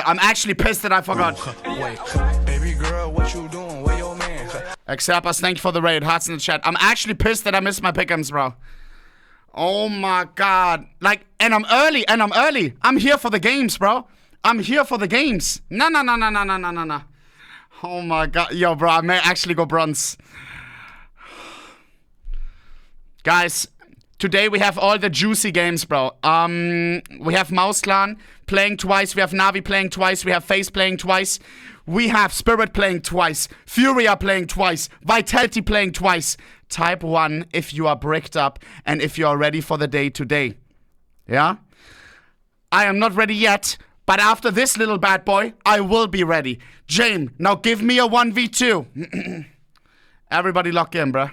I'm actually pissed that I forgot. Wait, baby girl, what you doing? Where your man? Xappers, thank you for the raid. Hearts in the chat. I'm actually pissed that I missed my pick'ems, bro. Oh my god. Like, and I'm early. I'm here for the games, bro. I'm here for the games. No. Oh my god. Yo, bro, I may actually go bronze. Guys, today we have all the juicy games, bro. We have Mouz Clan playing twice. We have NAVI playing twice. We have Faze playing twice. We have Spirit playing twice. Furia playing twice. Vitality playing twice. Type 1 if you are bricked up and if you are ready for the day today. Yeah? I am not ready yet, but after this little bad boy, I will be ready. James, now give me a 1v2. Everybody lock in, bruh.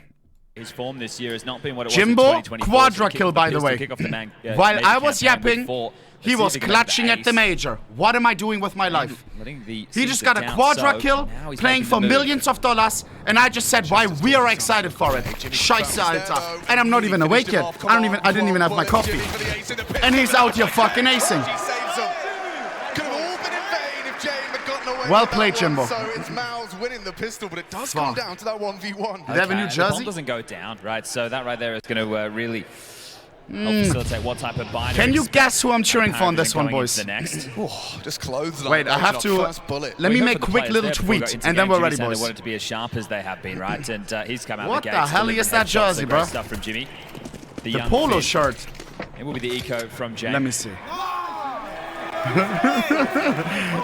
His form this year has not been what it was Jimbo, in 2024. quadra kill, by the way. While I was yapping, he was clutching clutching at the major. What am I doing with my life? He just got a quadra kill, playing for millions of dollars, and I just said why we are excited for it. Scheiße, Alter. And I'm not even awake yet. I didn't even have my coffee. And he's out here fucking acing. Well played, Jimbo. So it's Mouz winning the pistol, but it does come down to that 1v1. They have a new jersey? The bomb doesn't go down, right? So that right there is going to really help facilitate what type of binary. Can you guess who I'm cheering for on this one, boys? The next. Just close. Wait, I have to. Let me make a quick little tweet, and then we're ready, boys. They want it to be as sharp as they have been, right? And he's come out what the the hell is that jersey, bro? Stuff from Jimmy. The polo shirt. It will be the eco from James. Let me see.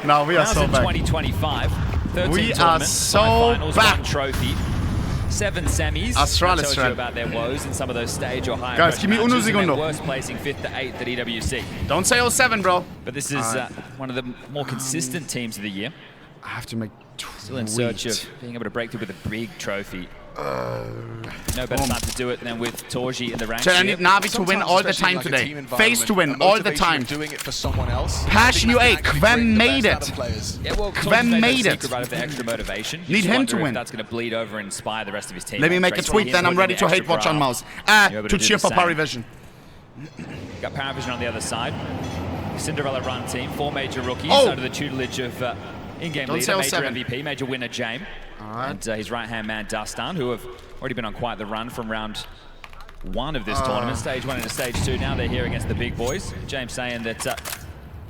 No, we are so back. 2025. We are so back. 1 trophy. 7 semis. Astralis tells you about their woes in some of those stage or higher. Guys, give me uno segundo. Worst placing 5th to 8th at EWC. Don't say 07, bro. But this is one of the more consistent teams of the year. I have to make Still in search of being able to break through with a big trophy. No better time to do it than with Torji in the ranks. So I need NAVI to win all the time today. Faze to win all the time. Passion UA, Kvem made it. Yeah, well, Kvem made it. Right of the extra motivation. Need him to win. That's going to bleed over and inspire the rest of his team. Let me make a tweet, then I'm ready to hate watch on Mouz. To cheer for Parivision. Got Parivision on the other side. Cinderella run team, 4 major rookies under the tutelage of in-game leader, major MVP, major winner James. And his right-hand man Dustan, who have already been on quite the run from round 1 of this tournament. Stage 1 into Stage 2. Now they're here against the big boys. James saying that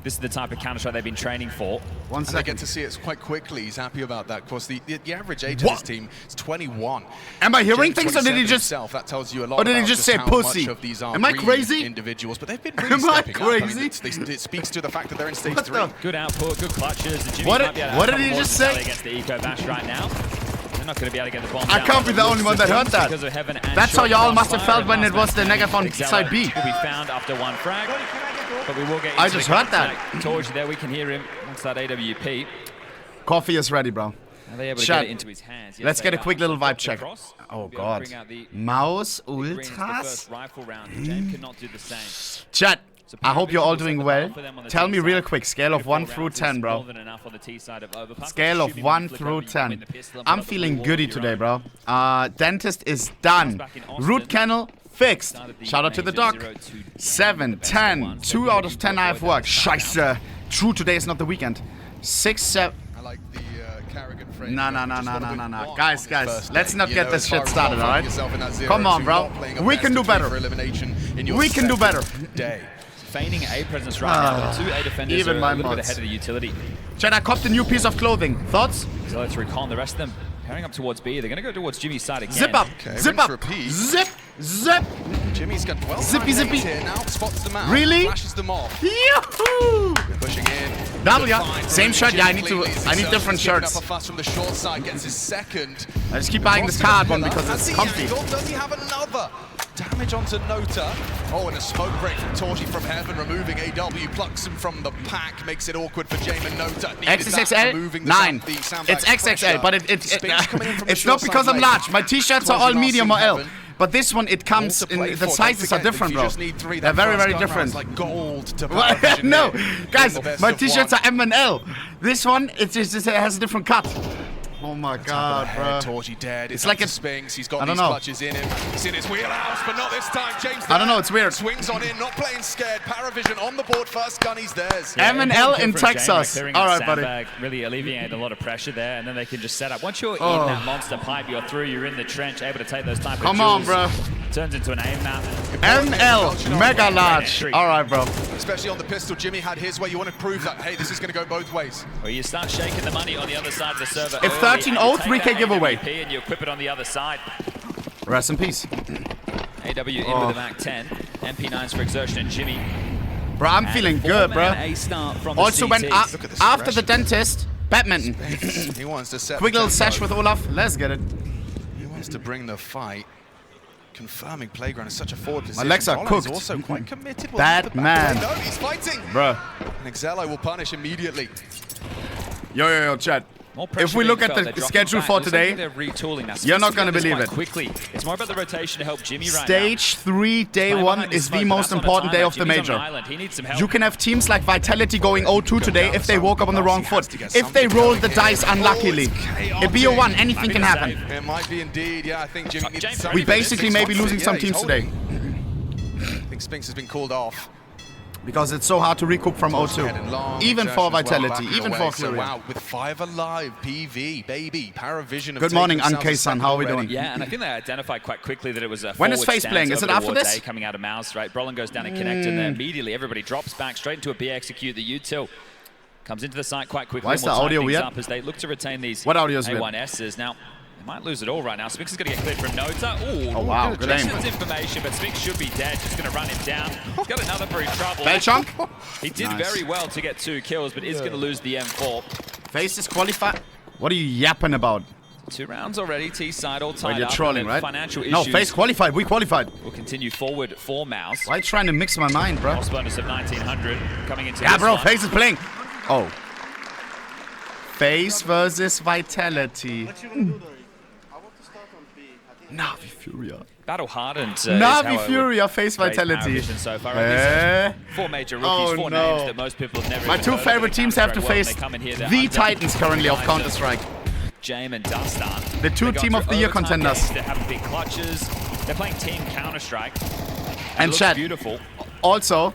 this is the type of Counter-Strike they've been training for. And they get to see it quite quickly. He's happy about that. Of course, the average age of this team is 21. Am I hearing things, or did he just? That tells you a lot. Or did he just say pussy? Am I crazy? Individuals, but they've been really stepping up. Am I crazy? It speaks to the fact that they're in Stage 3. Good output, good clutches. What did he just say? Against the Eco Bash right now. They're not going to be able to get the bomb I can't be the only one that heard that. That's how y'all must have felt when it was the Negath on side B. Will be found after 1 frag, but we will get. I just heard that. Torji there, we can hear him once that AWP. Coffee is ready, bro. Are they able to get it into his hands? Yes, let's get a quick little vibe check. Across. Oh god. Mouz Ultras. James cannot do the same. Chat. I hope you're all doing well. Tell me real quick, scale of 1 through 10, bro. Scale of 1 through 10. I'm feeling goody today, bro. Dentist is done. Root canal fixed. Shout out to the doc. 7, 10. 2 out of 10 I have worked. Scheiße. True, today is not the weekend. 6, 7. I like the Carrigan frame. No. Guys, let's not get this shit started, alright? Come on, bro. We can do better. We can do better. Feigning A presence right now. 2 A defenders even are my a little bit mods. ahead of the utility. Chat, I copped a new piece of clothing. Thoughts? So let's recon the rest of them. Pairing up towards B. They're going to go towards Jimmy's side again. Zip up. Okay, Zip up. Zip. Zip. Jimmy's got 12 zippy. here now. Spots them out. Really? Flashes them off. Yahoo! Pushing in. Double, yeah. Same shirt. Yeah, I need different shirts. Up a fuss from the short side, gets his second. I just keep buying this card one because it's comfy. Does he have another? Damage onto Nota. Oh, and a smoke break from Torji from heaven, removing AW, plucks him from the pack, makes it awkward for Jame and Nota. XXL? 9. It's XXL, but it's not because I'm large. My t-shirts are all medium or L. But this one, it comes in, the sizes are different, bro. They're very, very different. No, guys, my t-shirts are M and L. This one, it has a different cut. Oh my god, bro. Torgy dead. It's like a Spinks. He's got these clutches in him. It's in his wheelhouse, but not this time. James. I don't know. It's weird. Swings on in, not playing scared. Parivision on the board. First gun, he's theirs. Yeah, M&L in Texas. All right, buddy. Really alleviated a lot of pressure there, and then they can just set up. Once you're in that monster pipe, you're through. You're in the trench, able to take those type of Come on, bro. Turns into an aim map. ML, mega large. All right, bro. Especially on the pistol, Jimmy had his way. You want to prove that, hey, this is going to go both ways. Well, you start shaking the money on the other side of the server. If 13-0, 3K giveaway. And you equip it on the other side. Rest in peace. AW in with a Mac 10. MP9s for Exertion and Jimmy. Bro, I'm feeling good, bro. Also, when after the dentist, badminton. He wants to set quick little sesh with Olaf. Let's get it. He wants to bring the fight. Confirming Playground is such a forward position. My legs are cooked. He's also quite committed. That man. No, he's fighting. Bro. And Exelo will punish immediately. Yo, chat. If we look at the schedule for today, you're not going to believe it. Quickly. It's more about the rotation to help Jimmy right Stage 3, day 1 is the most important day of the major. You can have teams like Vitality going 0-2 today if they woke up on the wrong foot. If they roll the dice unluckily. A BO1, anything can happen. It might be indeed. Yeah, I think Jimmy needs We basically may be losing some teams today. I think Spinks has been called off. Because it's so hard to recoup from 0-2. Even for Vitality, even for Furia. Wow, with 5 alive, PV, baby, Parivision. Good morning, Unk-san. How are we doing? Yeah, and I think they identified quite quickly that it was a when is Faze playing? Is it after this? Coming out of Mouz, right? Brolin goes down and connect, and then immediately everybody drops back straight into a B execute. The util comes into the site quite quickly. Why is the audio weird? As they look to retain these A1Ss. Now, they might lose it all right now. Spinks is going to get cleared from Nota. Ooh, oh, wow. Good aim. Information, but Spinks should be dead. Just going to run him down. He's got another for his trouble. Bell chunk. He did very well to get 2 kills, but is going to lose the M4. Faze is qualified. What are you yapping about? 2 rounds already. T side all tied you're up. Trolling, right? Financial issues. No, Faze qualified. We qualified. We'll continue forward for Mouz. Why are you trying to mix my mind, bro? Lost bonus of 1900 coming into yeah, this bro. one. Faze is playing. Oh. Faze versus Vitality. NAVI Furia. Battle hardened. NAVI Furia face Vitality. So far. 4 major rookies, 4 names that most people have never. My 2 favorite teams have to face the Titans currently of Counter-Strike. James and Dustan. The 2 Team of the Year contenders. They have big clutches. They're playing Team Counter-Strike. And chat. Beautiful. Also.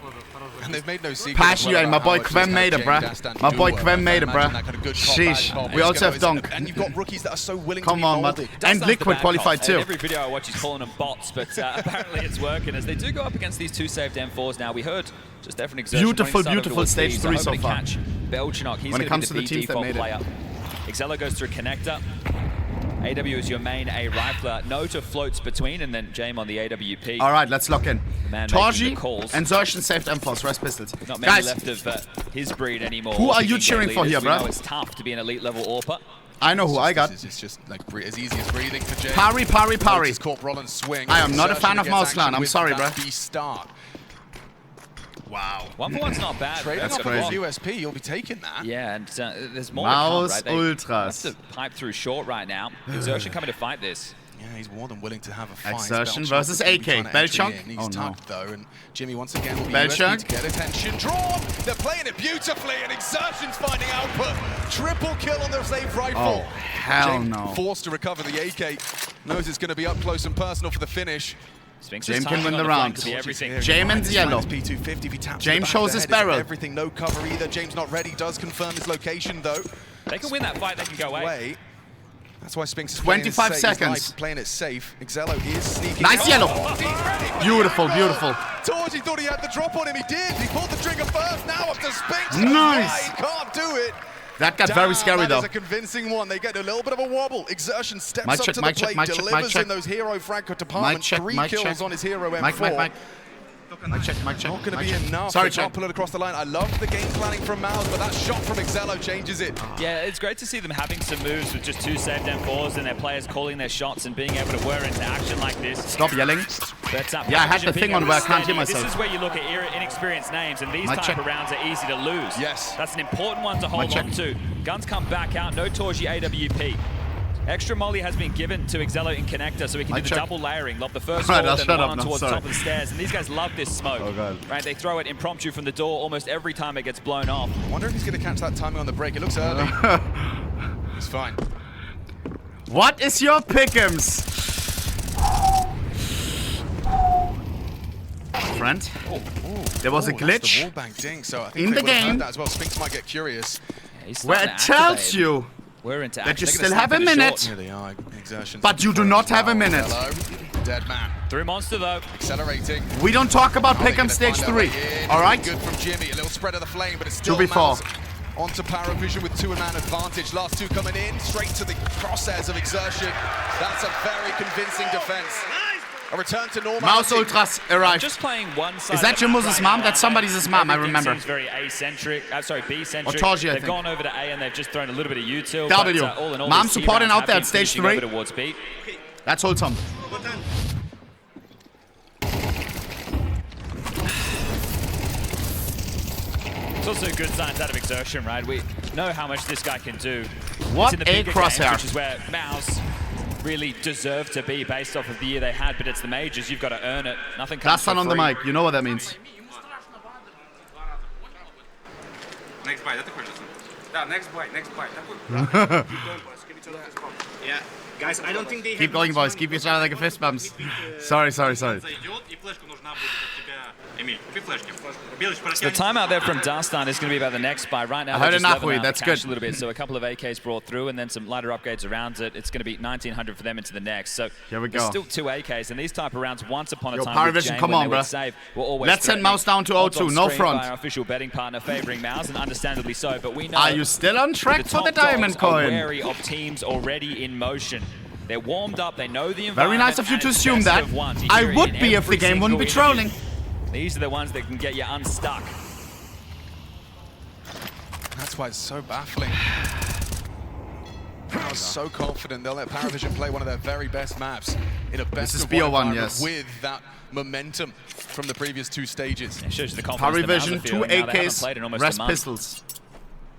And they've made no secret. Passion, my boy Quem made it, bruh. My boy Quem made it, bruh. Sheesh. We also have Donk. And you've got rookies that are so willing Come to be on, molded. And Liquid qualified too. Every video I watch, he's calling them bots, but apparently it's working as they do go up against these 2 saved M4s now. We heard just different Exertion. Beautiful stage 3 so far. Belchinok, he's when it comes to the teams that made player. Exelo goes through connector. AW is your main A rifler. Nota floats between, and then Jame on the AWP. All right, let's lock in. Torgy and Xertion saved M4s, rest pistols. Not many left of his breed anymore. Who are you cheering for here, bro? It's tough to be an elite level AWPer. I know who I got. It's just like as easy as breathing for Jame. Pari. Swing. I am not a fan of Mouzclan. I'm sorry, bro. Wow. 1-for-1's not bad. That's crazy. USP, you'll be taking that. Yeah, and there's more Mouz to come, right? Ultras. They have to pipe through short right now. Exertion coming to fight this. Yeah, he's more than willing to have a fight. Exertion versus AK. Belchunk. He's tucked though, and Jimmy once again will be Belchunk to get attention. Drawn. They're playing it beautifully, and Exertion's finding output. Triple kill on the safe rifle. Oh, hell no. Forced to recover the AK. Knows it's going to be up close and personal for the finish. James can win the round. James yellow. James shows his barrel. Everything, no cover either. James not ready. Does confirm his location though. They can win that fight. They can go away. That's why Spinks is 25 seconds. Playing it safe. Exelo is sneaking. Nice yellow. Beautiful. Torgy thought he had the drop on him. He did. He pulled the trigger first. Now up to Spinks. Nice. He can't do it. That got very scary though. That is a convincing one. They get a little bit of a wobble. Exertion steps up to the plate, delivers in those hero Franco departments. 3 kills on his hero M4. Mic check. Not going to be enough. Sorry, Can't pull it across the line. I love the game planning from Mouz, but that shot from Exelo changes it. Yeah, it's great to see them having some moves with just 2 saved M4s and their players calling their shots and being able to whir into action like this. Stop yelling. Yeah, I had the thing on where I can't hear myself. This is where you look at inexperienced names, and these type of rounds are easy to lose. Yes. That's an important one to hold on to. Guns come back out, no Torgy AWP. Extra molly has been given to Exelo in connector, so we can do the double layering. Lob the first one, then the one towards the top of the stairs. And these guys love this smoke. Oh, God. Right, they throw it impromptu from the door almost every time it gets blown off. I wonder if he's going to catch that timing on the break. It looks early. It's fine. What is your pick'ems? Friend, there was a glitch the wallbang ding, so I think in the game that as well. Spinks might get curious. where it tells you that you still have a minute, Here they are. Exertions but you do not have a minute. Hello. Dead man. Through Monster though. Accelerating. We don't talk about pick'em stage 3, alright? Good from Jimmy. A little spread of the flame, but it's still 2v4. Mouz onto Parivision with 2-man advantage. Last two coming in, straight to the crosshairs of Exertion. That's a very convincing defense. A return to normality. Mouz Ultras arrived. Just playing one side. Is that your Mouz's mom? That's somebody's mom, I remember. Seems very A-centric. Sorry, B-centric. Or Torji, I They've think. gone over to A and they've just thrown a little bit of util. W. But, all in all, Mom these supporting rounds out there have at been stage pushing 3. over towards B. That's wholesome. It's also good signs out of Exertion, right? We know how much this guy can do. What it's in the a bigger crosshair. games, which is where Mouz really deserve to be based off of the year they had, but it's the majors. You've got to earn it. Nothing comes Last one for on the free. mic. You know what that means. Next buy, that's the question. Да, next buy. Yeah, guys, I don't think they Keep going, boys. Keep each other like fist bumps. Sorry. The timeout there from Dastan is going to be about the next buy. Right now, I heard they're just enough, leveling out that's the cash good. a little bit. So a couple of AKs brought through and then some lighter upgrades around it. It's going to be 1900 for them into the next. So Here we there's go. still 2 AKs, and these type of rounds, once upon a Yo, time, with Parivision, Jane, come when on, they would bruh. save, were always Let's send threatening. Mouz down to Odds 0-2, on no screen front. by our official betting partner favoring Mouz, and understandably so. But we know Are you still on track for the top dogs diamond are coin? wary of teams already in motion. They're warmed up. They know the environment. Very nice of you and to it's assume best that. of ones. You I hear it would in be if the every game wouldn't be single interview. trolling. These are the ones that can get you unstuck. That's why it's so baffling. I was so confident they'll let Parivision play one of their very best maps in a best is of one BO1, environment yes. with that momentum from the previous 2 stages. It shows you the confidence Parivision, that 2 Mouz are feeling. Now, they haven't AKs, played in almost rest a month. pistols.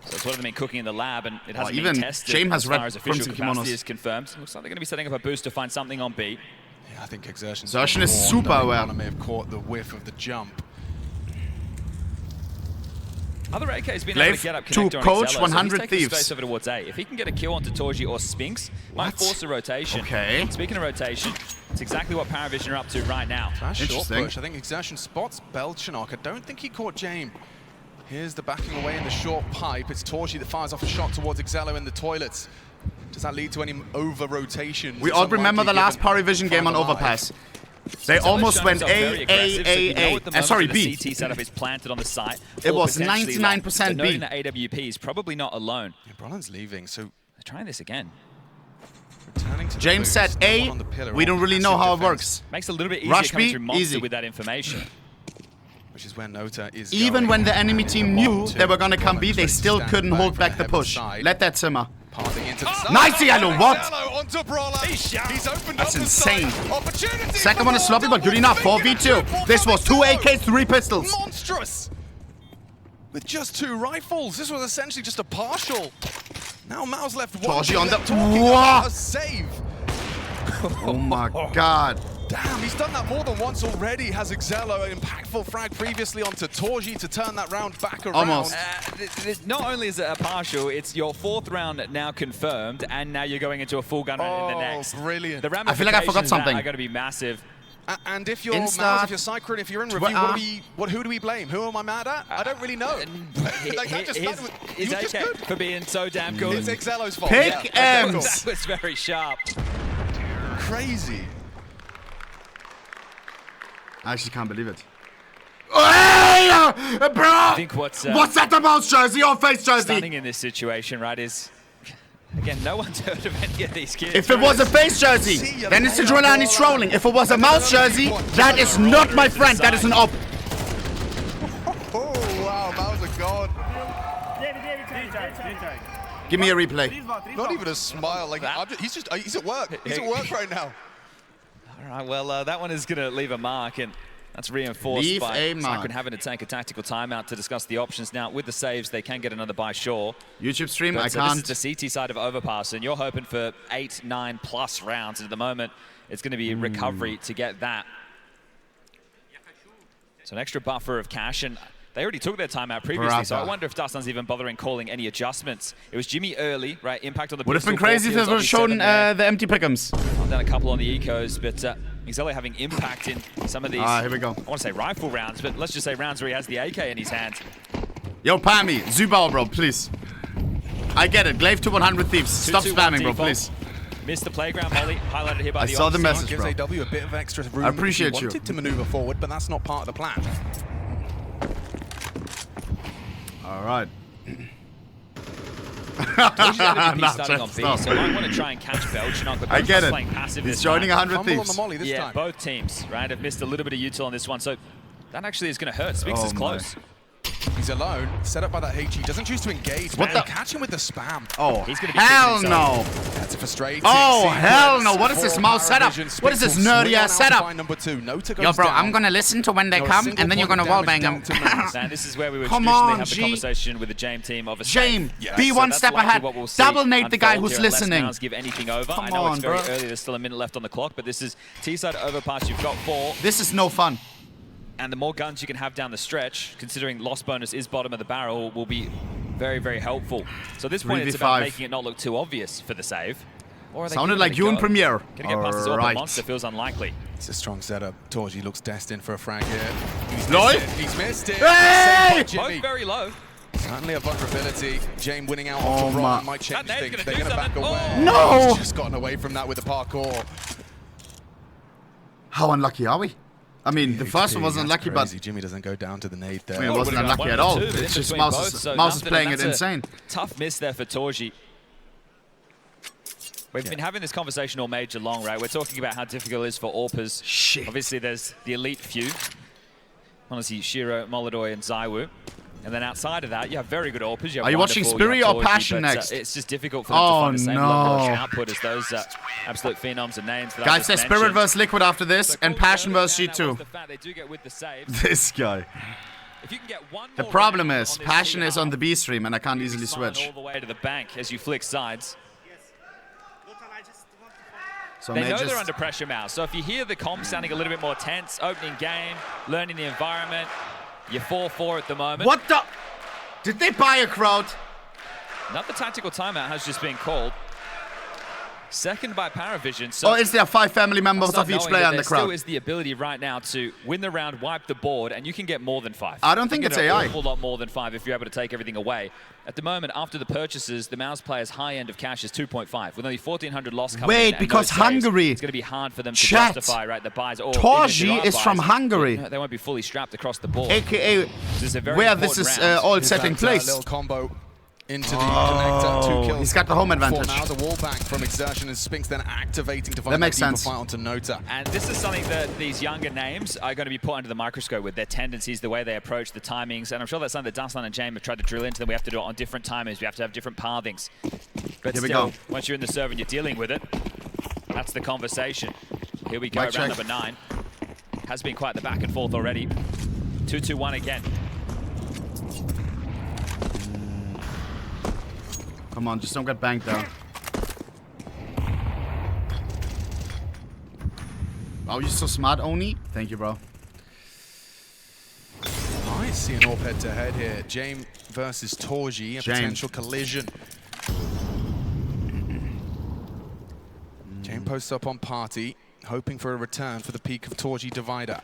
So it's what they've been cooking in the lab, and it hasn't even been tested. James has as far red as official crimson capacity kimonos. is confirmed. Looks like they're going to be setting up a boost to find something on B. Yeah, I think Exertion is super aware. may have caught the whiff of the jump. Other AK's been Glaive able to get up to connector on coach Excello, 100 so he's taking Thieves. space over towards A. If he can get a kill onto Torji or Spinks, might What? force a rotation. Okay. Speaking of rotation, it's exactly what Parivision are up to right now. Flash short Interesting. push. I think Exertion spots Belchanok. I don't think he caught Jame. Here's the backing away in the short pipe. It's Torji that fires off a shot towards Excello in the toilets. Does that lead to any over-rotations? We all remember the last Parivision game on Overpass. They almost went sorry, B. The CT setup is planted on the site. It or was potentially long. 99% So B. knowing that AWP is probably not alone. Yeah, Brolin's leaving, so They're trying this again. returning to the James boost. said No A, one on the pillar, we all don't really know passive how it defense, works. Makes it a little bit easier Rush coming B, through Monster easy. with that information. Which is where Nota is Even going. when the enemy team knew they were gonna come B, they Brolin still straight to couldn't stand hold back back for the heaven push. side. Let that simmer. Passing into the side. Nice yellow, what? Yellow onto Brawler. He's opened That's up insane. The side. Opportunity Second for one is sloppy, but good Brawler. enough. 4v2. This was 2 AKs, 3 pistols. Monstrous. With just 2 rifles. This was essentially just a partial. Now Mouz left one. Torji on the- Talking Whoa. about a save. Oh my god. Damn, he's done that more than once already. Has Excello an impactful frag previously onto Torji to turn that round back around. Almost. Not only is it a partial, it's your 4th round now confirmed, and now you're going into a full gun round in the next. Brilliant. The I feel like I forgot ramifications of that something. are going to be massive. And if you're Insta- Mouz, if you're Cycrin, if you're in review, who do we blame? Who am I mad at? I don't really know. Like, that just started with, he His was just AK good. for being so damn good. It's Excello's fault. Pick yeah. M's. That was very sharp. Crazy. I actually can't believe it. Hey, bro! I think what's that the Mouz jersey or face jersey? stunning in this situation, right, is, again, no one's heard of any of these kids. If it was a face jersey, then it's the driller and he's trolling. If it was a Mouz jersey, that is not my friend, that is an op. Oh, wow, Mouz a god. Give me a replay. Not even a smile. Like he's at work. He's at work right now. All right, well, that one is going to leave a mark, and that's reinforced Leave by a mark. Cycrin having to take a tactical timeout to discuss the options. Now, with the saves, they can get another buy sure. YouTube stream, But, I so can't. this is the CT side of Overpass, and you're hoping for 8, 9 plus rounds. And at the moment, it's going to be recovery to get that. So an extra buffer of cash, and They already took their timeout previously, so I wonder if Dustan's even bothering calling any adjustments. It was Jimmy early, right? Impact on the would have been crazy if they would have shown the empty pick'ems. I've done a couple on the ecos, but Excello having impact in some of these, here we go. I want to say rifle rounds, but let's just say rounds where he has the AK in his hand. Yo, Pammy, Zubao, bro, please. I get it. Glaive to 100 Thieves. Stop spamming, bro, please. Missed the playground volley, highlighted here by the I saw the message, gives bro. AW a bit of extra room. I appreciate he wanted to maneuver forward, but that's not part of the plan. All right. Starting on B, so I want to try and catch Belchinok, but I get it. playing passive. He's joining 100 Thieves. On the molly this time. Both teams, right, have missed a little bit of util on this one, so that actually is going to hurt. Spinks is close. He's alone, set up by that HE. Doesn't choose to engage. What the? Catch him with the spam. Oh, he's gonna be hell no. That's a frustrating Oh, hell no. What is this Mouz setup? What is this nerdy ass setup? Yo, bro, I'm going to listen to when they come, and then you're going to wallbang them. And this is where we would traditionally have the conversation with the Jame team of a Jame, be one step ahead. Double nade the guy who's listening. Give anything over. I know it's very early. There's still a minute left on the clock, but this is T-side overpass. You've got 4. This is no fun. And the more guns you can have down the stretch, considering loss bonus is bottom of the barrel, will be very, very helpful. So at this point, it's about making it not look too obvious for the save. Or sounded like you in Premiere. Gonna get past this orbital monster feels unlikely. It's a strong setup. Torji looks destined for a frag here. He's missed it. Hey! Both very low. Certainly a vulnerability. Jame winning out off the run might change things. They're going to back away. No! He's just gotten away from that with the parkour. How unlucky are we? I mean, the first one wasn't unlucky, but Jimmy doesn't go down to the nade there. I mean, it wasn't unlucky at all. It's just Mouz is playing it insane. Tough miss there for Torji. We've been having this conversation all major long, right? We're talking about how difficult it is for AWPers. Shit. Obviously, there's the elite few. Honestly, Shiro, Molodoy, and Zywoo. And then outside of that, you have very good AWPers. Are you watching Spirit or Passion next? It's just difficult for them to find the same level of output as those absolute phenoms and names. Guys, there's Spirit versus Liquid after this, and Passion versus G2. This guy. The problem is, Passion is on the B stream, and I can't easily switch. All the way to the bank as you flick sides. So they know they're under pressure, Mouz. So if you hear the comms sounding a little bit more tense, opening game, learning the environment, you're 4-4 at the moment. What the? Did they buy a crowd? Another tactical timeout has just been called. Second by Parivision. So is there 5 family members of each player in the crowd? There still is the ability right now to win the round, wipe the board, and you can get more than 5. I don't think it's AI. An awful lot more than 5 if you're able to take everything away. At the moment, after the purchases, the Mouz player's high end of cash is 2.5. With only 1,400 loss coming in. Wait, because Hungary. It's going to be hard for them to justify, right, the buys. Torji is from Hungary. They won't be fully strapped across the board. AKA where this is all set in place. Little combo into the connector, 2 kills. He's got the home advantage. Now the wall back from Exertion and Spinks then activating to find that makes sense. fight onto Nota. And this is something that these younger names are going to be put under the microscope with, their tendencies, the way they approach the timings. And I'm sure that's something that Dustland and Jame have tried to drill into them. We have to do it on different timings. We have to have different pathings. But still, once you're in the serve and you're dealing with it, that's the conversation. Here we go, round number 9. Has been quite the back and forth already. 2-2-1 again. Come on, just don't get banked down. Oh, you're so smart, Oni. Thank you, bro. I see an AWP head-to-head here. Jame versus Torji, a potential collision. Jame posts up on Party, hoping for a return for the peak of Torji divider.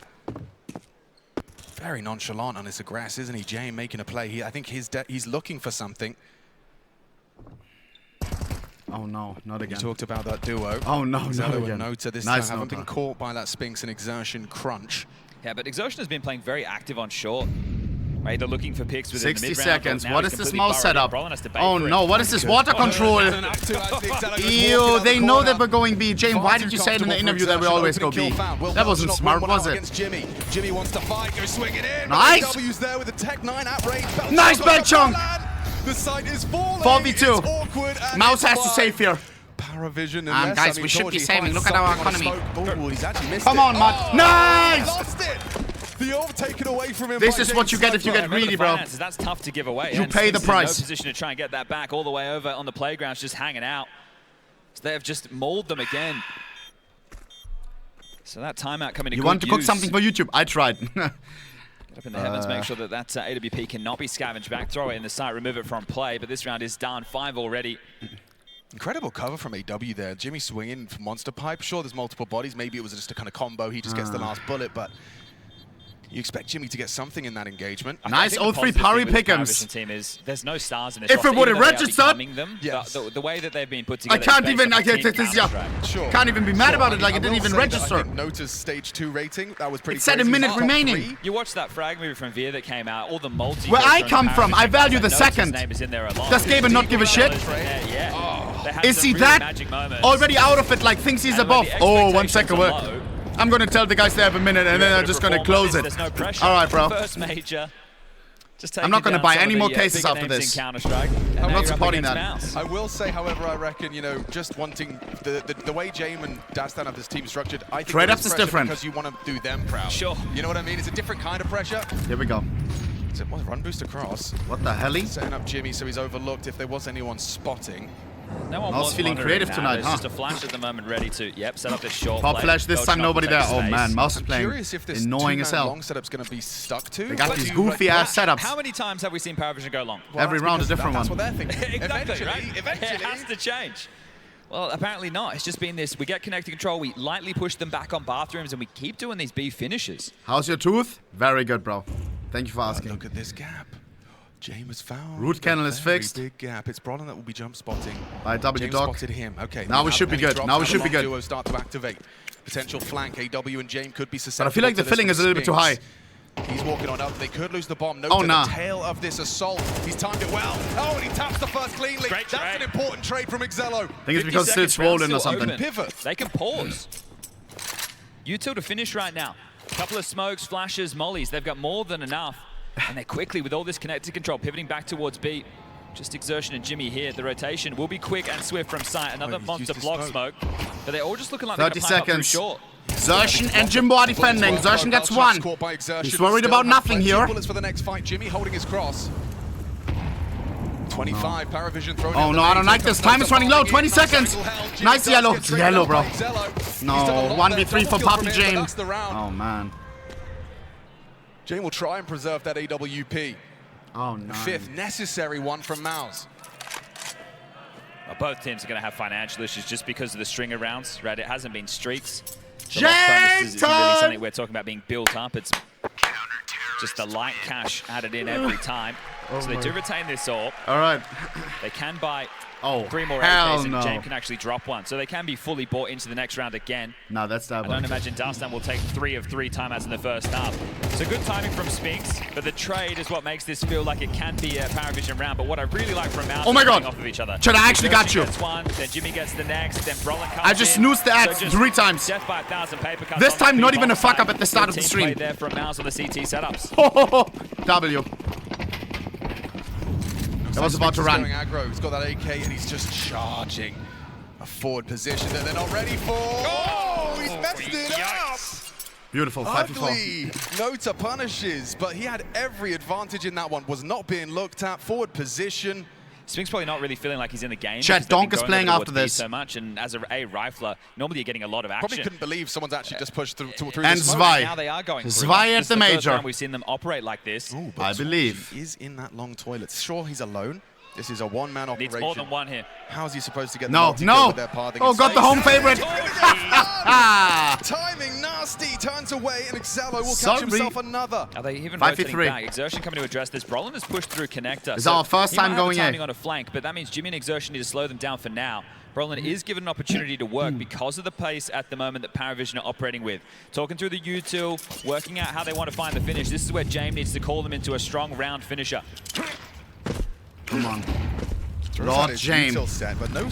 Very nonchalant on his aggress, isn't he? Jame making a play. I think he's looking for something. Oh no, not again. You talked about that duo. Oh no, not again. And Nota this time haven't been caught by that Spinks and Exertion crunch. Yeah, but Exertion has been playing very active on short. Right, they're looking for picks within 60 the mid-round. seconds. What is this Mouz setup? Oh no, what is this water control? Ew, they know that we're going B. Jame, why did you say it in the interview that we always go B? That wasn't smart, was it? Jimmy wants to fight, goes swinging in. Nice! W's there with the Tech 9 at range. Nice Belchong! The site is falling. 4v2. Mouz has to save here. Parivision guys, we should be saving. Look at our economy. Oh, he's actually missed Come on, man. Nice! Lost it. The AWP taken away from him. This is what you get if you get greedy, bro. That's tough to give away. You pay the price. No position to try and get that back all the way over on the playground, just hanging out. So they have just mauled them again. So that timeout coming to good use. You want to cook something for YouTube? I tried. Up in the heavens, make sure that AWP cannot be scavenged back. Throw it in the site, remove it from play. But this round is done. 5 already. Incredible cover from AW there. Jimmy swinging for Monster Pipe. Sure, there's multiple bodies. Maybe it was just a kind of combo. He just gets the last bullet, but you expect Jimmy to get something in that engagement. Nice 0-3 Pari pick'ems. Team is there's no stars in this. If it would have registered, the way that they've been put together. I can't even. Can't even be mad about it. Like it didn't even register. Notice stage 2 rating. That was pretty. It said a minute remaining. You watched that frag movie from VIA that came out. All the multi. Where I come from, I value the second. Does Gaben not give a shit? Is he that already out of it? Like thinks he's above. Oh, 1 second. I'm gonna tell the guys they have a minute, and then I'm just gonna close it. All right, bro. First major. I'm not gonna buy any more cases after this. I'm not supporting that. I will say, however, I reckon, you know, just wanting the way James and Dastan have this team structured, I think trade-ups is different because you want to do them proud. Sure. You know what I mean? It's a different kind of pressure. Here we go. It's a run boost across. What the hell? Setting up Jimmy so he's overlooked if there was anyone spotting. No one was feeling creative tonight, There's just a flash at the moment ready to, set up this short Pop play. flash this time, nobody there. Oh man, Mouz is playing Curious if this annoying as hell. long setup's going to be stuck to. They got these goofy ass setups. How many times have we seen Parivision go long? Well, every round a different that's one. That's what they're thinking. Exactly, right? Eventually. It has to change. Well, apparently not. It's just been this. We get connected control, we lightly push them back on bathrooms, and we keep doing these B finishes. How's your tooth? Very good, bro. Thank you for asking. Look at this gap. James has found root canal is fixed. Big gap. It's Brolin that will be jump spotting. By W James Dog. spotted him. Okay. Now we should be good. Now we should be good. Duo start to activate. Potential flank. AW and James could be susceptible. But I feel like the filling is a little bit too high. He's walking on up. They could lose the bomb. No oh, nah. The tail of this assault. He's timed it well. Oh, and he taps the first cleanly. That's an important trade from Excello. I think it's because it's still swollen or something. Pivot. They can pause. Util to finish right now. Couple of smokes, flashes, mollies. They've got more than enough. And they're quickly, with all this connected control, pivoting back towards B. Just Exertion and Jimmy here. The rotation will be quick and swift from sight. Another monster block smoke. But they're all just looking like 30 seconds. Short. Xertion and Jimbo are defending. Xertion gets one. He's worried about nothing here. Bullets for the next fight. Jimmy holding his cross. 25, Parivision throwing. Oh no, I don't like this. Time is running low. 20 seconds. Nice yellow. It's yellow, bro. No, 1v3 for Papi James. Oh man. Jane will try and preserve that AWP. Oh no. Fifth necessary one from Mouz. Well, both teams are going to have financial issues just because of the string of rounds, right? It hasn't been streaks. Jane isn't really something we're talking about being built up. It's just the light cash added in every time. So they do retain this AWP. All right. They can buy 3 more hell AKs and no. James can actually drop one. So they can be fully bought into the next round again. No, that's that I one. don't imagine Dastan will take 3 of 3 timeouts in the first half. So good timing from Spinks, but the trade is what makes this feel like it can be a Parivision round. But what I really like from Mouz oh my God. off of each other. Chad, I actually got you. Gets one, then Jimmy gets the next, then Brolin comes I just snoozed the ads 3 times. Death by 1,000 paper cuts. This time, not even a fuck up at the start of the stream. There from Mouz on the CT setups. W. That was about to run. Aggro. He's got that AK and he's just charging a forward position that they're not ready for. Oh, he's messed it up. Beautiful, 5-4. Nota punishes, but he had every advantage in that one. Was not being looked at. Forward position. Spinks probably not really feeling like he's in the game. Chad, Donk is playing after this. So much, and as a rifler, normally you're getting a lot of action. Probably couldn't believe someone's actually just pushed through and this Zwei. Now they are going Zwei at the major. First time we've seen them operate like this. Ooh, I believe. He is in that long toilet. Sure, he's alone. This is a one-man operation. Needs more than one here. How is he supposed to get no. with their pathing? Oh, got the home favorite. Timing nasty. Turns away, and Excello will catch himself another. Are they even 5v3. rotating back? Exertion coming to address this. Brolin has pushed through connector. It's our first time going in. On a flank, but that means Jimmy and Exertion need to slow them down for now. Brolin is given an opportunity to work because of the pace at the moment that Parivision are operating with. Talking through the util, working out how they want to find the finish. This is where James needs to call them into a strong round finisher. Come on. Lord James,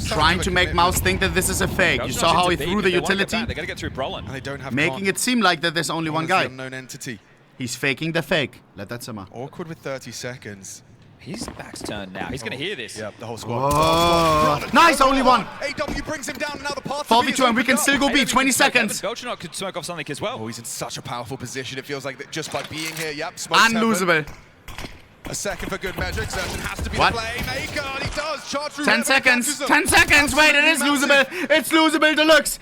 trying to make Mouz think that this is a fake. You saw how he threw the utility? They gotta get through Brolin. And they don't have making it seem like that there's only one guy. Unknown entity. He's faking the fake. Let that simmer. Awkward with 30 seconds. His back's turned now. He's gonna hear this. Yep, the whole squad. Oh. Nice, only one. AW brings him down. Now the path 4v2 and we can still go B. 20 seconds. Belchenot could smoke off something as well. Oh, he's in such a powerful position. It feels like that just by being here. Yep, unlosable. A second for good measure. Exertion has to be the play. Maker, he does. Charge through 10 seconds. 10 seconds. Wait, it is losable. It's losable deluxe.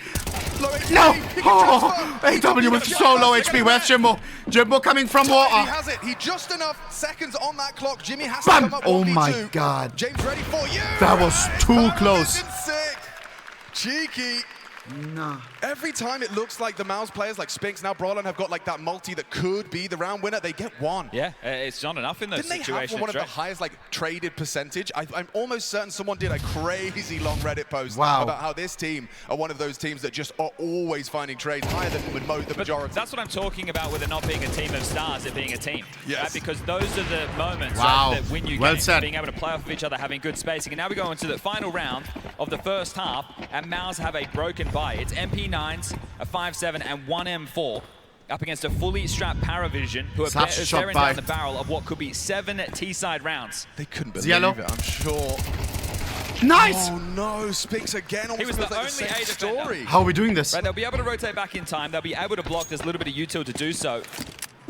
Low HP. No! He can Oh, transfer. AW with so low HP. Where's Jimbo? Jimbo coming from He water. has it. He just enough seconds on that clock. Jimmy has Bam! to come up Oh 1v2. my God. James ready for you. That was too close. Sick. Cheeky. Nah. Every time it looks like the Mouz players like Spinks, now Brawlon have got like that multi that could be the round winner, they get one. Yeah, it's not enough in those Didn't they situations. have one of the highest like traded percentage? I'm almost certain someone did a crazy long Reddit post Wow. about how this team are one of those teams that just are always finding trades higher than the majority. That's what I'm talking about with it not being a team of stars, it being a team. Yes. Right? Because those are the moments Wow. that win you Well games, said. being able to play off of each other, having good spacing. And now we go into the final round of the first half, and Mouz have a broken bye. It's MP9s, a 5-7, and 1 M4 up against a fully strapped Parivision, who are Such a shot staring by. down the barrel of what could be 7 T-side rounds. They couldn't believe Yellow. it, I'm sure. Nice! Oh no, Spinks again. He was Almost the feels like only the A same defender. story. How are we doing this? Right, they'll be able to rotate back in time. They'll be able to block. There's a little bit of util to do so.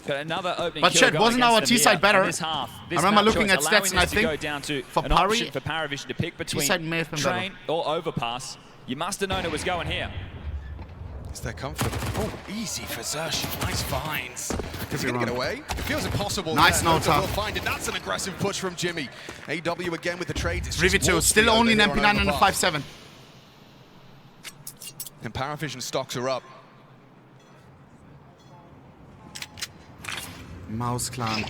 Got another opening But kill shit, going wasn't our against them T-side here better? on This half. This I remember map looking choice at stats allowing and I this to think go down to for an Pari, option for Parivision to pick between T-side may have been better. train or overpass. You must have known it was going here. It's their comfort. Oh, easy for Zersh. Nice finds. Is he be going to get wrong. away? It feels impossible. Nice yeah, no-tap. We'll find it. That's an aggressive push from Jimmy. AW again with the trades. It's 3v2, just still Wolf only an over here MP9 on and a overpass. 5-7. And Parivision stocks are up. Mouz clan.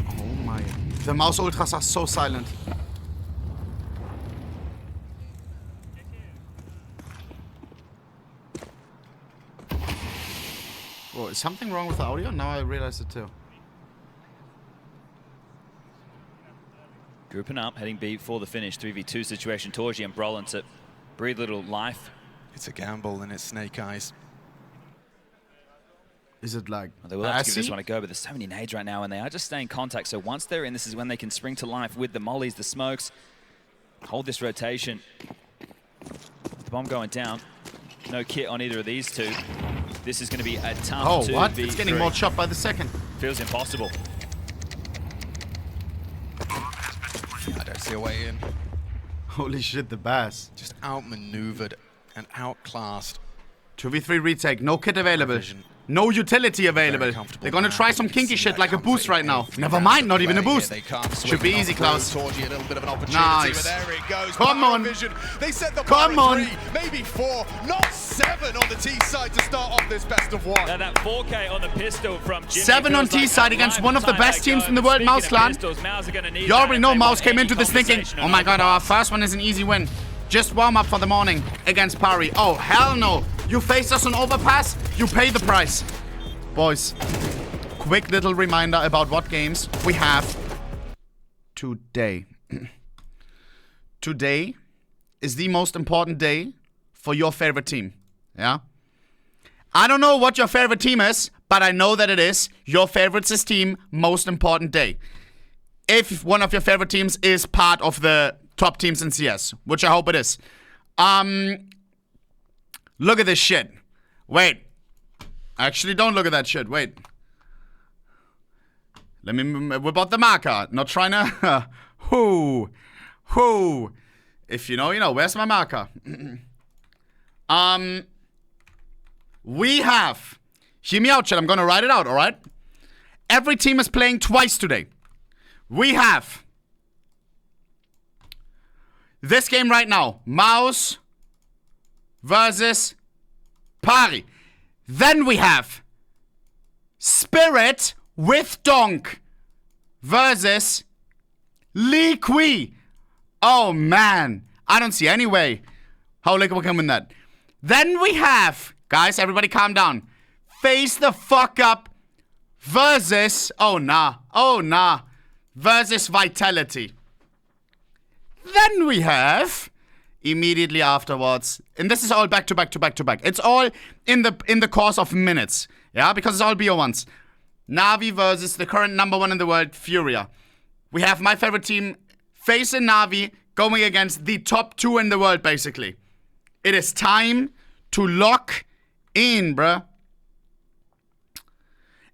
Oh my. The Mouz ultras are so silent. Oh, is something wrong with the audio? Now I realize it too. Grouping up, heading B for the finish. 3v2 situation. Torji and Brolin to breathe a little life. It's a gamble and it's Snake Eyes. Is it like They will have to give this assy? one a go, but there's so many nades right now, and they are just staying in contact. So once they're in, this is when they can spring to life with the mollies, the smokes, hold this rotation. The bomb going down. No kit on either of these two. This is going to be a tough Oh, 2v3. what? It's getting more chopped by the second. Feels impossible. I don't see a way in. Holy shit, the bass. Just outmaneuvered and outclassed. 2v3 retake, no kit available. Parivision. No utility available. comfortable They're gonna now. try some You can kinky see shit that like a comfort boost right in now. the Never mind, not even a play. boost. Here they come, Should be swinging easy, off Klaus. through Torji, a little bit of an opportunity, Nice. but there it goes. Come on. Parivision. They set the Come bar on. at 3, maybe 4, not 7 on the T side to start off this best of 1. Now that 4K on the pistol from Jimmy 7 on feels like T-side a against one of the lifetime best teams ago. in the world, Speaking Mouz of clan. pistols, Mouz are gonna need You that already if know they Mouz want came any into this thinking, conversation oh on my god, our overpass. first one is an easy win. Just warm up for the morning against Pari. Oh, hell no. You faced us on overpass, you pay the price. Boys, quick little reminder about what games we have today. Today is the most important day for your favorite team. Yeah? I don't know what your favorite team is, but I know that it is your favorites' team most important day. If one of your favorite teams is part of the top teams in CS, which I hope it is. Look at this shit. Wait. Actually, don't look at that shit. Wait. Let me whip out the marker. Not trying to... Whoo. If you know, you know. Where's my marker? We have... Hear me out, chat. I'm going to write it out, all right? Every team is playing twice today. We have... This game right now. Mouz versus Pari. Then we have Spirit with Donk versus Liqui. Oh man, I don't see any way how Liqui can win that. Then we have, guys, everybody calm down. Face the fuck up versus, oh nah, versus Vitality. Then we have immediately afterwards, and this is all back to back to back to back. It's all in the course of minutes, yeah, because it's all BO1s. NAVI versus the current #1 in the world, Furia. We have my favorite team, Faze and NAVI, going against the top 2 in the world, basically. It is time to lock in, bruh.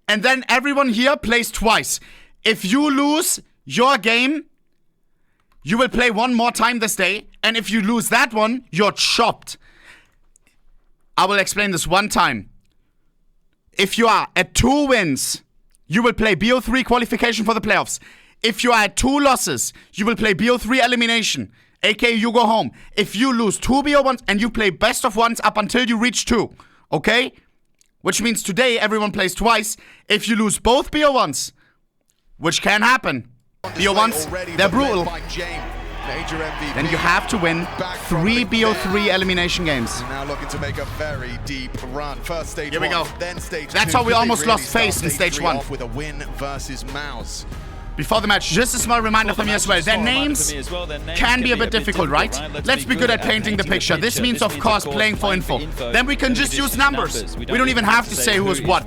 And then everyone here plays twice. If you lose your game, you will play one more time this day, and if you lose that one, you're chopped. I will explain this one time. If you are at 2 wins, you will play BO3 qualification for the playoffs. If you are at 2 losses, you will play BO3 elimination, aka you go home. If you lose 2 BO1s and you play best of 1s up until you reach 2, okay? Which means today everyone plays twice. If you lose both BO1s, which can happen, BO1s, they're brutal. Then you have to win 3 BO3 elimination games. Now looking to make a very deep run. First stage. Here we go. Then stage That's 2. how we almost Really lost Faze in stage 1. With a win versus Mouz. Before the match, just a small reminder for me as well. Their names can be a bit difficult, right? Let's be good at painting the picture. This means, of course, playing for info. Then we can just use numbers. We don't even have to say who is what.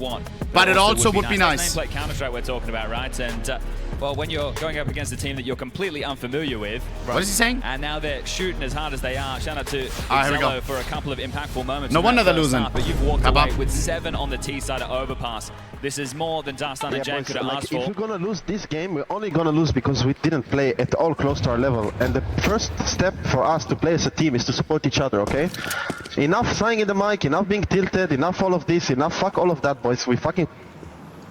But it also would be nice. Nameplate Counter-Strike we're talking about, right? And well, when you're going up against a team that you're completely unfamiliar with. What is he saying? And now they're shooting as hard as they are. Shout out to Excello for a couple of impactful moments. No wonder they're losing. But you've walked away with 7 on the T side at overpass. This is more than Dastan and James could have asked for. If we're gonna lose this game, we're only gonna lose because we didn't play at all close to our level. And the first step for us to play as a team is to support each other, okay? Enough sighing in the mic, enough being tilted, enough all of this, enough fuck all of that, boys. We fucking...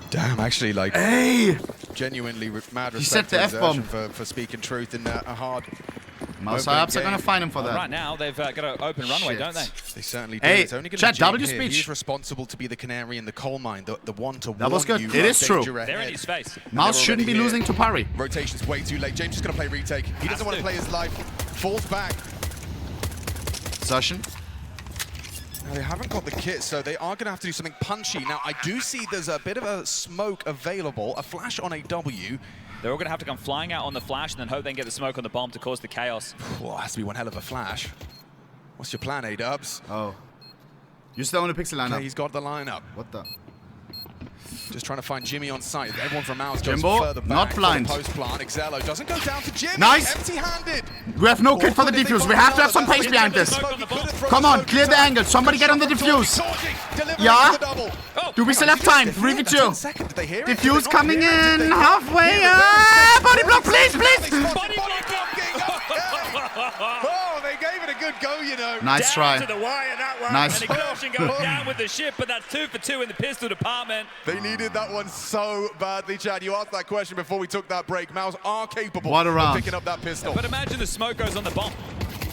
Damn, actually, like, hey! Genuinely mad respect He said the F-bomb for speaking truth in a hard Mouse high-ups are going to find him for that. Right now, they've got an open runway, don't they? They certainly do. Hey, it's only chat, W here. speech. He's responsible to be the canary in the coal mine, the one to That was warn good. you It is true. They're in his face. Mouse shouldn't be losing to Pari. Rotation's way too late. James is going to play retake. He doesn't want to play his life. Falls back. Session. Now, they haven't got the kit, so they are going to have to do something punchy. Now, I do see there's a bit of a smoke available, a flash on a W. They're all going to have to come flying out on the flash and then hope they can get the smoke on the bomb to cause the chaos. Well, it has to be one hell of a flash. What's your plan, A-dubs? Oh. You're still on the pixel lineup. Okay, he's got the lineup. What the? Just trying to find Jimmy on site. Everyone from Mouz goes Jimbo, further back. not blind. Post plant. Excello doesn't go down to Jimmy. Nice. Empty-handed. We have no kit for the defuse. We have to have some pace behind this. Come on, clear the angle. Somebody get on the defuse. Yeah? Do we still have time? 3v2. Defuse coming in halfway. Body block, please, please. Oh, they gave it a good go, you know. Nice try. To the wire, that one. Nice. And Ignition goes down with the ship, but that's 2 for 2 in the pistol department. They needed that one so badly, Chad. You asked that question before we took that break. Mouz are capable of picking up that pistol. But imagine the smoke goes on the bomb.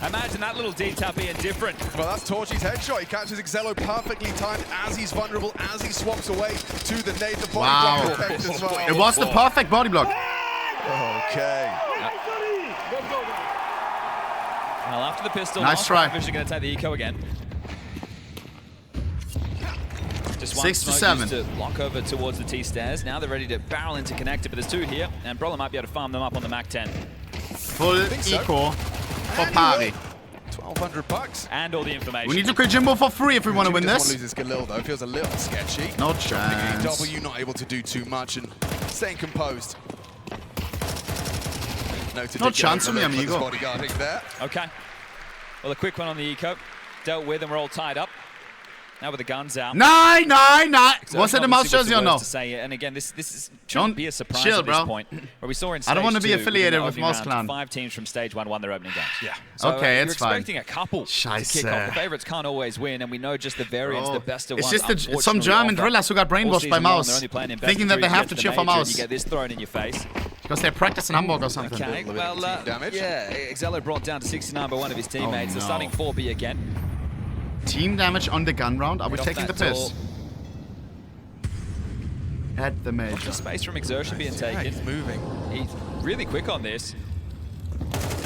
Imagine that little detail being different. Well, that's Torchy's headshot. He catches Excello perfectly timed as he's vulnerable, as he swaps away to the nade. The body block effect as well. It was the perfect body block. Okay. Well, after the pistol, nice try. Parivision going to take the eco again. Just 6 to 7. To block over towards the T stairs. Now they're ready to barrel into connector, but there's 2 here, and Brawler might be able to farm them up on the Mac 10. Full eco for Pari. 1,200 bucks. And all the information. We need to kill Jimbo for free if we want to win this. Loses Galil though. Feels a little sketchy. No chance. W not able to do too much and staying composed. No chance for me, amigo. Okay. Well, a quick one on the eco. Dealt with, and we're all tied up. Now with the guns out. Nine. Was it the Mouz jersey or no? To say it. And again, this shouldn't be a surprise at this point. Where we saw in stage I don't want to be 2, affiliated with Mouz Clan. 5 teams from stage 1 won their opening games. Yeah. So, okay, it's fine. You're expecting a couple to kick off. The favorites can't always win, and we know just the variance, the best of it's one. It's just some German drillers who got brainwashed by Mouz, thinking that they have to cheer for Mouz. You get this thrown in your face. Because they practice in Hamburg or something. Okay, well, yeah, Excello brought down to 69 by one of his teammates. They're starting 4B again. Team damage on the gun round. Are we taking the piss? At the major. Space from exertion being taken. He's moving. He's really quick on this.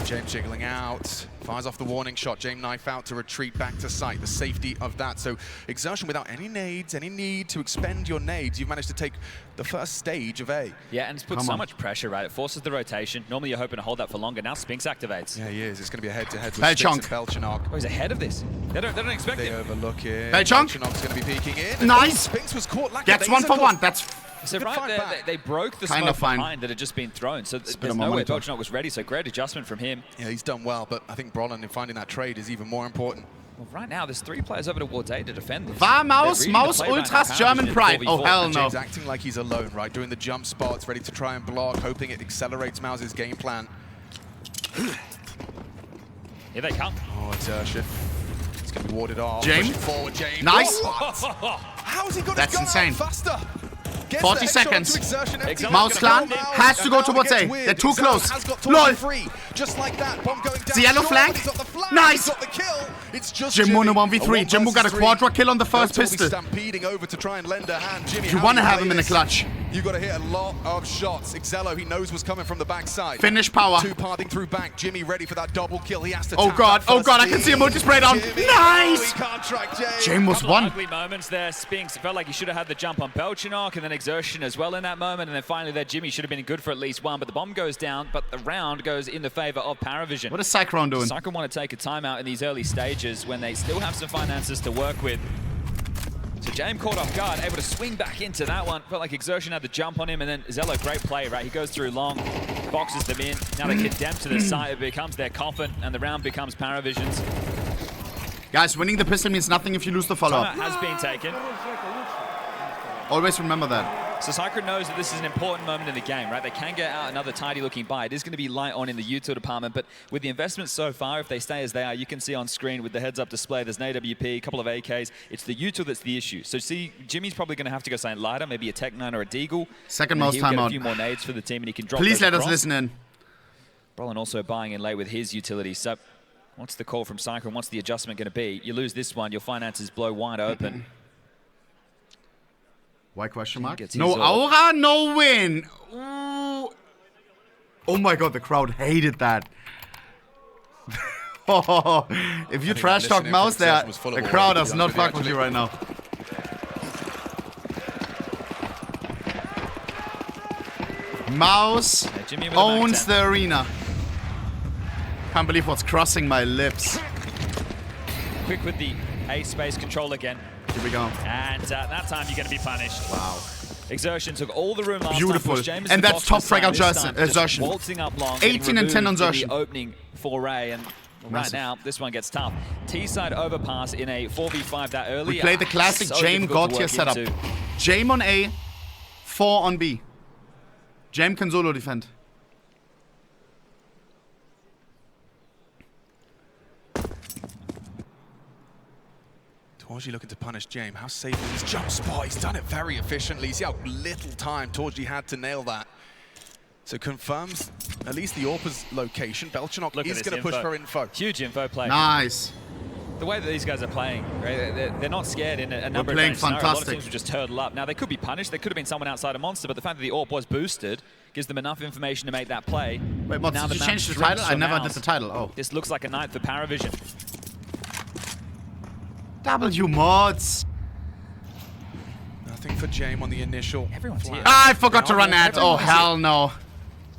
James jiggling out, fires off the warning shot. James knife out to retreat back to site. The safety of that. So exertion without any nades, any need to expend your nades. You've managed to take the first stage of A. Yeah, and it's put so much pressure, right? It forces the rotation. Normally you're hoping to hold that for longer. Now Spinks activates. Yeah, he is. It's going to be a head-to-head with Spinks and Belchenok. Oh, he's ahead of this. They don't expect They him. overlook it. Belchenok's going to be peeking in. Nice. Spinks was caught. Gets 1 for 1. That's so right there, they broke the smoke behind that had just been thrown. So there's no way Belchenok was ready. So great adjustment from him. Yeah, he's done well, but I think Brolin in finding that trade is even more important. Well, right now, there's 3 players over towards A to defend this. War Mouz, Mouz Ultras German Pride. Oh, hell no. James acting like he's alone, right? Doing the jump spots, ready to try and block, hoping it accelerates Mouz's game plan. Here they come. Oh, exertion. It's going to warded off. James. Forward, James. Nice. How's he got That's his gun insane. out faster? Gets 40 the headshot seconds. into Exertion, empty Mouz gun, clan has to go towards A. They're too close. LOL. Free. Just like that, bomb going down. The yellow flank. Nice. He's got the kill. It's just Jim won a Jimmy. 1v3. Jim got a quadra kill on the first pistol. Stampeding over to try and lend a hand. Jimmy, You want to have him in the clutch. You got to hit a lot of shots. Exello, he knows what's coming from the backside. Finish power. Two parting through bank. Jimmy ready for that double kill. He has to. Oh god, oh god, I can see a multi-spray down. Jimmy, Nice! he can't track James. James was one. Ugly moments there. Spinks felt like he should have had the jump on Belchinok and then Exertion as well in that moment. And then finally there, Jimmy should have been good for at least one. But the bomb goes down, but the round goes in the favor of Parivision. What is Cyclone doing? Cyclone want to take a timeout in these early stages when they still have some finances to work with. So James caught off guard, able to swing back into that one. Felt like Exertion had the jump on him, and then Zello, great play, right? He goes through long, boxes them in. Now they condemn to the site, it becomes their coffin, and the round becomes Parivision's. Guys, winning the pistol means nothing if you lose the follow-up. Timeout has been taken. Always remember that. So Cyclone knows that this is an important moment in the game, right? They can get out another tidy-looking buy. It is going to be light on in the util department, but with the investments so far, if they stay as they are, you can see on screen with the heads-up display, there's an AWP, a couple of AKs. It's the util that's the issue. So see, Jimmy's probably going to have to go something lighter, maybe a Tech 9 or a Deagle. Second most time out. out. A few more nades for the team, and he can drop. Please let us across. listen in. Brolin also buying in late with his utility. So what's the call from Cyclone? What's the adjustment going to be? You lose this one, your finances blow wide open. Why question mark? No aura, no win. Ooh. Oh my god, the crowd hated that. If you trash talk Mouz there, the crowd does not fuck with you right now. Mouz owns the arena. Can't believe what's crossing my lips. Quick with the A space control again. Here we go. And that time you're going to be punished. Wow. Exertion took all the room last Beautiful. time. James And that's top frag out Exertion. Waltzing up long. 18 and 10 on Exertion. The opening foray, and right now this one gets tough. T-side overpass in a 4v5 that early. We played the classic so James God tier setup. James on A, 4 on B. James can solo defend. Torji looking to punish James. How safe is his jump spot? He's done it very efficiently. See how little time Torji had to nail that. So confirms at least the AWP's location. Belchinok is going to push for info. Huge info play. Nice. The way that these guys are playing, right? They're not scared in a number of playing games. A lot of fantastic. teams will just turtle up. Now, they could be punished. They could have been someone outside a monster, but the fact that the AWP was boosted gives them enough information to make that play. Wait, Mouz, Now did you map change the shrinks title? I for never Mouz. did the title. Oh. This looks like a night for Parivision. W mods. Nothing for James on the initial. Everyone's here. I forgot to run ads. Oh, hell no.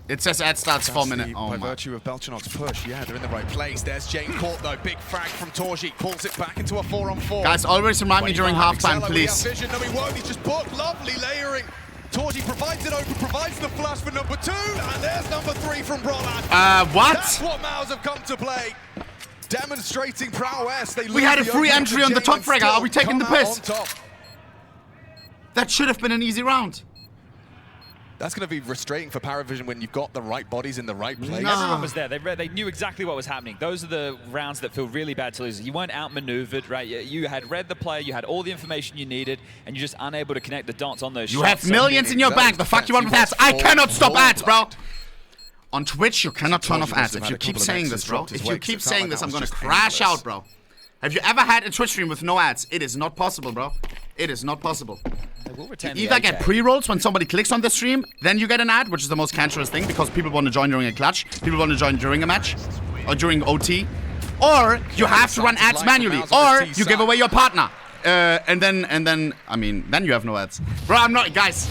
It says ad starts 4 minutes. Oh, by my. virtue of Belchinok's push, yeah, they're in the right place. There's James caught though. Big frag from Torji. Pulls it back into a 4-on-4. Guys, always remind me during halftime, please. Vision. No, he won't. He's just booked. Lovely layering. Torji provides it open, provides the flash for number 2, and there's number 3 from Brolin. What? That's what Mouz have come to play. Demonstrating prowess. We had a free entry on the top fragger. Are we taking the piss? That should have been an easy round. That's going to be frustrating for Parivision when you've got the right bodies in the right place. No. Everyone was there. They knew exactly what was happening. Those are the rounds that feel really bad to lose. You weren't outmaneuvered, right? You had read the play, you had all the information you needed, and you're just unable to connect the dots on those shots. You have millions in your bank. The fuck you want with ads? I cannot stop ads, bro. On Twitch, you cannot turn off ads. If you keep saying this, bro. If you keep saying this, I'm going to crash out, bro. Have you ever had a Twitch stream with no ads? It is not possible, bro. It is not possible. You either get pre-rolls when somebody clicks on the stream, then you get an ad, which is the most cancerous thing because people want to join during a clutch, people want to join during a match, or during OT, or you have to run ads manually, or you give away your partner, and then, I mean, then you have no ads. Bro, I'm not, guys.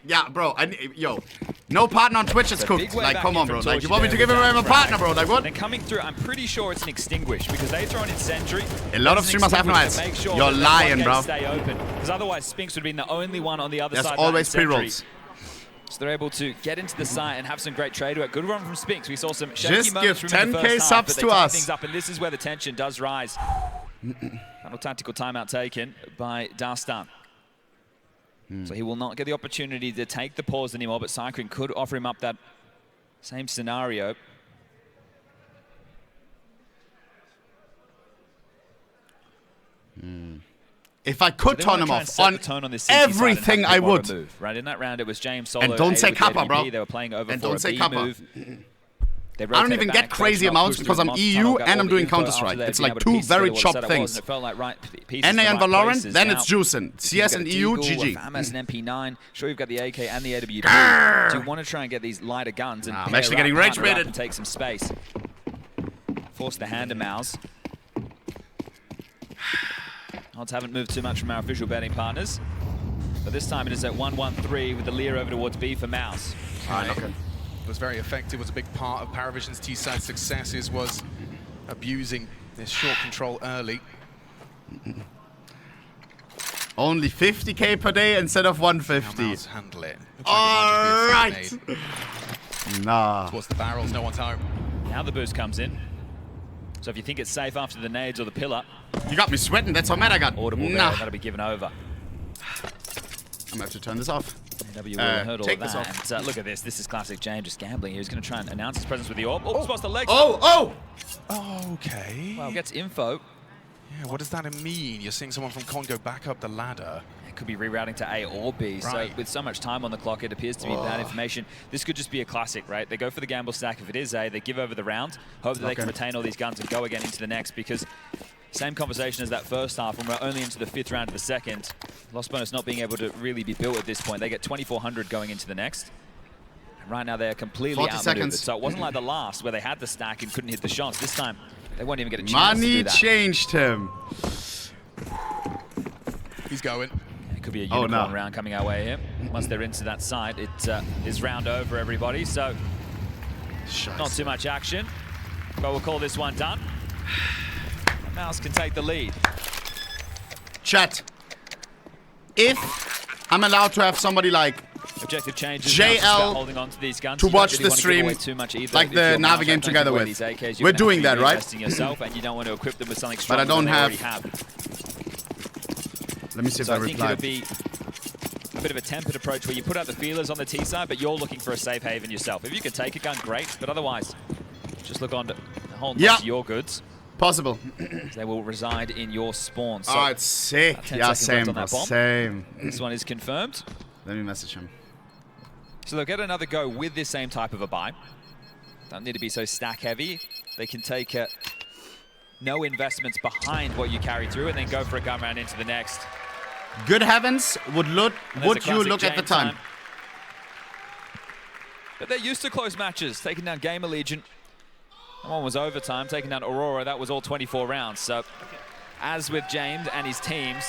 Yeah, bro. Yo, no partner on Twitch is cooked. Like, come on, bro. Like, you want me to give away my partner, bro? Like, what? Then coming through, I'm pretty sure it's an extinguish because they throw in Sentry. A lot of streamers have no ads. Sure You're lying, bro. Stay open because otherwise Spinks would have been the only one on the other side. There's always pre-rolls. So they're able to get into the site and have some great trade work. Good run from Spinks. We saw some shaky Just moments give from in the 10K first half, subs but they to tighten us. things up, and this is where the tension does rise. Final tactical timeout taken by Dastan. So he will not get the opportunity to take the pause anymore, but Cyclone could offer him up that same scenario. If I could turn him off on everything, I would. Move, right in that round, it was James solo. And don't say Kappa, bro. They were playing over and for don't say B Kappa. move. I don't even get crazy amounts because I'm EU and I'm doing Counter-Strike. It's like two very chopped things. NA and Valorant, then it's juicing. CS and EU, GG. FAMAS and MP9. Sure, you've got the AK and the AWP. So you want to try and get these lighter guns and I'm actually getting rage baited and take some space. Force the hand to Mouz. Odds haven't moved too much from our official betting partners. But this time it is at 1-1-3 with the leer over towards B for Mouz. Okay. Was very effective, was a big part of Parivision's T-side successes, was abusing this short control early. Only 50k per day instead of 150. Mouz handle it. Alright! Nah. Towards the barrels, no one's home. Now the boost comes in. So if you think it's safe after the nades or the pillar, you got me sweating, that's how mad I got. Audible there, that'll be given over. I'm gonna have to turn this off. NAVI will heard all of that. And, look at this. This is classic James just gambling. He was going to try and announce his presence with the orb. Oh, spots the legs. Oh! Okay. Well, gets info. Yeah, what does that mean? You're seeing someone from Congo back up the ladder. It could be rerouting to A or B. Right. So with so much time on the clock, it appears to be bad information. This could just be a classic, right? They go for the gamble stack. If it is A, they give over the round, hope that they can retain all these guns and go again into the next, because same conversation as that first half when we're only into the 5th round of the second. Lost bonus not being able to really be built at this point. They get 2,400 going into the next. And right now they're completely outmaneuvered. So it wasn't like the last where they had the stack and couldn't hit the shots. This time they won't even get a chance to do that. Money changed him. He's going. It could be a unicorn round coming our way here. Once they're into that side, it is round over, everybody. So not too much action, but we'll call this one done. Mouz can take the lead. Chat. If I'm allowed to have somebody like objective changes JL holding on to these guns, to watch the stream, like the NAVI game together with, we're doing that, right? Yourself, and you don't want to equip them with something but I don't have. Let me see if I reply. I think it'll be a bit of a tempered approach where you put out the feelers on the T side, but you're looking for a safe haven yourself. If you can take a gun, great, but otherwise, just look on to hold on to your goods. Possible. They will reside in your spawn. So it's sick. Yeah, same, bro. Same. This one is confirmed. Let me message him. So they'll get another go with this same type of a buy. Don't need to be so stack heavy. They can take no investments behind what you carry through and then go for a gun round into the next. Good heavens, would you look at the time? But they're used to close matches, taking down Game Allegiant. That one was overtime, taking down Aurora. That was all 24 rounds. So, as with James and his teams,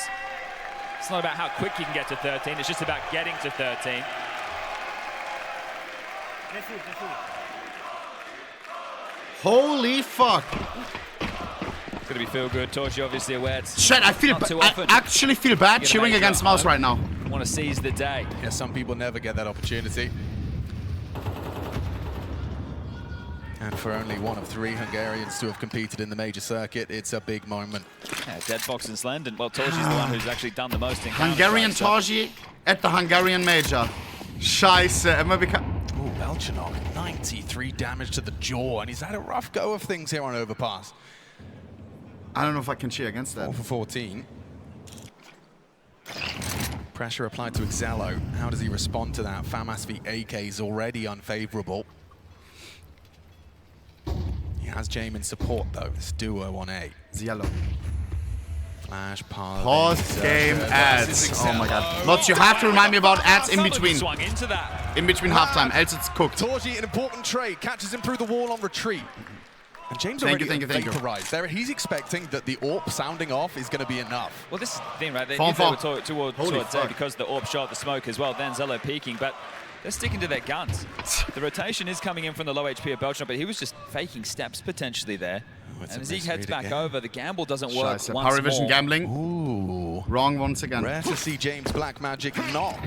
it's not about how quick you can get to 13. It's just about getting to 13. Holy fuck. It's going to be feel good. Torchi obviously aware. Shit, I actually feel bad cheering against Mouz right now. Want to seize the day. Yeah, some people never get that opportunity. And for only one of 3 Hungarians to have competed in the major circuit, it's a big moment. Yeah, Dead Fox and Slendon. Well, Torchi's the one who's actually done the most in Hungarian Torchi at the Hungarian major. Scheiße, immer Oh, Belchanok, 93 damage to the jaw, and he's had a rough go of things here on Overpass. I don't know if I can cheer against that. 4 for 14. Pressure applied to Excello. How does he respond to that? FAMAS v AK is already unfavorable. He has Jame in support though. This duo on A. Yellow. Flash, parlay. Post game ads. Oh my god. Lots, you have to remind me about ads in between. In between halftime, else it's cooked. Torchi, an important trade, catches him through the wall on retreat. And James already vaporized. There, he's expecting that the AWP sounding off is going to be enough. Well, this is the thing, right? They were towards A because the AWP shot the smoke as well. Then Zello peeking, but they're sticking to their guns. The rotation is coming in from the low HP of Belchner, but he was just faking steps potentially there. And as he heads back over, the gamble doesn't work once more. Parivision gambling. Ooh. Wrong once again. Rare to see James Black Magic not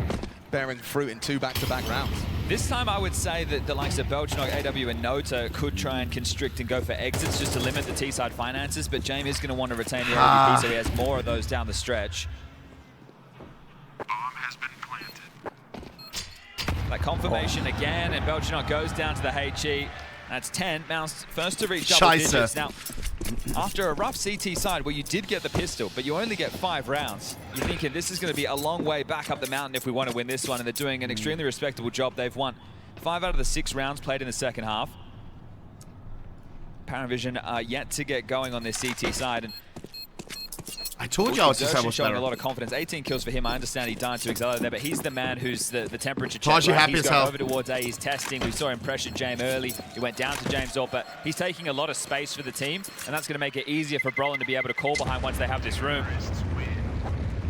bearing fruit in 2 back-to-back rounds. This time I would say that the likes of Belchnog, AW, and Nota could try and constrict and go for exits just to limit the T-side finances, but James is going to want to retain the AWP, so he has more of those down the stretch. Bomb has been planted. That confirmation again, and Belchnog goes down to the HE. That's 10. Mouz first to reach double digits. Now, after a rough CT side where you did get the pistol, but you only get 5 rounds, you're thinking this is going to be a long way back up the mountain if we want to win this one, and they're doing an extremely respectable job. They've won 5 out of the 6 rounds played in the second half. Parivision are yet to get going on this CT side, and I told you I was showing better. a lot of confidence. 18 kills for him. I understand he died to Excello there, but he's the man who's the temperature check. Taji happy he's as going hell. over towards A. He's testing. We saw him pressure James early. He went down to James up, but he's taking a lot of space for the team, and that's going to make it easier for Brolin to be able to call behind once they have this room.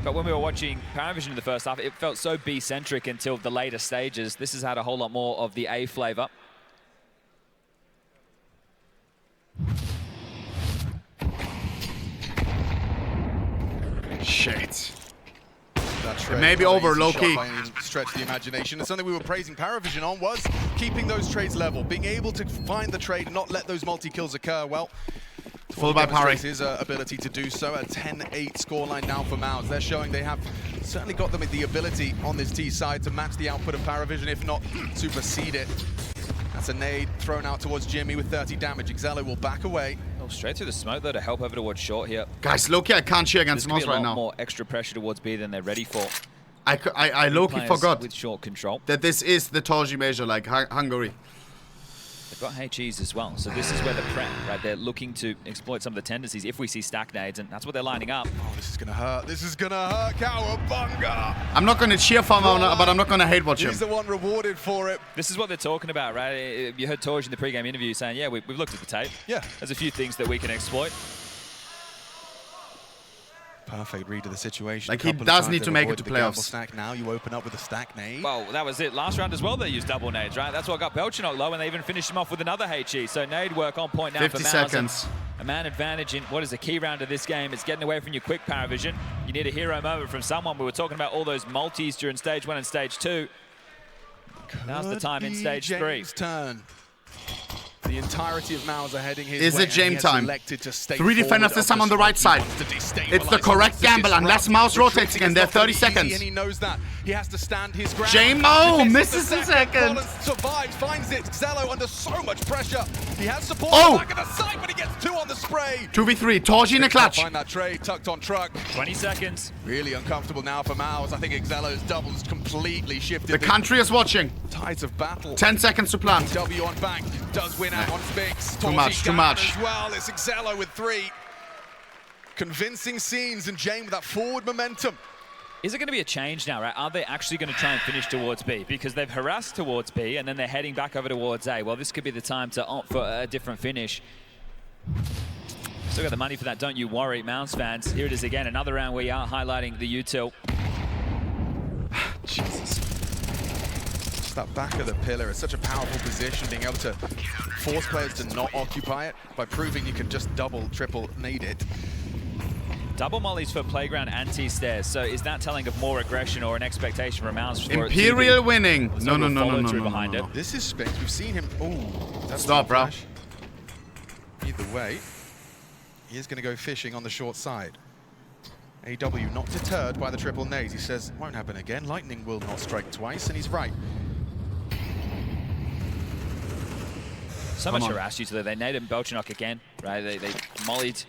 But when we were watching Parivision in the first half, it felt so B-centric until the later stages. This has had a whole lot more of the A flavor. Shit. It may be over, low-key. Stretch the imagination. And something we were praising Parivision on was keeping those trades level, being able to find the trade, not let those multi-kills occur. Well, full by Pari. His ability to do so. A 10-8 scoreline now for Mouz. They're showing they have certainly got them the ability on this T side to match the output of Parivision, if not supersede it. That's a nade thrown out towards Jimmy with 30 damage. Excello will back away. Oh, straight through the smoke though to help over towards short here. Guys, low-key, I can't cheer against Mouz right now. There's more extra pressure towards B than they're ready for. I low-key forgot with short control that this is the Taji major, like Hungary. They've got HEs as well, so this is where the prep, right? They're looking to exploit some of the tendencies if we see stack nades, and that's what they're lining up. Oh, this is gonna hurt. This is gonna hurt. Cowabunga! I'm not gonna cheer for him, but I'm not gonna hate watch him. He's the one rewarded for it. This is what they're talking about, right? You heard Torj in the pre-game interview saying, yeah, we've looked at the tape. Yeah. There's a few things that we can exploit. Perfect read of the situation. Like, he does need to make it to playoffs. Stack. Now you open up with a stack nade. Well, that was it. Last round as well, they used double nades, right? That's what got Belchinok low, and they even finished him off with another HE. So nade work on point now 50 for Mouz. seconds. A man advantage in what is a key round of this game. It's getting away from your quick Parivision. You need a hero moment from someone. We were talking about all those multis during stage 1 and stage 2. Now's the time in stage 3. Turn. The entirety of Mouz are heading his way. Is it James time? 3 defenders this time on the the right side. It's the correct gamble unless Mouz rotates again. They're 30 seconds. And he knows that. He has to stand his ground. Jamo misses the second. Rollins survives, finds it. Xello under so much pressure. He has support back of the side, but he gets 2 on the spray. 2v3. Taji in a clutch. Find that trade tucked on truck. 20 seconds. Really uncomfortable now for Mouz. I think Xello's doubles completely shifted. The country is watching. Tides of battle. 10 seconds to plant. W on bank does win out on Spinks. Too much, too much. As well, it's Xello with 3. Convincing scenes, and Jane with that forward momentum. Is it going to be a change now, right? Are they actually going to try and finish towards B? Because they've harassed towards B, and then they're heading back over towards A. Well, this could be the time to opt for a different finish. Still got the money for that, don't you worry, Mouz fans. Here it is again, another round where you are highlighting the util. Jesus. Just that back of the pillar is such a powerful position, being able to force players to not occupy it by proving you can just double, triple nade it. Double mollies for playground and T-stairs. So is that telling of more aggression or an expectation from Mouz? Imperial winning. No. This is Spinks. We've seen him. Oh, that's stop, bro. Either way, he is going to go fishing on the short side. AW not deterred by the triple nades. He says, won't happen again. Lightning will not strike twice, and he's right. So much harassed you today. They naded Belchinok again, right? They mollied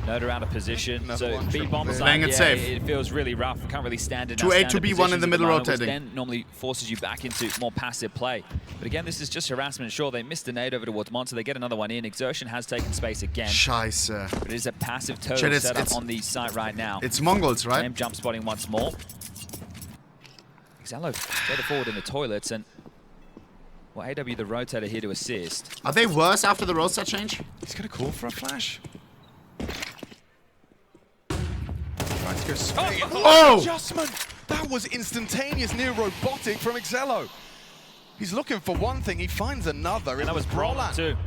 Noda out of position. So B-bomb side, playing it safe. It feels really rough. We can't really stand in 2A to B1 in the middle rotating. Then normally forces you back into more passive play. But again, this is just harassment. Sure, they missed a nade over towards Monster. They get another one in. Exertion has taken space again. Scheiße. But it is a passive turtle set up on the site right now. It's Mongolz, right? Same jump spotting once more. Excello further forward in the toilets, and well, AW the rotator here to assist. Are they worse after the roster change? He's going to call for a flash. Trying to go swing. Oh! Adjustment! That was instantaneous, near robotic from Excello. He's looking for one thing, he finds another. And that was Brolin too.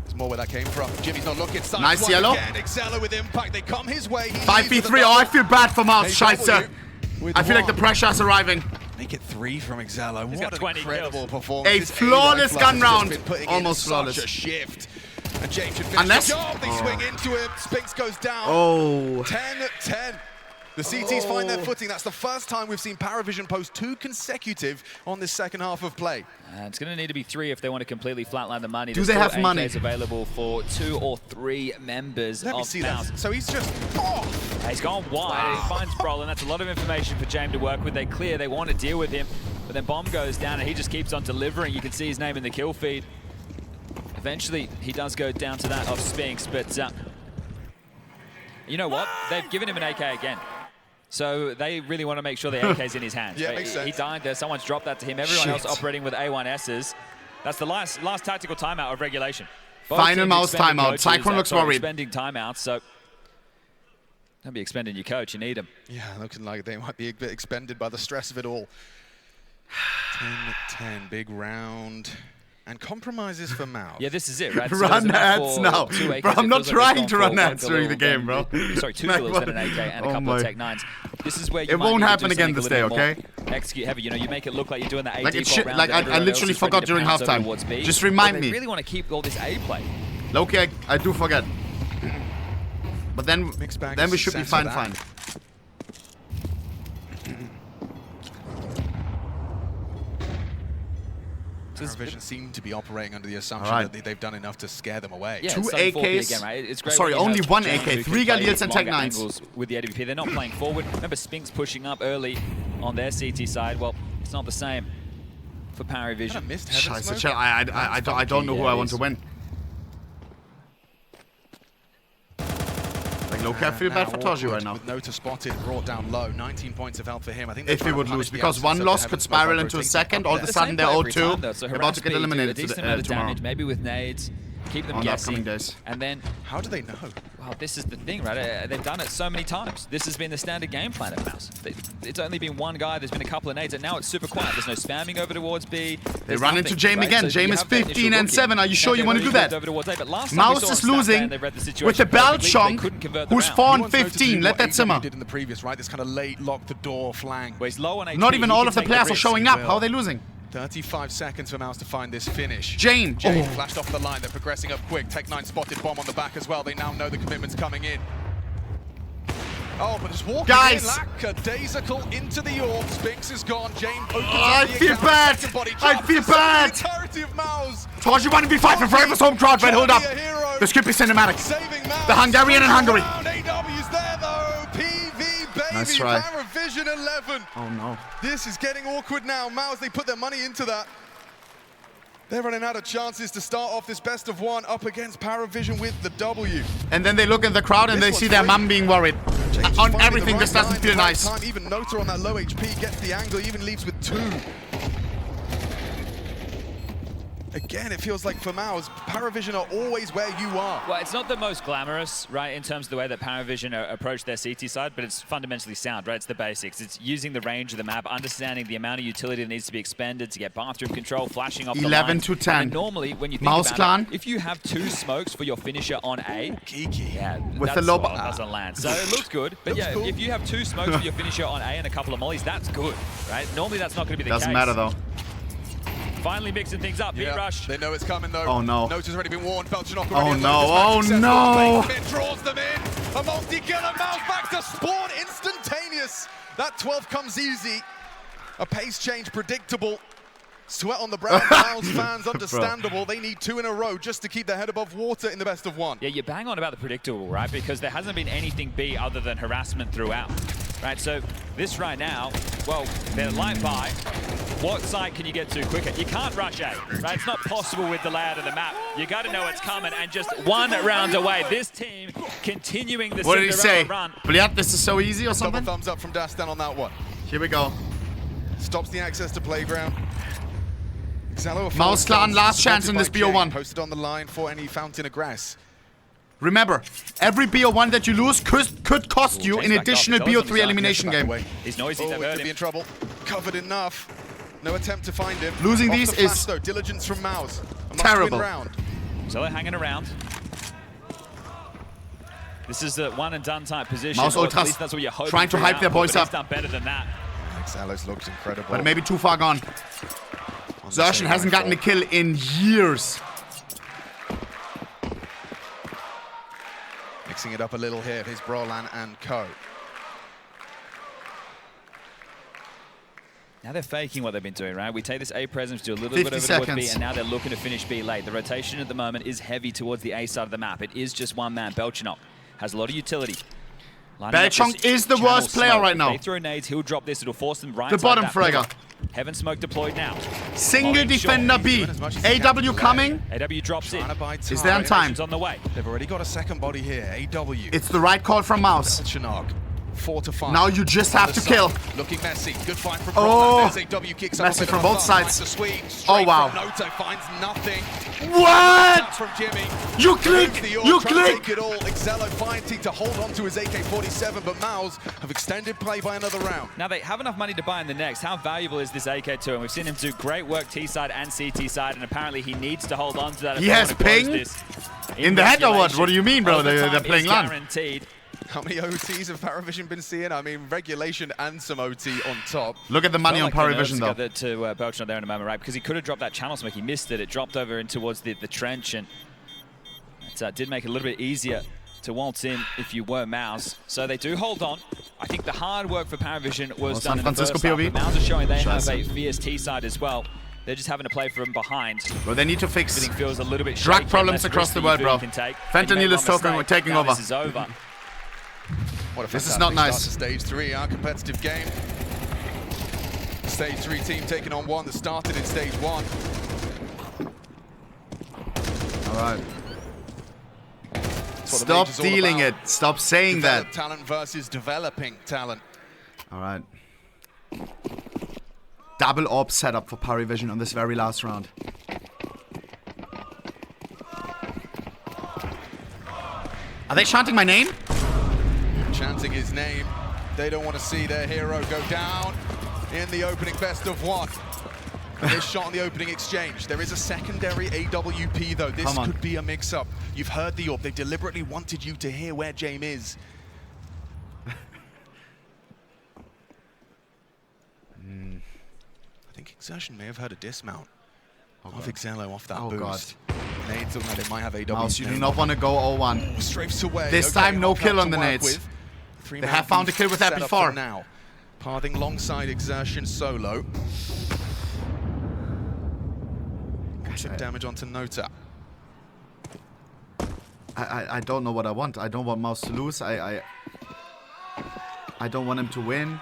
There's more where that came from. Jimmy's not looking. Nice yellow. Excello with impact. They come his way. 5v3. Oh, I feel bad for Mouz. Scheiße. I feel like the pressure is arriving. Make it 3 from Excello. What an incredible performance. A flawless gun round. Almost flawless. Such a shift. And James should finish the job. They swing into him. Spinks goes down. Oh. 10-10. The CTs find their footing. That's the first time we've seen Parivision post 2 consecutive on this second half of play. It's going to need to be 3 if they want to completely flatline the money. Do they have money? AKs available for 2 or 3 members Let me of see Mouz. that. So he's just... He's gone wide. He finds Brolin. That's a lot of information for James to work with. They clear. They want to deal with him. But then Bomb goes down and he just keeps on delivering. You can see his name in the kill feed. Eventually, he does go down to that of Spinks. But you know what? They've given him an AK again. So they really want to make sure the AK's in his hands. Yeah, makes sense. He died there. Someone's dropped that to him. Everyone else operating with A1Ss. That's the last tactical timeout of regulation. Final Mouz timeout. Cyclone looks worried. Expending timeouts, so don't be expending your coach. You need him. Yeah, looking like they might be a bit expended by the stress of it all. 10-10, big round. And compromises for Mouz. Yeah, this is it, right? Run ads now. Bro, I'm not trying to run ads during the game, bro. Sorry, 2 killers, then an AK, and a couple of Tech 9s. This is where you it won't happen again this day, okay? Execute heavy. You know, you make it look like you're doing the AD like I literally forgot during halftime. Just remind me. They really want to keep all this A play. Okay, I do forget. But then we should be fine. Parivision seem to be operating under the assumption that they've done enough to scare them away. Yeah, 2 AKs. Again, right? It's great. Sorry, only 1 AK. 3 Galils and Tech 9s. With the AWP, they're not playing forward. Remember, Spinks pushing up early on their CT side. Well, it's not the same for Parivision. I don't know who I want to win. Loki, I feel bad for Toji right now. With Nota spotted, brought down low. 19 points of health for him. I think if he would lose, because one loss could spiral into a second. All of a sudden, they're 0-2. About to get eliminated tomorrow. Maybe with nades. Keep them guessing. And then, how do they know? Well, this is the thing, right? They've done it so many times. This has been the standard game plan at Mouz. It's only been one guy. There's been a couple of nades, and now it's super quiet. There's no spamming over towards B. They run into Jame again. Jame is 15 and 7. Are you sure you want to do that? Mouz is losing with the Belchong, who's 4 and 15. Let that simmer. Did in the previous, right? This kind of late lock the door flank. Not even all of the players are showing up. How are they losing? 35 seconds for Mouz to find this finish. Jane flashed off the line. They're progressing up quick. Tech 9 spotted Bomb on the back as well. They now know the commitment's coming in. Oh, but just walking in. Lackadaisical into the orb. Spinks is gone. Jane I feel bad. I feel bad. Told you 1v5 for Forever's home crowd, but hold up. This could be cinematic. The Hungarian and Hungary. Nice try. Parivision 11. Oh no. This is getting awkward now. Mouz, they put their money into that. They're running out of chances to start off this best of 1 up against Parivision with the W. And then they look in the crowd and they see their mum being worried. On everything, this doesn't feel nice. Even Nota on that low HP gets the angle, even leaves with 2. Again, it feels like for Mouz, Parivision are always where you are. Well, it's not the most glamorous, right, in terms of the way that Parivision approach their CT side, but it's fundamentally sound, right? It's the basics. It's using the range of the map, understanding the amount of utility that needs to be expended to get bathroom control, flashing off 11 to 10. And normally, when you think Mouz about it, if you have 2 smokes for your finisher on A, with the low doesn't land. So it looks good, but yeah, cool. If you have 2 smokes for your finisher on A and a couple of mollies, that's good, right? Normally, that's not going to be the case. Doesn't matter though. Finally mixing things up. Beat rush. They know it's coming though. Oh no. Nota's already been warned. Belchenok already oh no. Draws them in. A multi-killer. Mouz back to spawn. Instantaneous. That 12 comes easy. A pace change predictable. Sweat on the brow. Mouz fans understandable. They need 2 in a row just to keep their head above water in the best of 1. Yeah, you bang on about the predictable, right? Because there hasn't been anything B other than harassment throughout. Right, so this right now, well, they're light by. What side can you get to quicker? You can't rush A, right? It's not possible with the layout of the map. You got to know it's coming, and just 1 round away. This team continuing the Cinderella run. Bliat, this is so easy or something? Double thumbs up from Dastan on that one. Here we go. Stops the access to playground. Mouz Clan, last chance in this BO1. Posted on the line for any fountain of grass. Remember, every BO1 that you lose could cost you an additional BO3 elimination game. He's noisy. He could be in trouble. Covered enough. No attempt to find him. Losing these is though. Diligence from Mouz. Terrible. So they're hanging around. This is a one and done type position. Mouz Ultras that's what you're hoping trying to hype their boys up. He's done better than that. Xalos looks incredible. But maybe too far gone. Zershin hasn't gotten a kill in years. Mixing it up a little here, his Brolan and co. Now they're faking what they've been doing, right? We take this A presence, do a little 50 bit over towards B, seconds. and now they're looking to finish B late. The rotation at the moment is heavy towards the A side of the map. It is just one man. Belchenok has a lot of utility. Belchenok is the worst player right now. If they throw nades, he'll drop this. It'll force them right The bottom fragger. Heaven smoke deployed now. Single defender B. AW coming. AW drops in. Is there on time? On the way. They've already got a second body here. AW. It's the right call from Mouz. Belchenok. 4 to 5. Now you just have to kill. Looking messy. Good fight from Oh, AW kicks messy from both sides. Oh wow. Noto finds nothing. What? From Jimmy. You click. You click. Take it all. Excello fighting to hold on to his AK-47, but Mouz have extended play by another round. Now they have enough money to buy in the next. How valuable is this AK to him? We've seen him do great work T side and CT side, and apparently he needs to hold on to that. He has ping in the head or what? What do you mean, bro? They're playing LAN. Guaranteed. How many OTs have Parivision been seeing? I mean, regulation and some OT on top. Look at the money on Parivision, though. To Belchenok there in a moment, right? Because he could have dropped that channel smoke. He missed it. It dropped over in towards the trench, and it did make it a little bit easier to waltz in if you were Mouz. So they do hold on. I think the hard work for Parivision was done in the first half. Mouz are showing they have a fierce T side as well. They're just having to play from behind. Well, they need to fix Everything feels a little bit drug shaky, problems across the world, bro. Fentanyl is taking over. This is over. This is not nice. Stage 3, our competitive game. Stage 3 team taking on one that started in stage 1. All right. Stop dealing it. Stop saying that. Talent versus developing talent. All right. Double AWP setup for Parivision on this very last round. Are they chanting my name? Chanting his name. They don't want to see their hero go down in the opening best of one. This shot on the opening exchange. There is a secondary AWP though. This could be a mix-up. You've heard the AWP. They deliberately wanted you to hear where James is. I think Exertion may have heard a dismount of Excello off that boost. Nades look like they might have AWP. Mouz, you do not want to go 0-1. Strafes away. This time, no kill on the nades. They have found a kill with that before. Now, pathing alongside Exertion solo. Chip damage onto Nota. I don't know what I want. I don't want Mouz to lose. I don't want him to win.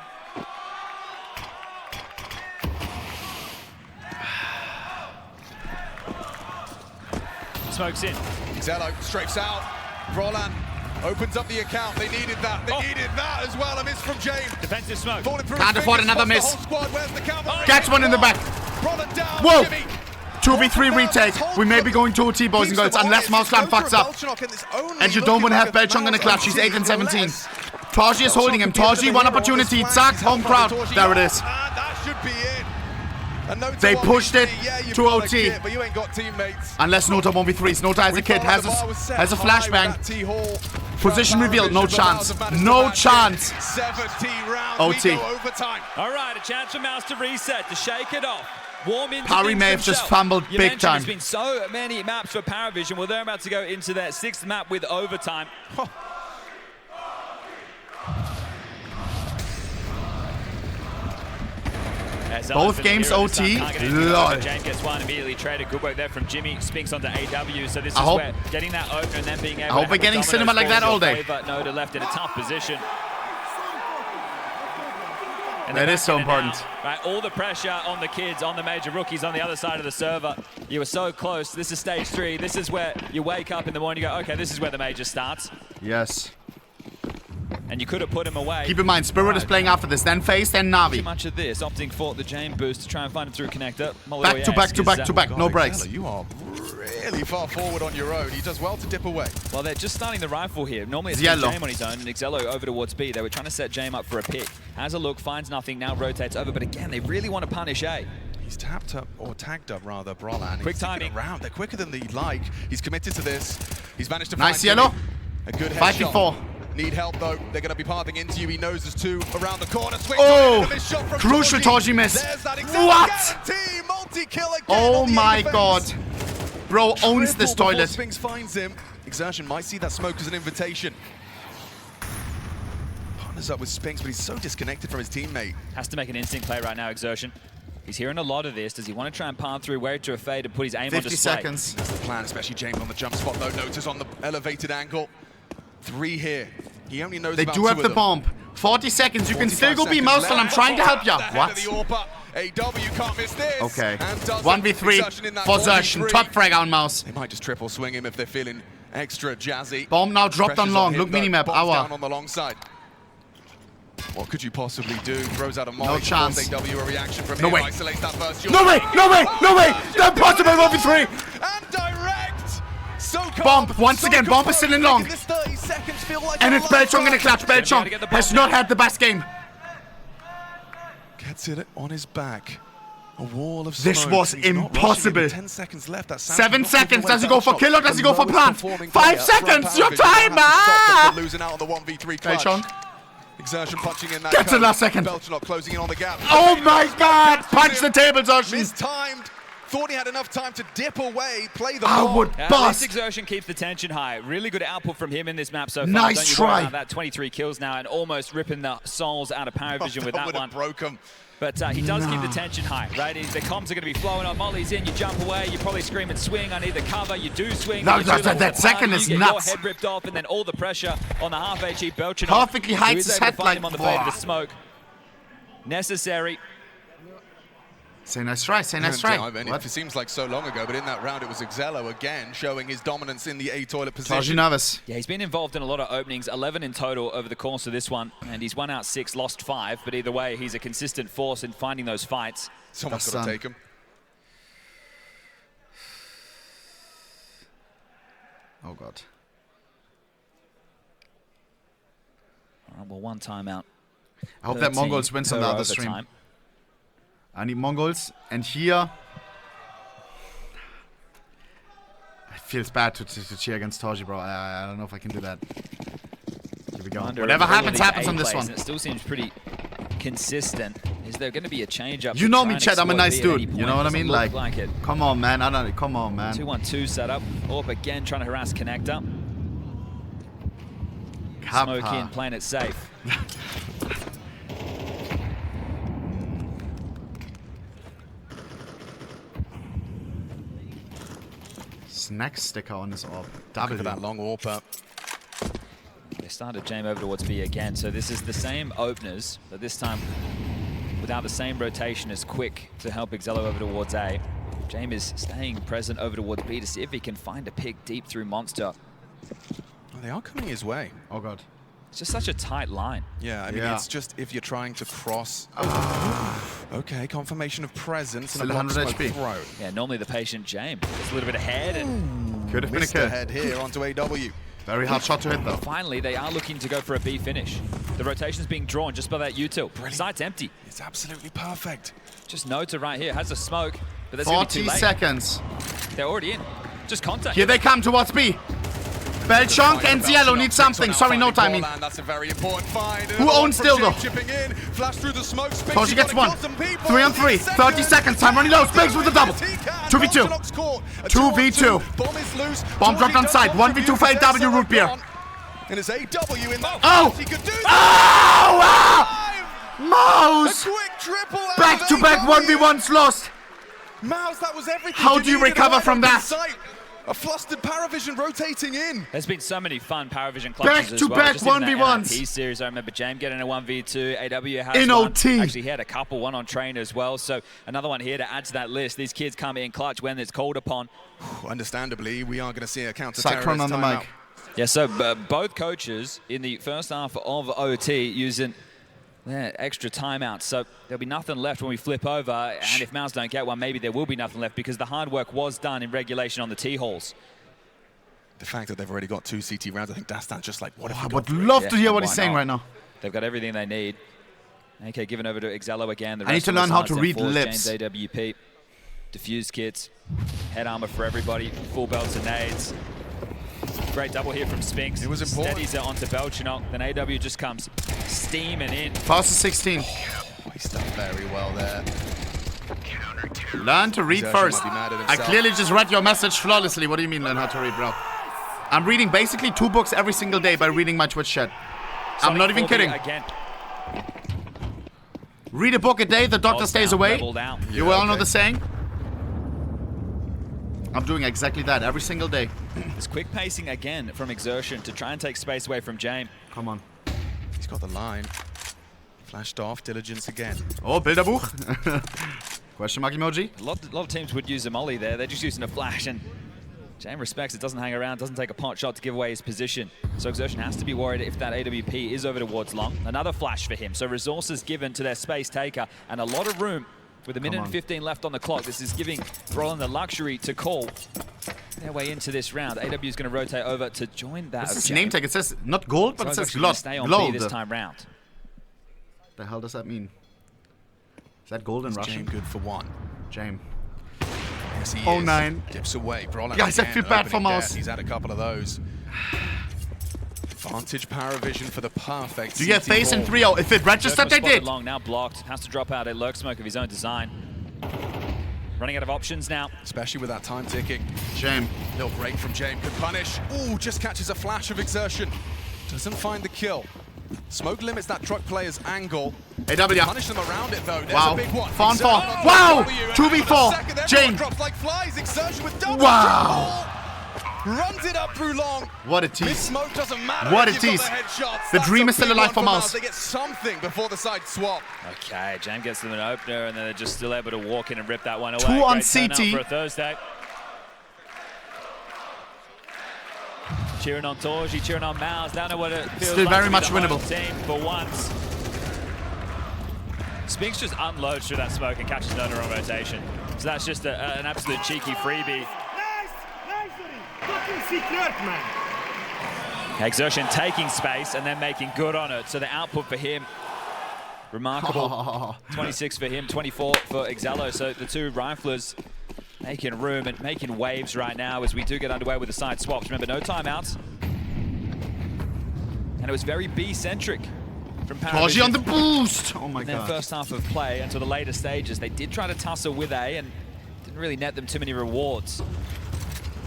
Smokes in. Excello strafes out. Roland opens up the account. They needed that. They needed that as well. A miss from James. Defensive smoke. Can't afford another miss. Catch one in the back. Whoa! 2v3 retake. We may be going to OT, boys and girls, unless Mouzclan fucks up. And you don't want to have Belchenok in the clutch. He's 8 and 17. Torji is holding him. Torji, one opportunity. Zack, home crowd. There it is. That should be it. They pushed it to OT. But you ain't got teammates. Unless Nota 1v3s. Nota has a kid, has a flashbang. Position revealed, no chance. No chance. 17 rounds. OT. All right, a chance for Mouz to reset, to shake it off. Warm into Pari may have just fumbled big time. There's been so many maps for Parivision. Well, they're about to go into their 6th map with overtime. Both games OT. Lol. James gets one immediately traded. Good work there from Jimmy. Spinks onto AW. So this is where getting that opener and then being able I hope we're getting cinema like that all day. Noda left in a tough position. That is so important. Right, all the pressure on the kids, on the major rookies on the other side of the server. You were so close. This is stage 3. This is where you wake up in the morning and you go, okay, this is where the major starts. Yes. And you could have put him away. Keep in mind, Spirit is playing after this, then Faze, then NAVI. Too much of this, opting for the James boost to try and find him through connector. Back to back to back to back, no breaks. You are really far forward on your own. He does well to dip away. Well, they're just starting the rifle here. Normally it's James on his own and Excello over towards B. They were trying to set James up for a pick. Has a look, finds nothing, now rotates over. But again, they really want to punish A. He's tapped up, or tagged up rather, Brolan. Quick timing. Around. They're quicker than they'd like. He's committed to this. He's managed to nice find yellow. A good headshot. 5v4. Need help though. They're going to be pathing into you. He knows there's 2 around the corner. Swing crucial Torji miss. What? Oh my god. Bro owns this toilet. Spinks finds him. Exertion might see that smoke as an invitation. Runners up with Spinks, but he's so disconnected from his teammate. Has to make an instinct play right now, Exertion. He's hearing a lot of this. Does he want to try and palm through, wait to a fade, and put his aim on display? 50 seconds. That's the plan, especially James on the jump spot, though. Notice on the elevated angle. 3 here. He only knows They about do 2 have of the them. bomb. 40 seconds. You can 45 still go be seconds Mouz, left. and I'm trying to help you. The head of What? the AWP. AW can't miss this. Okay. And does 1v3 Exertion in that for Zertion. 1v3. Top frag on Mouz. They might just triple swing him if they're feeling extra jazzy. Bomb now dropped on Pressure's long. him, Look though. minimap. Bomb's Hour. down on the long side. What could you possibly do? Throws out a molly. No chance. AW a reaction from No him. way. Isolates that first. No way! No way! No way! The impossible 1v3! And direct! So Bomb. Once again, Bomb is still in long. This 30 seconds feel like And a it's Belchong in the clutch. Gonna be able Belchong to get the has bomb not now. had the best game. Gets it on his back. A wall of This smoke. was He's not rushing it impossible. with 10 seconds left. That 7 seconds. Does he go for kill or does he go for plant? 5 seconds. Your time. Losing out on the 1v3 clutch. Belchong. Exertion punching in that. Get to the last second. Belchong closing in on the gap. Oh my god! Punch the table, Zertion. Mistimed. Thought he had enough time to dip away, play the I ball. would At least bust. Exertion keeps the tension high. Really good output from him in this map so far. Nice Don't you try. worry about that. 23 kills now and almost ripping the souls out of Parivision with that would one. have broke him. But he does keep the tension high, right? The comms are going to be flowing on. Molly's in, you jump away, you probably scream and swing. I need the cover, you do swing. No, you do that the little second party, is you get nuts. your head ripped off, and then all the pressure on the half HE Belchin. Perfectly hides his head find like, him on the fade of the wow. smoke. Necessary. Say nice try, say nice And, try. I mean, What? it seems like so long ago, but in that round it was Exello again showing his dominance in the A-toilet position. Taji nervous. Yeah, he's been involved in a lot of openings, 11 in total over the course of this one, and he's won out 6, lost 5, but either way, he's a consistent force in finding those fights. Someone's That's got to take him. Oh god. All right, well, one timeout. I hope that 13 Mongolz wins on the per other stream. overtime. I need Mongolz, and here it feels bad to cheer against Taji, bro. I don't know if I can do that. Here we go. Under Whatever all of happens, these happens A on this plays, one. and it still seems pretty consistent. Is there going to be a change up? You to know try me, and Chad. I'm a exploit nice B at any dude. You point? know what I Doesn't mean? look Like, it. come on, man. I don't. Come on, man. 2-1-2 setup. Orp again trying to harass Connector. Kappa. Smoke in, playing it safe. Snack sticker on his orb. Look Double at that long warp up. They started Jame over towards B again, so this is the same openers, but this time without the same rotation as Quick to help Exello over towards A. Jame is staying present over towards B to see if he can find a pick deep through Monster. Oh, they are coming his way. Oh god. It's just such a tight line. Yeah, I mean, Yeah. it's just if you're trying to cross. Okay, confirmation of presence and Still a block 100 smoke HP. throw. Yeah, normally the patient Jame is a little bit ahead, and Could have been a Missed kill. ahead here onto AW. Very hard shot to hit though. finally they are looking to go for a B finish. The rotation's being drawn just by that util. Site's empty. It's absolutely perfect. Just Nota right here has a smoke, but that's gonna be too 40 late. seconds. They're already in. Just contact. Here they come towards B. Belchonk and Cielo need something. Sorry, no timing. That's a very important find. Who owns Dildo? Chipping in, flash through the smoke. Toshi gets one. 3 on 3. 30 seconds. Time running low. Space with the double. 2v2. 2v2. Bomb is loose. Bomb dropped on side. 1v2 for AW root beer. And it's AW in that. Oh! He could do Oh! Ah! A Mouz! quick triple out Back of to back AW. 1v1s lost. Mouz, that was everything. How do you needed recover right from up in that? sight. A flustered Parivision rotating in. There's been so many fun Parivision clutches as well. Back-to-back Just in that 1v1s. NRP series, I remember Jame getting a 1v2. AW has In one. OT. Actually, he had a couple, one on train as well. So another one here to add to that list. These kids come in clutch when it's called upon. Understandably, we are going to see a counter Cyclone on the mic. Yeah, so both coaches in the first half of OT using extra timeouts. So there'll be nothing left when we flip over. And if Mouz don't get one, maybe there will be nothing left because the hard work was done in regulation on the T-halls. The fact that they've already got 2 CT rounds, I think Dastan's just like, what if I we would go for it? love Yeah, to hear what why he's saying not? right now. They've got everything they need. Okay, given over to Exello again. The I need rest to of the learn how sides to then read Force, lips. James AWP, diffuse kits, head armor for everybody, full belts and nades. Great double here from Spinks. It was important. Steadies it onto Belchinok. Then AW just comes steaming in. Pass to 16. He's done very well there. Learn to read Exertion first. might be mad at I himself. clearly just read your message flawlessly. What do you mean learn how to read, bro? I'm reading basically 2 books every single day by reading my Twitch chat. I'm not even kidding. Again. Read a book a day, the doctor stays away. You all know the saying? I'm doing exactly that every single day. This quick pacing again from Exertion to try and take space away from James. Come on. He's got the line. Flashed off, Diligence again. Oh, Bilderbuch. Question mark emoji. A lot of teams would use a molly there. They're just using a flash, and James respects it, doesn't hang around, doesn't take a pot shot to give away his position. So Exertion has to be worried if that AWP is over towards long. Another flash for him. So resources given to their space taker, and a lot of room with a minute and 15 left on the clock. This is giving Roland the luxury to call their way into this round. AW is going to rotate over to join that. This is name tag. It says not gold, but so it says gold. Stay on B this time round. The hell does that mean? Is that gold in Russian? James good for one. James. Yes, he Oh, is. 9. Dips away. Brolin Guys, I again, feel bad for opening Mouz. there. He's had a couple of those. Vantage Parivision for the perfect. Do you have Faze in 3-0? If it registered, they did. Long now blocked. Has to drop out a lurk smoke of his own design. Running out of options now. Especially with that time ticking. James. Little break from James. Could punish. Ooh, just catches a flash of Exertion. Doesn't find the kill. Smoke limits that truck player's angle. AW. Punish them around it though. There's Wow. a big one. Fawn Exertion fall. on Wow. W, and 2v4. second, everyone James. drops like flies. Exertion with double. Wow. Triple. Runs it up through long. What a This tease. smoke doesn't matter. What a if you've tease. got the headshots. The That's dream a is still big alive one for Mouz. Mouz. They get something before the side swap. Okay, James gets them an opener, and then they're just still able to walk in and rip that one away. 2 on Great turnout CT. for a Thursday. Cheering on Torji, cheering on Mouz. Don't know what it feels Still like very to be much the home winnable. team for once. Spinks just unloads through that smoke and catches Nona on rotation. So that's just an absolute cheeky freebie. Exertion taking space and then making good on it. So the output for him, remarkable. 26 for him, 24 for Exalo. So the two riflers making room and making waves right now as we do get underway with the side swaps. Remember, no timeouts. And it was very B-centric from Torji on the Parivision. boost. Oh my In their god. first half of play until the later stages, they did try to tussle with A and didn't really net them too many rewards.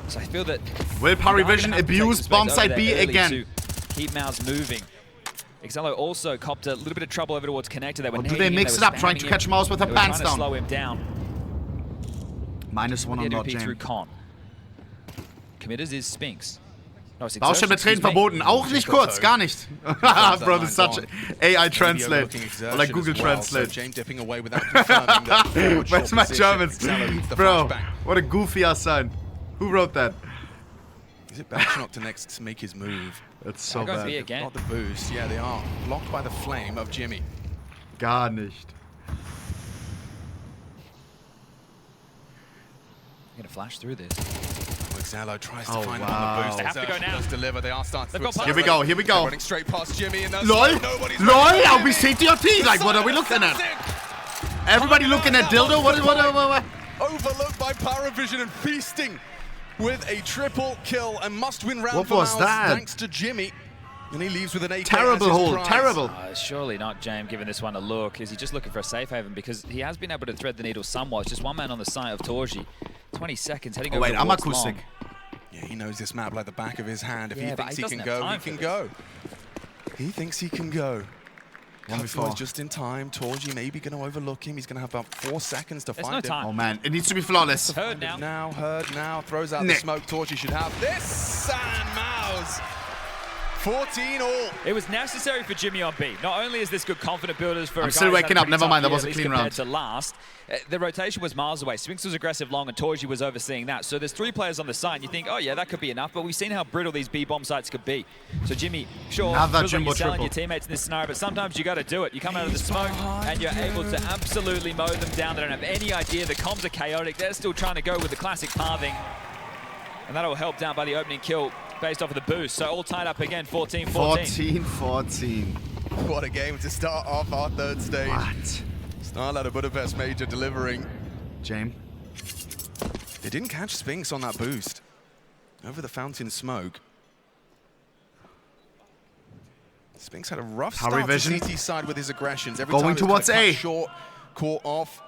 So I feel that Will Parivision abuse bomb side B again? to keep Mouz moving. Exalo also copped a little bit of trouble over towards connector. They were Or do they nading him, mix it were up, trying to spamming catch him. Mouz with her They were pants trying to down? slow him down. -1 on The Lord AWP through James. Con. Committers is Spinks. No, it's Baustelle Exertion, betreten excuse me. verboten. Auch nicht kurz, gar nicht. Bro, this is such AI translate. Or like Google Translate. James dipping away without confirming that. Where's my Germans? Bro, what a goofy ass sign. Who wrote that? Is it Belchnok to next make his move? That's so They're going B bad. again. Not the boost. Yeah, they are. Blocked by the flame of Jimmy. Gar nicht. Gonna flash through this. Exalo tries to Oh, find him wow. on the boost. They have to go Exertion now. does deliver. They are starting They've to got accelerate. Here we go, here we go. They're running straight past Jimmy and LOL! nobody's LOL! ready. Are we CTRT? Like, what are we looking at? Everybody looking at dildo? What? Overlooked by Parivision and feasting with a triple kill and must-win round What for was Mouz, that? thanks to Jimmy. And he leaves with an AK Terrible as his hold, prize. terrible. Surely not James giving this one a look. Is he just looking for a safe haven? Because he has been able to thread the needle somewhat. It's just one man on the site of Torji. 20 seconds heading over Wait, I'm towards acoustic. long. Yeah, he knows this map like the back of his hand. If Yeah, he but thinks he he can doesn't have go, he time can for go. He thinks he can go. One Cut before. throws just in time. Torji maybe going to overlook him. He's going to have about 4 seconds to There's find no him. time. Oh man, it needs to be flawless. Heard now. Heard now. Throws out Nick. the smoke. Torji should have this. And Mouz. 14 all. It was necessary for Jimmy on B. Not only is this good confident builders for I'm a guy still who's had waking a up. pretty Never tough mind, that year, was a at least clean compared round. to last. The rotation was miles away. Spinks was aggressive long and Torji was overseeing that. So there's 3 players on the site and you think, oh yeah, that could be enough, but we've seen how brittle these B bomb sites could be. So Jimmy, sure, Have that feels like Jimbo you're selling triple. your teammates in this scenario, but sometimes you got to do it. You come out of the smoke and you're able to absolutely mow them down. They don't have any idea. The comms are chaotic. They're still trying to go with the classic pathing. And that'll help down by the opening kill based off of the boost. So all tied up again, 14-14. 14-14. What a game to start off our third stage. What? STARLADDER Budapest Major delivering. James? They didn't catch Spinks on that boost. Over the fountain smoke. Spinks had a rough start Parivision. to CT side with his aggressions. Every Going time it was towards kinda A. cut short, caught off.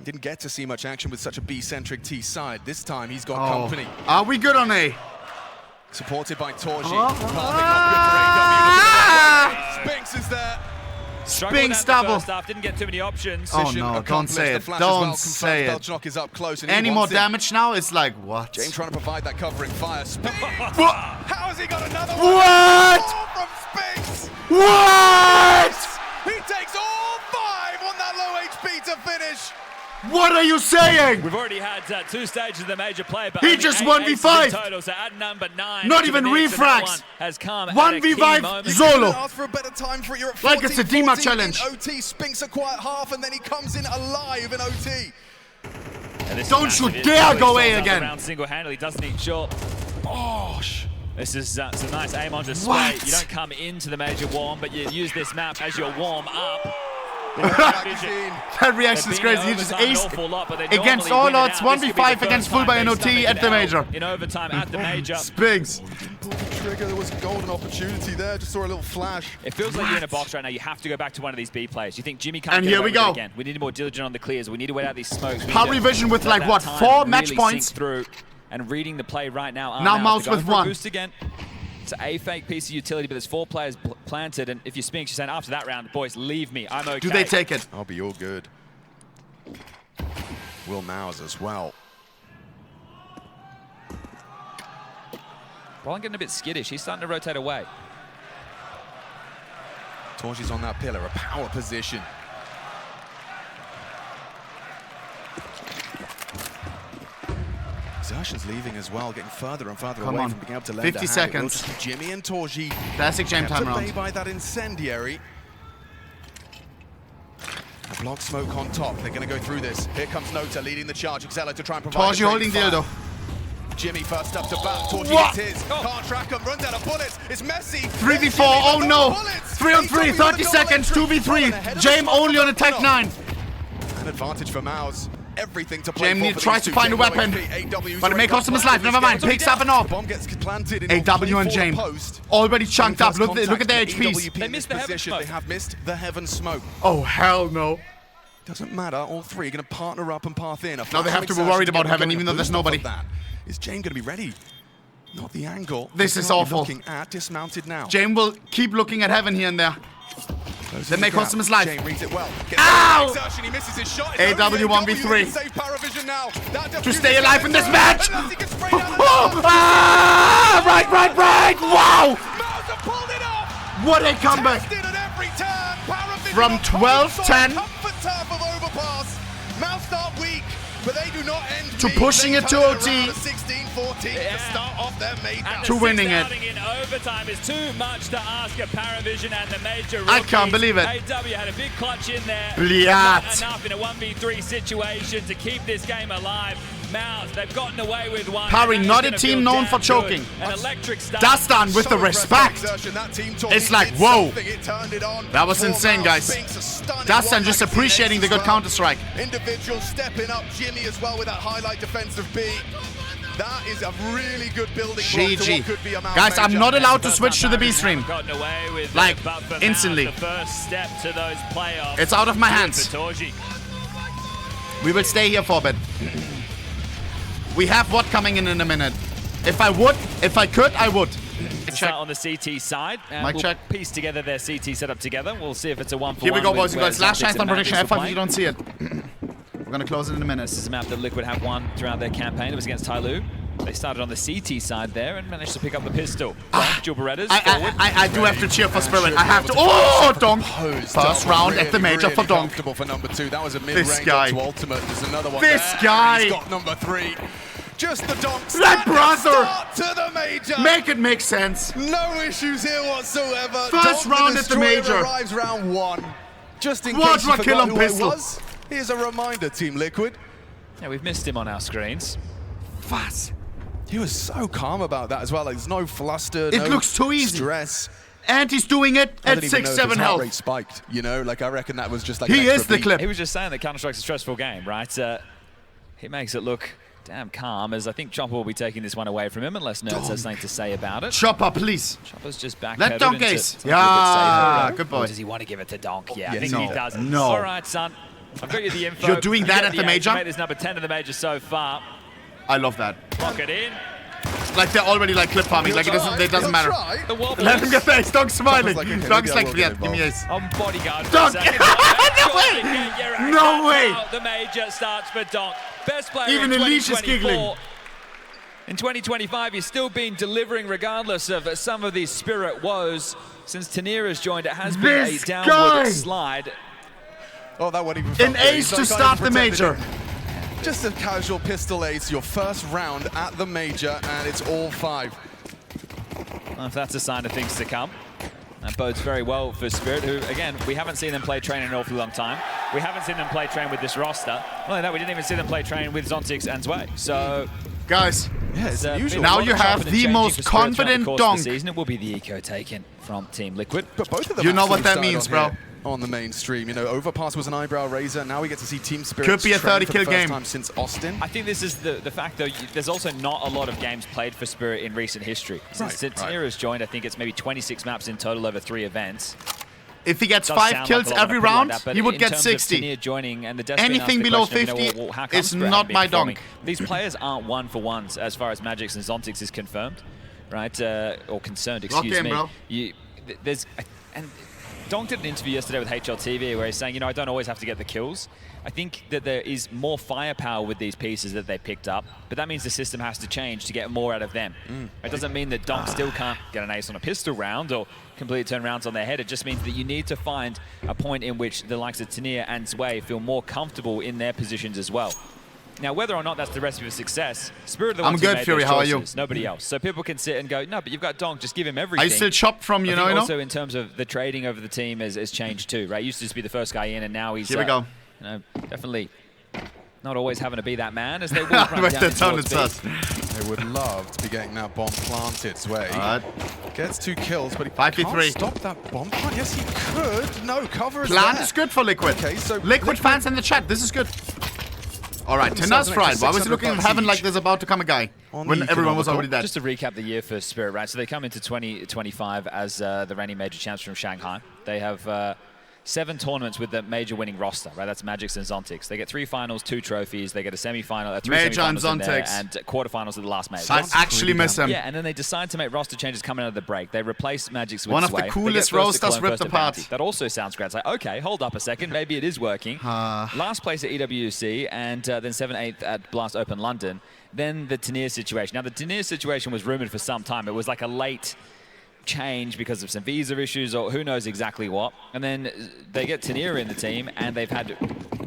Didn't get to see much action with such a B-centric T side. This time he's got Oh. company. Are we good on A? Supported by Torji. Oh. Carving up good for AW. Look at that Spinks is there. Spinks double. Didn't get too many options. Oh no, don't say it. Don't say it. Is up close and any more damage now? It's like, what? James trying to provide that covering fire. How has he got another one? What? From Spinks. What? He takes all 5 on that low HP to finish. What are you saying? We've already had 2 stages of the major play, but he just 1v5. Total, so at number 9, not even refrags. Has come 1v5 solo. Ask for a better time for it. You're at 14, like it's a DMA challenge. OT Spinks a quiet half, and then he comes in alive in OT. Don't you dare go A again. Single-handedly doesn't eat short. This is some nice aim onto spray. You don't come into the major warm, but you use this map as your warm up. That reaction is crazy. He just aced against all odds. 1v5 against full by NOT at the major. In overtime at the major. Spinks. Trigger, there was a golden opportunity there. Just saw a little flash. It feels like you're in a box right now. You have to go back to one of these B players. You think Jimmy can't and get here away we go. With it again. We need to be more diligent on the clears. We need to wait out these smokes. Parivision with like what, 4 match points through and reading the play right now. Now Mouz with 1. Boost again. It's a fake piece of utility, but there's 4 players planted, and if you're Spinks, you're saying after that round, boys, leave me. I'm okay. Do they take it? I'll be all good. Will Mouz as well. Brian getting a bit skittish. He's starting to rotate away. Torji's on that pillar, a power position. Exertion's leaving as well, getting further and further away from being able to lend 50 seconds. Jimmy and Torji. Classic James time round. By that incendiary. A block smoke on top. They're going to go through this. Here comes Nota leading the charge. Exela to try and provide. Torji holding dildo. Jimmy first up to bat. Torji gets his. Can't track him. Runs out of bullets. It's messy. 3v4. Oh no. 3 on 3. 30 seconds. 2v3. James only on attack 9. An advantage for Mouz. Everything to play James tries to find a weapon, but it may cost him his life. Never mind. Picks up an AW. Bomb gets planted in AW and James already chunked up. Look at their HPs. They missed the heaven smoke. They have missed the heaven smoke. Oh hell no. Doesn't matter. All 3 are going to partner up and path in. Now they have to be worried about heaven, even though there's nobody. Is James going to be ready? Not the angle. This is awful. Looking at dismounted now. James will keep looking at heaven here and there. That may cost him his life. James reads it well. Ow! He misses his shot. AW 1v3. To stay alive in this match. Right. Wow! What a comeback. From 12-10 to pushing it to OT. To winning it. In overtime is too much to ask of Parivision and the major rookies. I can't believe it. AW had a big clutch in there. Bliat. Not enough in a 1v3 situation to keep this game alive. Mouz, they've gotten away with one. Parry, not a team known for choking. An electric start. Dastan with the respect. It's like, whoa. That was insane, guys. Dastan just appreciating the good counter-strike. Individual stepping up. Jimmy as well with that highlight defensive B. That is a really good building block to what could be a guys, I'm not allowed to switch to the B stream. Like, instantly. The first step to those playoffs. It's out of my hands. We will stay here for a bit. We have VOD coming in a minute. If I could, I would. Start on the CT side. Mic check. Piece together their CT setup together. We'll see if it's a 1-for-1. Here we go, boys and girls. Last chance on prediction. F5 if you don't see it. We're going to close it in a minute. This is a map that Liquid have won throughout their campaign. It was against Tyloo. They started on the CT side there and managed to pick up the pistol. Dual Berettas forward. I do have to cheer for Spirit. I have to. Oh, Donk! First round at the major for Donk. For number 2. That was a mid-range ultimate. There's another one this there. guy! He's got number 3. Just the Donks. That brother! To the major. Make it make sense. No issues here whatsoever. First round at the major. Arrives round 1. Just in case you forgot who it was. Here's a reminder, Team Liquid. Yeah, we've missed him on our screens. Faze. He was so calm about that as well. Like, there's no fluster, it looks too easy. Stress. And he's doing it at 6-7 health. Rate spiked, you know, like I reckon that was just like. He is the clip. He was just saying that Counter-Strike's a stressful game, right? He makes it look damn calm, as I think Chopper will be taking this one away from him unless Nerds has something to say about it. Chopper, please. Chopper's just back. Let Donk ace. Yeah, good boy. Or does he want to give it to Donk? Yeah, I think he does. No. All right, son. I've got you the info. You're doing that at the major? Made this number 10 of the major so far. I love that. Lock it in. like they're already like clip farming. Like it doesn't matter. The wobble. Let him get the ace. Donk's smiling. Like, okay, Donk's like, maybe I will yeah, get give me ace. On bodyguard. Donk! No way! No way! The major starts for Donk. Best player Even in Elish is 2024. giggling. In 2025, he's still been delivering regardless of some of these spirit woes. Since Tanir has joined, it has been a downward slide. Oh, that one even An felt good. ace He's to start the major. Just a casual pistol ace, your first round at the major, and it's all 5. Well, if that's a sign of things to come, that bodes very well for Spirit, who, again, we haven't seen them play train in an awfully long time. We haven't seen them play train with this roster. Not only that, we didn't even see them play train with Zontix and Zwei. So, guys, yeah, it's unusual. now you have the most confident Donk. Season. It will be the eco taken from Team Liquid. But both of them you know what actually that means, started bro. On the mainstream, you know, Overpass was an eyebrow raiser. Now we get to see Team Spirit. Could be a 30-kill game. Time since Austin. I think this is the fact, though. There's also not a lot of games played for Spirit in recent history. Since Tanir has joined, I think it's maybe 26 maps in total over 3 events. If he gets 5 kills every round, he would get 60. Tanir joining and the Anything below 50 is not my Donk. These players aren't 1-for-1s as far as Magix and Zontix is confirmed, right? Or concerned, excuse me. Bro. And Donk did an interview yesterday with HLTV where he's saying, you know, I don't always have to get the kills. I think that there is more firepower with these pieces that they picked up, but that means the system has to change to get more out of them. It doesn't mean that Donk still can't get an ace on a pistol round or completely turn rounds on their head. It just means that you need to find a point in which the likes of Tanir and Zwei feel more comfortable in their positions as well. Now, whether or not that's the recipe for success, Spirit of the ones who made Fury. those How are you? choices, nobody else. So people can sit and go, no, but you've got Donk, just give him everything. I still chop from, you know, Also, in terms of the trading over the team has changed too, right? He used to just be the first guy in, and now he's Here we go. You know, definitely not always having to be that man, as they will run down towards B. They would love to be getting that bomb planted. Zwei gets 2 kills, but he 5v3. can't stop that bomb plant. Yes, he could. No, cover is Plan there. is good for Liquid. Okay, so Liquid fans in the chat, this is good. All right, Tanir's fried. Why was he looking in heaven like there's about to come a guy when everyone was already dead? Just to recap the year for Spirit, right? So they come into 2025 as the reigning major champs from Shanghai. They have 7 tournaments with the major winning roster, right? That's Magix and Zontix. They get 3 finals, 2 trophies. They get a semi-final, 3 major and semi-finals in there, Zontix. and quarterfinals at the last major. I actually miss him. Yeah, and then they decide to make roster changes coming out of the break. They replace Magix with one of Zwei. the coolest They get first to roasters clone, ripped first to apart. bounty. That also sounds great. It's like, okay, hold up a second. Maybe it is working. Last place at EWC, and then 7th, 8th at Blast Open London. Then the Tanir situation. Now, the Tanir situation was rumored for some time. It was like a late change because of some visa issues or who knows exactly what. And then they get Tanir in the team, and they've had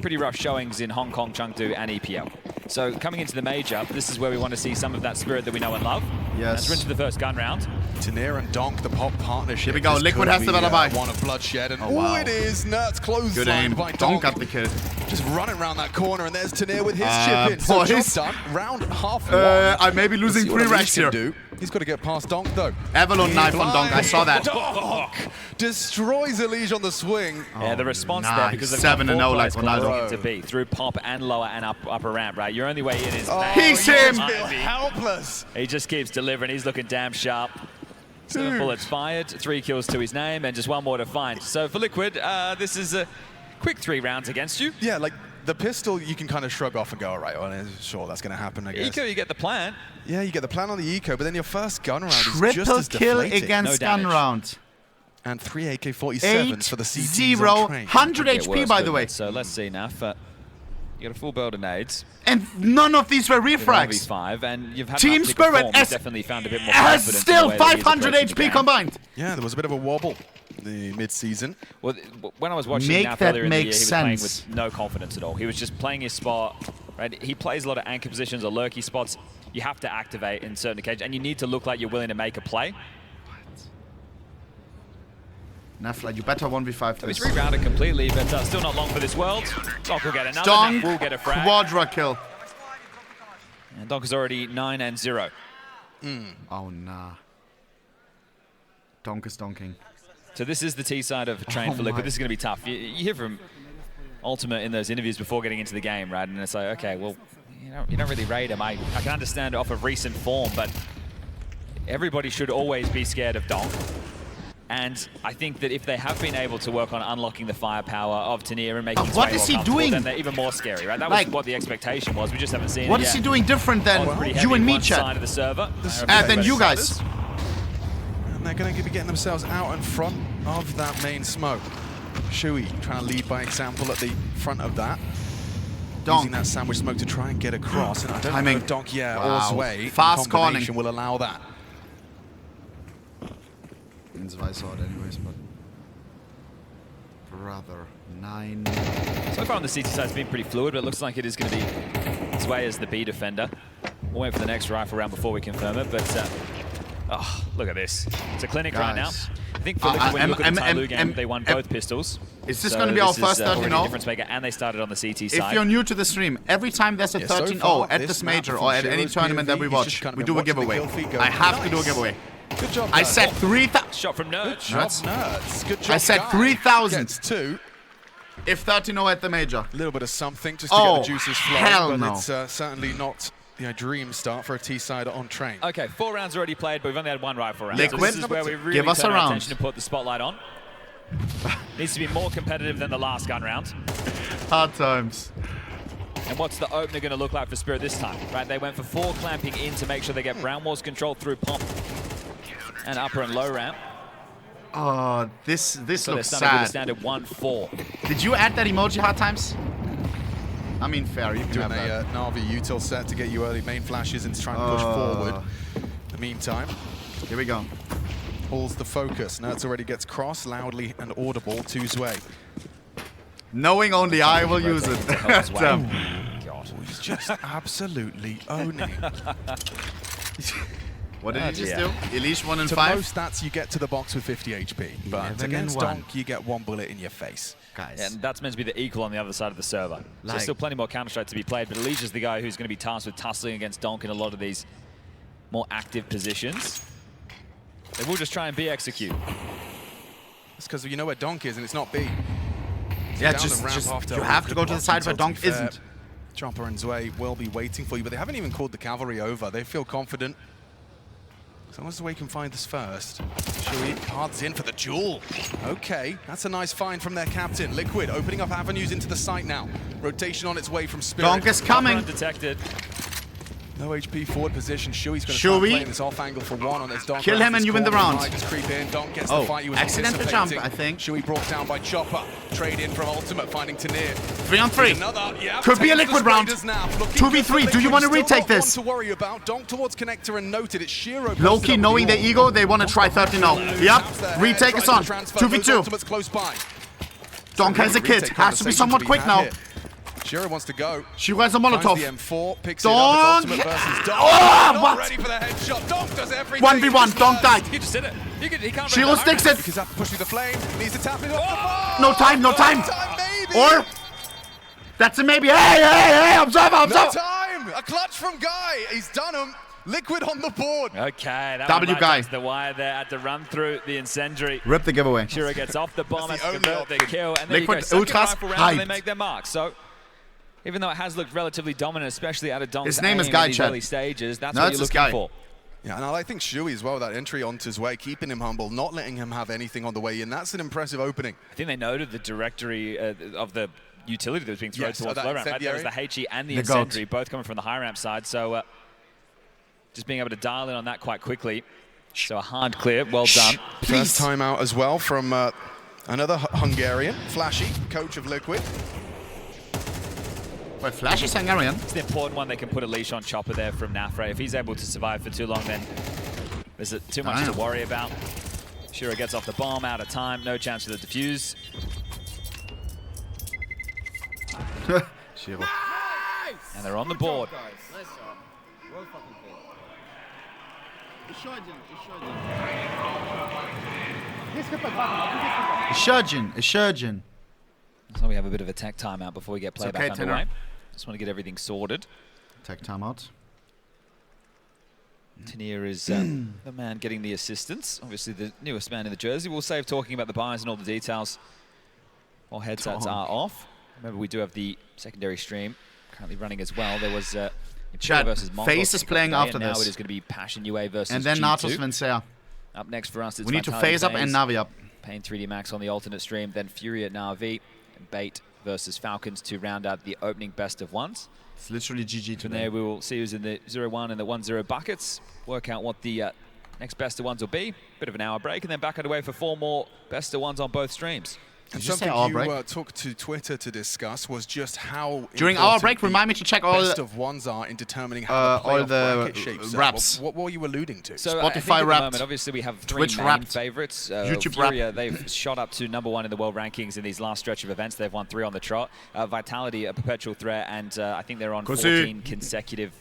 pretty rough showings in Hong Kong, Chengdu, and EPL. So coming into the major, this is where we want to see some of that Spirit that we know and love. Yes. Let's rinse the first gun round. Tanir and Donk, the pop partnership. Here we go. This Liquid could has the be, lullaby. One of bloodshed, and wow. it is. Nerds close. Good aim. By Donk got the kill. Just running around that corner, and there's Tanir with his chip in. So boys. job done. Round half 1. I may be losing Let's see 3 what racks Elish here. can do. He's got to get past Donk, though. Avalon knife on Donk. I saw that. Donk destroys Elish on the swing. Yeah, the response nice. there, because they've 7-0 like Ronaldo into Ronaldo. B through pop and lower and upper ramp, right? Your only way in is He's you him. feel helpless. He just keeps delivering. He's looking damn sharp. 7 bullets fired, 3 kills to his name, and just 1 more to find. So for Liquid, this is a quick 3 rounds against you. Yeah, like the pistol, you can kind of shrug off and go, all right, well, sure, that's going to happen, I guess. Eco, you get the plan. Yeah, you get the plan on the eco, but then your first gun round is just Triple as kill deflating. against No gun damage. round. And 3 AK-47s for the CTs 8-0, on train. 100 Get HP worse, by couldn't the way. it? So let's see now. You got a full build of nades. And none of these were refrags. 5, and you've had Team an uptick of Spirit form. has- You've definitely found a bit more Has confidence in still the way that he's 500 approaching the HP game. combined. Yeah, there was a bit of a wobble in the mid-season. Well, when I was watching Make NAVI that earlier in the year, make he was playing sense. with no confidence at all. He was just playing his spot. Right? He plays a lot of anchor positions or lurky spots. You have to activate in certain occasions, and you need to look like you're willing to make a play. Nafla, you better 1v5 So he's this. rebounded completely, but still not long for this world. Donk will get another. Donk, Naf will get a frag. quadra kill. And Donk is already 9-0. Oh, nah. Donk is donking. So this is the T side of train for Liquid. my. This is going to be tough. You hear from Ultimate in those interviews before getting into the game, right? And it's like, okay, well, you don't really rate him. I can understand off of recent form, but everybody should always be scared of Donk. And I think that if they have been able to work on unlocking the firepower of Tanier and making what is he doing? then they're even more scary, right? That was what the expectation was. We just haven't seen it What yet. is he doing different than you and me, Chad? Side of the server. Than you guys. And they're going to be getting themselves out in front of that main smoke. Shui trying to lead by example at the front of that. Donk. Using that sandwich smoke to try and get across. And I don't know if Donk, or Zway Fast calling will allow that. Ins Weiß out anyways, but brother, 9. So far on the CT side, it's been pretty fluid, but it looks like it is going to be Zway as the B defender. We'll wait for the next rifle round before we confirm it, but oh, look at this. It's a clinic right now. I think for when you look at the Tyloo game, they won both pistols. Is this going to be our first 13-0? Difference maker, and they started on the CT side. If you're new to the stream, every time there's a 13-0 at this major or at any tournament that we watch, we do a giveaway. I have to do a giveaway. Good job. I said 3,000. Shot from Nerds. Good job, Nerds. Good job. I said 3,000. Gets 2. If 13-0 at the major. A little bit of something just to get the juices flowing, hell but no. it's certainly not a dream start for a T-sider on train. Okay, 4 rounds already played, but we've only had 1 rifle round. Liquid, so this is where we really give us turn a our round. attention and put the spotlight on. Needs to be more competitive than the last gun round. Hard times. And what's the opener going to look like for Spirit this time? Right, they went for 4 clamping in to make sure they get Brown Walls controlled through pump and upper and low ramp. Oh, this So looks they're sad. standard 1-4. Did you add that emoji hard times? I mean, fair. You can Doing have a that. NAVI util set to get you early main flashes and try and push forward. In the meantime, Here we go. pulls the focus. Nerds already gets cross, loudly and audible to Zway. Knowing only I will use it. God. He's just absolutely owning. What did he just do? Elish 1 and To 5? most stats, you get to the box with 50 HP. But 11 against and 1. Donk, you get 1 bullet in your face. Guys. And that's meant to be the equal on the other side of the server. So Like- there's still plenty more Counter-Strike to be played, but Elish is the guy who's going to be tasked with tussling against Donk in a lot of these more active positions. They will just try and B execute. It's because you know where Donk is and it's not B. Yeah, Down the just ramp after you a have to good go to the block side where until, Donk to be fair, isn't. Chopper and Zway will be waiting for you, but they haven't even called the cavalry over. They feel confident. As long as Zway can find this first. Shui cards in for the duel. Okay, that's a nice find from their captain. Liquid opening up avenues into the site now. Rotation on its way from Spirit. Donk is coming. Undetected. No HP forward position. Shui's going to Shui. start playing this off angle for 1 on this Donk. Kill him and you win the round. Just creep in. Donk gets Oh, the fight he was accidental anticipating. jump, I think. Shui brought down by Chopper. Trade in from Ultimate, finding Tanier. 3 on 3. Another, yeah, Could be a takes the liquid round. Raiders now. Looking 2v3. good for Do you Liquid. want to Still retake not this? one to worry about. Donk towards connector and noted. It's Shiro. Low-key, knowing their ego, they want to try 13-0. Yep. Retake is on. 2v2. Ultimate's close by. Donk has a kit. Retake Has to be conversation somewhat be quick had now. here. Shiro wants to go. She has a Finds Molotov. the M4, picks Donk. it up. It's Ultimate versus Donk. Oh, Not what? ready for the headshot. Donk does everything. 1v1. Donk died. He just did it. He can't Shiro break the sticks high it. Because that push through the flame. Needs to tap it off the bar. No time, no time. Maybe. Or, that's a maybe. Hey, observe, No observe. time. A clutch from Guy. He's done him. Liquid on the board. Okay, that W one guy. right the wire there. Had to run through the incendiary. Rip the giveaway. Shiro gets off the bomb, That's has the to only convert the kill, and there you Liquid go. Second Ultras rifle round, and they hyped. make their mark. So, even though it has looked relatively dominant, especially out of Donk's His name is aim Guy, in these Chad. early stages, that's No, what it's you're this looking guy. for. Yeah, and I think Shui as well, that entry onto his way, keeping him humble, not letting him have anything on the way in. That's an impressive opening. I think they noted the directory of the utility that was being thrown Yes, towards that low ramp. Right? There was incendiary. the HE and the The goat. incendiary, both coming from the high ramp side. So, just being able to dial in on that quite quickly. So a hard clear, well done. First time out as well from another Hungarian, Flashy, coach of Liquid. Wait, Flash is Hungarian. It's the important one. They can put a leash on Chopper there from Nafre. If he's able to survive for too long, then there's too much to worry about. Shiro gets off the bomb, out of time, no chance for the defuse. Shiro. And they're on the board. A surgeon. So we have a bit of a tech timeout before we get play okay, back Tanner. underway. Just want to get everything sorted. Tech timeout. Tanier is the man getting the assistance. Obviously the newest man in the jersey. We'll save talking about the buys and all the details while headsets are off. Remember, we do have the secondary stream currently running as well. There was Chad, versus Mongolz Faze is playing today, after and now this. it is going to be Passion UA versus And then G2. Natus Vincere. Up next for us, it's we need to Vitality phase up and Navi up. Pain 3D Max on the alternate stream, then Furia NAVI, and Bait versus Falcons to round out the opening best of ones. It's literally GG From today. there, we will see who's in the 0-1 and the 1-0 buckets, work out what the next best of ones will be. Bit of an hour break, and then back underway for 4 more best of ones on both streams. And something you took to Twitter to discuss was just how during our break, remind me to check all best of ones are in determining how all the raps. What were you alluding to? So Spotify Wrapped. Obviously, we have 3 Twitch main Wrapped, favorites. YouTube Furia, Wrapped. they've shot up to #1 in the world rankings in these last stretch of events. They've won 3 on the trot. Vitality, a perpetual threat, and I think they're on 14 consecutive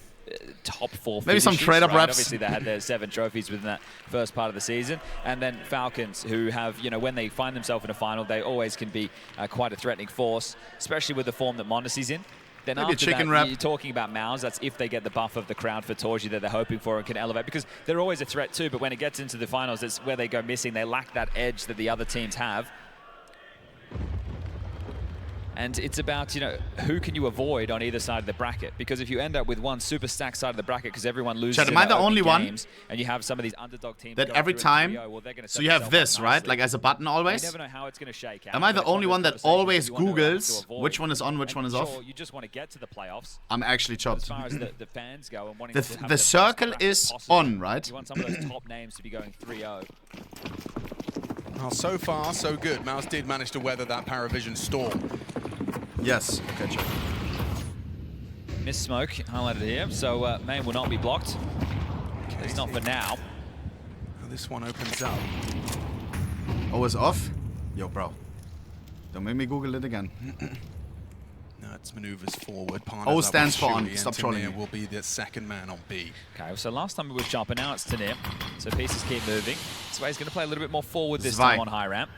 top 4 maybe finishes, some trade-up reps. Obviously, they had their 7 trophies within that first part of the season. And then Falcons, who have, you know, when they find themselves in a final, they always can be quite a threatening force, especially with the form that Mondesi's in. Then maybe after that, you're talking about Mouz. That's if they get the buff of the crowd for Torji that they're hoping for and can elevate, because they're always a threat too, but when it gets into the finals, it's where they go missing. They lack that edge that the other teams have. And it's about, you know, who can you avoid on either side of the bracket? Because if you end up with one super stacked side of the bracket because everyone loses am I the only one and you have some of these underdog teams that every time, so you have this, right? Like as a button always? You never know how it's going to shake out. Am I the only one that always Googles which one is on, which one is off? You just want to get to the playoffs. I'm actually chopped. As far as the fans go and wanting to have the circle is on, right? You want some of those top names to be going 3-0. Well, so far, so good. Mouz did manage to weather that Parivision storm. Yes. Okay, check. Miss Smoke highlighted here, so main will not be blocked. At least not for now. This one opens up. Oh, it's off? Yo, bro. Don't make me Google it again. No, it's maneuvers forward. O stands for on. Stop trolling me. Will be the second man on B. Okay, so last time it was Chopper, now it's Tanir. So pieces keep moving. Zway's going to play a little bit more forward this time on high ramp.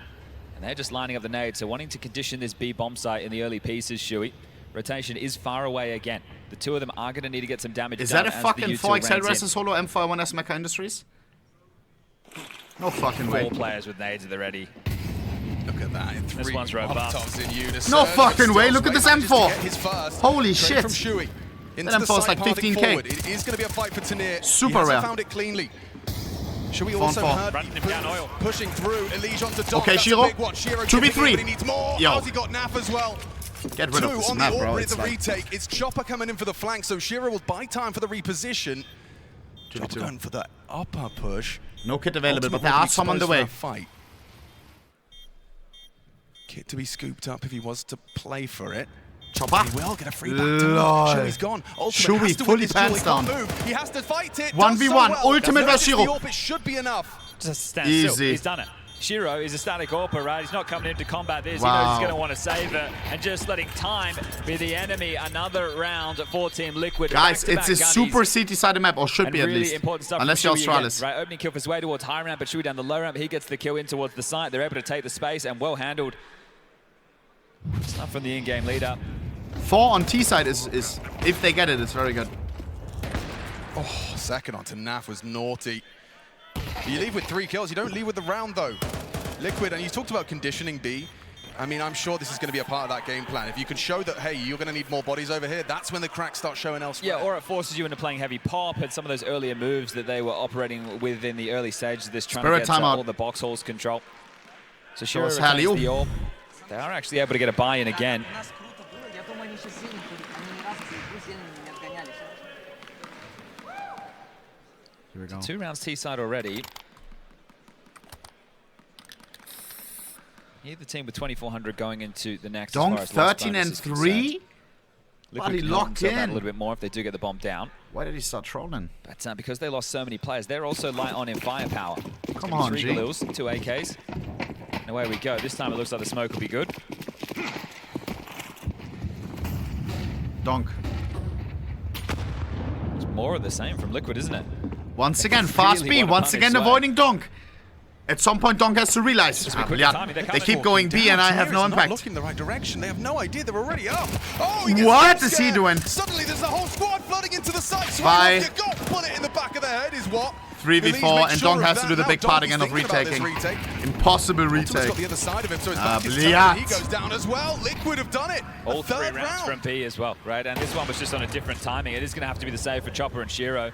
And they're just lining up the nade, so wanting to condition this B bomb site in the early pieces, Shuey. Rotation is far away again. The 2 of them are going to need to get some damage done. Is that a fucking 4XL versus Solo M4-1S Mecha Industries? No fucking way. 4 players with nades at the ready. Look at that. This one's robust. No fucking way. Look at this M4. Holy shit. From Shuey. That M4 is like 15k. It is going to be a fight for Tanir. Super rare. Found it cleanly. Shuey also heard pushing through. Elysian to Dom. Okay, Shiro. 2v3. He needs more. Yo. How's he got NAF as well? Get rid of this map, bro. It's the retake. It's Chopper coming in for the flank, so Shiro will buy time for the reposition. Chopper going for the upper push. No kit available, but there are some on the way. Fight. Kit to be scooped up if he was to play for it. Chopper. He will get a free back to Shuey's gone. Shuey fully pants down. He has to fight it. 1v1. Ultimate versus Shiro. It should be enough. Just stand still. He's done it. Shiro is a static AWPer, right? He's not coming into combat this. He knows he's going to want to save it. And just letting time be the enemy. Another round for Team Liquid. Guys, it's a super CT-sided map, or should be at really least. Important stuff. Unless you're Astralis. Right, opening kill for his way towards high ramp, but Shuey down the low ramp. He gets the kill in towards the site. They're able to take the space and well handled. Stuff from the in-game leader. 4 on T side is, if they get it, it's very good. Oh, second onto NAF was naughty. You leave with 3 kills. You don't leave with the round, though. Liquid, and you talked about conditioning B. I mean, I'm sure this is going to be a part of that game plan. If you can show that, hey, you're going to need more bodies over here, that's when the cracks start showing elsewhere. Yeah, or it forces you into playing heavy pop and some of those earlier moves that they were operating with in the early stages of this, trying to get all the box holes control. So Shiro retains the orb. They are actually able to get a buy-in again. Here we go. 2 rounds T-side already. Either team with 2,400 going into the next. Donk 13 and 3? Buddy locked in. A little bit more if they do get the bomb down. Why did he start trolling? But because they lost so many players, they're also light on in firepower. Come on, 3 G. Galils, 2 AKs. And away we go. This time it looks like the smoke will be good. Donk. It's more of the same from Liquid, isn't it? Once again, fast B. Once again, avoiding Donk. At some point, Donk has to realize. They keep going B, and I have no impact. Not looking the right direction. They have no idea they're already up. Oh, what is he doing? Suddenly, there's a whole squad flooding into the site. Bye. Put it in the back of the head is what. 3v4, and Donk has to do the big part again of retaking. Impossible retake. Got the other side of him, so he goes down as well. Liquid have done it. All 3 rounds from P as well, right? And this one was just on a different timing. It is going to have to be the save for Chopper and Shiro.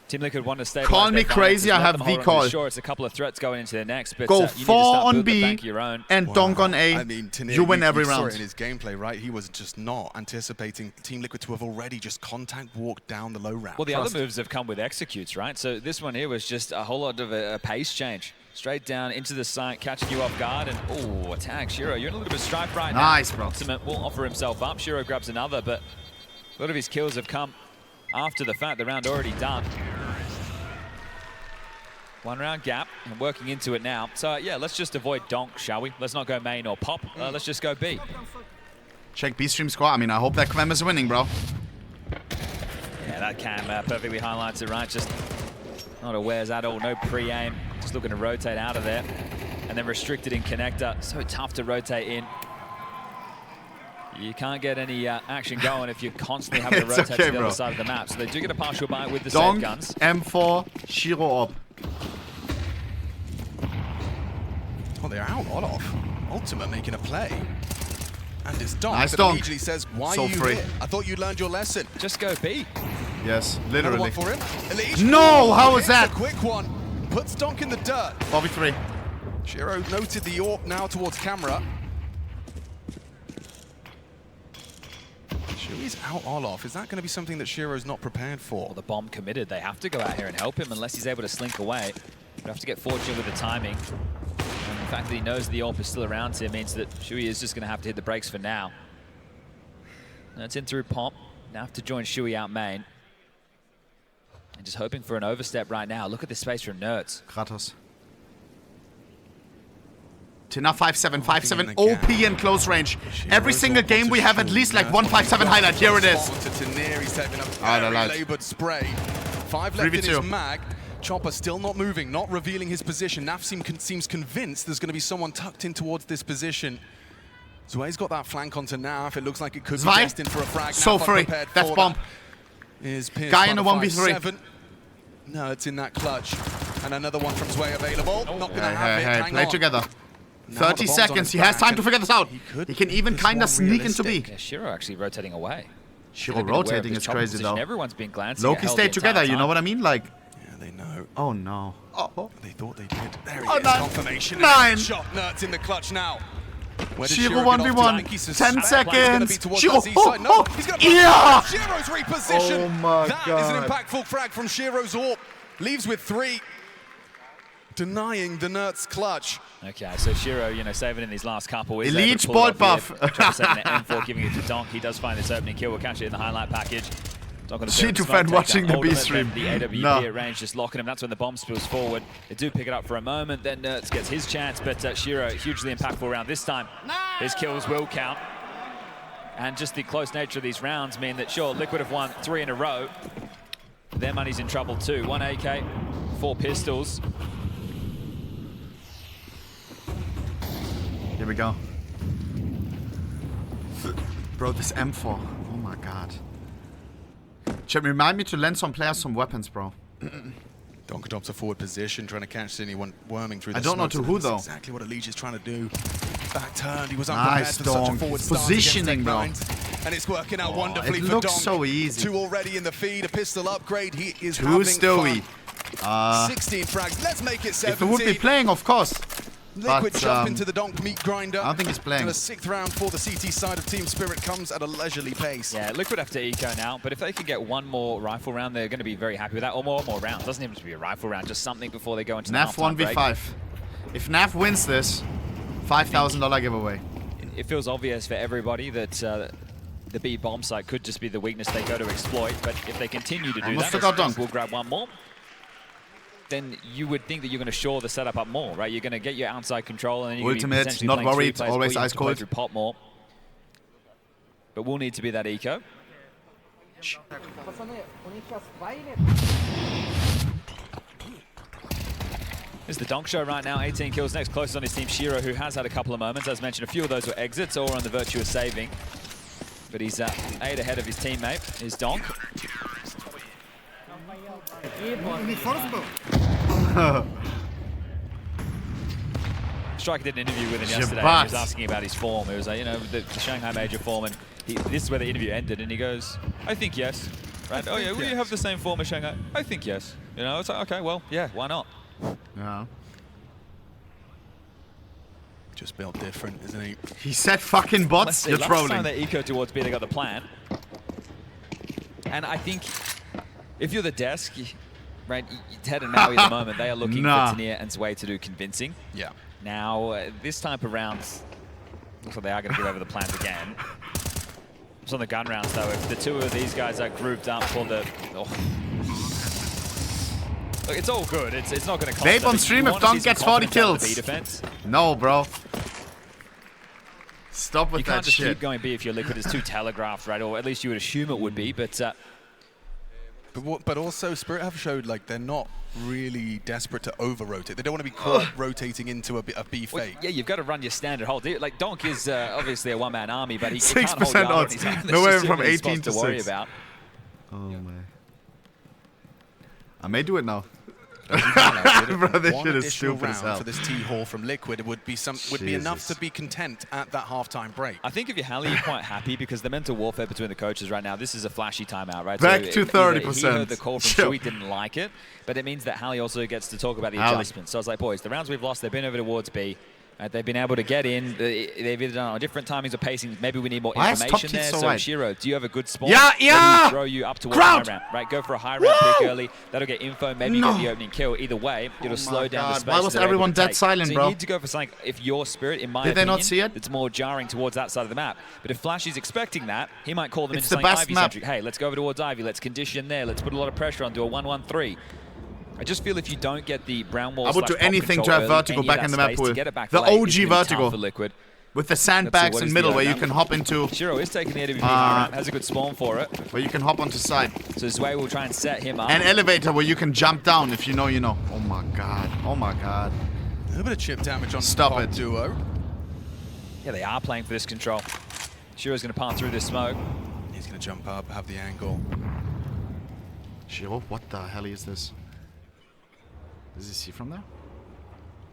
Team Liquid want to stay. Call me crazy, I have V call. Sure, it's a couple of threats going into the next, but go you need to 4 start on building the B bank of your own. and donk on A. I mean, Tanir, you win every you saw round. it in his gameplay, right? He was just not anticipating Team Liquid to have already just contact walked down the low round. Well, the other moves have come with executes, right? So this one here was just a whole lot of a pace change. Straight down into the site, catching you off guard, and oh, attack Shiro. You're in a little bit of strife right now. Nice, bro. Ultimate will offer himself up. Shiro grabs another, but a lot of his kills have come after the fact. The round already done. 1 round gap, and working into it now. So yeah, let's just avoid donk, shall we? Let's not go main or pop. Let's just go B. Check B stream score. I mean, I hope that Quem is winning, bro. Yeah, that cam perfectly highlights it, right? Just not awares at all. No pre-aim. Just looking to rotate out of there. And then restricted in connector. So tough to rotate in. You can't get any action going if you're constantly having to rotate to the other side of the map. So they do get a partial buy with the safe guns. M4, Shiro up. Oh, they're out off. Ultimate making a play. And it's donk. Nice that donk. immediately says, why So are you free. here? I thought you learned your lesson. Just go B. Yes, Another literally. one for him. Elite. No, how was It's that? a quick one. Puts donk in the dirt. 4v3. Shiro noted the AWP now towards camera. Shui's out Olof. Is that going to be something that Shiro's not prepared for? Well, the bomb committed. They have to go out here and help him unless he's able to slink away. They have to get fortunate with the timing. And the fact that he knows the AWP is still around here means that Shui is just going to have to hit the brakes for now. That's in through pop. Now have to join Shui out main. And just hoping for an overstep right now. Look at this space from Nerds. Kratos. Tina 5-7, 5-7, OP in close range. Every single game we have at least like 157 highlight. Here it is. He's taking a very labored spray. 5 left in his mag. Chopper still not moving, not revealing his position. Naf seems convinced there's going to be someone tucked in towards this position. Zwei's got that flank onto Naf. It looks like it could be destined for a frag. So free. That's bomb. Guy in a 1v3. No, it's in that clutch. And another one from Zwei available. Not going to have it. Hey, play together. 30 seconds. He has time to figure this out. He can even kind of sneak into B. Yeah, Shiro actually rotating away. Shiro rotating is crazy though. Everyone's been glancing. Loki stayed together, you know what I mean? Like, yeah, they know. Oh no. Oh. They thought they did. There he is. Nine. Confirmation. 9. Shot Nerds in the clutch now. Shiro 1v1. 10 seconds. Shiro. No, he's gonna Yeah. Shiro's reposition. Oh my God. That is an impactful frag from Shiro's AWP. Leaves with 3. Denying the Nerds clutch. Okay, so Shiro, you know, saving in these last couple. Elite ball buff. M4 giving it to Donk. He does find this opening kill. We'll catch it in the highlight package. She to fan watching the B stream. The AWP at range just locking him. That's when the bomb spills forward. They do pick it up for a moment. Then Nerds gets his chance, but Shiro hugely impactful round this time. His kills will count. And just the close nature of these rounds mean that, sure, Liquid have won 3 in a row. Their money's in trouble too. 1 AK, 4 pistols. Here we go. Bro, this M4. Oh my god. Should remind me to lend some players some weapons, bro. Donk adopts a forward position, trying to catch anyone worming through the I don't know to who though. Exactly what Elite is trying to do. Back turned, he was Nice, unprepared for such a Donk. forward start Positioning, bro. And it's working out wonderfully it for looks Donk. so easy. 2 already in the feed, a pistol upgrade. He is Too having stowy. fun. 16 frags. Let's make it 17. If it would be playing, of course. Liquid But, jump into the Donk meat grinder. I don't think he's playing. And a 6th round for the CT side of Team Spirit comes at a leisurely pace. Yeah, Liquid have to eco now, but if they can get 1 more rifle round, they're going to be very happy with that. Or more rounds. Doesn't even have to be a rifle round, just something before they go into the NAV halftime break. 1v5. If NAV wins this, $5,000 giveaway. It feels obvious for everybody that the B bomb site could just be the weakness they go to exploit, but if they continue to do Almost that, forgot Donk. we'll grab 1 more. Then you would think that you're going to shore the setup up more, right? You're going to get your outside control, and then you're Ultimate, potentially not playing 3 worried, players, always or you have ice to play cold. through pop more. But we'll need to be that eco. It's the Donk show right now, 18 kills. Next closest on his team, Shiro, who has had a couple of moments. As mentioned, a few of those were exits, all on the virtuous saving. But he's 8 ahead of his teammate, is Donk. Striker did an interview with him yesterday. He was asking about his form. He was like, you know, the Shanghai Major form, and this is where the interview ended. And he goes, I think yes. right? Oh yeah, will you have the same form as Shanghai? I think yes. You know, it's like, okay, well, yeah, why not? Yeah. Just built different, isn't he? He said fucking bots. You're trolling. Last time they eco towards B, they got the plan. And I think if you're the desk, right, Ted and Maui at the moment, they are looking for Tania and Zwei to do convincing. Yeah. Now, this type of rounds, looks like they are going to give over the plans again. It's on the gun rounds, though. If the two of these guys are grouped up for the... Oh. Look, it's all good. It's not going to cost Vape on stream if Donk gets 40 kills. Defense. No, bro. Stop with you that can't just shit. keep going B if your liquid is too telegraphed, right? Or at least you would assume it would be, but also Spirit have showed like they're not really desperate to over-rotate. They don't want to be caught rotating into a B fake. Well, yeah, you've got to run your standard hold. Like Donk is obviously a one-man army, but he 6% can't hold guard odds. on his own. No way There's from just 18 to to worry 6. about. Oh man. I may do it now. Bro, this one shit is additional stupid as round hell. for this T-Hall from Liquid would be enough to be content at that halftime break. I think if you're Hallie, you're quite happy because the mental warfare between the coaches right now, this is a flashy timeout, right? Back so to 30%. He heard the call from Shui, didn't like it, but it means that Hallie also gets to talk about the adjustments. So I was like, boys, the rounds we've lost, they've been over towards B. They've been able to get in. They've either done on different timings or pacing. Maybe we need more information there. So, Shiro, do you have a good spawn? Yeah! Throw you up towards the high ramp, right? Go for a high ramp pick early. That'll get info. Maybe you get the opening kill. Either way, it'll slow down the space. Why was everyone dead silent, so bro? you need to go for something, if your Spirit, in my opinion, did they not see it? it's more jarring towards that side of the map. But if Flash is expecting that, he might call them into the something best Ivy-centric. Hey, let's go over towards Ivy. Let's condition there. Let's put a lot of pressure on. Do a 1-1-3. I just feel if you don't get the brown wall, I would do anything to have vertigo back in the map pool. The OG vertigo. With the sandbags in middle where you can hop into. Shiro is taking the AWP high ramp, has a good spawn for it. Where you can hop onto side. So Zwei will try and set him up. An elevator where you can jump down if you know, you know. Oh my god. Oh my god. A little bit of chip damage on Stop it. duo. Yeah, they are playing for this control. Shiro's going to pass through this smoke. He's going to jump up, have the angle. Shiro, what the hell is this? Does he see from there?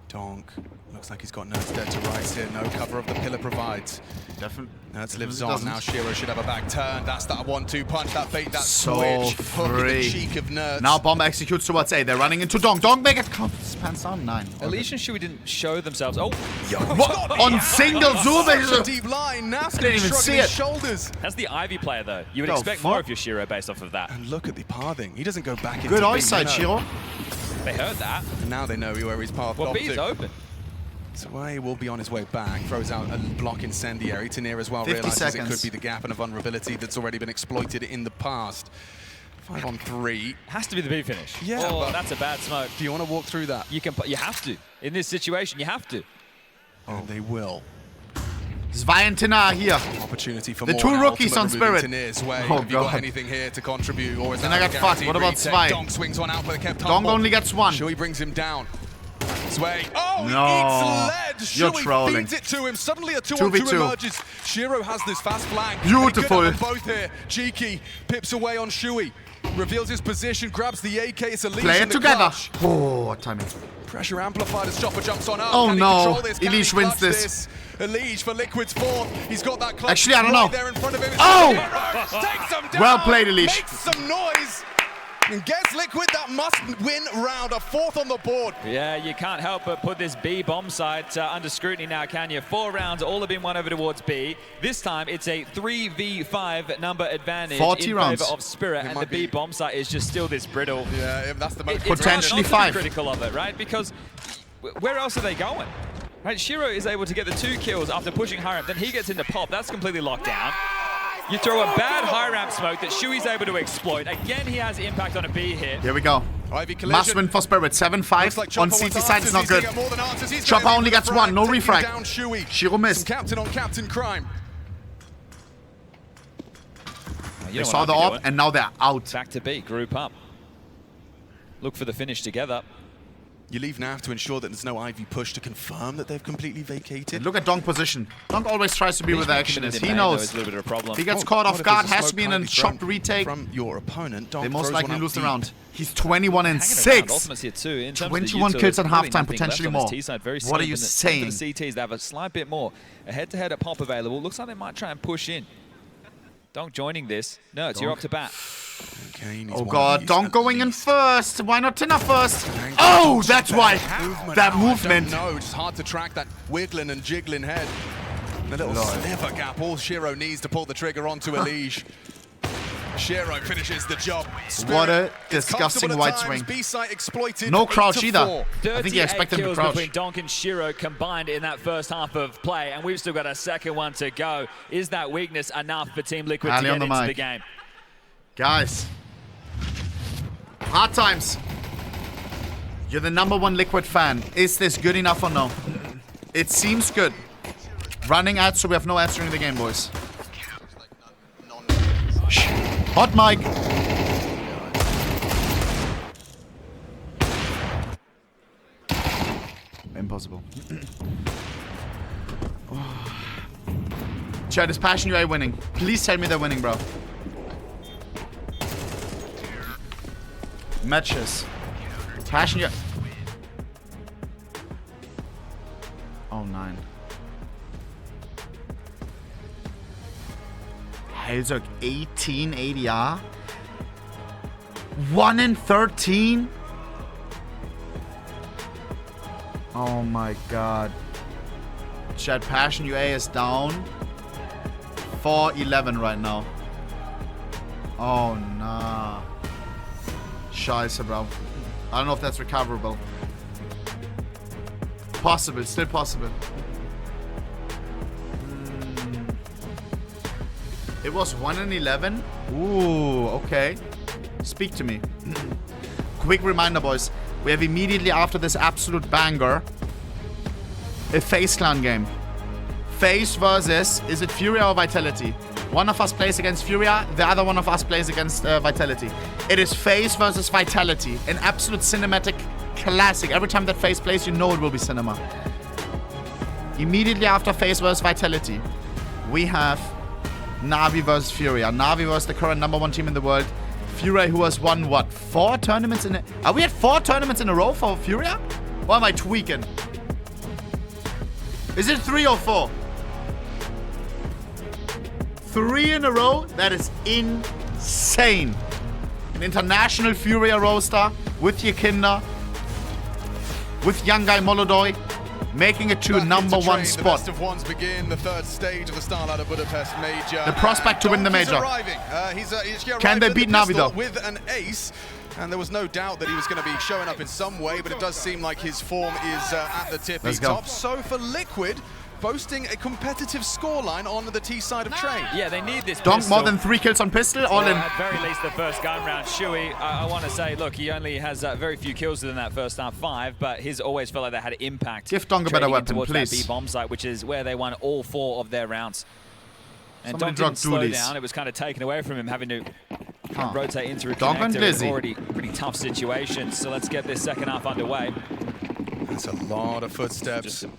Donk. Looks like he's got Nerds dead to rights here. No cover of the pillar provides. Definitely. Nerds lives on. Now Shiro should have a back turn. That's that 1-2 punch, that bait, that so switch. Hook in the cheek of Nerds. Now bomb executes towards A. They're running into Donk. Donk make it. Pants down 9. Elish and Shui didn't show themselves. Oh, what? On single zoom. Deep line. Now didn't even see it. Shoulders. That's the Ivy player, though. You would expect more of your Shiro based off of that. And look at the pathing. He doesn't go back into Good eyesight, Shiro. They heard that. And now they know where he's pathed well, off B's to. open. Zwei will be on his way back. Throws out a block incendiary. Tania as well 50 realizes seconds. it could be the gap and a vulnerability that's already been exploited in the past. 5 on 3. Has to be the B finish. Yeah, oh, but that's a bad smoke. Do you want to walk through that? You have to. In this situation, you have to. Oh, they will. Zwei and Tina here. Opportunity for The more. two rookies on Ultimate Spirit. Tania's way. Oh, Have you got God. anything here to contribute? Or is Then that I a got fucked. guaranteed What about retake? Zwei? Donk swings one out, but they kept Donk only gets 1. Shui brings him down. Zwei. Oh, No. he eats lead. You're Shui trolling. feeds it to him. Suddenly a 2-on-2 2v2. emerges. Shiro has this fast flank. Beautiful. And he could have them both here. Cheeky pips away on Shui. Reveals his position, grabs the AK. It's a leash Play in it the together. clutch. Oh, what timing. Pressure amplified as Chopper jumps on up. Oh, Can he no. control this? Can he Elish wins clutch this. Elish for Liquid's 4th. He's got that clutch. Actually, I don't know. There in front of him. Oh! Takes him down. Well played, Elish. Makes some noise. And gets Liquid that must-win round. A 4th on the board. Yeah, you can't help but put this B bomb site under scrutiny now, can you? 4 rounds, all have been won over towards B. This time, it's a 3v5 number advantage 40 in rounds. favor of Spirit, and the B bomb site is just still this brittle. Yeah, that's the most Potentially it's hard not to 5. be critical of it, right? Because where else are they going? Right, Shiro is able to get the 2 kills after pushing high ramp, then he gets into pop. That's completely locked down. You throw a bad high ramp smoke that Shui's able to exploit. Again, he has impact on a B hit. Here we go. Ivy collision. Must win for Spirit. 7-5. Like On CT side, it's not good. Chopper only gets 1. No refrag. Shiro missed. Captain on captain crime. They saw the op, and now they're out. Back to B, group up. Look for the finish together. You leave NAV to ensure that there's no Ivy push to confirm that they've completely vacated. Look at Donk position. Donk always tries to be where the action is. He knows. A little bit of a problem. He gets caught off guard, has to be in a chopped retake. From your opponent, Donk They most throws likely one up lose the deep. round. He's 21 and Hanging around. 6. Ultimate's here too. In terms of the 21 util, kills at there's really halftime, nothing potentially left on more. his T-side. Very What are safe you in saying? For the CTs, they have a slight bit more. A head-to-head at pop available. Looks like they might try and push in. Donk joining this. Nerds, you're up to bat. Okay, oh god, Donk going in first. Why not Tina first? Oh, that's why. That movement. No, it's hard to track that wiggling and jiggling head. The little sliver gap. All Shiro needs to pull the trigger onto Elige. Shiro finishes the job. What a disgusting white swing. No crouch either. I think he expected him to crouch. Between Donk and Shiro combined in that first half of play, and we've still got a second one to go. Is that weakness enough for Team Liquid to get into the game? Guys, hard times. You're the #1 Liquid fan. Is this good enough or no? It seems good. Running ads, so we have no ads during the game, boys. Hot mic. Impossible. Chat, is Passion UA winning? Please tell me they're winning, bro. Matches. Passion UA. Oh, 9. Hellzerg 18 ADR. 1 in 13. Oh my god. Chat, Passion UA is down 4-11 right now. Oh nah. Scheiße, bro. I don't know if that's recoverable. Possible, still possible. It was 1 in 11. Ooh, okay. Speak to me. Quick reminder, boys. We have immediately after this absolute banger a Faze clan game. Faze versus, is it Furia or Vitality? One of us plays against Furia, the other one of us plays against Vitality. It is Faze versus Vitality. An absolute cinematic classic. Every time that Faze plays, you know it will be cinema. Immediately after Faze versus Vitality, we have NAVI versus Furia. NAVI versus the current #1 team in the world. Furia, who has won, what, 4 tournaments in a... Are we at 4 tournaments in a row for Furia? Or am I tweaking? Is it 3 or 4? 3 in a row? That is insane. An international Furia roster with Yekinda, with young guy Molodoi, making it to #1 spot. The best of ones begin the 3rd stage of the STARLADDER Budapest major. The prospect to win the major. Can they beat NAVI though? With an ace. And there was no doubt that he was going to be showing up in some way, but it does seem like his form is at the tippy top. So for Liquid, boasting a competitive scoreline on the T side of trade. Yeah, they need this Donk pistol. more than 3 kills on pistol, all in. At very least the first gun round. Shui, I want to say, look, he only has very few kills within that first half, 5, but his always felt like they had impact. Give Donk a better weapon, please. That B bomb site, which is where they won all 4 of their rounds. And Donk didn't slow down. It was kind of taken away from him, having to rotate into a connector. It's already a pretty tough situation. So let's get this second half underway. That's a lot of footsteps. Just a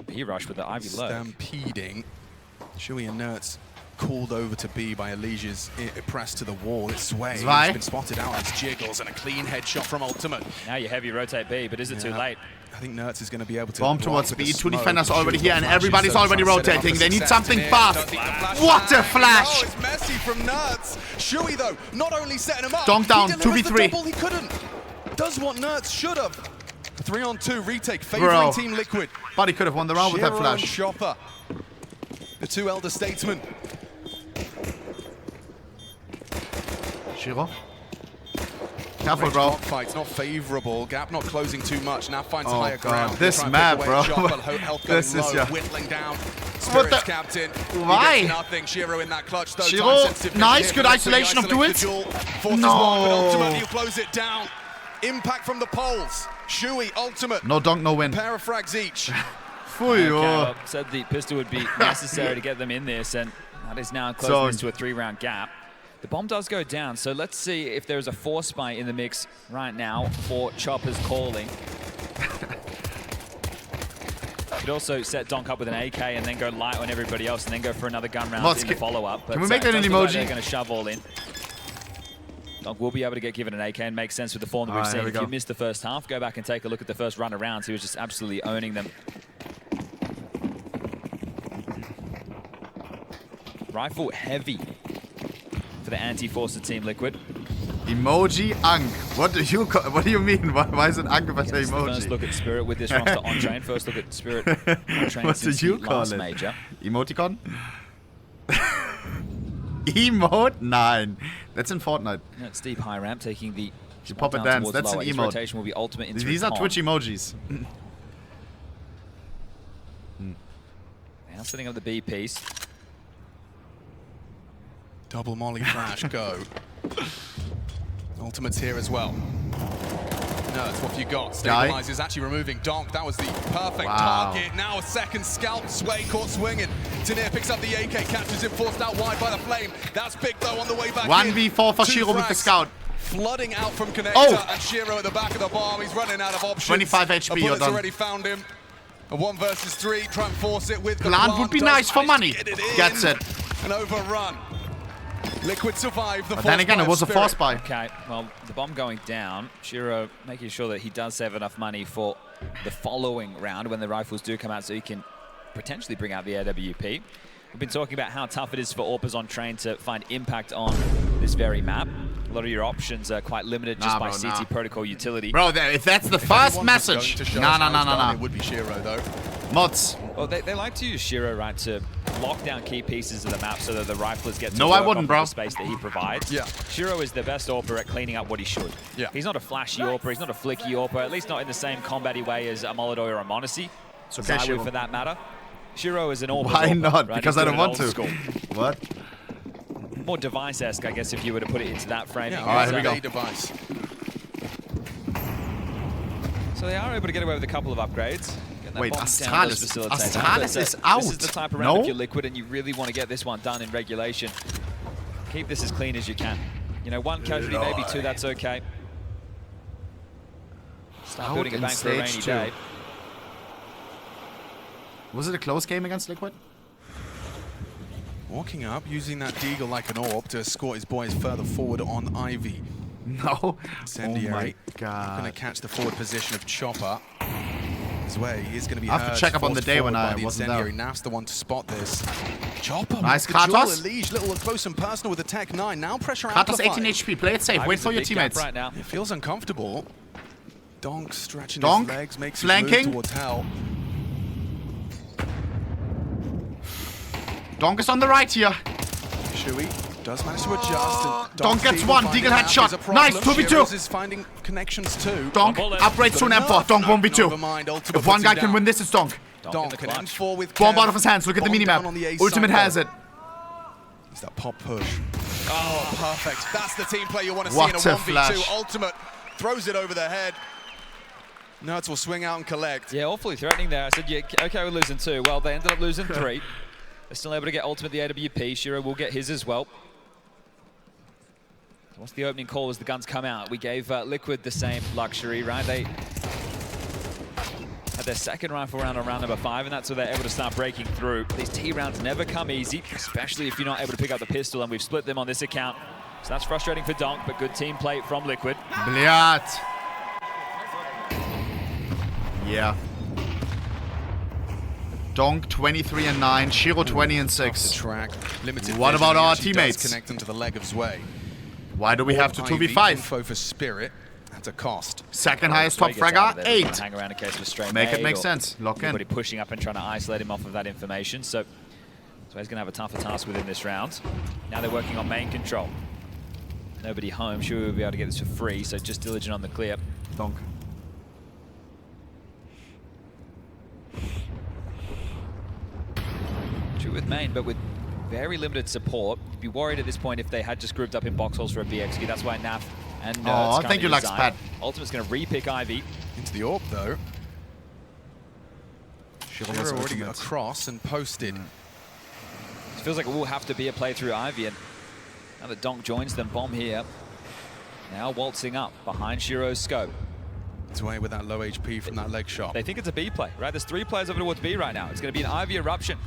B-rush with the Ivy low. Stampeding. Shui and Nertz called over to B by Elige's press to the wall. It's Sway. He's been spotted out as jiggles and a clean headshot from Ultimate. Now you heavy rotate B, but is it too late? I think Nertz is going to be able to bomb towards B. 2 defenders already here, and everybody's already rotating. They need something fast. What a flash! Oh, it's messy from Nertz. Shui, though, not only setting him up, Donk down, 2v3. He couldn't. Does what Nertz should have. 3-on-2 retake, favoring Team Liquid. But he could have won the round with that flash. Chopper. The 2 elder statesmen. Shiro. Careful, bro. Fight's not favorable. Gap not closing too much. Now finds higher ground. This map, bro. This is low, whittling down. Spirits captain. Why? Nothing. Shiro in that clutch though. Shiro, nice, good isolation of duels. No. Ultimately close it down. Impact from the poles. Shui, Ultimate. No Donk, no win. Pair of frags each. Well, said the pistol would be necessary to get them in this, and that is now closing this to a 3-round gap. The bomb does go down, so let's see if there's a force fight in the mix right now for Chopper's calling. Could also set Donk up with an AK and then go light on everybody else and then go for another gun round in the follow-up. Can we make that an emoji? They're going to shove all in. Donk will be able to get given an AK and make sense with the form that we've seen. If you missed the first half, go back and take a look at the first run of rounds. He was just absolutely owning them. Rifle heavy for the anti-forcer Team Liquid. Emoji Ankh. What do you mean? Why is it Ankh but an emoji? First look at Spirit with this roster on train. First look at Spirit on train What since do you the call last it? major. Emoticon? Emote? Nein. That's in Fortnite. Yeah, it's deep high ramp taking the. You pop it dance. That's an His emote. rotation will be ultimate into These are Twitch emojis. Now setting up the B piece. Double molly flash, go. Ultimate's here as well. No, that's what you got. Stabilize is actually removing Donk. That was the perfect target. Now a second scalp. Sway caught swinging. Tanir picks up the AK, catches him, forced out wide by the flame. That's big though on the way back 1v4 for Shiro with the scout. Flooding out from Connector and Shiro at the back of the bomb. He's running out of options. 25 HP. A bullet's already found him. A 1 versus 3. Try and force it with the Plant would be nice for money. Gets it. An overrun. Liquid survived the force. Then again, it was a force buy. Okay, well, the bomb going down. Shiro making sure that he does save enough money for the following round when the rifles do come out so he can potentially bring out the AWP. We've been talking about how tough it is for AWPers on train to find impact on this very map. A lot of your options are quite limited just by CT protocol utility. Bro, if that's the first message. No. It would be Shiro though. Mods. Well, they like to use Shiro, right, to lock down key pieces of the map so that the riflers get to No, work I wouldn't, off bro. the space that he provides. Yeah. Shiro is the best AWPer at cleaning up what he should. Yeah. He's not a flashy AWPer, he's not a flicky AWPer, at least not in the same combat-y way as a Molodoi or a Monacy. It's okay, Shiro. for that matter. Shiro is an AWPer. Why not? Right? Because He's I don't doing want it to. old school. What? More device-esque, I guess, if you were to put it into that framing. Yeah, all right, here we go. Device. So they are able to get away with a couple of upgrades. Wait, Astralis is out. This is the type of round if you're Liquid and you really want to get this one done in regulation. Keep this as clean as you can. You know, 1 casualty, maybe 2, that's okay. Start building a bank for a rainy day. Was it a close game against Liquid? Walking up, using that deagle like an AWP to escort his boys further forward on Ivy. No. Incendiary. Oh my god. Going to catch the forward position of Chopper. His way, he is going to be I have to check up on the day when I wasn't there. Nav's the one to spot this. Chopper. Nice Kratos. Little close and personal with the Tech 9. Now pressure Kratos amplified. 18 HP. Play it safe. Wait for your teammates. Right now. It feels uncomfortable. Donk stretching Donk, his legs, makes flanking. his move towards hell. Donk is on the right here. Shui does manage to adjust. And Donk gets one. Deagle headshot. Nice. 2v2. Is finding connections too. Donk upgrades to an M4. Donk 1v2. If one guy can win this, it's Donk. Donk an M4 with Bomb out of his hands. Look at the minimap. Ultimate has it. It's that pop push. Oh, perfect. That's the team play you want to see What in a a 1v2. flash. Ultimate throws it over the head. Nerds will swing out and collect. Yeah, awfully threatening there. I said, yeah, okay, we're losing 2. Well, they ended up losing 3. They're still able to get Ultimate the AWP. Shiro will get his as well. So what's the opening call as the guns come out? We gave Liquid the same luxury, right? They had their second rifle round on round number 5, and that's where they're able to start breaking through. These T rounds never come easy, especially if you're not able to pick up the pistol, and we've split them on this account. So that's frustrating for Donk, but good team play from Liquid. Bliat. Yeah. Donk 23 and 9, Shiro 20 and 6. Track. Limited What vision. about our He teammates? does connect them to the leg of Zwei. Why do we have to Ivy, 2v5? info for Spirit at a cost. Second highest top Sway gets out of fragger, there, 8. doesn't hang around in case of a stray Make it nade make or sense. Lock in. anybody pushing up and trying to isolate him off of that information. So he's going to have a tougher task within this round. Now they're working on main control. Nobody home. Sure, we'll be able to get this for free. So just diligent on the clear. Donk. True with main, but with very limited support. You'd be worried at this point if they had just grouped up in box holes for a BXQ. That's why NAV and Nerds thank you, Luxpad. Ultimate's going to re-pick Ivy. Into the AWP though. Shiro already across and posted. It feels like it will have to be a play through Ivy, and now that Donk joins them, bomb here. Now waltzing up behind Shiro's scope. It's away with that low HP from that leg shot. They think it's a B play, right? There's 3 players over towards B right now. It's going to be an Ivy eruption.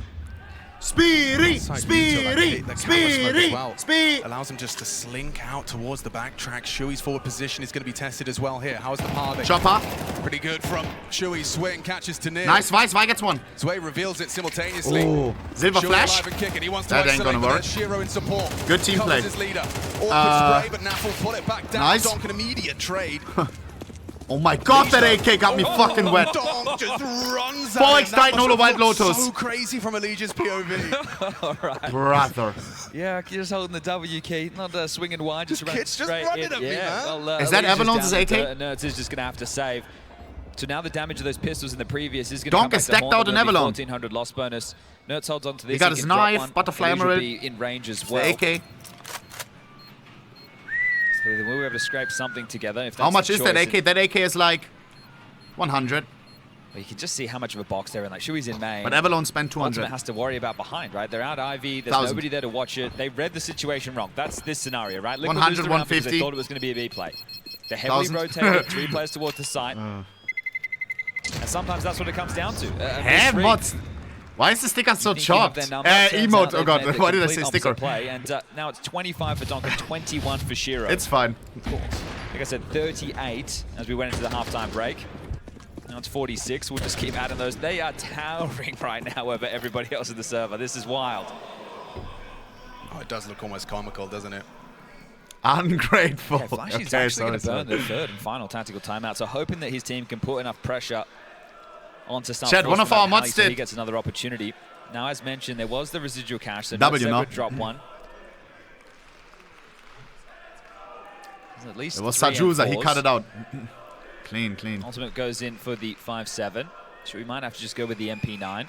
Speedy! Allows him just to slink out towards the backtrack. Shui's forward position is going to be tested as well here. How is the parving? Chopper. Pretty good from Shui's swing. Catches Tanir. Nice, Vice gets one. Zwei reveals it simultaneously. Oh, Silver Shui Flash. alive and kicking. He wants to That ain't gonna work. Shiro in support. Good team play. His leader. Awkward spray, but Naf will pull it back down. Nice. Donk an immediate trade. Oh my god, that AK got me fucking wet. Donk just runs 4x tight, no Wild Lotus. So crazy from Allegiant's POV. All right. Brother. Yeah, just holding the W key, not swinging wide, just running kid's just straight running in. at me, Yeah, man. well, Is that Allegiant's Avalon's down AK? and Nerds is just going to have to save. So now the damage of those pistols in the previous is going to Donk come back is to stacked haunt out them. in There'll be Avalon. 1400 loss bonus. Nerds holds on to this. He got his can drop knife, one. butterfly Allegiant will emerald. be in range as well. The AK. So they will be able to scrape something together. If How that's much the is that choice. AK? That AK is like 100. Well, you can just see how much of a box they're in. Like Shui's in main. But Avalon spent 200. Ultimate has to worry about behind, right? They're out Ivy. There's 1,000. nobody there to watch it. They read the situation wrong. That's this scenario, right? Liquid 100, losed the round because 150. They thought it was going to be a B play. They're heavily 1,000. rotated. 3 players towards the site. And sometimes that's what it comes down to. Hey, mods. Why is the sticker so chopped? Emote. Oh god, why did I say sticker? Play. And now it's 25 for Donk and 21 for Shiro. It's fine. Like I said, 38 as we went into the halftime break. Now it's 46. We'll just keep adding those. They are towering right now over everybody else in the server. This is wild. Oh, it does look almost comical, doesn't it? Ungrateful. Okay, Flashy's actually going to burn the third and final tactical timeout. So hoping that his team can put enough pressure onto Star Chad, one of our mods so he did. gets another opportunity. Now, as mentioned, there was the residual cash, so W, no. would drop one. There's at least It was 3 and Sajusa, he 4s. cut it out. Clean, clean. Ultimate goes in for the 5-7. So we might have to just go with the MP9.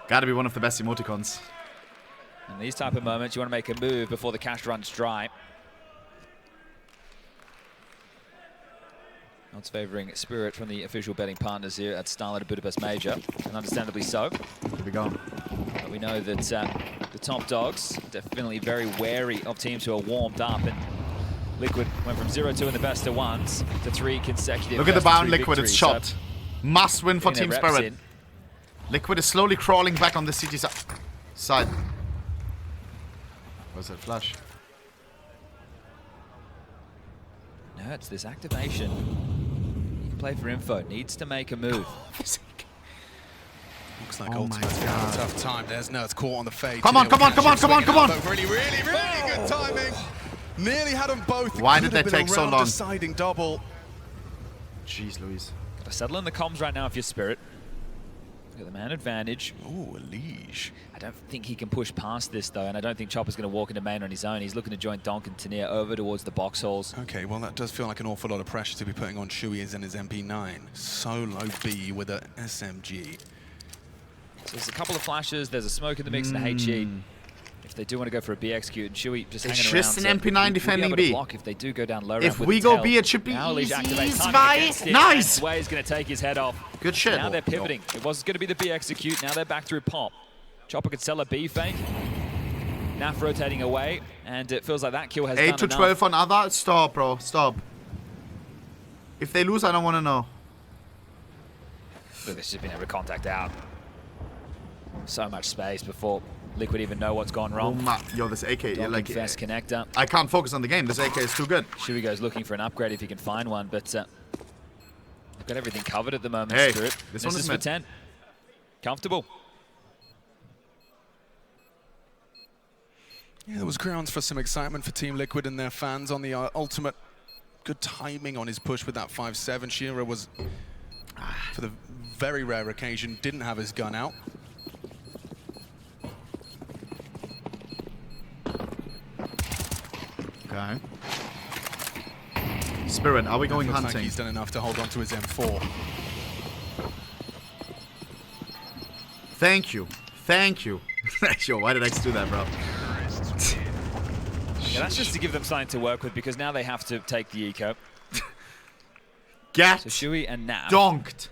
Gotta be one of the best emoticons. In these type of moments, you want to make a move before the cash runs dry. Odds favouring Spirit from the official betting partners here at STARLADDER Budapest Major, and understandably so. Here we go. But we know that the top dogs definitely very wary of teams who are warmed up, and Liquid went from 0-2 in the best of ones to 3 consecutive. Look at the best of bound 3 Liquid, it's victories. chopped. Must win for Getting Team their reps Spirit. in. Liquid is slowly crawling back on the city side. Where's that flash? No, it's this activation. You can play for info. Needs to make a move. Looks like Oh Ultimate's my gonna have a God. tough time. There's Nerds caught on the fade. Come on, come on, come on, come on, come on. Really, really, really good timing. Nearly had them both. Why Could did have they been a take so round long? Deciding double. Jeez Louise. Gotta settle in the comms right now if you're Spirit. Got the man advantage. Ooh, a leash. I don't think he can push past this though, and I don't think Chopper's going to walk into main on his own. He's looking to join Donk and Tanir over towards the box halls. Okay, well that does feel like an awful lot of pressure to be putting on Shui and his MP9. Solo B with a SMG. So there's a couple of flashes, there's a smoke in the mix and a HE. If they do want to go for a B execute, and Shui just It's hanging around. just an so MP9 we'll be defending able to B. block if they do go down low If ramp with we the go tail. B, it should be Now Leash easy, activates timing Zwei. against it, Nice. and Sway's going to take his head off. Good shit. Now they're pivoting. It was going to be the B execute, now they're back through pop. Chopper could sell a B fake. Naf rotating away, and it feels like that kill has 8 done to enough. 12 on other. Stop, bro. Stop. If they lose, I don't want to know. Look, this should have been able to contact out. So much space before Liquid even know what's gone Oh wrong. my, yo, this AK, Donk like, and Fest connector. I can't focus on the game. This AK is too good. Shui goes looking for an upgrade if he can find one, but they've got everything covered at the moment, Hey, Spirit. this This one is is for meant. 10. Comfortable. Yeah, there was grounds for some excitement for Team Liquid and their fans on the Ultimate. Good timing on his push with that 5-7. Shira was, for the very rare occasion, didn't have his gun out. Okay. Spirit, are we going Looks hunting? like he's done enough to hold on to his M4. Thank you. Thank you. Yo, why did X do that, bro? Yeah, that's just to give them something to work with because now they have to take the eco. Get So Shui and Nav donked.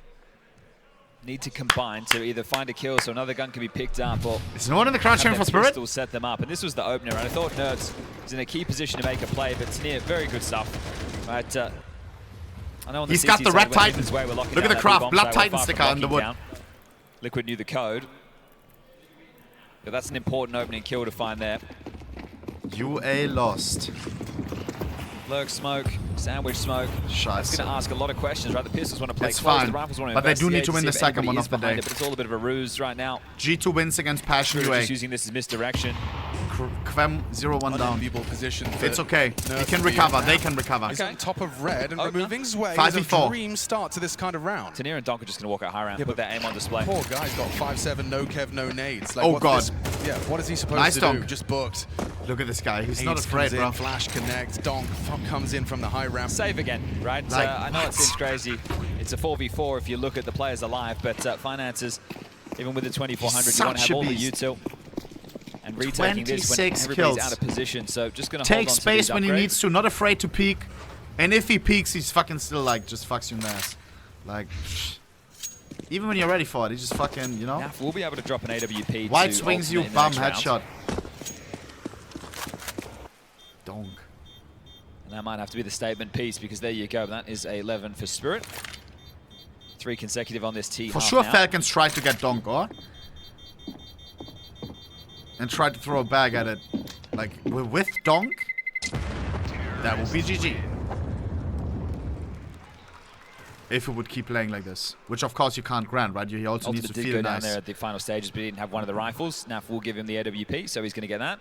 need to combine to either find a kill so another gun can be picked up or Is no one in the crowd have cheering their for Spirit? pistols set them up. And this was the opener, and I thought Nerds was in a key position to make a play, but Tanir, very good stuff. But I know on the He's got CT the side, Red when Titan. Liquid's way, we're locking Look at down the that craft, B bomb Blood site, we're Titan far from sticker in the locking wood. down. Liquid knew the code. But that's an important opening kill to find there. UA lost. Lurk smoke, sandwich smoke. That's going to ask a lot of questions, right? The Pistols want to play it's close, fine. the Rifles want to but they do need to win the second one of the day. But it's all a bit of a ruse right now. G2 wins against Passion UA. Just using this as misdirection. Quem 0-1 down. Position it's okay. They can recover. They can recover. He's on top of red and removing Zway. 5v4. A dream start to this kind of round. Tanir and Donk are just going to walk out high round, put their aim on display. Poor guy's got 5-7, no kev, no nades. Like, oh god. What is he supposed to do? Just booked. Look at this guy. He's not afraid, bro. Flash connects. Donk comes in from the high ramp. Save again, right? Like, I know it seems crazy. It's a 4v4 if you look at the players alive, but Finances, even with the 2400, you want to have all the util. And retaking this when everybody's kills. out of position, so just going to take space when he needs to, not afraid to peek. And if he peeks, he's fucking still like, just fucks you in the ass. Like, even when you're ready for it, he just fucking, you know? NAV will be able to drop an AWP. White swings you, bum, headshot. Donk. And that might have to be the statement piece, because there you go. That is 11 for Spirit. 3 consecutive on this T. For sure, Falcons tried to get Donk, or? And tried to throw a bag at it. Like, with Donk, that will be GG. If he would keep playing like this. Which, of course, you can't grant, right? He also needs to feel go nice. down there at the final stages, but he didn't have one of the rifles. NAV will give him the AWP, so he's going to get that.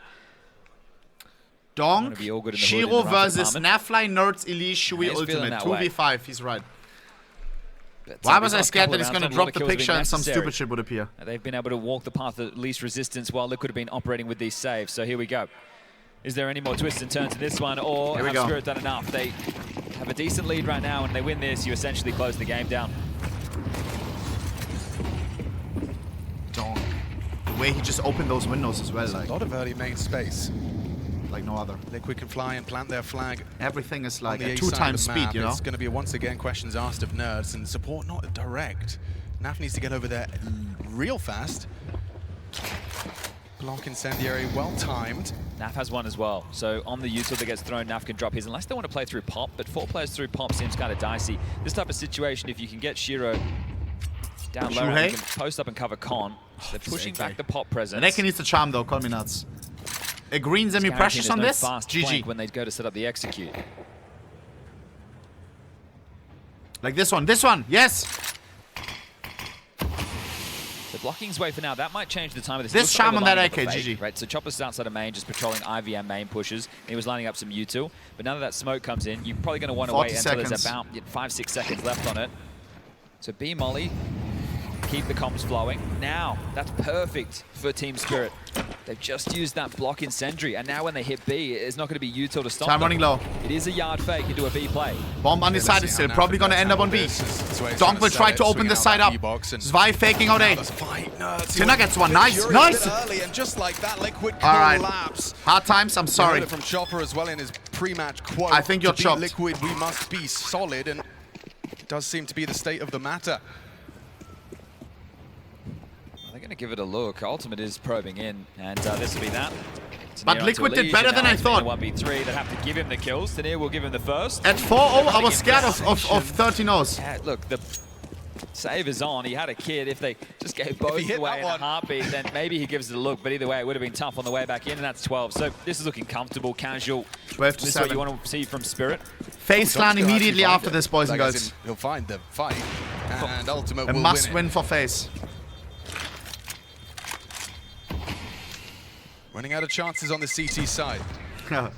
Donk, Shiro versus Nafly, Nerds, Elise, Shui, Ultimate. 2v5, he's right. Why was I scared that he's going to drop the picture and some stupid shit would appear? They've been able to walk the path of least resistance while they could have been operating with these saves. So here we go. Is there any more twists and turns in this one, or have Spirit done enough? They have a decent lead right now, and they win this, you essentially close the game down. Donk. The way he just opened those windows as well. Like, a lot of early main space. Like no other. Liquid can fly and plant their flag. Everything is like a 2x speed, you know? It's going to be once again questions asked of Nerds, and support not direct. NAV needs to get over there real fast. Block incendiary, well timed. NAV has one as well, so on the util that gets thrown, NAV can drop his, unless they want to play through pop, but 4 players through pop seems kind of dicey. This type of situation, if you can get Shiro down low, and you can post up and cover Con, they're pushing back the pop presence. Neki needs to charm though, call me nuts. A green semi-precious on this? GG. When they go to set up the execute. Like this one, yes! The blocking's way for now. That might change the time of this. This charm on that AK, GG. Right, so Chopper's outside of main, just patrolling IVM main pushes. And he was lining up some util. But now that that smoke comes in, you're probably going to want to wait until there's about 5-6 seconds left on it. So B Molly, keep the comms flowing. Now, that's perfect for Team Spirit. They've just used that block incendiary, and now when they hit B, it's not going to be util to stop them. Time running low. It is a yard fake into a B play. Bomb undecided still, probably going to end up on B. Donk will try to open this side up. Zwei faking out A. Tina gets one, nice! And just like that, Liquid collapse. Hard times, I'm sorry. From Chopper as well in his pre-match quote. I think you're chopped. Liquid, we must be solid, and it does seem to be the state of the matter. They're going to give it a look. Ultimate is probing in, and this will be that. But Liquid did better than I thought. 1v3, they'd have to give him the kills. Tanir will give him the first. At 4-0, I was scared of 13-0s. Yeah, look, the save is on. He had a kid. If they just gave both away in a heartbeat, then maybe he gives it a look. But either way, it would have been tough on the way back in, and that's 12. So this is looking comfortable, casual. 12 to 7. This is what you want to see from Spirit. Faze clan immediately after this, boys and girls. He'll find the fight, and Ultimate will win. A must win for Faze. Running out of chances on the CT side. Right.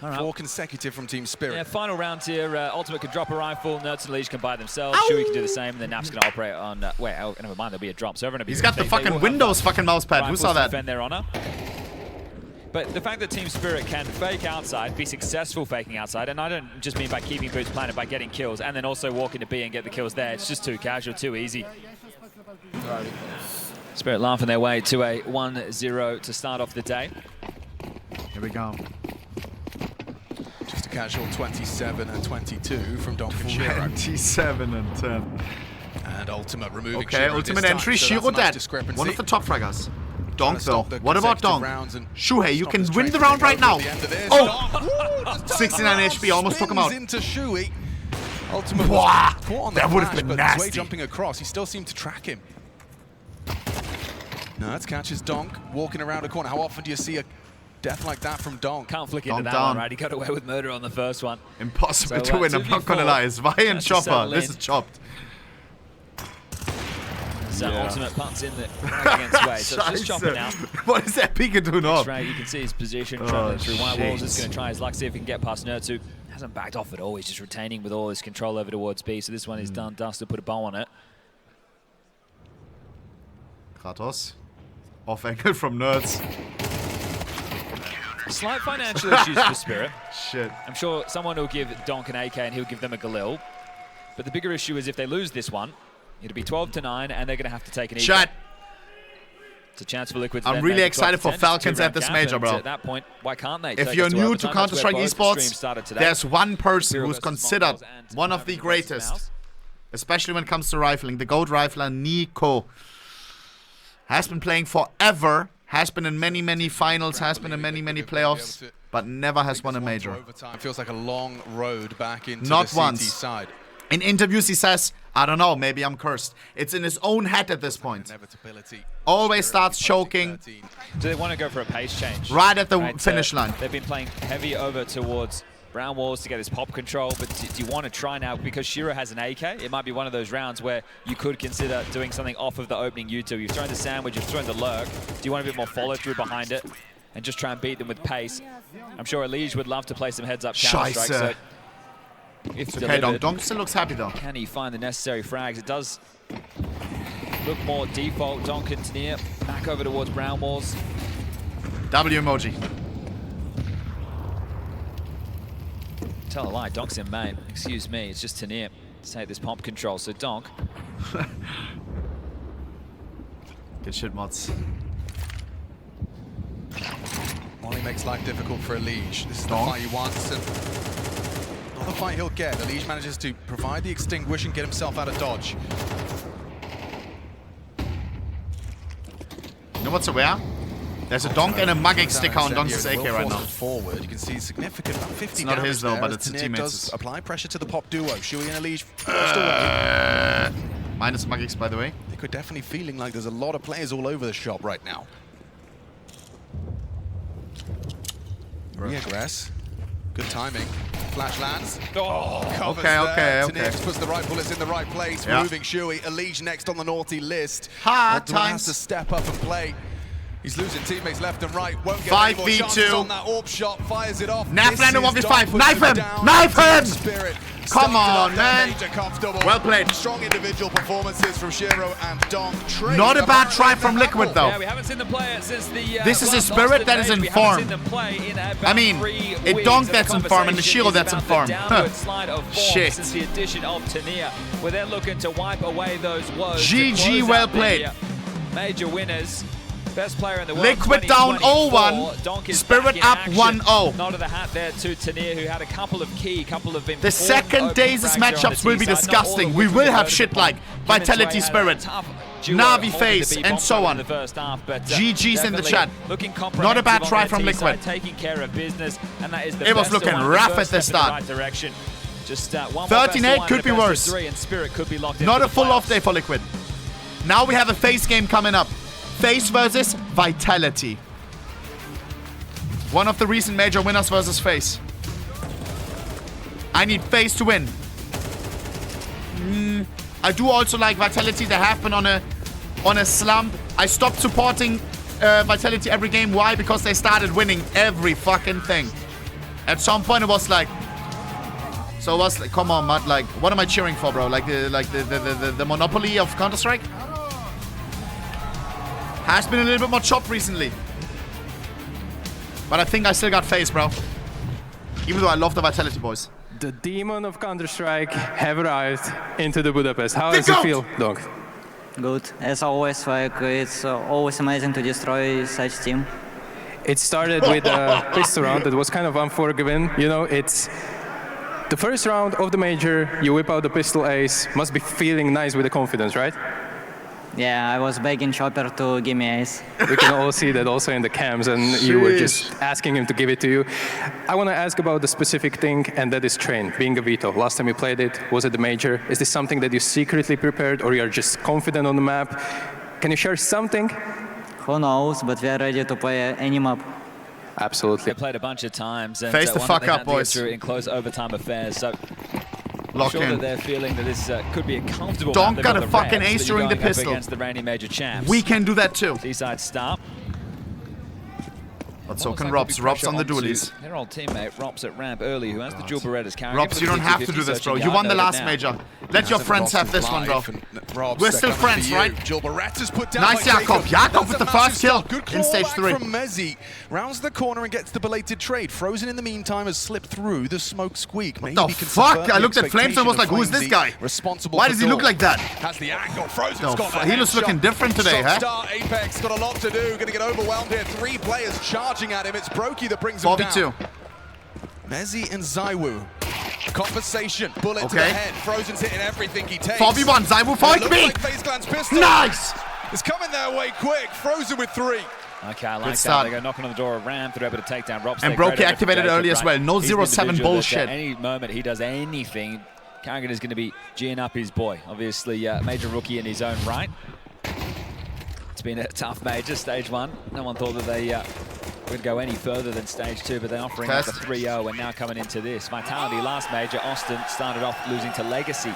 4 consecutive from Team Spirit. Yeah, final round here. Ultimate can drop a rifle. Nerds and Leash can buy themselves. Shui can do the same, and then NAV's going to operate on... wait, oh, never mind. There'll be a drop. So everyone will be... He's got the fucking Windows fucking mousepad. Who saw that? Defend their honor. But the fact that Team Spirit can fake outside, be successful faking outside, and I don't just mean by keeping boots planted, by getting kills, and then also walk into B and get the kills there. It's just too casual, too easy. Spirit laughing their way to a 1-0 to start off the day. Here we go. Just a casual 27 and 22 from Donk and Shiro. 27 and 10. And Ultimate removing okay, Shiro Ultimate entry, so Shiro dead. One of the top fraggers. Donk though. What about Donk? Shuhei, you can win the round right now. Oh! 69 HP, almost took him out. Into Shui. Ultimate that would have been nasty. Jumping across, he still seemed to track him. Nerds catches Donk walking around a corner. How often do you see a death like that from Donk? Can't flick into Donk that down. one, right? He got away with murder on the first one. Impossible to win, I'm not gonna lie. It's Vi and Chopper. This is chopped. So ultimate punts in the against Way. So it's just Chopper now. What is that Pika doing up? Right, you can see his position traveling through White Walls. Just going to try his luck, see if he can get past Nertsu. Hasn't backed off at all. He's just retaining with all his control over towards B. So this one is done. Dust put a bow on it. Kratos. Off angle from Nerds. Slight financial issues for Spirit. Shit. I'm sure someone will give Donk an AK and he'll give them a Galil. But the bigger issue is if they lose this one, it'll be 12-9 and they're going to have to take an equal. Chat. It's a chance for Liquid. I'm really excited for Falcons at this major, bro. At that point, why can't they? If you're new to Counter-Strike esports, there's one person who's considered one of the greatest, especially when it comes to rifling. The GOAT rifler, Nico. Has been playing forever, has been in many, many finals, has been in many, many playoffs, but never has won a major. It feels like a long road back into Not the CT once. side. In interviews, he says, I don't know, maybe I'm cursed. It's in his own head at this point. Always starts choking. Do they want to go for a pace change? Right at the finish line. They've been playing heavy over towards Brown Walls to get his pop control, but do you want to try now? Because Shiro has an AK, it might be one of those rounds where you could consider doing something off of the opening U2. You've thrown the sandwich, you've thrown the lurk. Do you want a bit more follow-through behind it and just try and beat them with pace? I'm sure Elige would love to play some heads-up counter-strike. So if okay, Donk still looks happy though. Can he find the necessary frags? It does look more default. Donk and Tanier back over towards Brown Walls. W emoji. Tell a lie, Donk's in main. Excuse me, it's just Tanier to take this pump control. So Donk. Good shit, mods. Only makes life difficult for Elige. This is the fight he wants, and not the fight he'll get. Elige manages to provide the extinguish and get himself out of dodge. You know what's aware? There's a Donk and a Magic sticker on Donk's AK right now. Forward, you can see significant, about 50 It's not his though, but it's the Tanier teammates. does apply pressure to the pop duo. Shui and Elige Minus Magics, by the way. They're definitely feeling like there's a lot of players all over the shop right now. Reaggress. Good timing. Flash lands. Oh, okay. Tanier puts the right bullets in the right place. Yeah. Moving Shui. Elige next on the naughty list. Hard Oddsman has times. to step up and play. He's losing teammates left and right. Won't get 5v2. any more chances on that AWP shot. Fires it off. Nav landed Misses. 1v5. Donk Knife puts him! down. Knife him! Spirit. Come Started on, off man. major comfortable. Well played. Strong individual performances from Shiro and Donk. Not a bad try from Liquid though. Yeah, we haven't seen them play since the. This is a Spirit that is in form. I mean, it's Donk that's in form and the Shiro that's in form. Shit. Since the addition of Tanier, where they're looking to wipe away those woes. GG, well played. Major winners. Best player in the world. Liquid down 0-1. Spirit up 1-0. Nod of the hat there to Tanier, who had a couple of important. The second days matchups will be disgusting. We will have shit like Vitality Spirit, NAVI Faze, and so on. GG's in the chat. Not a bad try from Liquid. Taking care of business, and that is the It was looking rough at the start. 13-8 could be worse. Not a full off day for Liquid. Now we have a Faze game coming up. Faze versus Vitality. One of the recent major winners versus Faze. I need Faze to win. I do also like Vitality. They have been on a slump. I stopped supporting Vitality every game. Why? Because they started winning every fucking thing. At some point it was like, so it was like, come on, Matt, like, what am I cheering for, bro? Like the monopoly of Counter-Strike? Has been a little bit more chopped recently. But I think I still got Faze, bro. Even though I love the Vitality boys. The demon of Counter-Strike have arrived into the Budapest. How does it feel, Donk? Good. As always, like, it's always amazing to destroy such team. It started with a pistol round that was kind of unforgiving. You know, it's the first round of the major, you whip out the pistol ace, must be feeling nice with the confidence, right? Yeah, I was begging Chopper to give me ace. We can all see that also in the cams, and you were just asking him to give it to you. I want to ask about the specific thing, and that is train, being a veto. Last time you played it, was it the major? Is this something that you secretly prepared, or you're just confident on the map? Can you share something? who knows, but we are ready to play any map. Absolutely. They played a bunch of times. And Face the one fuck that they up, had to get boys. through in close overtime affairs. So I'm Lock sure in. that they're feeling that this could be a comfortable Don't map. got They've a the fucking reps, ace but you're during the going up pistol. against the reigning major champs. We can do that too. Seaside start. But so can Robs. Robs on the dualies. Their old teammate, Robs at ramp early, who has the dual Berettas carrying. Robs, you don't have to do this, bro. You won the last major. Let your friends have this one, bro. We're still friends, right? Nice, Jakob. Jakob with the first kill in stage 3. From Mezzi. Rounds the corner and gets the belated trade. Frozen in the meantime has slipped through the smoke squeak. What the fuck? I looked at Flames and was like, who is this guy? Why does he look like that? Has the angle. Frozen's got the he looks looking different today, huh? Star Apex got a lot to do. Gonna get overwhelmed here. 3 players charging at him. It's Brokey that brings him 4v2. down. Mezzi and Zaiwu. Conversation. Bullet to the head. Frozen's hitting everything he takes. 4v1. Zaiwu fight me. Like FaZe pistol. Nice. It's coming their way quick. Frozen with 3. Okay, I like that. They go knocking on the door of ramp. They're able to take down Robs. And Brokey activated early as well. No 0-7 bullshit. At any moment he does anything, Carrigan is going to be G'ing up his boy. Obviously, major rookie in his own right. It's been a tough major, stage 1. No one thought that they would go any further than stage 2, but they're offering up the 3-0 and now coming into this. Vitality last major, Austin started off losing to Legacy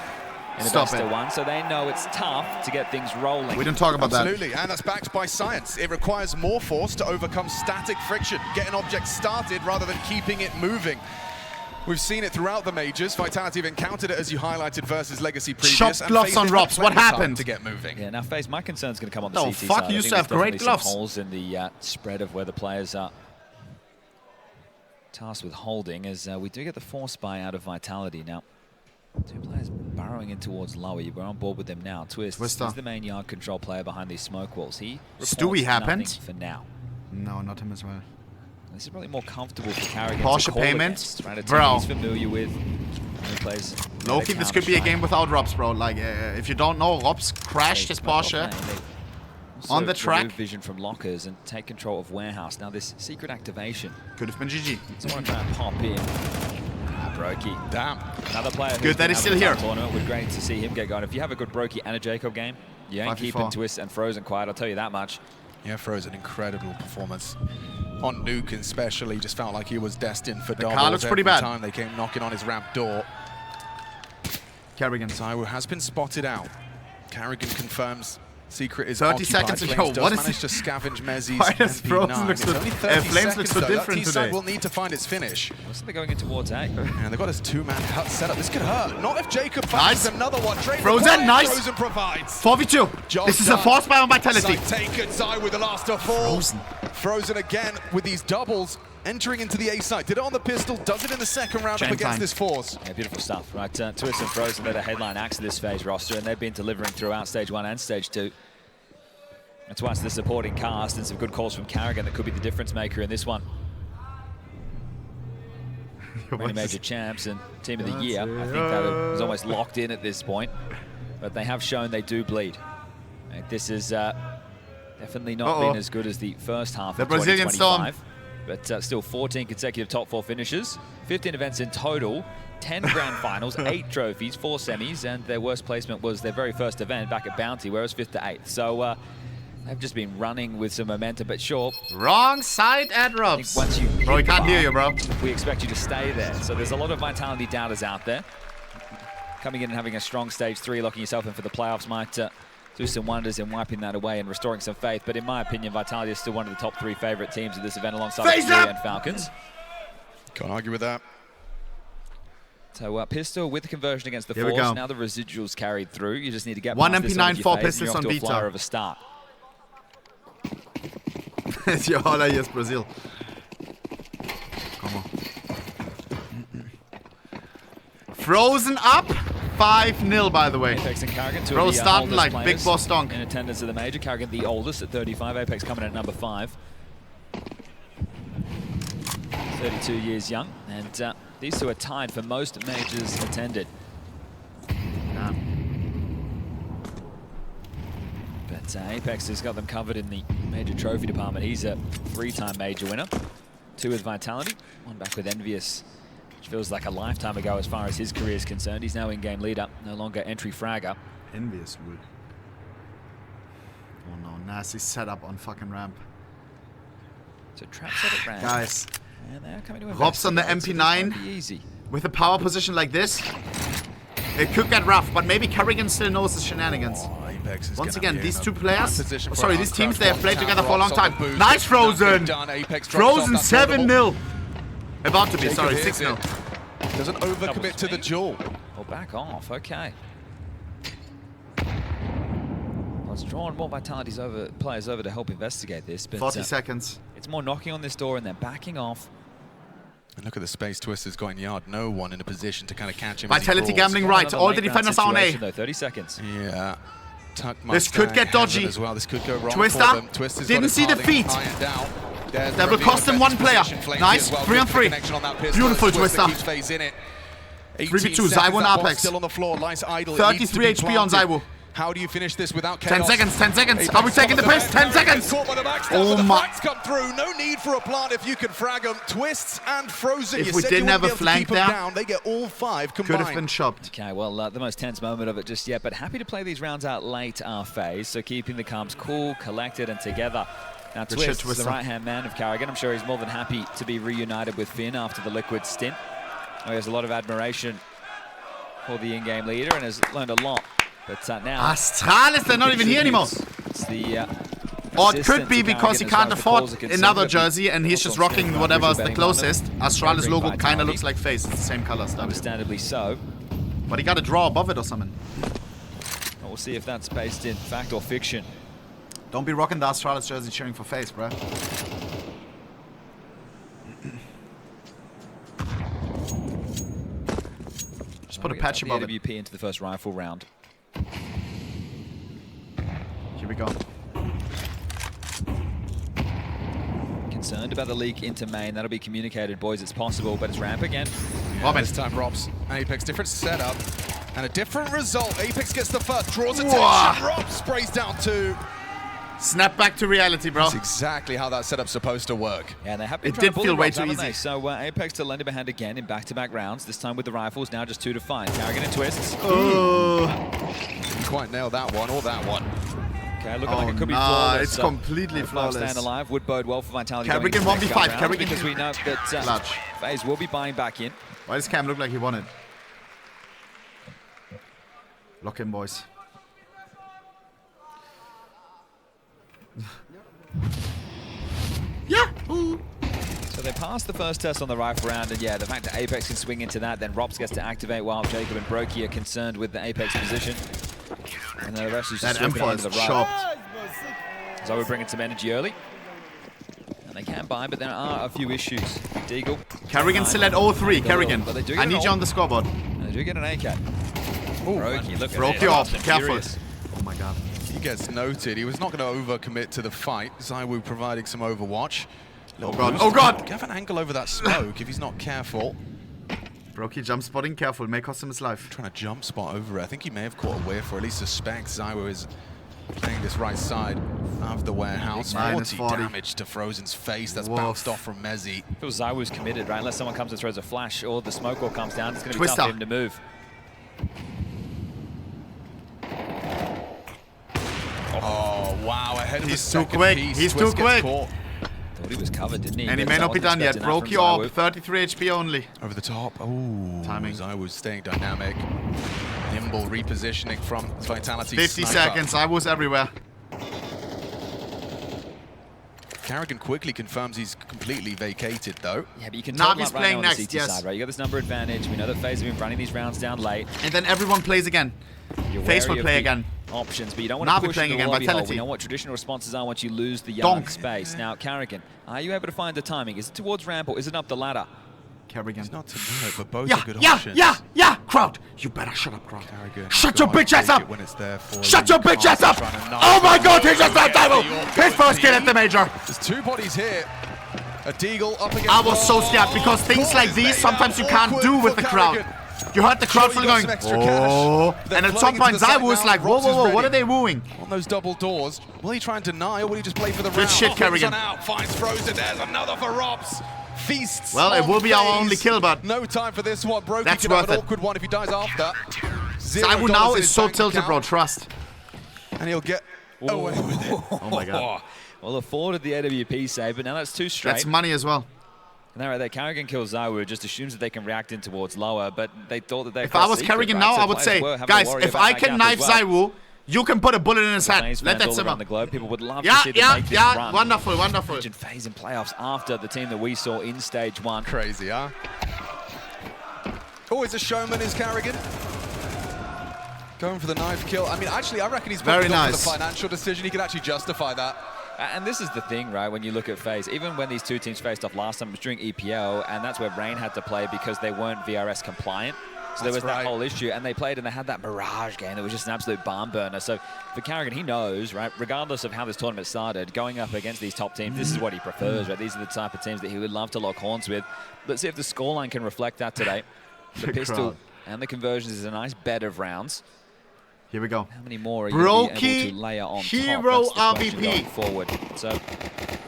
in the best of 1, so they know it's tough to get things rolling. We didn't talk about that. Absolutely, and that's backed by science. It requires more force to overcome static friction, get an object started rather than keeping it moving. We've seen it throughout the majors. Vitality have encountered it, as you highlighted, versus Legacy previous. Chopped gloves on Robs. What happened? To get moving. Yeah, now Faze, my concern is going to come on the CT side. No, fuck, you used to have great gloves. Some holes in the spread of where the players are tasked with holding, as we do get the force buy out of Vitality. Now, 2 players burrowing in towards lower. We're on board with them now. Twist is the main yard control player behind these smoke walls. He Stewie happened for now. No, not him as well. This is probably more comfortable for Carrigan. Porsche payment, against, right? bro. He's familiar with. Plays Loki, this could be a game without Robs, bro. Like, if you don't know, Robs crashed his Porsche on the track. Remove vision from lockers and take control of warehouse. Now this secret activation could have been GG. Someone trying to pop in. Brokey. Damn. Another player. Good that he's still here. Tournament. We're great to see him get going. If you have a good Brokey and a Jacob game, you ain't keeping Twist and Frozen quiet. I'll tell you that much. Yeah, Frozen, incredible performance. On Nuke especially, just felt like he was destined for doubles. The car looks pretty bad. Every time they came knocking on his ramp door. Carrigan. Zaiwu has been spotted out. Carrigan confirms secret is 30 occupied. seconds ago. Flames what is managed to scavenge Mezzi's Why does Frozen look so Flames look so different today? will need to find its finish. Looks like they're going in towards A. And they've got his 2-man hut set up. This could hurt. Not if Jacob finds another one. Frozen, nice. Frozen provides. 4v2. This is a force by on Vitality. Taken Zaiwu with the last of 4. Frozen again with these doubles. Entering into the A site. Did it on the pistol, does it in the second round up against this force. Yeah, beautiful stuff. Right, Twist and Frozen, they're the headline acts of this Faze roster, and they've been delivering throughout stage 1 and stage 2. That's why it's the supporting cast and some good calls from Carrigan that could be the difference maker in this one. Many major champs and team of the year. I think that was almost locked in at this point, but they have shown they do bleed. And this is definitely not been as good as the first half of 2025. But still 14 consecutive top 4 finishes, 15 events in total, 10 grand finals, 8 trophies, 4 semis, and their worst placement was their very first event back at Bounty, where it was 5th to 8th. So they've just been running with some momentum, but sure. Wrong side at Robs. Once you bro, we can't hear you, bro. We expect you to stay there. So there's a lot of Vitality doubters out there. Coming in and having a strong stage 3, locking yourself in for the playoffs might do some wonders in wiping that away and restoring some faith. But in my opinion, Vitality is still one of the top 3 favorite teams of this event alongside Furia and Falcons. Can't argue with that. So Pistol with the conversion against the Force. Now the residuals carried through. You just need to get one past MP9, 4 pistols on Vita. Flyer of a start. Die Holler, hier ist Brazil. Come on. Frozen up. 5-0, by the way. Apex and Carrigan, bro, starting like Big Boss Donk. In attendance of the major. Carrigan, the oldest at 35. Apex coming in at number 5. 32 years young. And these two are tied for most majors attended. But Apex has got them covered in the major trophy department. He's a 3-time major winner. 2 with Vitality, 1 back with Envious, which feels like a lifetime ago as far as his career is concerned. He's now in-game leader, no longer entry fragger. Envious would. Oh no, Nasty setup on fucking ramp. So trap set at ramp. Guys. And they're coming to Rob's on the MP9 easy. with a power position like this. It could get rough, but maybe Kerrigan still knows the shenanigans. Once again, these two players, sorry, these teams, they have played together for a long time. Nice Frozen! Frozen 7-0. About to be, sorry, 6-0. Doesn't overcommit to the duel. Oh, back off, okay. Well, it's drawn more Vitality's players over to help investigate this, but 40 seconds. It's more knocking on this door and then backing off. And look at the space Twister's got in yard. No one in a position to kind of catch him. Vitality gambling right. All the defenders are on A. Though, 30 seconds. Yeah. This could get dodgy. As well. This could go wrong Twister for them. Twister's didn't see the feet. That will cost him one player. Nice. 3 on 3. Beautiful Twister. 3v2. Zywo and Apex. Still on the floor. Lies idle. 33 HP on Zywo. How do you finish this without chaos? 10 seconds, 10 seconds. Are we taking the piss? 10 seconds. Oh my. Come through. No need for a plant if you can frag them. Twists and Frozen. If we didn't have a flank there, they get all 5 combined. Could have been chopped. Okay, well, the most tense moment of it just yet, but happy to play these rounds out late our Faze, so keeping the comms cool, collected, and together. Now, Twist is the right-hand man of Carrigan. I'm sure he's more than happy to be reunited with Finn after the Liquid stint. He has a lot of admiration for the in-game leader and has learned a lot. But now... Astralis, they're not even here anymore. It's the... or it could be because he can't afford another jersey and he's just rocking whatever's the closest. Astralis logo kind of looks like Faze. It's the same colors. Understandably so. But he got to draw above it or something. We'll see if that's based in fact or fiction. Don't be rocking the Astralis jersey cheering for Faze, bro. Just put a patch above it. AWP into the first rifle round. Here we go. Concerned about the leak into main. That'll be communicated, boys. It's possible, but it's ramp again. Yeah, this time, Robs. Apex, different setup and a different result. Apex gets the first, draws attention. Robs sprays down 2. Snap back to reality, bro. That's exactly how that setup's supposed to work. Yeah, and they have been it did feel way too easy. So Apex to lend a hand again in back-to-back rounds. This time with the rifles, now just 2 to find. Carrigan and Twists. Didn't quite nail that one or that one. Okay, looking like it could be flawless. It's completely flawless. Stand alive would bode well for Vitality. Carrigan 1v5. Carrigan, because we know that Faze will be buying back in. Why does Cam look like he won it? Lock in, boys. Yeah. So they passed the first test on the rifle round, and yeah, the fact that Apex can swing into that, then Robs gets to activate while Jacob and Brokey are concerned with the Apex position. And then the rest is just sweeping onto the right. So we're bringing some energy early. And they can buy, but there are a few issues. Deagle. Carrigan still at 0-3. Carrigan, I need you on the scoreboard. And they do get an AK. Brokey, look at Brokey off, careful. Oh my god. He gets noted. He was not going to overcommit to the fight. Zywo providing some overwatch. Oh god, oh god! Have an angle over that smoke if he's not careful. Brokey jump spotting, careful, may cost him his life. Trying to jump spot over it. I think he may have caught a whiff, or at least suspects Zywo is playing this right side of the warehouse. 40 damage to Frozen's face. That's bounced off from Mezzi. Feels Zywo's committed, right? Unless someone comes and throws a flash or the smoke wall comes down, it's going to be tough for him to move. Oh, wow. Ahead of He's too quick. He's too quick. Thought he was covered, didn't he? And he may not be done yet. Brokey orb, 33 HP only. Over the top. Oh, timing. Zywo's staying dynamic. Nimble repositioning from Vitality. 50 seconds. I was everywhere. Carrigan quickly confirms he's completely vacated, though. Yeah, but you can Navi's playing next, yes. Side, right? You got this number advantage. We know that Faze have been running these rounds down late. And then everyone plays again. Faze will play again. Options, but you don't want to push playing the again. lobby hole. Vitality. We know what traditional responses are once you lose the yard space. Now, Carrigan, are you able to find the timing? Is it towards ramp or is it up the ladder? Carrigan. It's not to know, but both are good options. Yeah, crowd. You better shut up, crowd. Shut your bitch ass up. When it's there for shut your bitch ass up. Oh my god, he just got double. His first kill at the major. There's 2 bodies here. A Deagle up against. I was so scared because things like these sometimes you can't do with the crowd. You heard the crowd full going, oh, and at some point Zywo was like, whoa, what are they wooing? On those double doors, will he try and deny or will he just play for the round? Good shit, Carrigan. Out, finds Frozen, there's another for Robs. Feasts. Well, it will be our only kill, but no time for this one. Brokey that's could worth have an it. awkward one if he dies after. Zywo now is so tilted, bro, trust. And he'll get away with it. Oh my god. Well, afforded the AWP save, but now that's 2 straight. That's money as well. And right there, Carrigan kills Zawu, just assumes that they can react in towards lower, but they thought that they If I was Carrigan now, I would say, guys, if I can knife Zawu, you can put a bullet in his head. Let that simmer. The globe. People would love to see them make this run. Wonderful, wonderful. Imagine Faze in playoffs after the team that we saw in stage 1. Crazy, huh? Always a showman is Carrigan. Going for the knife kill. I mean, actually, I reckon he's probably gone for the financial decision. He can actually justify that. And this is the thing, right, when you look at Faze, even when these 2 teams faced off last time, it was during EPL, and that's where Rain had to play because they weren't VRS compliant. So there was that whole issue, and they played and they had that Mirage game that was just an absolute barn burner. So for Carrigan, he knows, right, regardless of how this tournament started, going up against these top teams, this is what he prefers, right? These are the type of teams that he would love to lock horns with. Let's see if the scoreline can reflect that today. The pistol and the conversions is a nice bed of rounds. Here we go. How many more are you able to layer on Hero top? RVP Going forward. So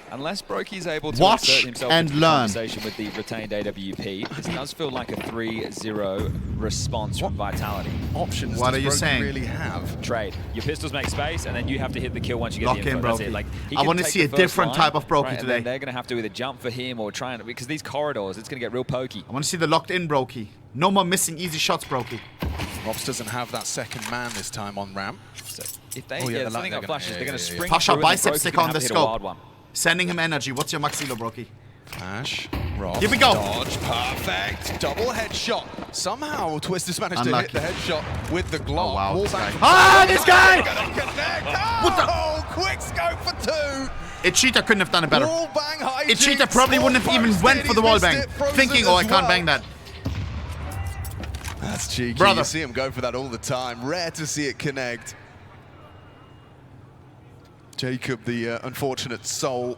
unless Brokey's able to watch insert himself and into learn the conversation with the retained AWP, this does feel like a 3-0 response from Vitality. Options what are you saying? Really have trade. Your pistols make space, and then you have to hit the kill once you get the info. That's it. Like, I want to see a different type of Brokey today. They're going to have to either jump for him or try and, because these corridors, it's going to get real pokey. I want to see the locked-in Brokey. No more missing easy shots, Brokey. Rops doesn't have that second man this time on ramp. So if they get something up flashes, they're going to spring Pasha through bicep stick on the hit a scope. wild one. Sending him energy. What's your Maxilo, Brokey? Flash, Rob, here we go. Dodge, perfect, double headshot. Somehow Twist has managed to hit the headshot with the Glock. Oh, wow. This guy! What the? Quick scope for 2. Cheetah couldn't have done it better. Cheetah probably wouldn't have even went for the wall bang, thinking, oh, I can't bang that. That's cheeky. Brother. You see him go for that all the time. Rare to see it connect. Jacob, the unfortunate soul,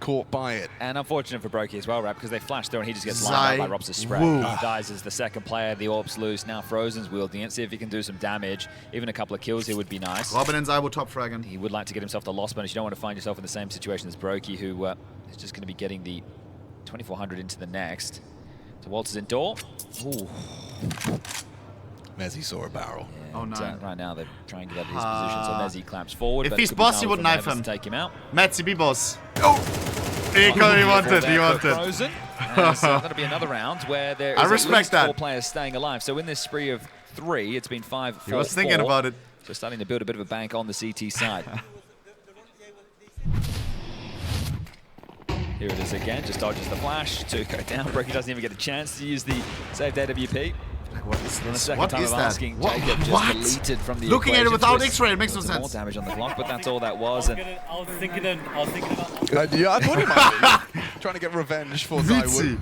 caught by it. And unfortunate for Brokey as well, right? Because they flash through and he just gets lined up by Rob's spray. He dies as the second player. The Orb's loose. Now Frozen's wielding it. See if he can do some damage. Even a couple of kills here would be nice. Robin and Zai will top fragging. He would like to get himself the loss bonus. You don't want to find yourself in the same situation as Brokey, who is just going to be getting the 2400 into the next. So Walters in door. Ooh. Mezzi saw a barrel. Yeah, oh, no. Right now they're trying to get his position, so Mezzi clamps forward. If he's boss, he would knife him. Take him out. Metzi, be boss. Oh! He wanted. Frozen. That'll be another round where there is at least 4 players staying alive. So in this spree of 3, it's been 5, 4, He was thinking about it. So starting to build a bit of a bank on the CT side. Here it is again, just dodges the flash to go down. Brokey doesn't even get a chance to use the saved AWP. What is this? What is that? What? Deleted from the Looking equation. at it without X-ray, it makes no sense. More damage on the clock, but that's all that was. I was thinking about. Yeah, I thought he might be trying to get revenge for Zywood.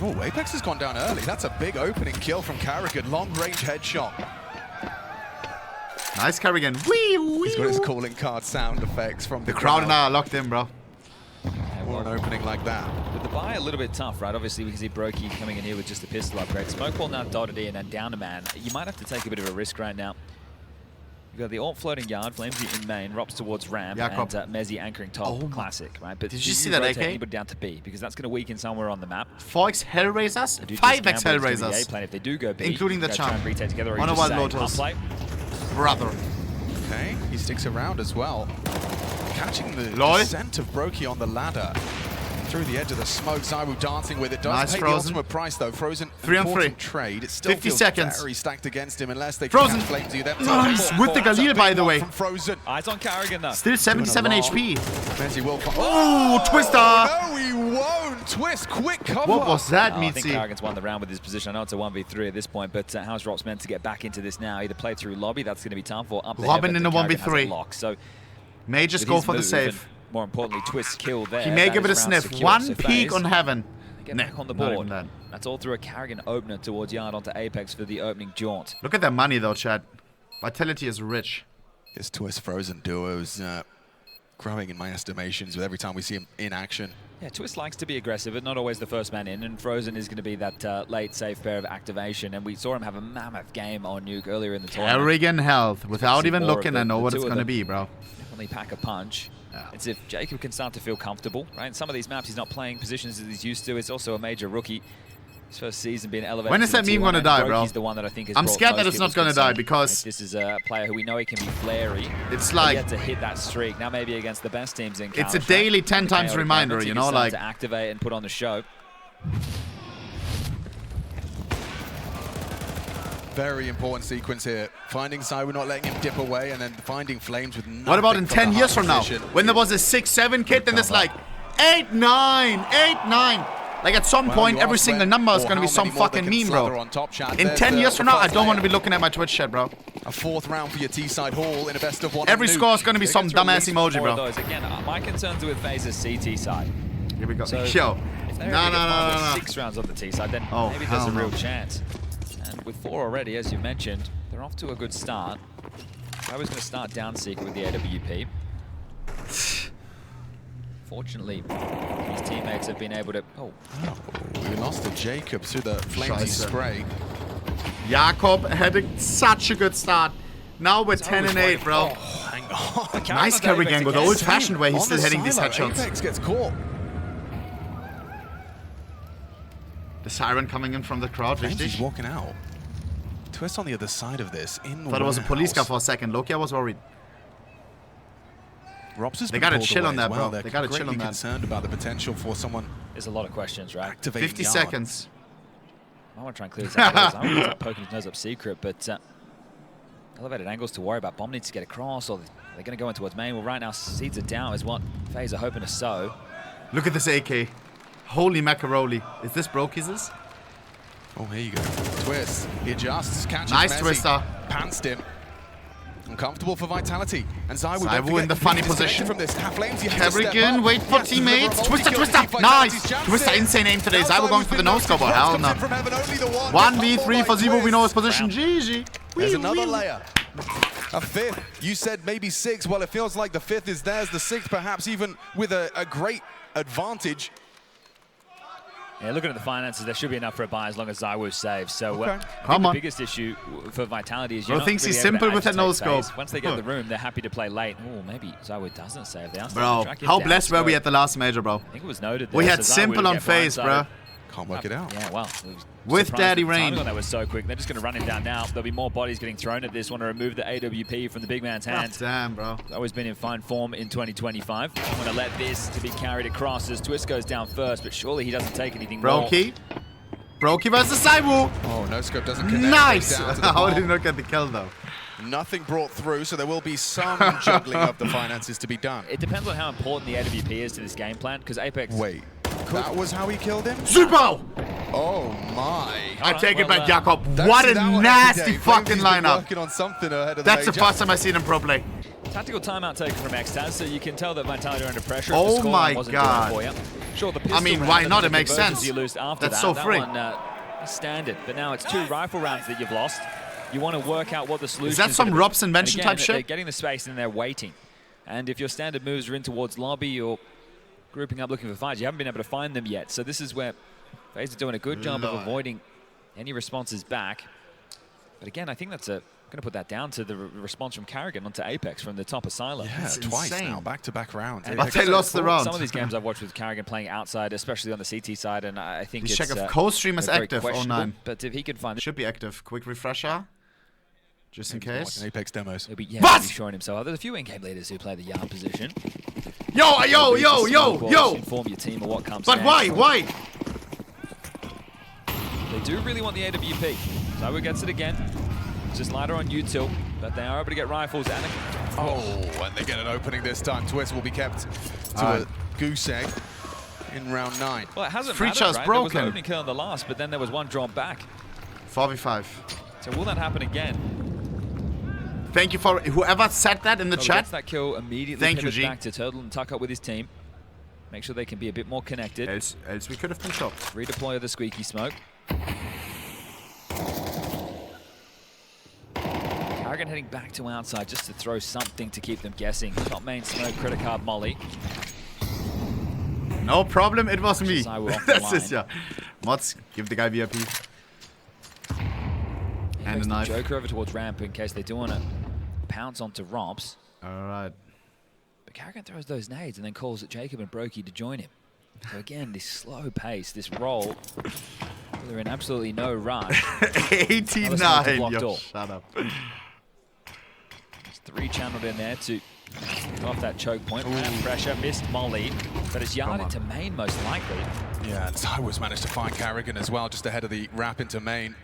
Oh, Apex has gone down early. That's a big opening kill from Carrigan. Long-range headshot. Nice Carrigan. Wee, wee. He's got his calling card sound effects from the crowd and I are locked in, bro. Or an opening like that. But the buy a little bit tough, right? Obviously, we can see Brokey coming in here with just a pistol upgrade. Smokeball now dotted in and down a man. You might have to take a bit of a risk right now. You've got the alt floating yard, Flamesy in main, Rops towards ramp, and Mezzi anchoring top. Classic, right? But did you see that AK? Anybody down to B, because that's going to weaken somewhere on the map. 4x Hellraisers, 5x Hellraisers. If they do go B, including the charm. Together, on a one Lotus. Brother. Okay, he sticks around as well. Catching the descent of Brokey on the ladder. Through the edge of the smoke, Zywu dancing with it. Does pay the ultimate price though. Frozen, 3 on 3 trade. It still 50 feels seconds. Very stacked against him unless they Frozen. can flame to them. Nice with the Galil, by the way. From Frozen. Eyes on Carrigan though. Still 77 HP. Mezzi will. Oh, Twister! No, he won't. Twist, quick cover. What was that, Mitzi? I think Carrigan's won the round with his position. I know it's a 1v3 at this point, but how's Rops meant to get back into this now? Either play through lobby, that's going to be tough, or up the Robin in a 1v3. Lock. So may just go for the save. More importantly, Twist kill there. He may give it a sniff. Secure. One so peek on heaven. Get back on the board. That's all through a Carrigan opener towards yard onto Apex for the opening jaunt. Look at that money though, Chad. Vitality is rich. This Twist Frozen duo is growing in my estimations with every time we see him in action. Yeah, Twist likes to be aggressive, but not always the first man in, and Frozen is going to be that late safe pair of activation, and we saw him have a mammoth game on Nuke earlier in the tournament. Carrigan health. Without even looking, I know what it's going to be, bro. Definitely pack a punch. Yeah. It's if Jacob can start to feel comfortable, right? In some of these maps, he's not playing positions that he's used to. It's also a major rookie. His first season being elevated. When is that meme gonna die, bro? He's the one that I think is I'm scared that it's not gonna die because this is a player who we know he can be flary. It's like yet to hit that streak. Now maybe against the best teams in it's a daily 10 times reminder, you know, like to activate and put on the show. Very important sequence here. Finding Zywoo, not letting him dip away, and then finding Flames with nothing. What about in 10 years from now? Position. When there was a 6-7 kid, then there's like 8-9, 8-9. Like at some point, every single number is going to be some fucking meme, bro. In 10 years from now, I don't want to be looking at my Twitch chat, bro. A 4th round for your T-side Hall in a best of 1. Every score is going to be some dumbass emoji, bro. Again, my concerns are with Faze's CT side. Here we go. So yo. No. 6 rounds on the T side, then maybe there's a real chance. And with 4 already, as you mentioned, they're off to a good start. I was going to start down Seeker with the AWP. Fortunately, his teammates have been able to... We lost to Jacob through the flamesy spray. Jakob had such a good start. Now we're 10 and 8, bro. Hang on. Nice carry angle, the old-fashioned way. He's still hitting these headshots. Apex gets caught. The siren coming in from the crowd. He's walking out. Twist on the other side of this. Thought it was a police car for a second. Loki, I was worried. They got to chill on that, bro. They got to chill on that. Concerned about the potential for someone. There's a lot of questions, right? 50 seconds. I want to try and clear this out. I want to start poking his nose up Secret, but elevated angles to worry about. Bomb needs to get across, or they're going to go in towards main. Well, right now, seeds are down is what FaZe are hoping to sow. Look at this AK. Holy macaroni. Is this Brokey's? Oh, here you go. Twist. He adjusts. Catches nice Messi. Twister. Pantsed him. Uncomfortable for Vitality. And Zywoo in the funny position. From this. Kerrigan, wait for teammates. Twister. Nice. Twister, insane aim today. Zywoo going for the no-scope. Oh, hell no. 1v3 for Zywoo. We know his position. GG. There's another layer. A 5th. You said maybe 6. Well, it feels like the 5th is theirs. The 6th perhaps even with a great advantage. Yeah, looking at the finances, there should be enough for a buy as long as Zywoo saves. So I think the biggest issue for Vitality is you're not thinks really he's simple with that no Faze. scope. Once they get in the room, they're happy to play late. Oh, maybe Zywoo doesn't save. They bro, how blessed were we at the last major, bro? I think it was noted there. We had simple on Faze, bro. Can't work it out. Yeah, well. With Daddy Rain. The timing on that was so quick. They're just going to run him down now. There'll be more bodies getting thrown at this. Want to remove the AWP from the big man's hands. Damn, bro. He's always been in fine form in 2025. I'm going to let this to be carried across as Twist goes down first, but surely he doesn't take anything more. Brokey versus Zywoo. Oh, no scope doesn't connect. Nice. How did he not get the kill, though? Nothing brought through, so there will be some juggling of the finances to be done. It depends on how important the AWP is to this game plan, because Apex... Wait, that was how he killed him? Super! Oh my. I take it back, Jakob. What a nasty fucking lineup. On something ahead of That's the first time I've seen him pro play. Tactical timeout taken from Xtaz, so you can tell that Vitality are under pressure. Oh my god. Sure, the I mean, why not? It makes sense. You lose after That's so free. That one, is standard, but now it's 2 rifle rounds that you've lost. You want to work out what the solution is. Is that some Rob's invention type shit? They're getting the space and they're waiting. And if your standard moves are in towards lobby or grouping up looking for fights, you haven't been able to find them yet. So this is where FaZe are doing a good job of avoiding any responses back. But again, I think that's going to put that down to the response from Kerrigan onto Apex from the top of Silo. Yeah, twice now, back-to-back rounds. But they lost the round. Some of these games I've watched with Kerrigan playing outside, especially on the CT side, and I think check if co-stream is active. 09. But if he can find it, should be active. Quick refresher, just in case. Like Apex demos. He'll be showing himself. There's a few in-game leaders who play the yard position. Yo! Inform your team of what comes. But why? They do really want the AWP. Zywoo gets it again. Just lighter on util, but they are able to get rifles. And they get an opening this time. Twist will be kept to a goose egg in round 9. Well, it hasn't Free mattered, broken. There was an opening kill in the last, but then there was one drawn back. 4v5. So will that happen again? Thank you for whoever said that in the chat. Gets that kill immediately. Thank you, G. Back to Turtle and tuck up with his team. Make sure they can be a bit more connected. Else we could have been shot. Redeploy the squeaky smoke. Kerrigan heading back to outside just to throw something to keep them guessing. Top main smoke, credit card molly. No problem, it was me. This is Mods, give the guy VIP. And a knife. Joker over towards ramp in case they do want to pounce onto Robs. Alright. But Kerrigan throws those nades and then calls at Jacob and Brokey to join him. So again, this slow pace, this roll. They're in absolutely no rush. 89. Blocked Yo, all. shut up. There's 3 channeled in there to get off that choke point. Pressure, missed Molly, but it's yard into main most likely. Yeah, and ZywOo's managed to find Carrigan as well, just ahead of the wrap into main.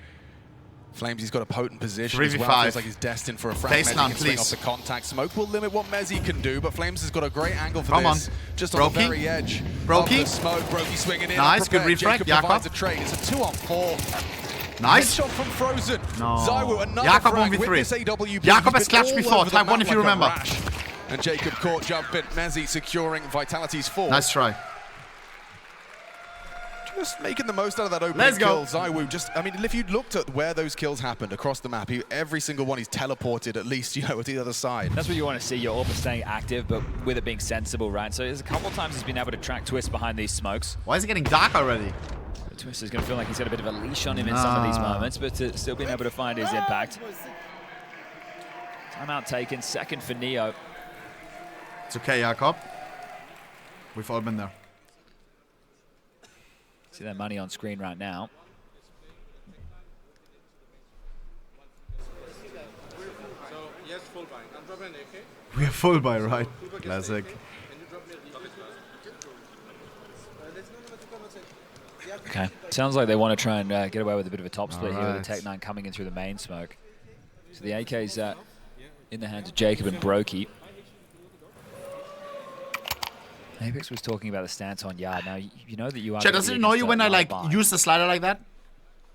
Flames, he's got a potent position as well. Feels like he's destined for a frag. Mezzi can swing off the contact. Smoke will limit what Mezzi can do, but Flames has got a great angle for this. Just on the very edge of the smoke. Brokey swinging in. Nice, good refrag. Provides a trade. It's a 2-on-4. Nice. Headshot from Frozen. No. ZywOo, another Jakob frag 1v3. with this AWP. Jakob has clutched before. Type 1 if you remember. And Jacob caught jumping. Mezzi securing Vitality's 4. Nice try. Just making the most out of that opening kill. ZywOo just, I mean, if you looked at where those kills happened across the map, every single one he's teleported at least, you know, to the other side. That's what you want to see. Your AWP staying active, but with it being sensible, right? So there's a couple of times he's been able to track Twist behind these smokes. Why is it getting dark already? Twist is going to feel like he's got a bit of a leash on him in some of these moments, but still being able to find his impact. Timeout taken, second for Neo. It's okay, Jakob. We've all been there. See that money on screen right now. We are full buy, right? Classic. Okay. Sounds like they want to try and get away with a bit of a top split here with the Tech-9 coming in through the main smoke. So the AK's in the hands of Jacob and Brokey. Apex was talking about the stance on yard. Now, you know that you are... Chat, does it annoy you when I, like, use the slider like that?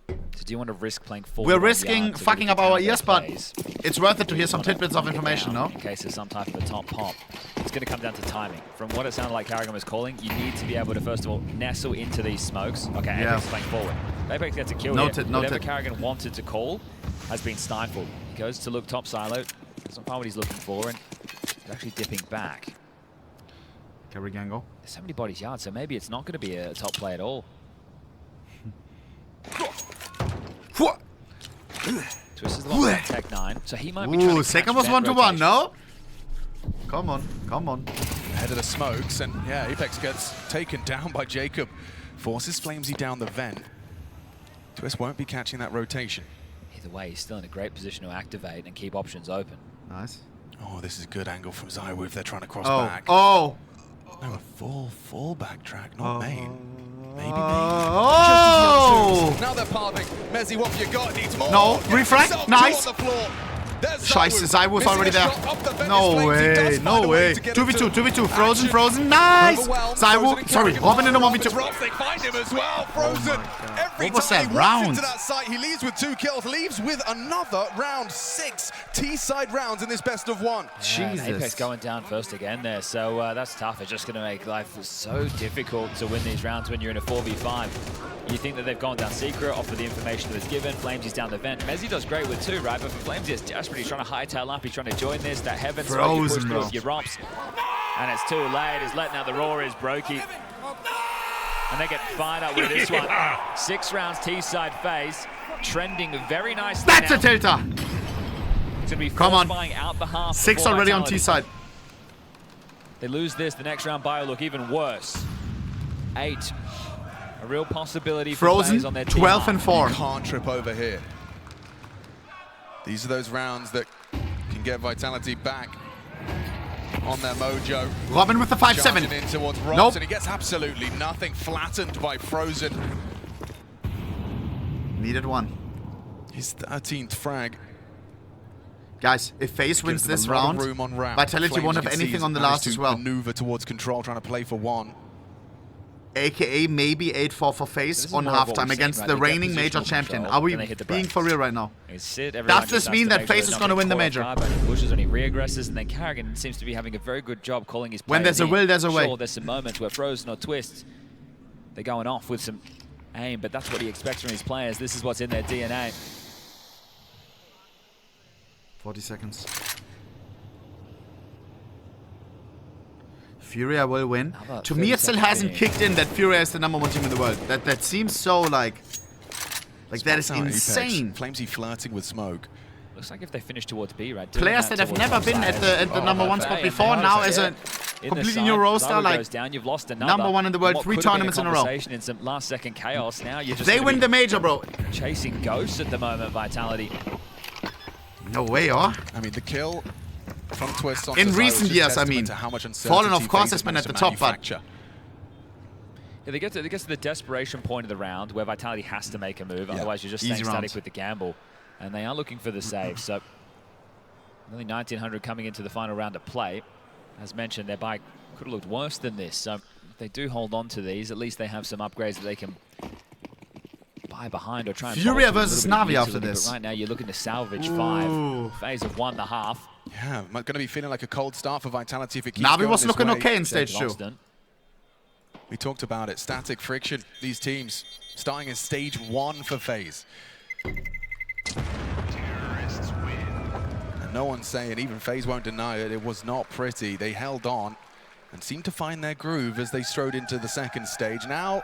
So do you want to risk playing forward? We're risking fucking up our ears, but it's worth it to hear some tidbits of information, no? In case there's some type of a top pop. It's going to come down to timing. From what it sounded like Carrigan was calling, you need to be able to, first of all, nestle into these smokes. Okay, Apex is playing forward. Apex gets a kill here. Whatever Carrigan wanted to call has been stifled. He goes to look top silo. Doesn't find what he's looking for, and he's actually dipping back. Carrigan. There's so many bodies yard, so maybe it's not going to be a top play at all. Twist is the one with Tech-9, so he might be trying to second was 1-to-1, no? Come on, come on. Ahead of the smokes, and yeah, Apex gets taken down by Jacob. Forces Flamesy down the vent. Twist won't be catching that rotation. Either way, he's still in a great position to activate and keep options open. Nice. Oh, this is a good angle from ZywOo if they're trying to cross back. Oh! No, a full backtrack, not main. Maybe Oh! now they're parting. Mezzi, what have you got? Needs more. No, refrag. Nice. Scheiße, ZywOo's already there. No way, no way. 2v2, 2v2. Frozen, nice. ZywOo, sorry, Robin in a 1v2. They find him as well. Frozen. Every What was time that he round? walks into that site, he leaves with 2 kills, leaves with another round. 6 T-side rounds in this best of 1. Jesus. Apex going down first again there, so that's tough. It's just going to make life so difficult to win these rounds when you're in a 4v5. You think that they've gone down secret off of the information that was given. Flamesy's down the vent. Mezzi does great with 2, right? But for Flamesy, it's desperate. He's trying to hightail up. He's trying to join this. That heaven smoke you push through with your ROPS. And it's too late. He's letting out the roar is Brokey. And they get fired up with this one. 6 rounds T-side Faze. Trending very nicely. That's now. a tilter. It's going to be Come on. out the half. 6 already on T-side. They lose this. The next round bio look even worse. 8. A real possibility for Frozen, on their team 12 and 4. You can't trip over here. These are those rounds that can get Vitality back on their mojo. Robin with the 5-7. Charging in towards Rops, Nope. and he gets absolutely nothing. Flattened by Frozen. Needed 1. His 13th frag. Guys, if Faze wins Gives them this a lot of round, room on ramp. Vitality Flames, won't you have can see, anything has on the managed last to as well. maneuver towards control, trying to play for 1. AKA maybe 8-4 for Faze on halftime against the reigning major champion. Are we being for real right now? Does this mean that Faze is going to win the major? He pushes and he re-aggresses, and then Carrigan seems to be having a very good job calling his When there's a will, there's a way. Sure, there's some moments where Frozen or Twist, they're going off with some aim, but that's what he expects from his players. This is what's in their DNA. 40 seconds. Furia will win. To me, it still hasn't kicked in that Furia is the #1 team in the world. That seems so like that is insane. Flamesy flirting with smoke. Looks like if they finish towards B, right? Players that have never been at the #1 spot before, now as a completely new roster, like you've lost #1 in the world, 3 tournaments in a row. In some last-second chaos, now you're just they win the major, bro. Chasing ghosts at the moment, Vitality. No way, oh. I mean, the kill from Twist on in recent years, I mean. Fallen, of course, has been at the top, but yeah, they get to the desperation point of the round where Vitality has to make a move, otherwise you're just staying static with the gamble. And they are looking for the save, so only 1,900 coming into the final round of play. As mentioned, their buy could have looked worse than this, so if they do hold on to these, at least they have some upgrades that they can buy behind or try and Furia versus NAVI after this. But right now you're looking to salvage 5. Phase of 1.5. Yeah, going to be feeling like a cold start for Vitality if it keeps NAVI going was looking way. okay in stage 2. We talked about it, static friction, these teams starting in stage 1 for Faze. And no one's saying, even Faze won't deny it, it was not pretty. They held on and seemed to find their groove as they strode into the second stage. Now,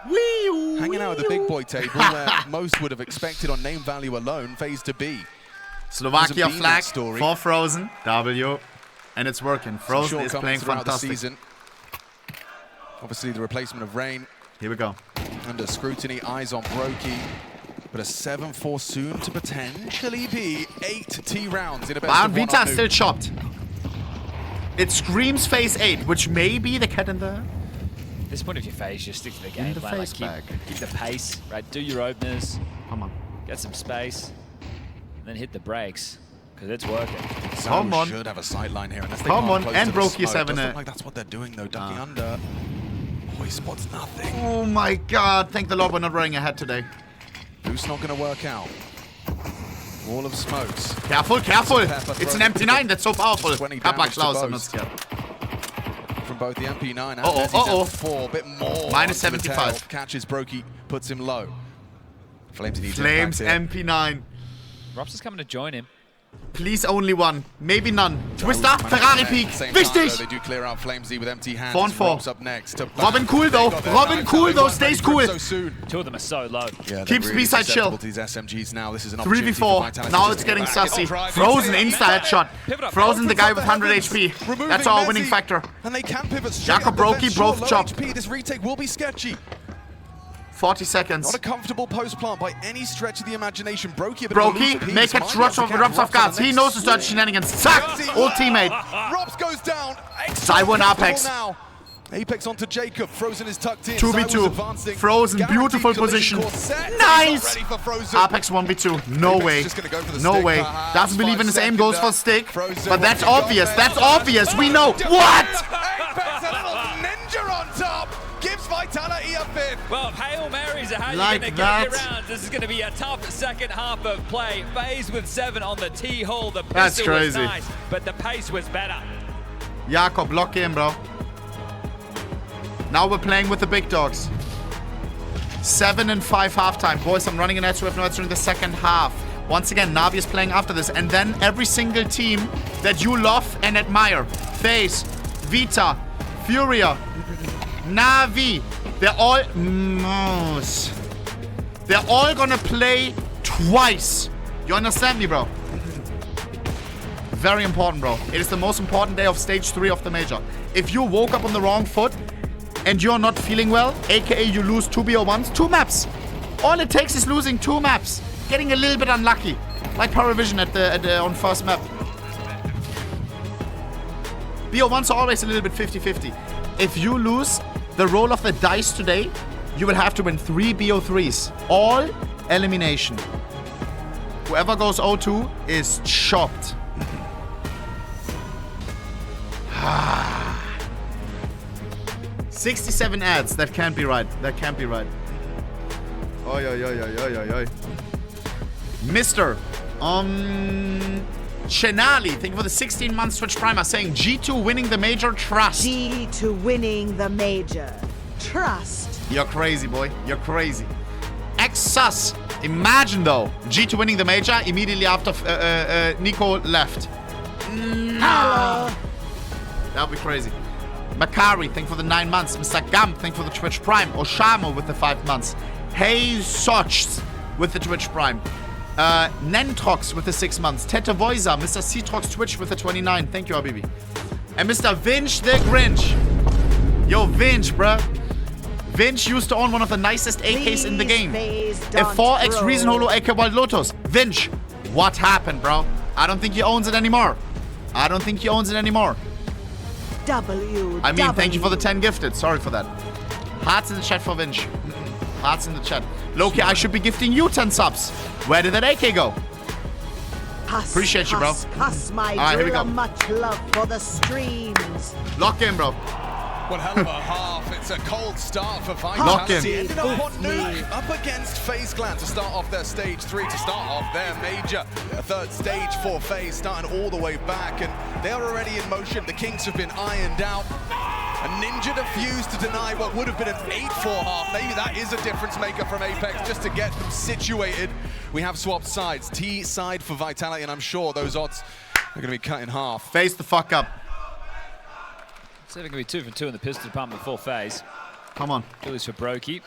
hanging out at the big boy table where most would have expected on name value alone, Faze to be. Slovakia flag for Frozen, W, and it's working. Frozen is playing fantastic. The season. Obviously the replacement of Rain. Here we go. Under scrutiny, eyes on Brokey. But a 7-4 soon to potentially be 8 T rounds in a best of 1 Vita still chopped. It screams phase 8, which may be the cat in the... At this point of your phase, just stick to the game plan. Like keep the pace, right? Do your openers. Come on. Get some space. And then hit the brakes. Because it's working. Come on. Should have a sight line here. Come on. And Brokey 7. Doesn't look like that's what they're doing though, ducking under. Oh, he spots nothing. Oh my god. Thank the Lord we're not running ahead today. Who's not going to work out? Wall of smokes. Careful, careful. It's an MP9 that's so powerful. Papa Klaus, I'm not scared. From both the MP9 and MP4, a bit more. Minus 75. Catches Brokey, puts him low. Flames MP9. Robs is coming to join him. Please only one. Maybe none. Twister, Ferrari peak. Wichtig! They do clear out Flamesy with empty hands. 4-4. Up next Robin cool though. Robin cool though. Stays cool. Two of them are so low. Yeah, keeps really B-side chill. These SMGs now. This is an 3v4. Now it's getting sussy. Frozen insta headshot. Frozen the guy with 100 HP. That's our winning factor. And they can pivot. Jakob Brokey both chopped. This retake will be sketchy. 40 seconds. Not a comfortable post plant by any stretch of the imagination. Brokey, make it drops off guards. He knows the dirty shenanigans. Zack! Old teammate. Robs goes down. Cyber and Apex. Now. Apex onto Jacob. Frozen is tucked in. 2v2. Frozen, beautiful position. Nice! Apex 1v2. No way. No way. Doesn't believe in his aim, goes for stick. But that's obvious. That's obvious. We know. What? Apex, a little ninja on top. Gives Vitality a fifth. Well, Hail Marys are how like you're going to get your rounds. This is going to be a tough second half of play. Faze with 7 on the T-hole. The pistol was nice, but the pace was better. Jakob, lock in, bro. Now we're playing with the big dogs. 7 and 5 halftime. Boys, I'm running an edge with no edge during the second half. Once again, Navi is playing after this. And then every single team that you love and admire. Faze, Vita, Furia, NAVI, they're all Mouz. They're all gonna play twice. You understand me, bro? Very important, bro. It is the most important day of stage 3 of the major. If you woke up on the wrong foot and you're not feeling well, aka you lose 2 BO1s, 2 maps. All it takes is losing 2 maps. Getting a little bit unlucky. Like Parivision on first map. BO1s are always a little bit 50-50. If you lose the roll of the dice today, you will have to win 3 BO3s. All elimination. Whoever goes 0-2 is chopped. 67 ads. That can't be right. That can't be right. Oi, oi, oi, oi, oi, oi, oi. Mr. Chenali, thank you for the 16 months Twitch Primer, saying G2 winning the major, trust. G2 winning the major, trust. You're crazy, boy. You're crazy. X-Sus. Imagine, though, G2 winning the major immediately after Nico left. Nah. That would be crazy. Makari, thank you for the 9 months. Mr. Gump, thank you for the Twitch Prime. Oshamo with the 5 months. Hey Soch with the Twitch Prime. Nentrox with the 6 months. Teta Voiza, Mr. Citrox Twitch with the 29. Thank you, Habibi. And Mr. Vinch the Grinch. Yo, Vinch, bruh. Vinch used to own one of the nicest AKs in the game. A 4x Reason Holo AK Wild Lotus. Vinch, what happened, bro? I don't think he owns it anymore. I don't think he owns it anymore. I mean, thank you for the 10 gifted. Sorry for that. Hearts in the chat for Vinch. Hearts in the chat. Loki, I should be gifting you 10 subs. Where did that AK go? Appreciate you, bro. My Alright, here we go. Much love for the streams. Lock in, bro. One hell of a half. It's a cold start for Lock in. Vitality. Ended up on Nuke up against FaZe Clan to start off their stage 3, to start off their major. A third stage for FaZe, starting all the way back, and they are already in motion. The Kings have been ironed out. A Ninja defused to deny what would have been an 8-4 half. Maybe that is a difference maker from Apex just to get them situated. We have swapped sides. T side for Vitality, and I'm sure those odds are going to be cut in half. Face the fuck up. So they're going to be 2 for 2 in the pistol department for FaZe. Come on. Doolies for Brokey.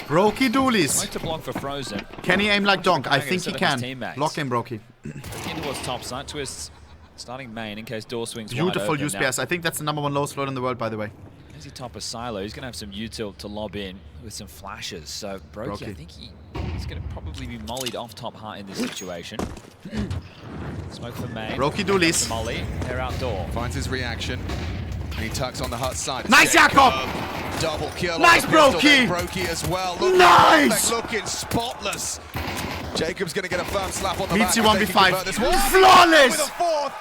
Brokey Doolies. Like to block for Frozen. Can he aim like Donk? I think he can. Lock in, Brokey. In towards top side. Twists starting main in case door swings Beautiful wide open USPS. I think that's the #1 lowest float in the world, by the way. As he top a silo, he's going to have some util to lob in with some flashes. So Brokey, I think he's going to probably be mollied off top heart in this situation. Smoke for main. Brokey Doolies. Molly, they're outdoor. Finds his reaction. And he tucks on the hut side. Nice, Jakob! Double kill. Nice, Brokey! Brokey as well. Looking nice! Perfect, looking spotless. Jacob's going to get a firm slap on the Beats back. you 1v5. Flawless! With a fourth.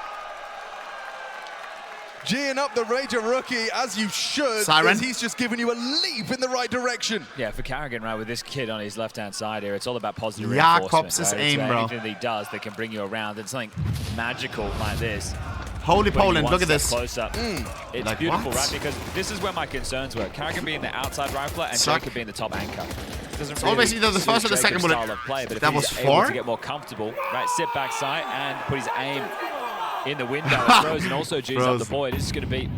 G'ing up the Rager rookie, as you should. Siren. He's just giving you a leap in the right direction. Yeah, for Carrigan, right, with this kid on his left-hand side here, it's all about positive Jakobs' reinforcement. Right? aim, bro. Anything that he does that can bring you around, and something magical like this. Holy Poland, look at this. Closer. It's like beautiful, what? right? Because this is where my concerns were. Carrigan being the outside rifler and Jacob being the top anchor. It's always either the first or the second bullet. Play, but that if was he's 4? able to get more comfortable, right, sit back sight and put his aim in the window and Frozen also G's up the boy. This is going to be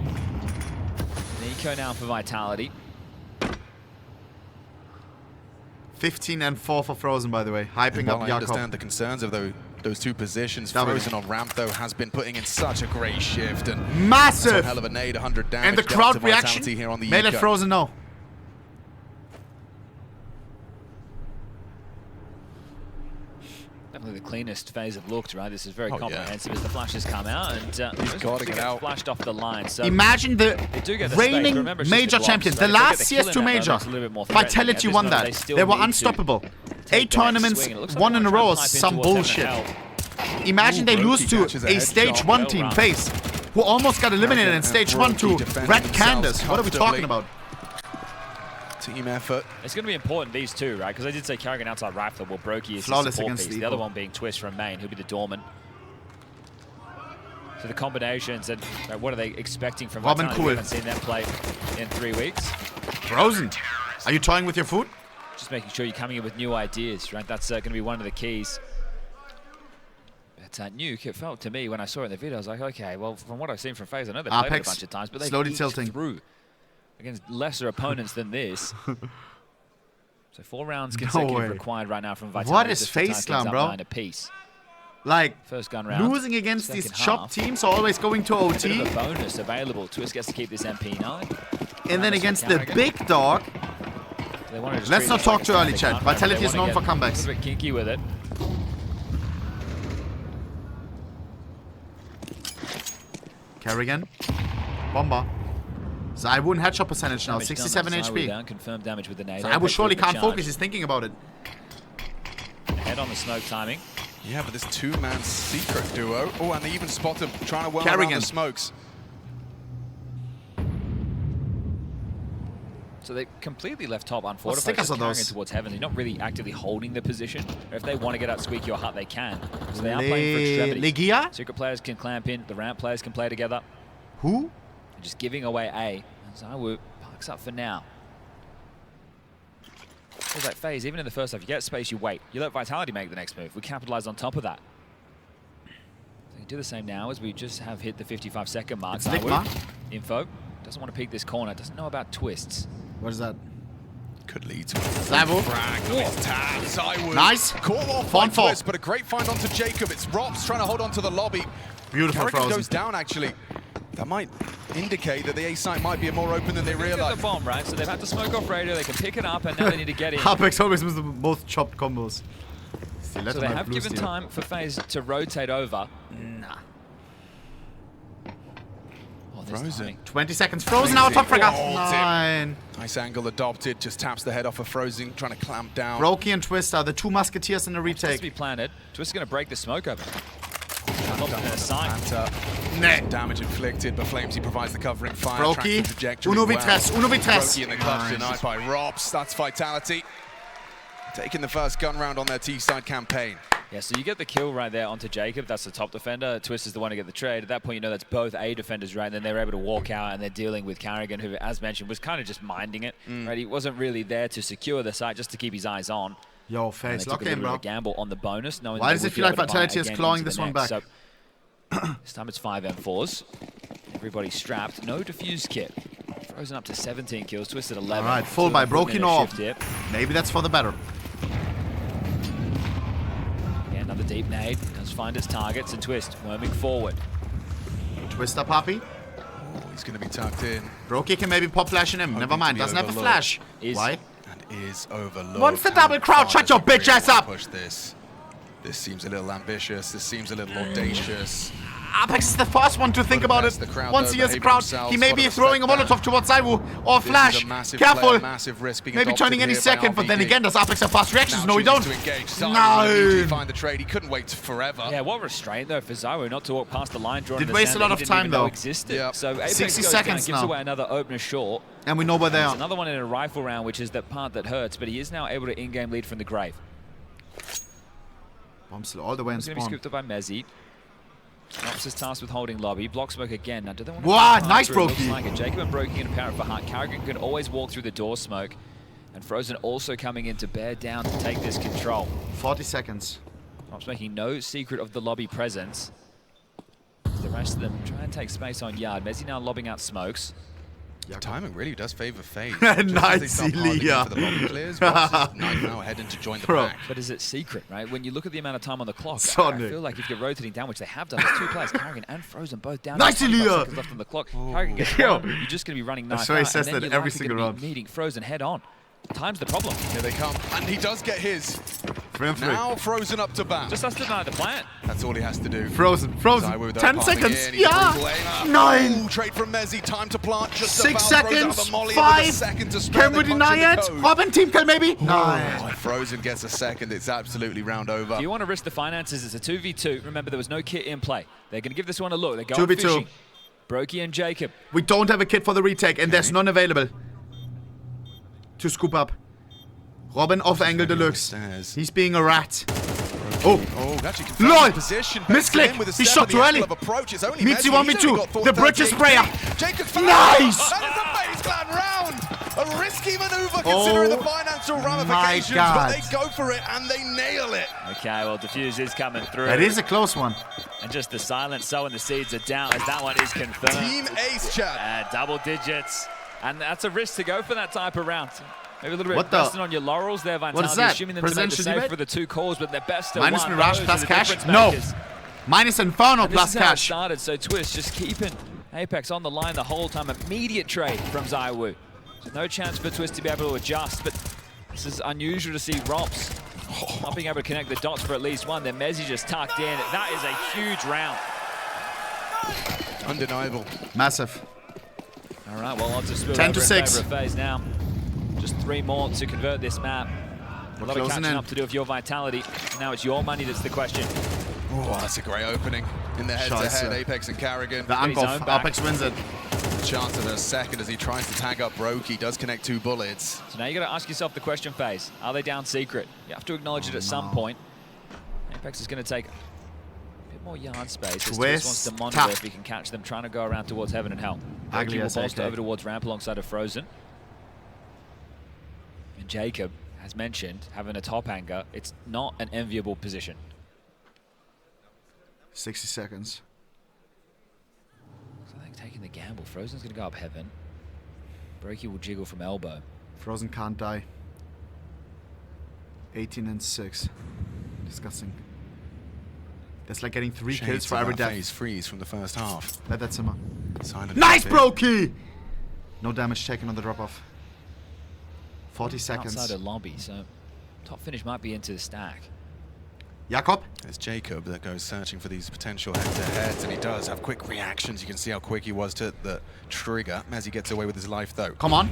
Nico now for Vitality. 15 and 4 for Frozen, by the way. Hyping up I Jakob. understand the concerns of those two positions. Frozen on ramp, though, has been putting in such a great shift. And massive! That's one hell of a nade, 100 damage. And the crowd reaction, here on the may let Frozen know. Definitely the cleanest phase of looked, right? This is very comprehensive as the flashes come out, and he's got to get out. Flashed off the line. So imagine the reigning major champion, the last CS2 major. Vitality won that. They were unstoppable. 8 tournaments, 1 in a row, some bullshit. Imagine they lose to a stage 1 team, FaZe, who almost got eliminated in stage 1 to Red Candace. What are we talking about? Team effort. It's going to be important, these two, right? Because I did say Carrigan outside rifle, well, Brokey is flawless the support against piece. The other one being Twist from main, who'll be the doorman. So the combinations and what are they expecting from Robin? Vitality? We haven't seen them play in 3 weeks. Frozen. Are you toying with your food? Just making sure you're coming in with new ideas, right? That's going to be one of the keys. But Nuke, it felt to me when I saw it in the video, I was like, okay, well, from what I've seen from FaZe, I know they've played it a bunch of times, but they've slowly tilting through against lesser opponents than this. So 4 rounds consecutive required right now from Vitality. What is FaZe Clan, bro? 9 apiece. Like, first gun round, losing against these chop teams, always going to OT. A bit of a bonus available. Twist gets to keep this MP9. And then against the big dog. Let's not talk too early, chat. Vitality is known for comebacks. A bit kinky with it. Carrigan. Bomber. Zaiwu headshot percentage now, 67 HP. Confirmed damage with the nade. Zaiwu surely can't focus, he's thinking about it. Head on the smoke timing. Yeah, but this 2-man secret duo. Oh, and they even spot him trying to well around the smokes. So they completely left top unfortified, just carrying it towards heaven. They're not really actively holding the position. Or if they want to get out Squeaky or Hut, they can. So they are playing for extremity. Legia? Secret players can clamp in. The ramp players can play together. Who? They're just giving away A. Zaiwu parks up for now. It's like FaZe, even in the first half, you get space, you wait. You let Vitality make the next move. We capitalize on top of that. So you do the same now as we just have hit the 55-second mark. Zaiwu. Info. Doesn't want to peek this corner. Doesn't know about twists. What is that? Could lead to a Zaiwu. Nice. Caught off Fawn by fall. Twist, but a great find onto Jacob. It's Rops trying to hold on to the lobby. Beautiful Carrigan Frozen. goes down, actually. That might indicate that the A site might be more open than they realize. The bomb, right? So they've had to smoke off radio. They can pick it up, and now they need to get in. Apex always was the most chopped combos. So they have given time for Faze to rotate over. Nah. Oh, Frozen. 20 seconds. Frozen out top fragger. 9. Nice angle adopted. Just taps the head off of Frozen, trying to clamp down. Brokey and Twist are the 2 musketeers in the Has retake. to be planted. Twist is going to break the smoke open. Not on the side. Damage inflicted, but Flamesy provides the covering fire. Brokey. Tracks the Uno trajectory vitres. Uno vitres. Brokey in the clutch denied by Robs. That's Vitality. Taking the first gun round on their T-side campaign. Yeah, so you get the kill right there onto Jacob. That's the top defender. Twist is the one to get the trade. At that point, you know that's both A defenders, right? And then they're able to walk out, and they're dealing with Carrigan, who, as mentioned, was kind of just minding it, right? He wasn't really there to secure the site, just to keep his eyes on. Yo, Faze, lock in, bro. A gamble on the bonus. Why does it feel like Vitality is clawing this one back? So, this time it's 5 M4s. Everybody's strapped. No defuse kit. Frozen up to 17 kills. Twisted 11. All right, full by Brokey off. Maybe that's for the better. Yeah, another deep nade. Does find its targets, and Twist worming forward. Twist up, Happy. Oh, he's going to be tucked in. Brokey can maybe pop flashing him. Never mind, doesn't have a flash. Why? And is overlooked. Wants the double crouch. Shut your bitch ass up. Push this. This seems a little ambitious. This seems a little audacious. Apex is the first one to think about it. Once he has a crowd, he may be throwing a Molotov towards Zaiwu or Flash. Careful. Maybe turning any second, but then again, does Apex have fast reactions? No, he don't. No. Find the trade. He couldn't wait forever. Yeah, what restraint though for Zaiwu not to walk past the line drawing. Did waste a lot of time though. Yep. So Apex 60 goes seconds down, gives now. away another opener short. And we know where they are. Another one in a rifle round, which is the part that hurts, but he is now able to in-game lead from the grave. Bombs all the way in He's going to be spawn. scooped up by Mezzi. Ops is tasked with holding lobby. Block smoke again. Now, do they want to... Wow, nice Brokey. Brokey. Like Jacob and Brokey in a parrot for Heart. Carrigan can always walk through the door smoke. And Frozen also coming in to bear down to take this control. 40 seconds. Ops making no secret of the lobby presence. The rest of them try and take space on yard. Mezzi now lobbing out smokes. The timing really does favour Faze. Nice, Ilya. Now heading to join the pack. But is it secret, right? When you look at the amount of time on the clock, Sonic. I feel like if you're rotating down, which they have done, there's 2 players, Carrigan and Frozen, both down. Nice, Ilya. Seconds left on the clock. Carrigan gets Yo. one. You're just going to be running That's knife why he out, says and then that you're every likely single gonna round. be meeting Frozen head on. Time's the problem. Here they come. And he does get his. 3 and 3. Now Frozen up to bat. Just has to deny the plan. That's all he has to do. Frozen. Zaiwu, though, 10 passing seconds. in. He's Yeah. brutal aimer. 9. Ooh, trade from Mezzi. Time to plant. Just 6 about. Frozen seconds. up a molly with a 5. second to spare. Can we They punch deny in the it? code. Robin team kill maybe? Oh, 9. Frozen gets a second. It's absolutely round over. Do you want to risk the finances? It's a 2v2. Remember, there was no kit in play. They're going to give this one a look. They're going 2v2. fishing. Brokey and Jacob. We don't have a kit for the retake, and there's none available to scoop up. Robin off angle deluxe. He's being a rat. Oh, actually LOL! position. Misclick! He shot too early. Meets you 1v2. The bridge is sprayer. Nice! That is a Faze clan round. A risky maneuver considering the financial ramifications, but they go for it and they nail it. Okay, well, Diffuse is coming through. That is a close one. And just the silence sowing the seeds of doubt as that one is confirmed. Team Ace, chat. Double digits. And that's a risk to go for that type of round. Maybe a little bit What the- resting on your laurels there, Vitality. What is that? Assuming them to make the Presidential save debate? for the 2 calls, but they're best to Minus one. Mirage Those plus are the cash? difference No. makers. Minus Inferno And plus this is how it cash. started, so Twist just keeping Apex on the line the whole time. Immediate trade from Zaiwu. So no chance for Twist to be able to adjust, but this is unusual to see Rops not being able to connect the dots for at least one. Then Mezzi just tucked in. That is a huge round. Undeniable. Massive. All right, well, odds are spilled 10 to over in 6. favor of Faze now. Just 3 more to convert this map. A lot of closing catching in. up to do with your Vitality. Now it's your money that's the question. Oh, that's a great opening. In the head-to-head, Apex and Carrigan. The Ankoff. Apex wins it. Chance of a second as he tries to tag up Brokey. Does connect 2 bullets. So now you got to ask yourself the question, Faze. Are they down secret? You have to acknowledge it at some point. Apex is going to take a bit more yard space. As Twist wants to monitor if he can catch them trying to go around towards Heaven and Hell. Brokey will bolster over towards ramp alongside of Frozen. And Jacob, as mentioned, having a top hanger, it's not an enviable position. 60 seconds. So I think taking the gamble. Frozen's going to go up Heaven. Brokey will jiggle from elbow. Frozen can't die. 18 and 6. Disgusting. That's like getting 3 Shades kills for of every that death. Faze freeze from the first half. Let that simmer. Silent Nice, bit. Brokey! No damage taken on the drop-off. 40 seconds. Outside of lobby, so top finish might be into the stack. Jakob? It's Jacob that goes searching for these potential head-to-heads, and he does have quick reactions. You can see how quick he was to the trigger. Mezzy gets away with his life, though. Come on.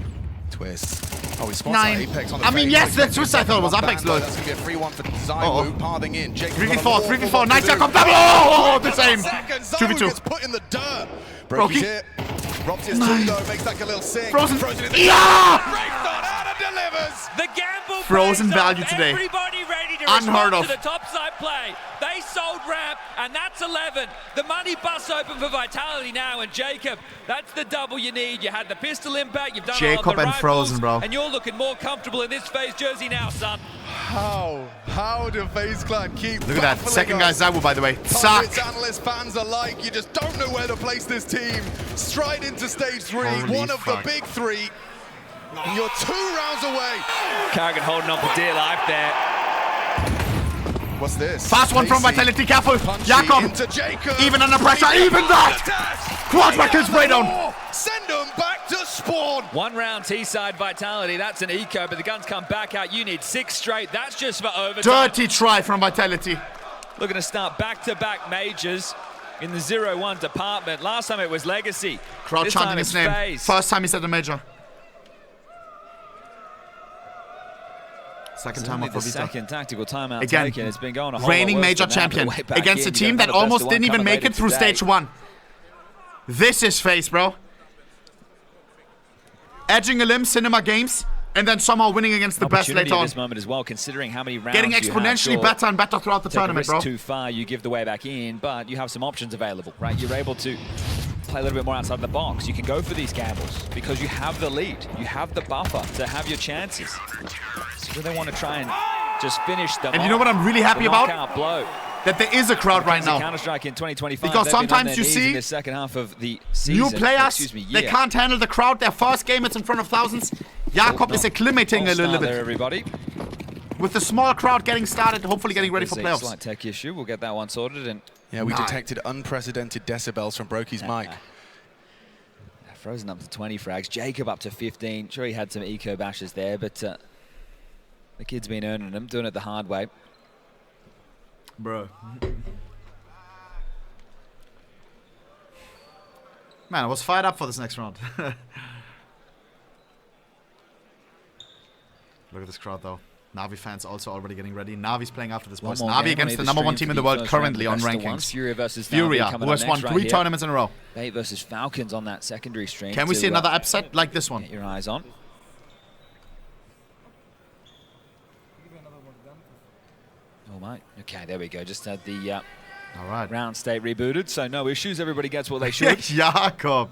Twist. Oh, he spots 9. Apex on the I mean, face. yes, that's twist. I thought it was Apex, look. That's going to be a 3-1 for Zywu, pathing in. Jacob 3v4, 3v4. Nice, Jakob. Double! Oh, the same. 2v2. Gets put in the dirt. Brokey. Here. Robs his two, though. Makes like a little sing. Frozen. In the Yeah! Delivers. The gamble. Frozen value today. Everybody ready to Unheard of. to the top side play. They sold ramp, and that's 11. The money bus open for Vitality now, and Jacob, that's the double you need. You had the pistol impact. You've done Jacob all of the and rifles, Frozen, bro. And you're looking more comfortable in this Faze jersey now, son. How do FaZe Clan keep Look at that. Second guy, Zywu, by the way. Suck. Analysts, fans alike, you just don't know where to place this team. Straight into stage 3, Holy one of fuck. the big 3. You're 2 rounds away. Carrigan holding on for dear life there. What's this? Fast one from Vitality, careful. Punchy Jakob. into Jacob. Even under pressure, even that. Quad records way down. Send them back to spawn. 1 round T-side Vitality. That's an eco, but the guns come back out. You need 6 straight. That's just for overtime. Dirty try from Vitality. Looking to start back-to-back majors in the 0-1 department. Last time it was Legacy. Crowd This chanting time his it's name. Faze. First time he's at a major. Second time Only off the for Vita. second tactical timeout Again, taken. It's been going a whole reigning lot worse major than that, champion but way back against a in, team you that don't know almost best didn't one even coming make later it through today. stage 1. This is Faze, bro. Edging a limb, Cinema Games, and then somehow winning against the best Opportunity later at on. this moment as well, considering how many rounds Getting you have. exponentially Sure, better and better throughout the take a tournament, risk bro. too far, you give the way back in, but you have some options available, right? You're able to play a little bit more outside the box. You can go for these gambles because you have the lead. You have the buffer to have your chances. So they want to try and just finish them. And you know what I'm really happy about? Blow. That there is a crowd right now. Counter-Strike in 2025. Because They've been on sometimes their you knees see in the second half of the season. New players, Excuse me, they yeah. can't handle the crowd. Their first game, it's in front of thousands. Jakob is acclimating a little There, bit. everybody. With the small crowd getting started, hopefully getting ready for There's a playoffs. slight tech issue. We'll get that one sorted. And Yeah, we detected unprecedented decibels from Brokey's mic. Frozen up to 20 frags. Jacob up to 15. Sure, he had some eco bashes there, but the kid's been earning them, doing it the hard way. Bro. Man, I was fired up for this next round. Look at this crowd, though. NAVI fans also already getting ready. NAVI's playing after this, boys. NAVI against the #1 team in the world currently on rankings. Furia versus Furia, who has won 3 tournaments in a row. Fate versus Falcons on that secondary stream. Can we see another upset like this one? Get your eyes on. Oh my. Okay, there we go. Just had the all right. round state rebooted, so no issues. Everybody gets what they should. Jakob.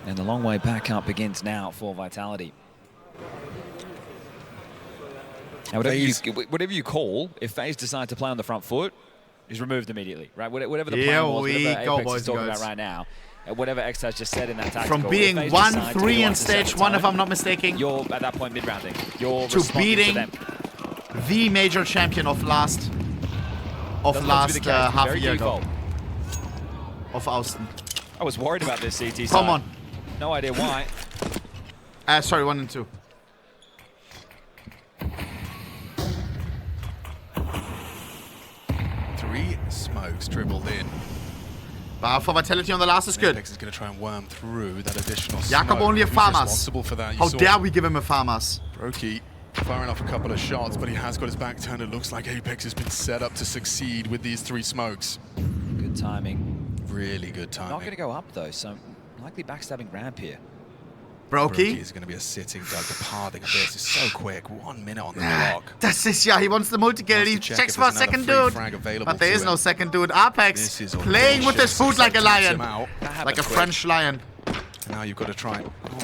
And the long way back up begins now for Vitality. Now, whatever you call, if FaZe decide to play on the front foot, is removed immediately, right? Whatever the plan was, whatever Apex is talking about right now, whatever X has just said in that tactical. From being 1-3 in stage 1, if I'm not mistaken, you're at that point mid-rounding. You're to beating the major champion of last half a year ago. Of Austin. I was worried about this CT side. Come on. No idea why. Sorry, 1 and 2. Three smokes dribbled in. Bar for Vitality on the last is good. Apex is going to try and worm through that additional Jakob smoke. only a Who's farmers. responsible for that? You How saw dare we give him a farmers? Brokey firing off a couple of shots, but he has got his back turned. It looks like Apex has been set up to succeed with these 3 smokes. Good timing. Really good timing. Not going to go up though, so likely backstabbing ramp here. Brokey is going to be a sitting dug. The pathing of this is so quick. 1 minute on the clock. That's this, yeah. He wants the multi-kill. He checks for a second dude. But there is no second dude. Apex playing with his food like a lion. Like a French lion. Now you've got to try. Oh,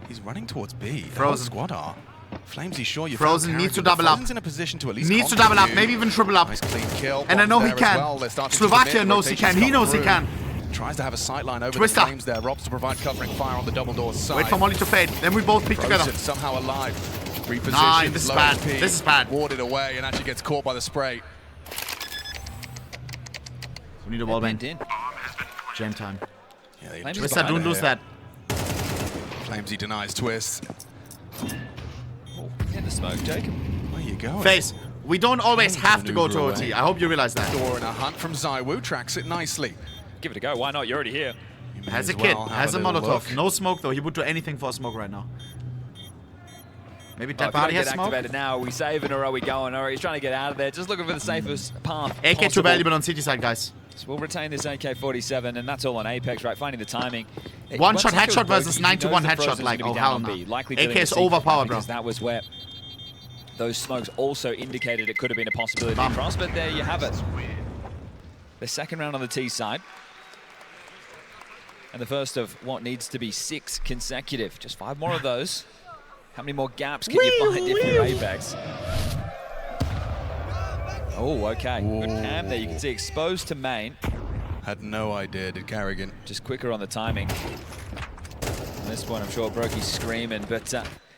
he's running towards B. Frozen. Squad are. Flames, sure you Frozen needs to double up. In a position to at least needs to double up, maybe even triple up. Nice clean kill. And I know he Bombs there as can. well. They're starting to Slovakia commit. knows he can. Rotations He knows he come can. Tries to have a sight line over Twister. the flames there. Robs to provide covering fire on the double door side. Wait for Molly to fade. Then we both pick together. Somehow alive. Repositioned. Nah, this is low bad. HP, This is bad. Warded away and actually gets caught by the spray. We need a wall bang. in. Jam time. Yeah, Twister, don't lose that. Flames, he denies Twist. In the smoke, Jacob. Where you going? Faze, we don't always have to go to OT. I hope you realize that. Door and a hunt from ZywOo tracks it nicely. Give it a go. Why not? You're already here. Has a kid, has a Molotov. No smoke though. He would do anything for a smoke right now. Maybe dead body has smoke. Activated now. Are we saving or are we going? Or he's trying to get out of there. Just looking for the safest path. AK too valuable on city side, guys. So we'll retain this AK-47, and that's all on Apex, right? Finding the timing. One shot headshot versus 9-1 headshot. Like, oh hell no. AK is overpowered, bro. That was where those smokes also indicated it could have been a possibility across, but there you have it. The second round on the T side. And the first of what needs to be 6 consecutive. Just 5 more of those. How many more gaps can you find if you're Apex? Oh, okay. Good cam there. You can see exposed to main. Had no idea, did Carrigan. Just quicker on the timing. At this point, I'm sure Brokey's screaming, but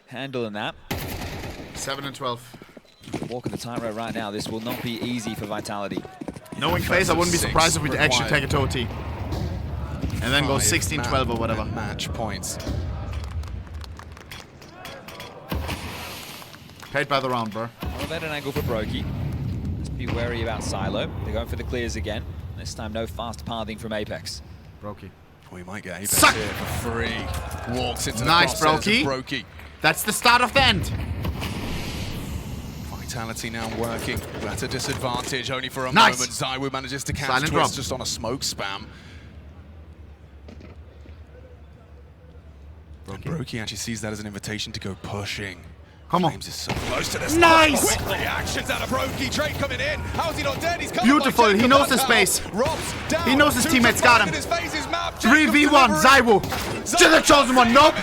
handling that. 7 and 12. Walking the tightrope right now. This will not be easy for Vitality. Knowing Faze, I wouldn't be surprised if we'd actually take it to OT. And then go 16-12 or whatever. Match points. Paid by the round, bro. Well, better angle for Brokey. Just be wary about Silo. They're going for the clears again. This time, no fast pathing from Apex. Brokey. We might get Apex here for free. Walks into the nice, Brokey. That's the start of the end. Vitality now working. At a disadvantage only for a nice. moment. ZywOo manages to catch Silent Twist drop. just on a smoke spam. Brokey actually sees that as an invitation to go pushing. Come on. Flames is so close to this. Nice! Quick reactions out of Brokey. Drake coming in. How's he not dead? He's beautiful. He knows his space. He knows his teammates got him. 3v1. ZywOo. To the chosen one. Nope.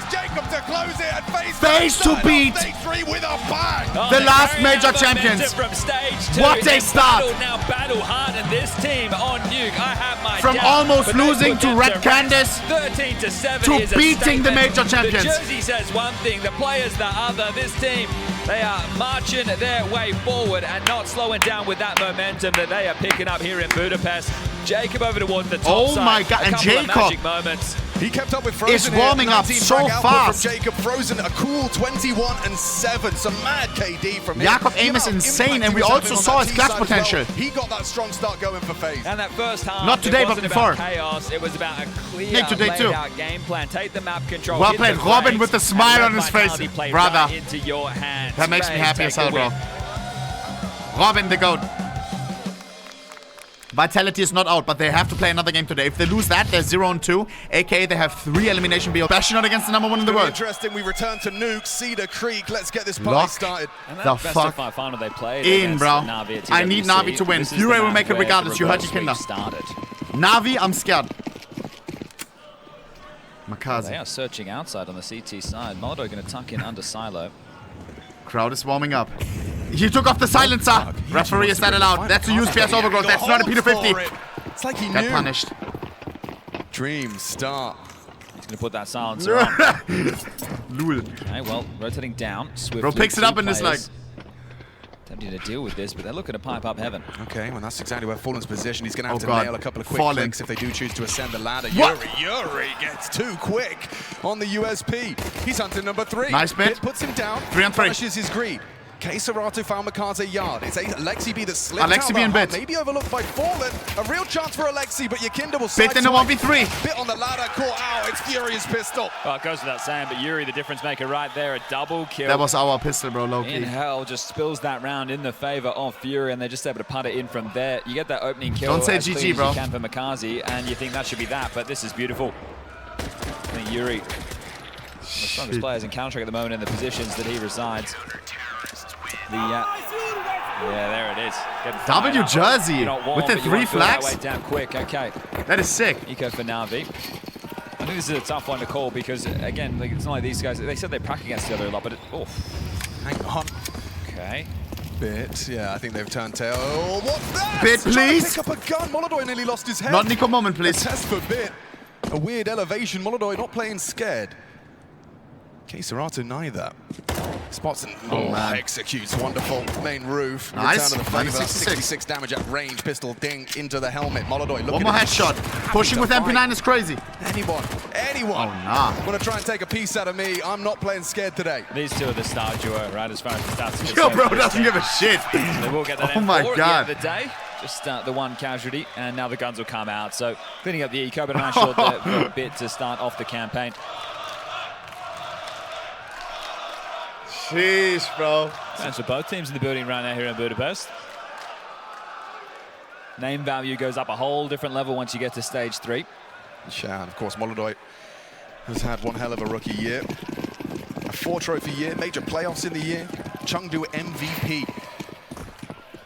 Faze to beat the last major champions. From stage 2. What a start! Now battle hard, and this team on Nuke. I have my from doubt, almost losing to Red Candace 13-7 to is beating the major champions. The jersey says one thing, the players the other. This team, they are marching their way forward and not slowing down with that momentum that they are picking up here in Budapest. Jacob over towards the top oh side. My God! And Jacob he kept up with Frozen. Is warming up so fast. From Jacob Frozen, a cool 21-7. Some mad KD from him. Jacob aim is insane, and we also saw his clutch potential. Well. He got that strong start going for FaZe. And that first half, not today, but before. Chaos. It was about a clear, laid out game plan. Take the map control. Well played, Robin, with a smile on his face, brother. Right into your hands. That makes me happy as hell, bro. Robin, the GOAT. Vitality is not out, but they have to play another game today. If they lose that, they're 0-2. AKA, they have 3 elimination BO. Especially not against the #1 in the world. Interesting. We return to Nuke, Cedar Creek. Let's get this party started. And the best fuck of 5 final they played in, bro. NAVI I need NAVI to win. Furia will make it regardless. You heard your kinder. NAVI, I'm scared. Makazi. They are searching outside on the CT side. Moldo going to tuck in under Silo. Crowd is warming up. He took off the silencer. Referee is not allowed. That's a USPS overgrowth. That's not a P250. It's like he got knew. punished. Dream start. He's going to put that silencer on. Lul. Okay, well, rotating down. Swiftly, bro picks it up in this like. Attempting to deal with this, but they're looking to pipe up heaven. Okay, well that's exactly where Fallen's position. He's going to have to nail a couple of quick clicks if they do choose to ascend the ladder. Yuri gets too quick on the USP. He's hunting number 3. Nice bit. Puts him down. 3 on 3. Punishes his greed. K-Serato found Makaze yard. It's Alexi B that slipped Alexi B and Bit. Maybe overlooked by Fallen. A real chance for Alexi, but Yakinda will Bit in the 1v3. Bit on the ladder, caught out. It's Furious pistol. Well, it goes without saying, but Yuri, the difference maker right there, a double kill. That was our pistol, bro, low-key. In hell, just spills that round in the favor of Fury, and they're just able to putt it in from there. You get that opening kill. Don't say as GG, clean bro. As you can for Makazi, and you think that should be that, but this is beautiful. I think Yuri, one of the strongest players in Counter-Strike at the moment in the positions that he resides. Yeah, there it is. W jersey with the 3 flags. That way down quick. Okay. That is sick. Eco for NAVI. I think this is a tough one to call because, again, it's not like these guys. They said they prac against the other a lot, but hang on. Okay. Bit, yeah, I think they've turned tail. Oh, what's that? Bit, please. Pick up a gun. Molodoi nearly lost his head. Not Nico moment, please. A test for Bit. A weird elevation. Molodoi not playing scared. Serato neither. Spots and executes. Wonderful. Main roof. Nice. Return of the Faze. 66 damage at range. Pistol ding into the helmet. Molodoi looking. One more headshot. Pushing with MP9 is crazy. Anyone. Oh, nah. Want to try and take a piece out of me. I'm not playing scared today. These two are the star duo, right, as far as the stats are Yo, concerned. bro doesn't give a shit. They will get that Oh my M4 God. at the end of the day. Just the one casualty, and now the guns will come out. So cleaning up the eco, but a nice shot there for a bit to start off the campaign. Jeez, bro. Thanks for both teams in the building right now here in Budapest. Name value goes up a whole different level once you get to stage 3. Yeah, and of course, Molodoi has had one hell of a rookie year. A 4-trophy year, major playoffs in the year. Chengdu MVP.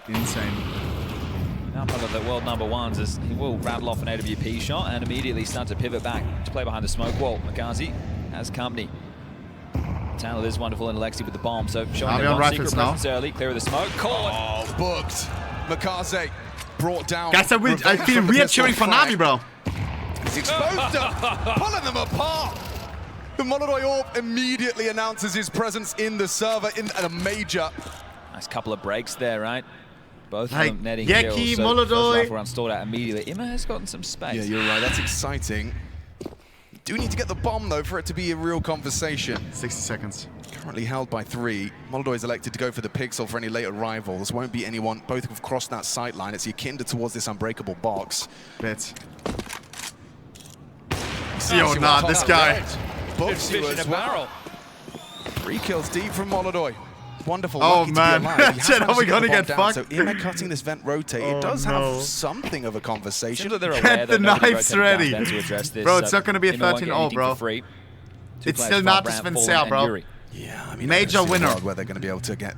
Insane. Now part of the world #1s as he will rattle off an AWP shot and immediately start to pivot back to play behind the smoke wall. Makazi has company. Talent is wonderful and Alexi with the bomb, so showing them one secret presence early, clear of the smoke. Oh, booked. Makaze brought down. Guys, I feel weird cheering for NAVI, bro. He's exposed them, pulling them apart. The Molodoi Orb immediately announces his presence in the server in a major. Nice couple of breaks there, right? Both of Like, them netting Yeki, kills. So Molodoi. first rifle round stored out immediately. Ima has gotten some space. Yeah, you're right. That's exciting. Do need to get the bomb, though, for it to be a real conversation. 60 seconds. Currently held by 3. Molodoi is elected to go for the pixel for any late arrivals. Won't be anyone. Both have crossed that sight line. It's Yakinda towards this unbreakable box. Bit. Yo, nah, this guy. Books you as well. 3 kills deep from Molodoi. Wonderful. Oh, lucky man. To be alive. Jen, are we gonna get fucked? So Ima cutting this vent rotate, it does have something of a conversation. Get the knives ready. Bro, it's not gonna be a 13-0, bro. It's still not just Vincere, bro. Yeah, I mean, major winner. Where they're going to be able to get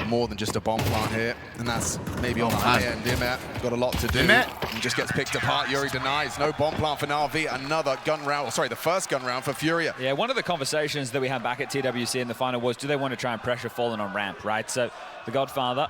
more than just a bomb plant here, and that's maybe on the high end. Dimmet got a lot to do. He just gets picked apart. Yuri denies. No bomb plant for NAVI. Another gun round. Sorry, the first gun round for Furia. Yeah, one of the conversations that we had back at TWC in the final was, do they want to try and pressure Fallen on ramp, right? So the Godfather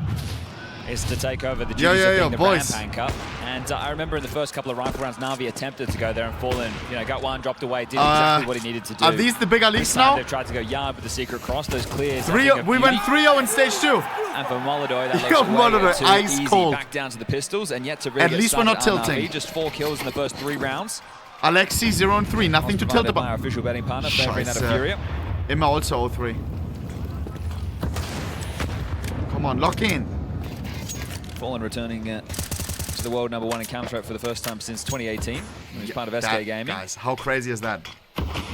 is to take over the duties of being the ramp anchor. And I remember in the first couple of rifle rounds, NAVI attempted to go there and Fallen, you know, got one, dropped away, did exactly what he needed to do. Are these the bigger leaks now? They've tried to go yard with the secret cross. Those clears. We went 3-0 in stage 2. And for Molodoi, that Yo, looks Molodoi, too ice easy cold. back down to the pistols, and yet to really At least we're not tilting. Just 4 kills in the first 3 rounds. Alexi 0-3, nothing to tilt about. Our official betting partner, favoring that of Furia. Ima also 0-3. Come on, lock in. Fallen returning to the world #1 in Counter-Strike for the first time since 2018. He's part of SK Gaming. Guys, how crazy is that?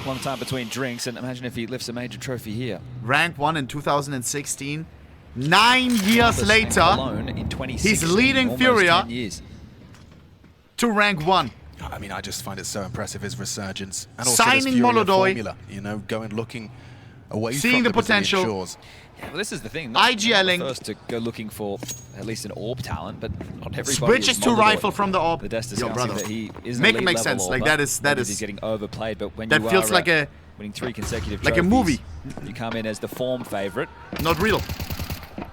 Long time between drinks, and imagine if he lifts a major trophy here. Rank 1 in 2016. 9 years later, alone in 2016, he's leading Furia 10 years. to rank 1. I mean, I just find it so impressive, his resurgence. And also Signing this Furia Molodoi. formula, you know, going looking away Seeing from the Brazilian potential. shores. Yeah, well, this is the thing. IGLing. First to go looking for at least an AWP talent, but not everybody. Switches to rifle from the AWP. The desk Yo, discussing brother. that he isn't Make it elite make level sense. Like AWPer. that is. He's getting overplayed, but when that you feels are like a winning 3 consecutive like trophies, a movie. You come in as the form favorite. Not real. The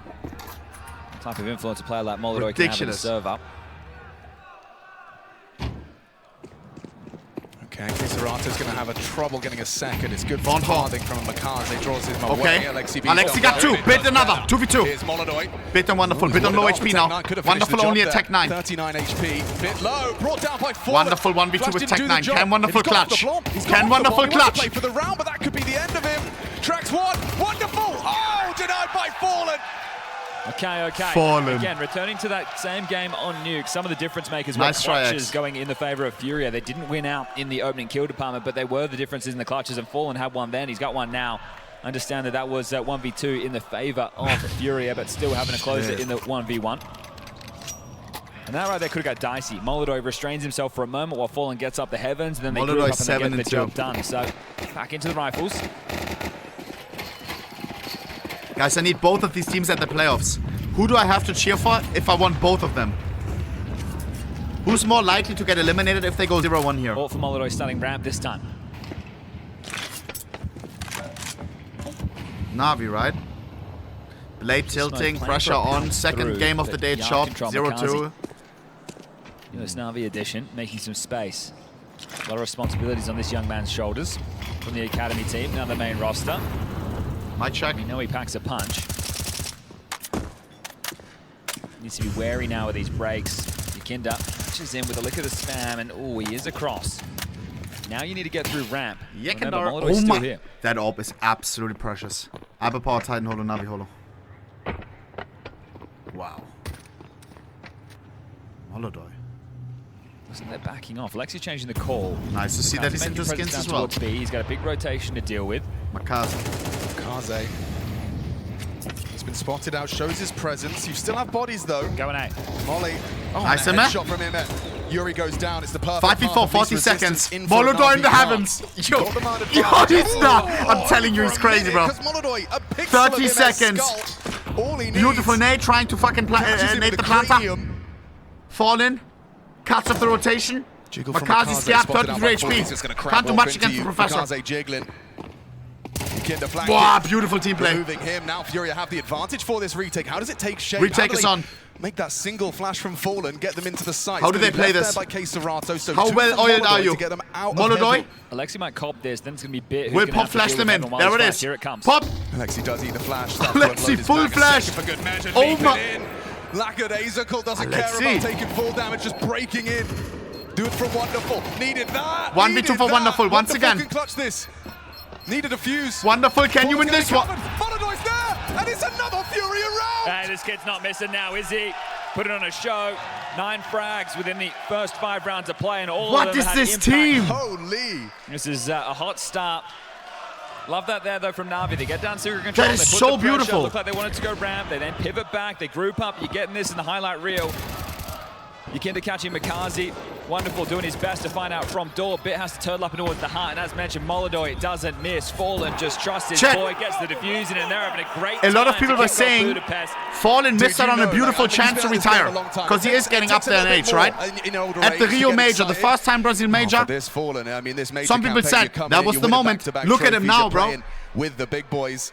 type of influence a player like Molodoi can have in a server. Okay, Serato's going to have a trouble getting a second. It's good Von farthing from Makaze. Draws him away. Okay. Alexi got 2. Bit another. 2v2. Here's Molodoi. Bit and wonderful. Bit on low HP now. Wonderful only at Tech 9. 39 HP. Bit low. Brought down by 4. Wonderful 1v2 with Tech 9. Can Wonderful clutch. Can Wonderful clutch. Play for the round, but that could be the end of him. Tracks 1. Wonderful. Oh, denied by Fallen. Okay. Fallen. Again, returning to that same game on Nuke, some of the difference makers were Nice try, clutches X. going in the favor of Furia. They didn't win out in the opening kill department, but they were the differences in the clutches, and Fallen had one then. He's got one now. Understand that was 1v2 in the favor of Furia, but still having to close it in the 1v1. And that right there could have got dicey. Molodoi restrains himself for a moment while Fallen gets up the heavens, and then they group up and they get the job done. So back into the rifles. Guys, I need both of these teams at the playoffs. Who do I have to cheer for if I want both of them? Who's more likely to get eliminated if they go 0-1 here? All for Molodoi starting ramp this time. NAVI, right? Blade tilting, pressure on. Second game of the day chop, 0-2. US NAVI edition, making some space. A lot of responsibilities on this young man's shoulders from the academy team, now the main roster. Might check. We know he packs a punch. Needs to be wary now with these breaks. Yakinda punches in with a lick of the spam, and oh, he is across. Now you need to get through ramp. Yakinda, oh my! Here. That orb is absolutely precious. Abba Power, Titan Holo, Navi Holo. Wow. Molodoi. Listen, they're backing off. Lexi changing the call. Nice to see that he's into skins as well. B. He's got a big rotation to deal with. Makaze. He's been spotted out, shows his presence. You still have bodies though. Going out. Molly. Oh, nice shot from him. Yuri goes down. It's the perfect 5v4, 40 seconds. Molodoi in the heavens. Yo, he's not. I'm telling you, he's crazy, bro. 30 seconds. Beautiful nade trying to fucking nade the planter. Fall in. Cuts off the rotation. Makaze scared, 33 HP. Can't do much against the Professor. Wow, beautiful team play. Moving him. Now Furia have the advantage for this retake. How does it take shape? Retake is on. Make that single flash from Fallen, get them into the site. How do they play this? By Serato, so how well oiled are you? Molodoi? Alexi might cop this, then it's going to be Bit. We'll pop flash them in. There it is. Here it comes. Pop! Alexi does eat the flash. Alexi, full flash! Oh my! Lackadaisical doesn't care about taking full damage, just breaking in. Do it from Wonderful. Needed that. 1v2 for Wonderful once again. Can clutch this. Needed a fuse. Wonderful, can you win this one? Molodoi's there, and it's another Furia round. Hey, this kid's not missing now, is he? Put it on a show. 9 frags within the first 5 rounds of play, and all of them What is this impact. team? Holy. This is a hot start. Love that there, though, from Navi. They get down secret control. That is so beautiful. Look like they wanted to go ramp. They then pivot back. They group up. You're getting this in the highlight reel. Yakinda catching Makaze. Wonderful, doing his best to find out from door. Bit has to turtle up towards the heart, and as mentioned, Molodoi doesn't miss. Fallen just trusts his boy, gets the defuse, and they're having a great time. A lot of people were saying Fallen missed out on a beautiful chance to retire, because he is getting up there in age, right? At the Rio Major, the first time Brazil Major, some people said that was the moment. Look at him now, bro. With the big boys.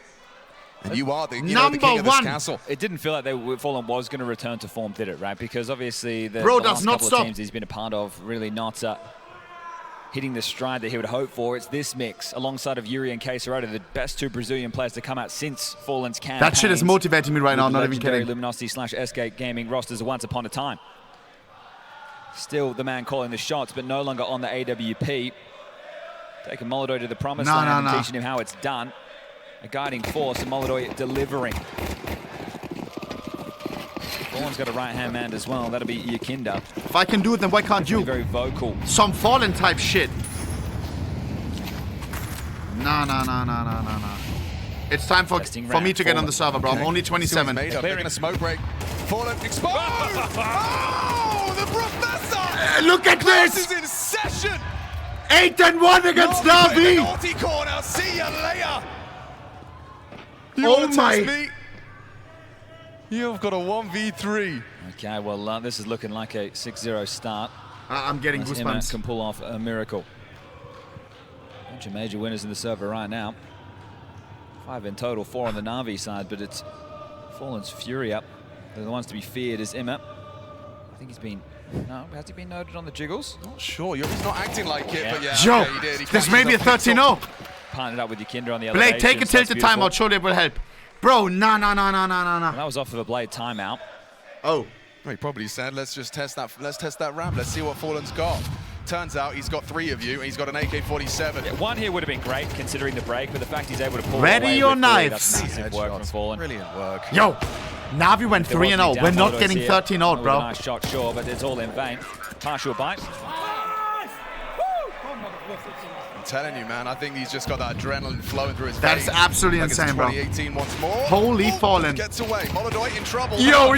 And you are the, Number the king of this one. castle. It didn't feel like Fallen was going to return to form, did it, right? Because obviously the does last not couple stop. of teams he's been a part of really not hitting the stride that he would hope for. It's this mix alongside of Yuri and Serato, the best 2 Brazilian players to come out since Fallen's campaign. That shit is motivating me right now, not even kidding. Luminosity / Escape Gaming rosters once upon a time. Still the man calling the shots, but no longer on the AWP. Taking Molodoi to the promised land and teaching him how it's done. A guiding force, and Molodoi delivering. Fallen's got a right-hand man as well. That'll be Yakinda. If I can do it, then why can't you? Very vocal. Some Fallen type shit. Nah. It's time for me to get on the server, bro. I'm only 27. They're in a smoke break. Fallen exposed! Oh, the Professor! Look at this! Is in session! 8-1 against NAVI! Naughty corner. See ya later! Oh my! You've got a 1v3. Okay, well, this is looking like a 6-0 start. I'm getting goosebumps. Can pull off a miracle. Bunch of major winners in the server right now. 5 in total, 4 on the Navi side, but it's Fallen's Furia. They're the ones to be feared is Imma. I think he's been... No, has he been noted on the jiggles? Not sure. He's not acting like it, but yeah. Joe, he did. this may be a 13-0. Partnered up with Yakinda on the other. Blade, take a tilted timeout. Surely it will help. Bro, nah. Well, that was off of a Blade timeout. Oh. Well, he probably said, let's just test that. Let's test that ramp. Let's see what Fallen's got. Turns out he's got 3 of you, and he's got an AK-47. Yeah, 1 here would have been great, considering the break, but the fact he's able to pull Ready away your with knives. Massive work from Fallen. Brilliant work. Yo, Navi went 3-0. We're not getting 13-0, bro. Nice shot, sure, but it's all in vain. Partial bite. I'm telling you, man, I think he's just got that adrenaline flowing through his veins. That's absolutely insane, bro. 2018 once more. Holy Fallen. Gets away. Molodoi in trouble. Yo.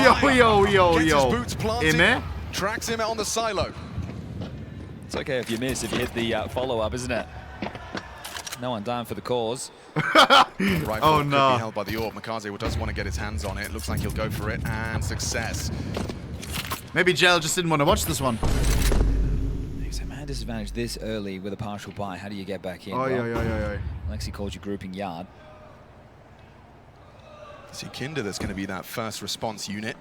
Gets his boots planted. Imma? Tracks him on the silo. It's okay if you miss, if you hit the follow-up, isn't it? No one down for the cause. Right, oh could no. be held by the orb. Makaze does want to get his hands on it. Looks like he'll go for it, and success. Maybe Gel just didn't want to watch this one. There's a man disadvantage this early with a partial buy. How do you get back in? Oh, well, yeah. Alexi called you grouping yard. See Kinder, that's going to be that first response unit.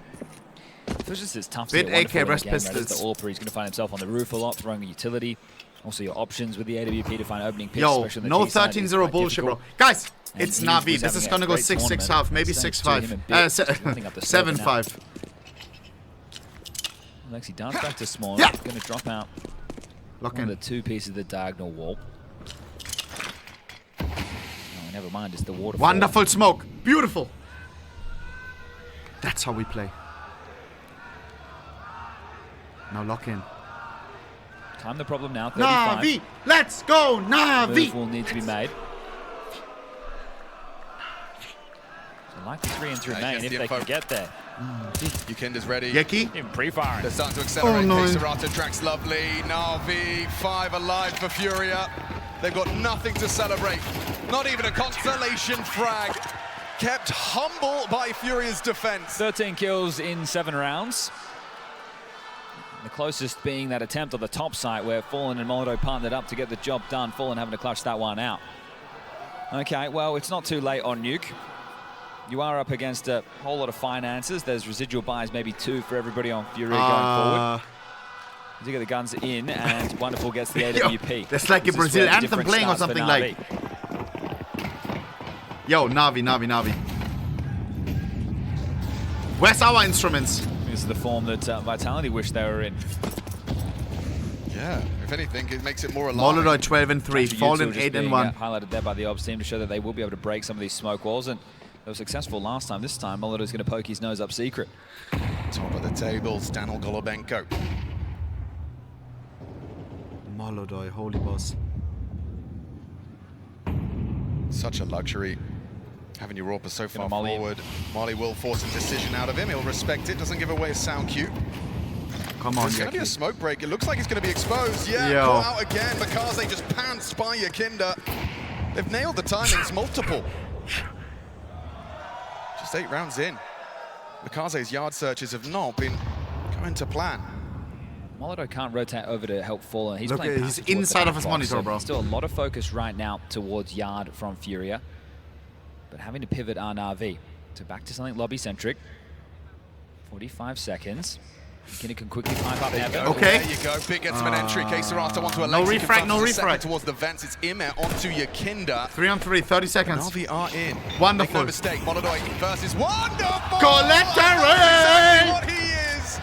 It's just as tough to Bit get AK wonderful in rest the game, right? As pistols. the AWP, he's going to find himself on the roof a lot, throwing a utility. Also your options with the AWP to find opening picks. Yo, especially on no the G side, 13-0 bullshit, bro. Guys, And it's he NAVI. was This is having gonna a go great 6-6 tournament. half, maybe Thanks to him 6-5. a bit. Nothing up the score for now. 7-5. Lexi dance back to small. Yeah. Going to drop out Lock one in. of the two pieces of the diagonal wall. Oh, never mind, it's the waterfall. Wonderful smoke. Beautiful. That's how we play. Now lock in. Time the problem now, 35. NAVI! Let's go, NAVI! Move will need to be made. So like the 3 and 3 main if they can get there. Yukinda's ready. Yeki? Even pre-firing. They're starting to accelerate. Oh, no. Serata tracks lovely. NAVI, 5 alive for Furia. They've got nothing to celebrate. Not even a constellation frag. Kept humble by Furia's defense. 13 kills in 7 rounds. The closest being that attempt on the top site where Fallen and Molotov partnered up to get the job done. Fallen having to clutch that one out. Okay, well, it's not too late on Nuke. You are up against a whole lot of finances. There's residual buys, maybe 2 for everybody on Furia going forward. You get the guns in, and Wonderful gets the AWP. Yo, that's like a Brazil anthem playing or something like. Yo, NAVI, NAVI, NAVI. Where's our instruments? This is the form that Vitality wish they were in. Yeah, if anything, it makes it more alive. Molotov 12 and 3, Fallen 8 and 1. Highlighted there by the Obs team to show that they will be able to break some of these smoke walls, and they were successful last time. This time, Molotov's going to poke his nose up secret. Top of the table, Stanil Golubenko. Molotov, holy boss. Such a luxury. Having your AWP so far Molly. forward. Molly will force a decision out of him. He'll respect it. Doesn't give away a sound cue. Come on, There's going to be a smoke break. It looks like he's going to be exposed. Yeah, Yo. caught out again. Makaze just pounced by Yukinda. They've nailed the timings multiple. Just 8 rounds in. Makaze's yard searches have not been going to plan. Molotov can't rotate over to help Fallen. He's Look, playing he's passive towards inside the of his back box, monitor, so bro. Still a lot of focus right now towards yard from Furia. But having to pivot on RV. So back to something lobby-centric. 45 seconds. Kinda can quickly pipe up Heaven. Okay. There you go. Big gets him an entry. K-Serata onto a No Lexi, refrag, no confronts the second refrag. towards the vents. It's Ime onto Yukinda. 3 on 3, 30 seconds. NAVI are in. Wonderful. Make no mistake, Molotov versus Wonderful! Collectorate! What he is!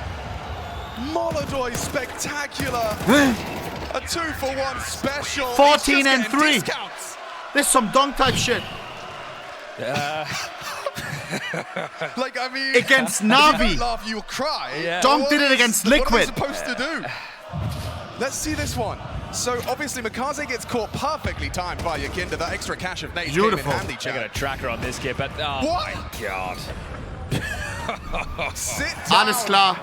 Molotov spectacular. A 2-for-1 special. 14 He's just and getting 3. discounts. This is some dunk type shit. Like, I mean, Against if you NAVI. don't laugh, you'll cry. Yeah. Dunk did it against What are they Liquid. supposed to do? Let's see this one. So obviously Makaze gets caught perfectly timed by Yukinda. That extra cash of nades came in Beautiful. handy, They got a chat. tracker on this kid, but oh What? my god. Sit down. Alles klar.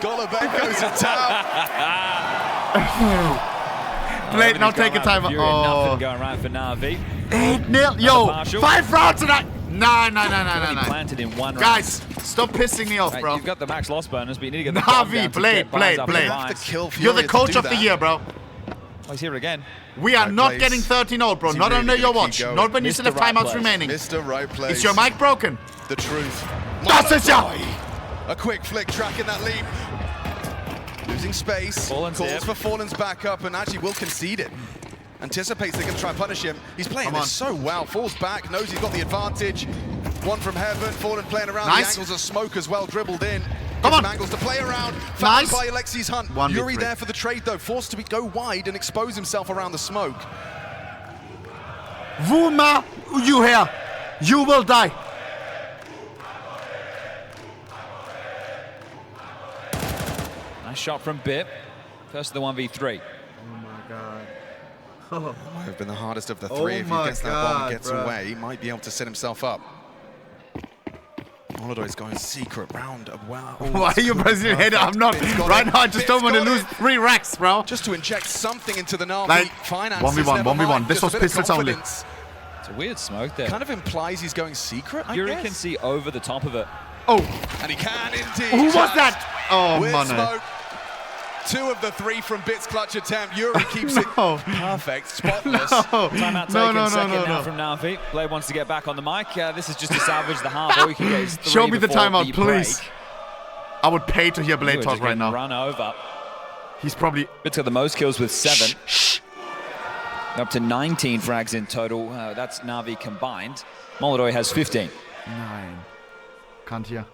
Golubenko's a town. Play, now take a timer. Nothing Oh. going right for NAVI. 8-0. Yo, partial. 5 rounds tonight. No. Only planted in 1 round. Guys, stop pissing me off, Right, bro. you've got the max loss bonus, but you need to get the bomb NAVI, down to play, get buys up play. the You have to buys. kill Furia You're the to coach do of the that. year, bro. Oh, he's here again. We are Right not place. getting 13-0, bro. Is he Not really under your gonna watch. keep going? Not when you still have Mr. Right timeouts place. remaining. Mr. Right Place. Is your mic broken? The truth. Das ist ja. A quick flick, tracking that leap. Losing space. Fallen's calls here. for Fallen's backup and actually will concede it. Anticipates they're going to try and punish him. He's playing Come this on. so well. Falls back, knows he's got the advantage. One from Heaven. Fallen playing around. Nice. The angles of smoke as well, dribbled in. Come Gets on. some angles to play around. Found Nice. by Alexi's Hunt. 1v3. Yuri there for the trade though. Forced to go wide and expose himself around the smoke. Wuma, you here. You will die. Nice shot from Bip. First of the 1v3. Oh my god. Might have been the hardest of the Oh three. If he my gets that bomb God, and gets bruh. away, he might be able to set himself up. Molotov is going secret round. Wow. Why are you Brazilian hater? I'm not. Bit's got Right it. now, I just don't Bit's want to got lose it. 3 racks, bro. Just to inject something into the NAVI Like, finances. 1v1, never 1v1. mind. This Just was a bit of pistols only. confidence. It's a weird smoke there. Kind of implies he's going secret, I Yuri guess. can see over the top of it. Oh, And he can indeed. who was Just that? Oh, with man. smoke. 2 of the 3 from Bit's clutch attempt. Yuri keeps it perfect, spotless. Timeout taken second now from Navi. Blade wants to get back on the mic. This is just to salvage the half. All you can get is 3 Show me the before timeout, please. break. I would pay to hear Blade talk right now. Run over. He's probably... Bit's got the most kills with 7. Up to 19 frags in total. That's Navi combined. Mongolz has 15. 9. Can't hear.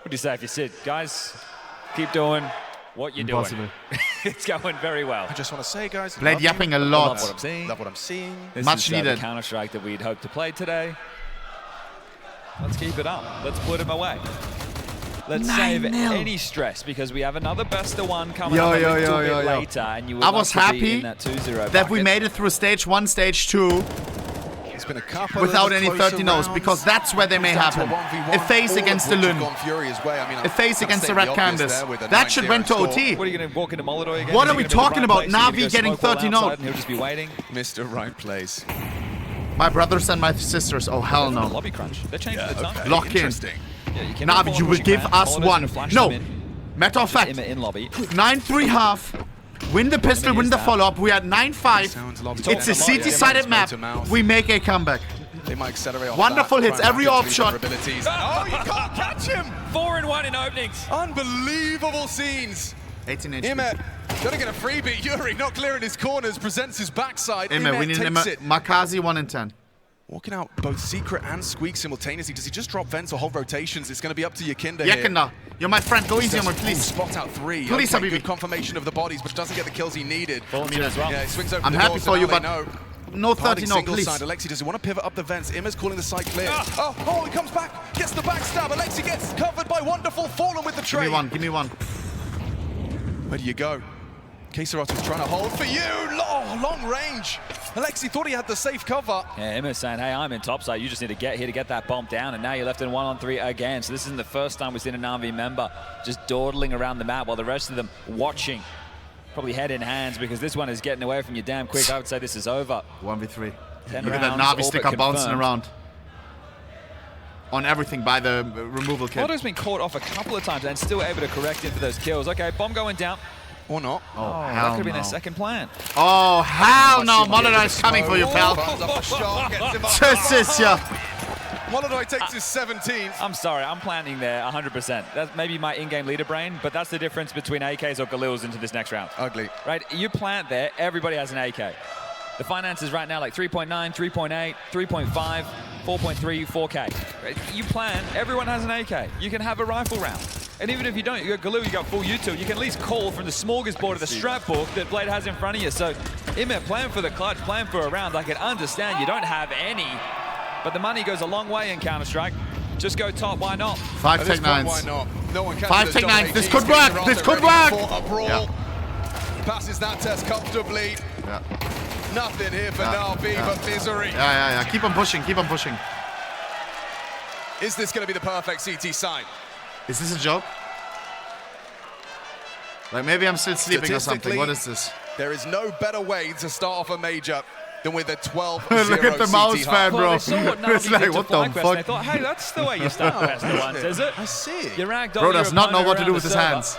What do you say if you sit? Guys, keep doing what you're doing. It's going very well. I just want to say, guys, Blade yapping a lot. Love what I'm seeing. Love what I'm seeing. This Much is needed. The Counter-Strike that we'd hoped to play today. Let's keep it up. Let's put him away. Let's save any stress because we have another best of 1 coming up a little bit later. And you would I was happy in that 2-0 that we made it through stage 1, stage 2 Been a couple without any closer 30-0s because that's where they may happen. A Faze against the Lun. A Faze against the Red Canvas. That should went to OT. What are you going to walk into Mongolz again? What are we talking about? Navi getting 30-0. He'll just be waiting. Mr. Right Place. My brothers and my sisters. Oh, hell no. Lobby crunch. They're changing the time. Lock in. Navi, you will give us 1. No. Matter of fact, 9-3 half. Win the pistol, win the follow-up. We are 9-5. It's a CT-sided map. We make a comeback. They might accelerate off Wonderful that, hits, every off shot. Oh, you can't catch him! 4-1 in openings. Unbelievable scenes. 18 HP. Imet, gonna get a freebie. Yuri not clearing his corners, presents his backside. Imet, we need Makazi 1 in 10. Walking out both Secret and Squeak simultaneously. Does he just drop vents or hold rotations? It's going to be up to Yakinda here. Yakinda, you're my friend. Go easy on me, please. Spot out 3. Please, okay, Habibi. good confirmation of the bodies, but doesn't get the kills he needed. As well. Yeah, he swings over I'm the happy doors, for you, now but they no 30-0, please. Side. Alexi, does he want to pivot up the vents? Ima's calling the site clear. Oh, he comes back, gets the backstab. Alexi gets covered by Wonderful, fallen with the trade. Give me one. Where do you go? Keisarato's trying to hold for you. Long range. Alexi thought he had the safe cover. Yeah, Emma's saying, hey, I'm in topside. You just need to get here to get that bomb down. And now you're left in 1-on-3 again. So this isn't the first time we've seen a NAVI member just dawdling around the map while the rest of them watching. Probably head in hands because this one is getting away from you damn quick. I would say this is over. 1v3. 10 Look at that rounds, Navi sticker bouncing around. On everything by the removal kit. Mongolz has been caught off a couple of times and still able to correct it for those kills. Okay, bomb going down. Or not. Oh, hell that could have been no. their second plan. Oh, hell no. Mongolz is coming for you, pal. Mongolz takes his 17th. I'm sorry, I'm planning there 100%. That's maybe my in-game leader brain, but that's the difference between AKs or Galils into this next round. Ugly. Right, you plant there, everybody has an AK. The finances right now like 3.9, 3.8, 3.5, 4.3, 4K. Right? You plan, everyone has an AK. You can have a rifle round. And even if you don't, you got Galil, you got full U2, you can at least call from the smorgasbord of the strat book that Blade has in front of you. So, Imet, plan for the clutch, plan for a round. I can understand you don't have any, but the money goes a long way in Counter-Strike. Just go top, why not? 5 tech 9s. Why not? No one 5 tech 9s. This could work. This could work. Yeah. Passes that test comfortably. Yeah. Nothing here for NAVI but misery. Yeah. Keep on pushing. Keep on pushing. Is this going to be the perfect CT side? Is this a joke? Like maybe I'm still sleeping or something. What is this? There is no better way to start off a major than with a 12-0 Look at the Mouz fan, bro. Well, it's like, what the fuck? I thought, hey, that's the way you start the best of ones, is it? I see. You ragged bro does not know what to do with his hands.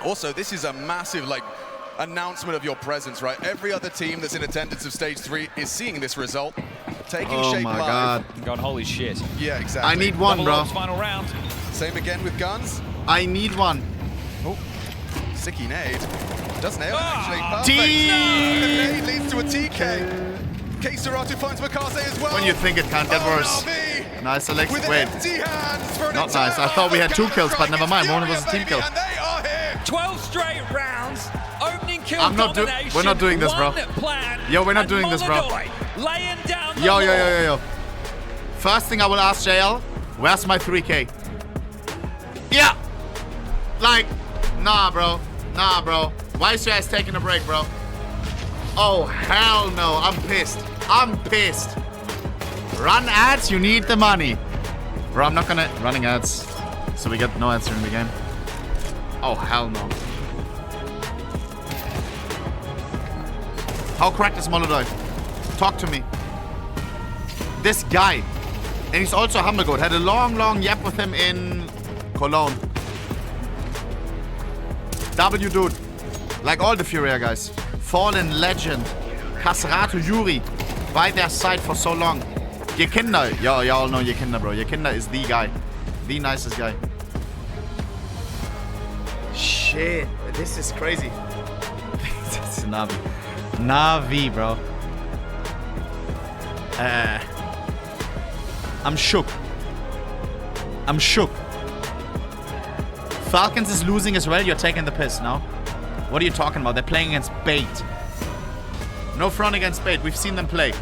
Also, this is a massive, announcement of your presence, right? Every other team that's in attendance of stage 3 is seeing this result, taking shape live. Oh my god. Going, holy shit. Yeah, exactly. I need one, bro. Final round. Same again with guns. I need one. Oh, sicky nade. Does nail it, actually. Perfect. No, the nade leads to a TK. Keisaratu finds Makaze as well. When you think it can't get worse. NAVI Nice, Alex. with Wait. empty hands for an Not nice. I thought we had 2 kills, but never mind. One of us is a team kill. And they are here. 12 straight rounds. Opening kill We're not doing this, bro. Yo, we're not doing this, bro. Laying down Yo. First thing I will ask JL, where's my 3K? Yeah. Nah, bro. Why is you guys taking a break, bro? Oh, hell no. I'm pissed. Run ads, you need the money. Bro, I'm not gonna... Running ads. So we get no ads during the game. Oh, hell no. How cracked is Mongolz? Talk to me. This guy. And he's also a humble goat. Had a long yap with him in Cologne. W dude. Like all the Furia guys. Fallen Legend. Kasrato Yuri. By their side for so long. Yekinda. Yo, y'all know Yekinda, bro. Yekinda is the guy. The nicest guy. Shit. This is crazy. This is Navi. Navi, bro. I'm shook. I'm shook. Falcons is losing as well. You're taking the piss now. What are you talking about? They're playing against bait. No front against bait. We've seen them play.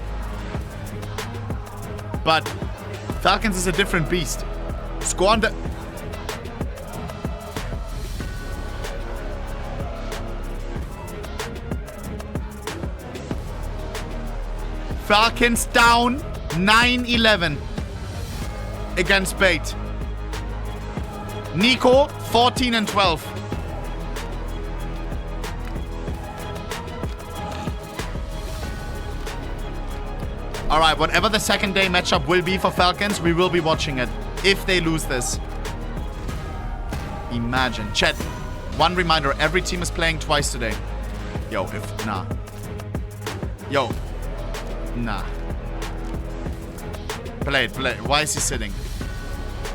But Falcons is a different beast. Score on the... Falcons down 9-11 against bait. Nico 14-12. All right, whatever the second day matchup will be for Falcons, we will be watching it if they lose this. Imagine. Chat, one reminder, every team is playing twice today. Yo, if... Nah. Yo. Nah. Play it, play it. Why is he sitting?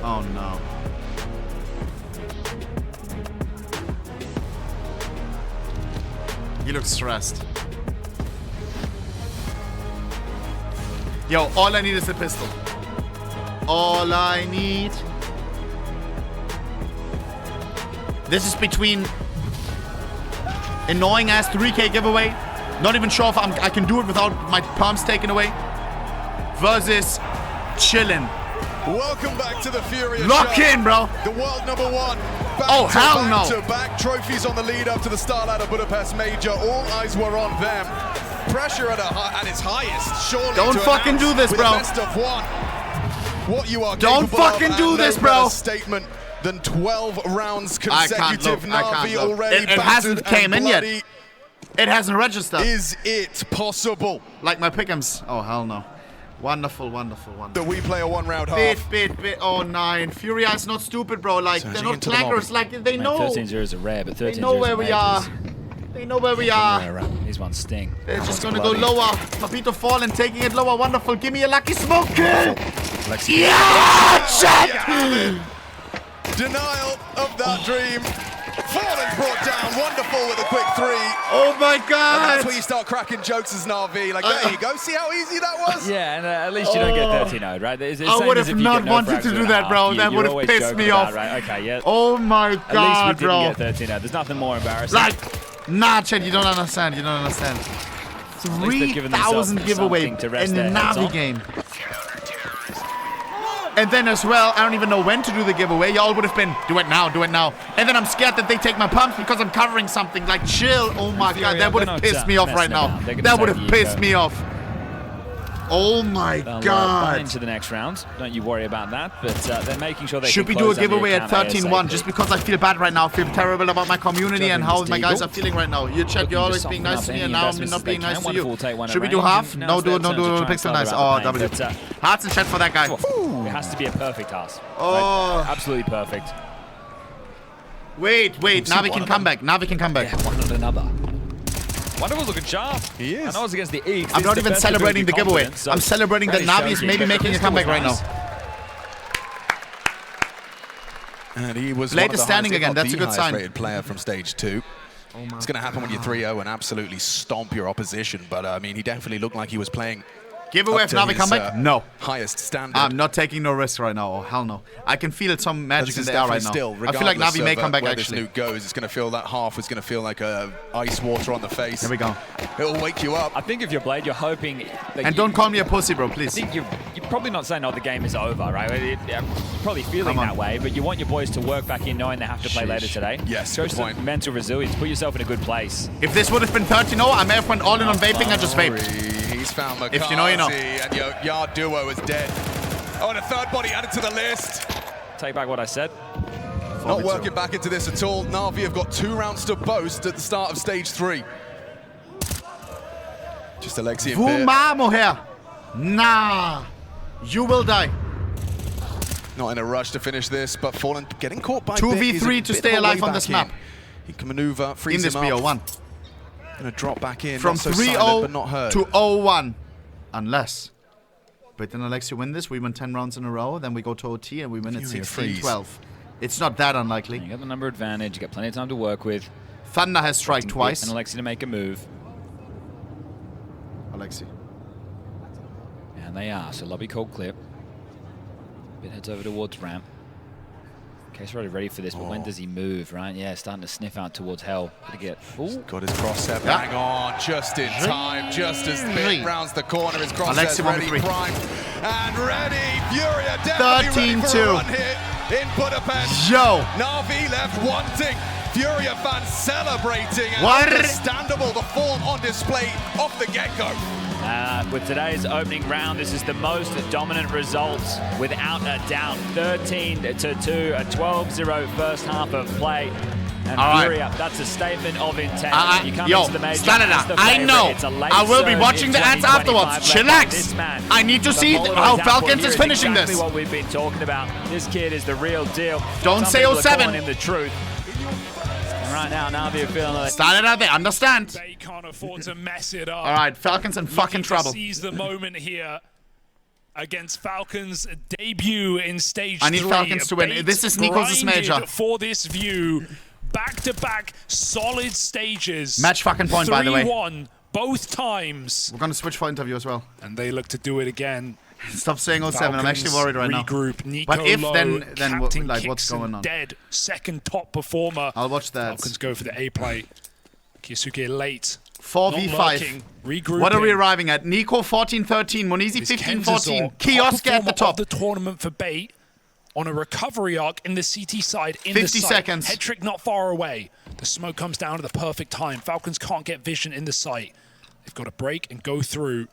Oh, no. He looks stressed. Yo, all I need is a pistol. All I need. This is between annoying ass 3K giveaway. Not even sure if I can do it without my palms taken away. Versus chillin'. Welcome back to the Furia Lock show. in, bro. The world number one. Oh, hell no. Back-to-back trophies on the lead up to the STARLADDER Budapest Major. All eyes were on them. Pressure at its highest, surely. Don't fucking do this, bro. Best of one. What you are Don't fucking do this, bro. Statement than 12 rounds consecutive. NAVI already it hasn't came in yet. It hasn't registered. Is it possible? Like my pick'ems. Oh, hell no. Wonderful, wonderful, wonderful. That we play a one-round half. Bit. Oh, 9. Furia is not stupid, bro. Like, they're not clankers. Like, they know. 13-0 is a rare, but 13-0 they know where we are. They know where we are. He's one sting. They're just gonna go lower. Papito falling, taking it lower. Wonderful. Give me a lucky smoke kill. Yeah! Check! Denial of that dream. Fallen's brought down. Wonderful with a quick 3. Oh my god! And that's where you start cracking jokes as NAVI. Like, there you go. See how easy that was? Yeah, and at least you don't get 13-0'd, right? I would have not wanted to do that, bro. That would have pissed me off. Right? Okay, yeah. Oh my god, at least we bro. didn't get 13-0. There's nothing more embarrassing. Like, nah, Chad, you don't understand. You don't understand. 3,000 giveaway in the NAVI game. And then as well, I don't even know when to do the giveaway. Y'all would have been, do it now, do it now. And then I'm scared that they take my pumps because I'm covering something. Like, chill. Oh my god, that would have pissed me off right now. That would have pissed me off. Oh my god. Into the next round. Don't you worry about that. But they're making sure they should we do a giveaway at 13-1 just because I feel bad right now. I feel terrible about my community and how my guys are feeling right now. You chat, you're always being nice to me and now I'm not being nice to you. Should we do half? No, do Ohnepixel nice. Oh, W. Hearts in chat for that guy. It has to be a perfect task. Oh. Right? Absolutely perfect. Wait. NAVI can come back. NAVI can come back. Yeah, one and another. Wonderful's looking sharp. He is. I know it's against the Eagles. I'm not even celebrating the giveaway. So I'm celebrating that NAVI is maybe making a comeback right now. And he was Late is standing again. That's a good sign. Rated player from stage 2. It's going to happen when you're 3-0 and absolutely stomp your opposition. But I mean, he definitely looked like he was playing. Giveaway if NAVI comeback? No. Highest standard. I'm not taking no risk right now. Oh, hell no. I can feel some magic in the air right now. I feel like NAVI may come back actually. This nuke goes, it's going to feel that half is going to feel like ice water on the face. Here we go. It'll wake you up. I think if you're Blade, you're hoping that and don't call me a pussy, bro, please. I think you're probably not saying, oh, the game is over, right? You're probably feeling that way, but you want your boys to work back in knowing they have to play later today. Yes, show some mental resilience. Put yourself in a good place. If this would have been 13-0, I may have went all in on vaping and just vaped. He's found McCarthy, if you know, you know. And your duo is dead. Oh, and a third body added to the list. Take back what I said. Not working back into this at all. NAVI have got 2 rounds to boast at the start of stage 3. Just Alexi and Beer. Vumamo here. Nah. You will die. Not in a rush to finish this, but Fallen getting caught by 2v3 to stay alive on this map. He can maneuver, freeze in this him up. BO1. Gonna drop back in. From not so 3-0 silent, but not hurt. to 0-1. Unless Brit and Alexi win this, we win 10 rounds in a row, then we go to OT and we win at Furia 16-12. It's not that unlikely. You got the number advantage, you got plenty of time to work with. Thunder has strike twice. And Alexi to make a move. Alexi. And they are, so lobby cold clip. Bit heads over towards ramp. Case already ready for this, but when does he move, right? Yeah, starting to sniff out towards hell. Gonna get. Ooh. Got his crosshair bang on, just in time, just as Bit rounds the corner. His crosshair's ready, primed, and ready. Furia definitely ready for a run here in Budapest. Yo! NAVI left wanting. Furia fans celebrating, and understandable, the form on display off the get-go. With today's opening round, this is the most dominant result without a doubt. 13-2, a 12-0 first half of play. And Furia, that's a statement of intent. You come into the major, STARLADDER, I know. I will be watching the ads afterwards. Chillax. I need to see how Falcons is finishing this. What we've been talking about. This kid is the real deal. Don't say 07. Him the truth. And right now, NAVI are feeling like STARLADDER, they understand. They can't afford to mess it up. All right, Falcons in fucking trouble. Seize the moment here against Falcons' debut in stage 3. I need Falcons to win. This is Nikos' major. For this view, back-to-back solid stages. Match fucking point, by the way. 3-1 both times. We're going to switch for interview as well. And they look to do it again. Stop saying 07. Falcons I'm actually worried right regroup. now. Nico But if Low, then like what's going on? Dead second top performer. I'll watch that. Falcons go for the A play. Kyosuke late. 4v5. Regrouping. What are we arriving at? Nico 14-13, Monizi 15-14. Kiosk at the top. Of the tournament for Bait on a recovery arc in the CT side. In 50 the site. seconds. Head trick not far away. The smoke comes down at the perfect time. Falcons can't get vision in the site. They've got to break and go through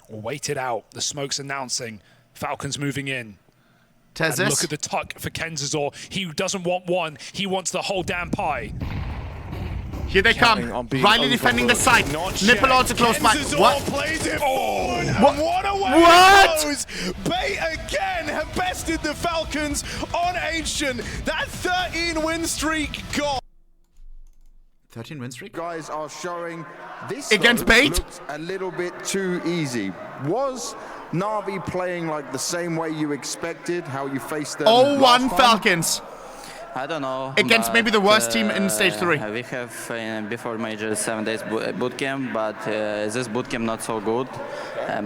or wait it out. The smoke's announcing. Falcons moving in. And look at the tuck for Kenzazor. He doesn't want one. He wants the whole damn pie. Here they come. Riley defending the site. Nipple also close by. What? Plays it forward. What? What? Bait again have bested the Falcons on Ancient. That 13 win streak gone. 13 win streak? Guys are showing this against Bait. Looks a little bit too easy. Was NAVI playing like the same way you expected? How you faced them? 0-1 Falcons. I don't know. Against maybe the worst team in stage 3. We have before major 7 days boot camp, but this boot camp not so good.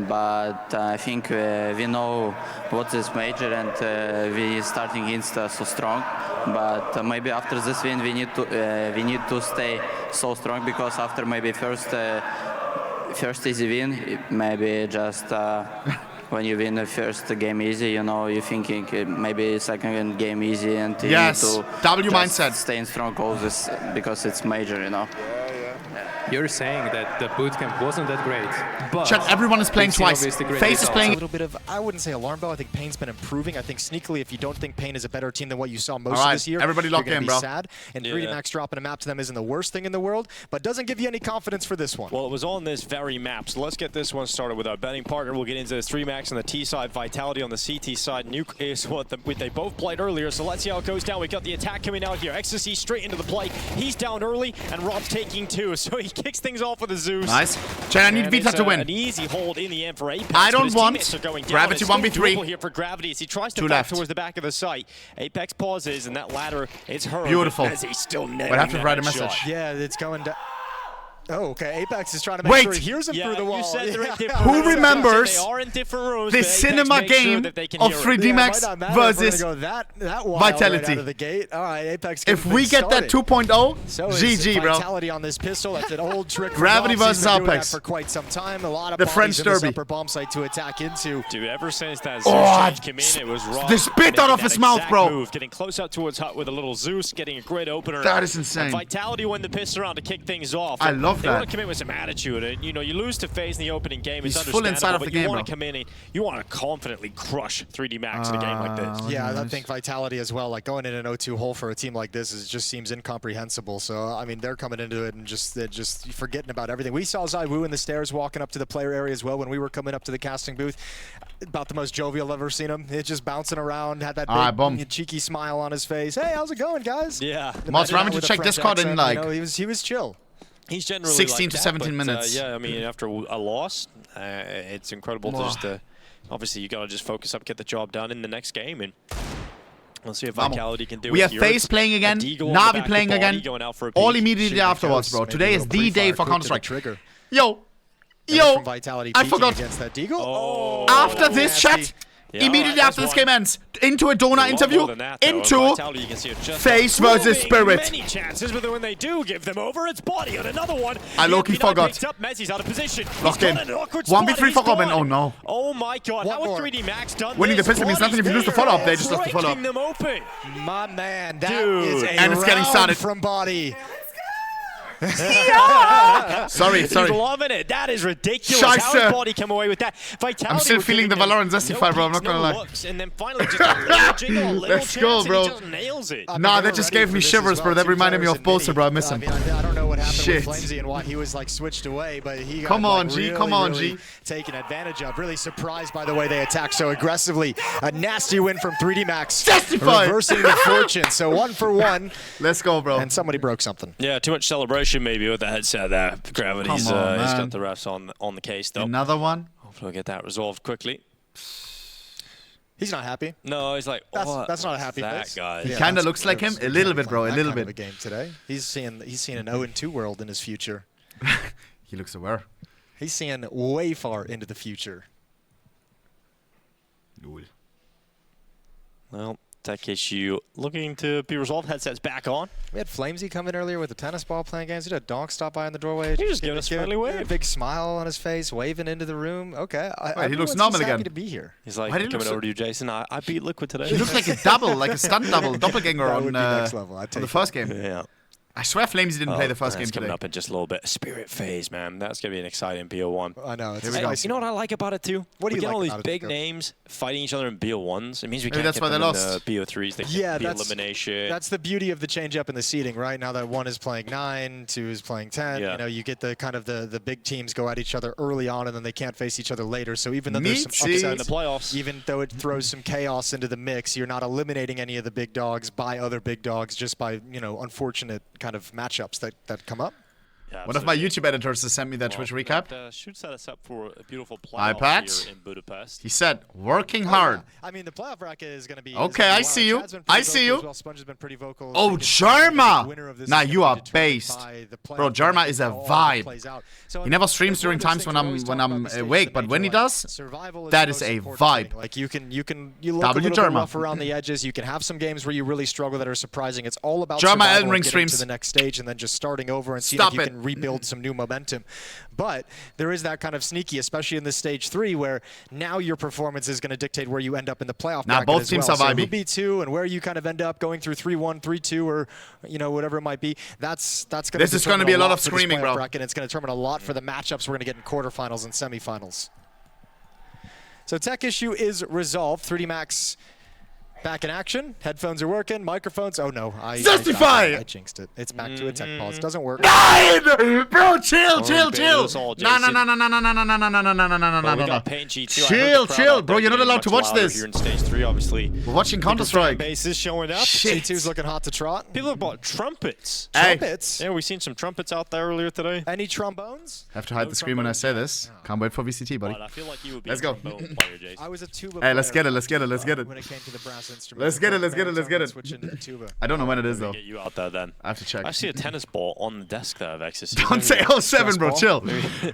But I think we know what is major, and we starting against so strong. But maybe after this win, we need to stay so strong, because after maybe first easy win, maybe just. When you win the first game easy, you know, you're thinking maybe second game easy, and you need to W mindset. Stay in strong goals because it's major, you know. You're saying that the bootcamp wasn't that great, but Chat, everyone is playing twice. Faze is playing. A little bit of, I wouldn't say alarm bell. I think Pain's been improving. I think sneakily, if you don't think Pain is a better team than what you saw most of this year, everybody lock you're in, gonna be bro. sad. And 3D Max dropping a map to them isn't the worst thing in the world, but doesn't give you any confidence for this one. Well, it was on this very map, so let's get this one started with our betting partner. We'll get into the 3 Max on the T side, Vitality on the CT side. Nuke is what they both played earlier, so let's see how it goes down. We got the attack coming out here. Ecstasy straight into the play. He's down early, and Rob's taking 2, so he kicks things off with a Zeus. Nice. Chat, I need Vita to win. An easy hold in the end for Apex. I don't want Gravity 1v3. Here for Gravity as he tries to back towards the back of the site. Apex pauses, and that ladder is hurled. Beautiful. As he's still We'll have to write a message. Yeah, it's going down. Oh, okay. Apex is trying to make sure he hears him through the wall. You said they're in different Who rooms. remembers They are in different rooms, the cinema game of 3D Max versus Vitality? Right out of the gate. All right, Apex. If we get that 2.0, GG, bro. Vitality on this pistol. That's an old trick. Gravity versus Apex for quite some time. A lot of the French derby. Upper bomb site to attack into. Dude, ever since that Zeus came in, it was raw. The spit out of his mouth, bro. Move, getting close up towards Hut with a little Zeus, getting a grid opener. That is insane. And Vitality win the pistol round to kick things off. I love love They want that. to come in with some attitude. And, you know, you lose to FaZe in the opening game. He's it's full inside of understandable, the but game, you want bro. to come in and you want to confidently crush 3D Max in a game like this. Yeah, I think Vitality as well. Like going in an 0-2 hole for a team like this just seems incomprehensible. So I mean, they're coming into it and they're just forgetting about everything. We saw Zywoo in the stairs walking up to the player area as well when we were coming up to the casting booth. About the most jovial I've ever seen him. It's just bouncing around, had that big cheeky smile on his face. Hey, how's it going, guys? Yeah. Mouz, remember to check Discord in like you know, he was chill. He's generally 16 like to that, 17 but, minutes. Yeah, I mean, after a loss, it's incredible to just. Obviously, you got to just focus up, get the job done in the next game, and we'll see if Vitality can do it. We have Faze playing again, NAVI playing again, all immediately afterwards, bro. Today is the day for Counter-Strike. Yo, I forgot. That Deagle. After this chat, immediately after this game ends, into a donor interview, into Faze versus Spirit. Many chances, but when they do give them over, it's body on another one. I low-key forgot. Mezzi's out of position. Locked in. 1v3 for Robin. Oh no. Oh my god, how would 3D Max done Winning the this? pistol means nothing if you lose the follow-up. They just lost the follow-up. Them open. My man, that is a and it's getting started from body. Sorry. He's loving it. That is ridiculous. How did Body come away with that? Vitality. I'm still feeling the Valorant Zestify, bro. I'm not gonna lie. And then finally just a little jiggle, a little Let's go, bro. and he just nails it. Nah, that just gave me shivers, bro. That reminded me of Bolster, bro. I miss him. I don't know what happened with Flamesy and why he was like switched away, but he got come on, like, G. really, Come on, really G. taken advantage of. Really surprised by the way they attacked so aggressively. A nasty win from 3D Max. Justify. Reversing the fortune. So 1 for 1. Let's go, bro. And somebody broke something. Yeah, too much celebration maybe with the headset there. Gravity's he's got the refs on the case though. Another one. Hopefully we'll get that resolved quickly. He's not happy. No, he's like, that's not a happy face. Guy. He kind of looks like him a little bit, bro. A little bit. Of a game today. He's seeing an 0-2 world in his future. He looks aware. He's seeing way far into the future. Well, tech issue looking to be resolved. Headsets back on. We had Flamesy come in earlier with a tennis ball playing games. We had a donk stop by in the doorway. He just giving us a friendly wave. A big smile on his face, waving into the room. Okay. Wait, he looks normal again. Happy to be here. He's like, coming over to you, Jason. I beat Liquid today. He looks like a double, like a stunt double, doppelganger on next level. on the first game. Yeah. I swear Flamesy didn't play the first game today. Coming up in just a little bit. Spirit Phase, man. That's going to be an exciting BO1. I know. It's you know what I like about it, too? What do you get like all these about big names fighting each other in BO1s. It means we can't that's get why them they in lost. BO3s. They can't be elimination. That's the beauty of the change up in the seeding, right? Now that 1 is playing 9, 2 is playing 10, you know, you get the kind of the big teams go at each other early on and then they can't face each other later. So even though there's some upside in the playoffs, even though it throws some chaos into the mix, you're not eliminating any of the big dogs by other big dogs just by, you know, unfortunate kind of matchups that come up. Yeah, one of my YouTube editors has sent me that Twitch recap. That should set us up for a beautiful playoff here in Budapest. He said, working hard. I mean, the playoff bracket is going to be... Okay, I see you. I see you. Well. Sponge has been pretty vocal. Oh, Jarma! Nah, you are based. Bro, Jarma is a vibe. He never streams during times when I'm awake, but when he does, that is a vibe. Like you look a little bit rough around the edges. You can have some games where you really struggle that are surprising. It's all about Jarma Elden Ring getting streams to the next stage and then just starting over and seeing if you can rebuild some new momentum. But there is that kind of sneaky, especially in this stage 3, where now your performance is going to dictate where you end up in the playoff bracket both as teams well. are vibey. So who beats who and where you kind of end up going through 3-1, 3-2, or whatever it might be. That's going to. This is going to be a lot of screaming, bro. Bracket. It's going to determine a lot for the matchups we're going to get in quarterfinals and semifinals. So tech issue is resolved. 3D Max back in action. Headphones are working. Microphones. Oh no, I jinxed it. It's back to a tech pause. Doesn't work. Bro, chill. No. Chill. Bro, you're not allowed to watch this. Here in stage 3, obviously. We're watching Counter-Strike. Base is showing up. Shit. C2's looking hot to trot. People have bought trumpets. Trumpets? Yeah, we've seen some trumpets out there earlier today. Any trombones? Have to hide the screen when I say this. Can't wait for VCT, buddy. I feel like you would be let's go. Player, Jason. I was a tuba hey, let's get it. when it came to the brass instrument. Let's get it. Switch into the tuba. I don't know when it is, though. Get you out there, then. I have to check. I see a tennis ball on the desk there of Exodus. Don't say 07, bro. Chill.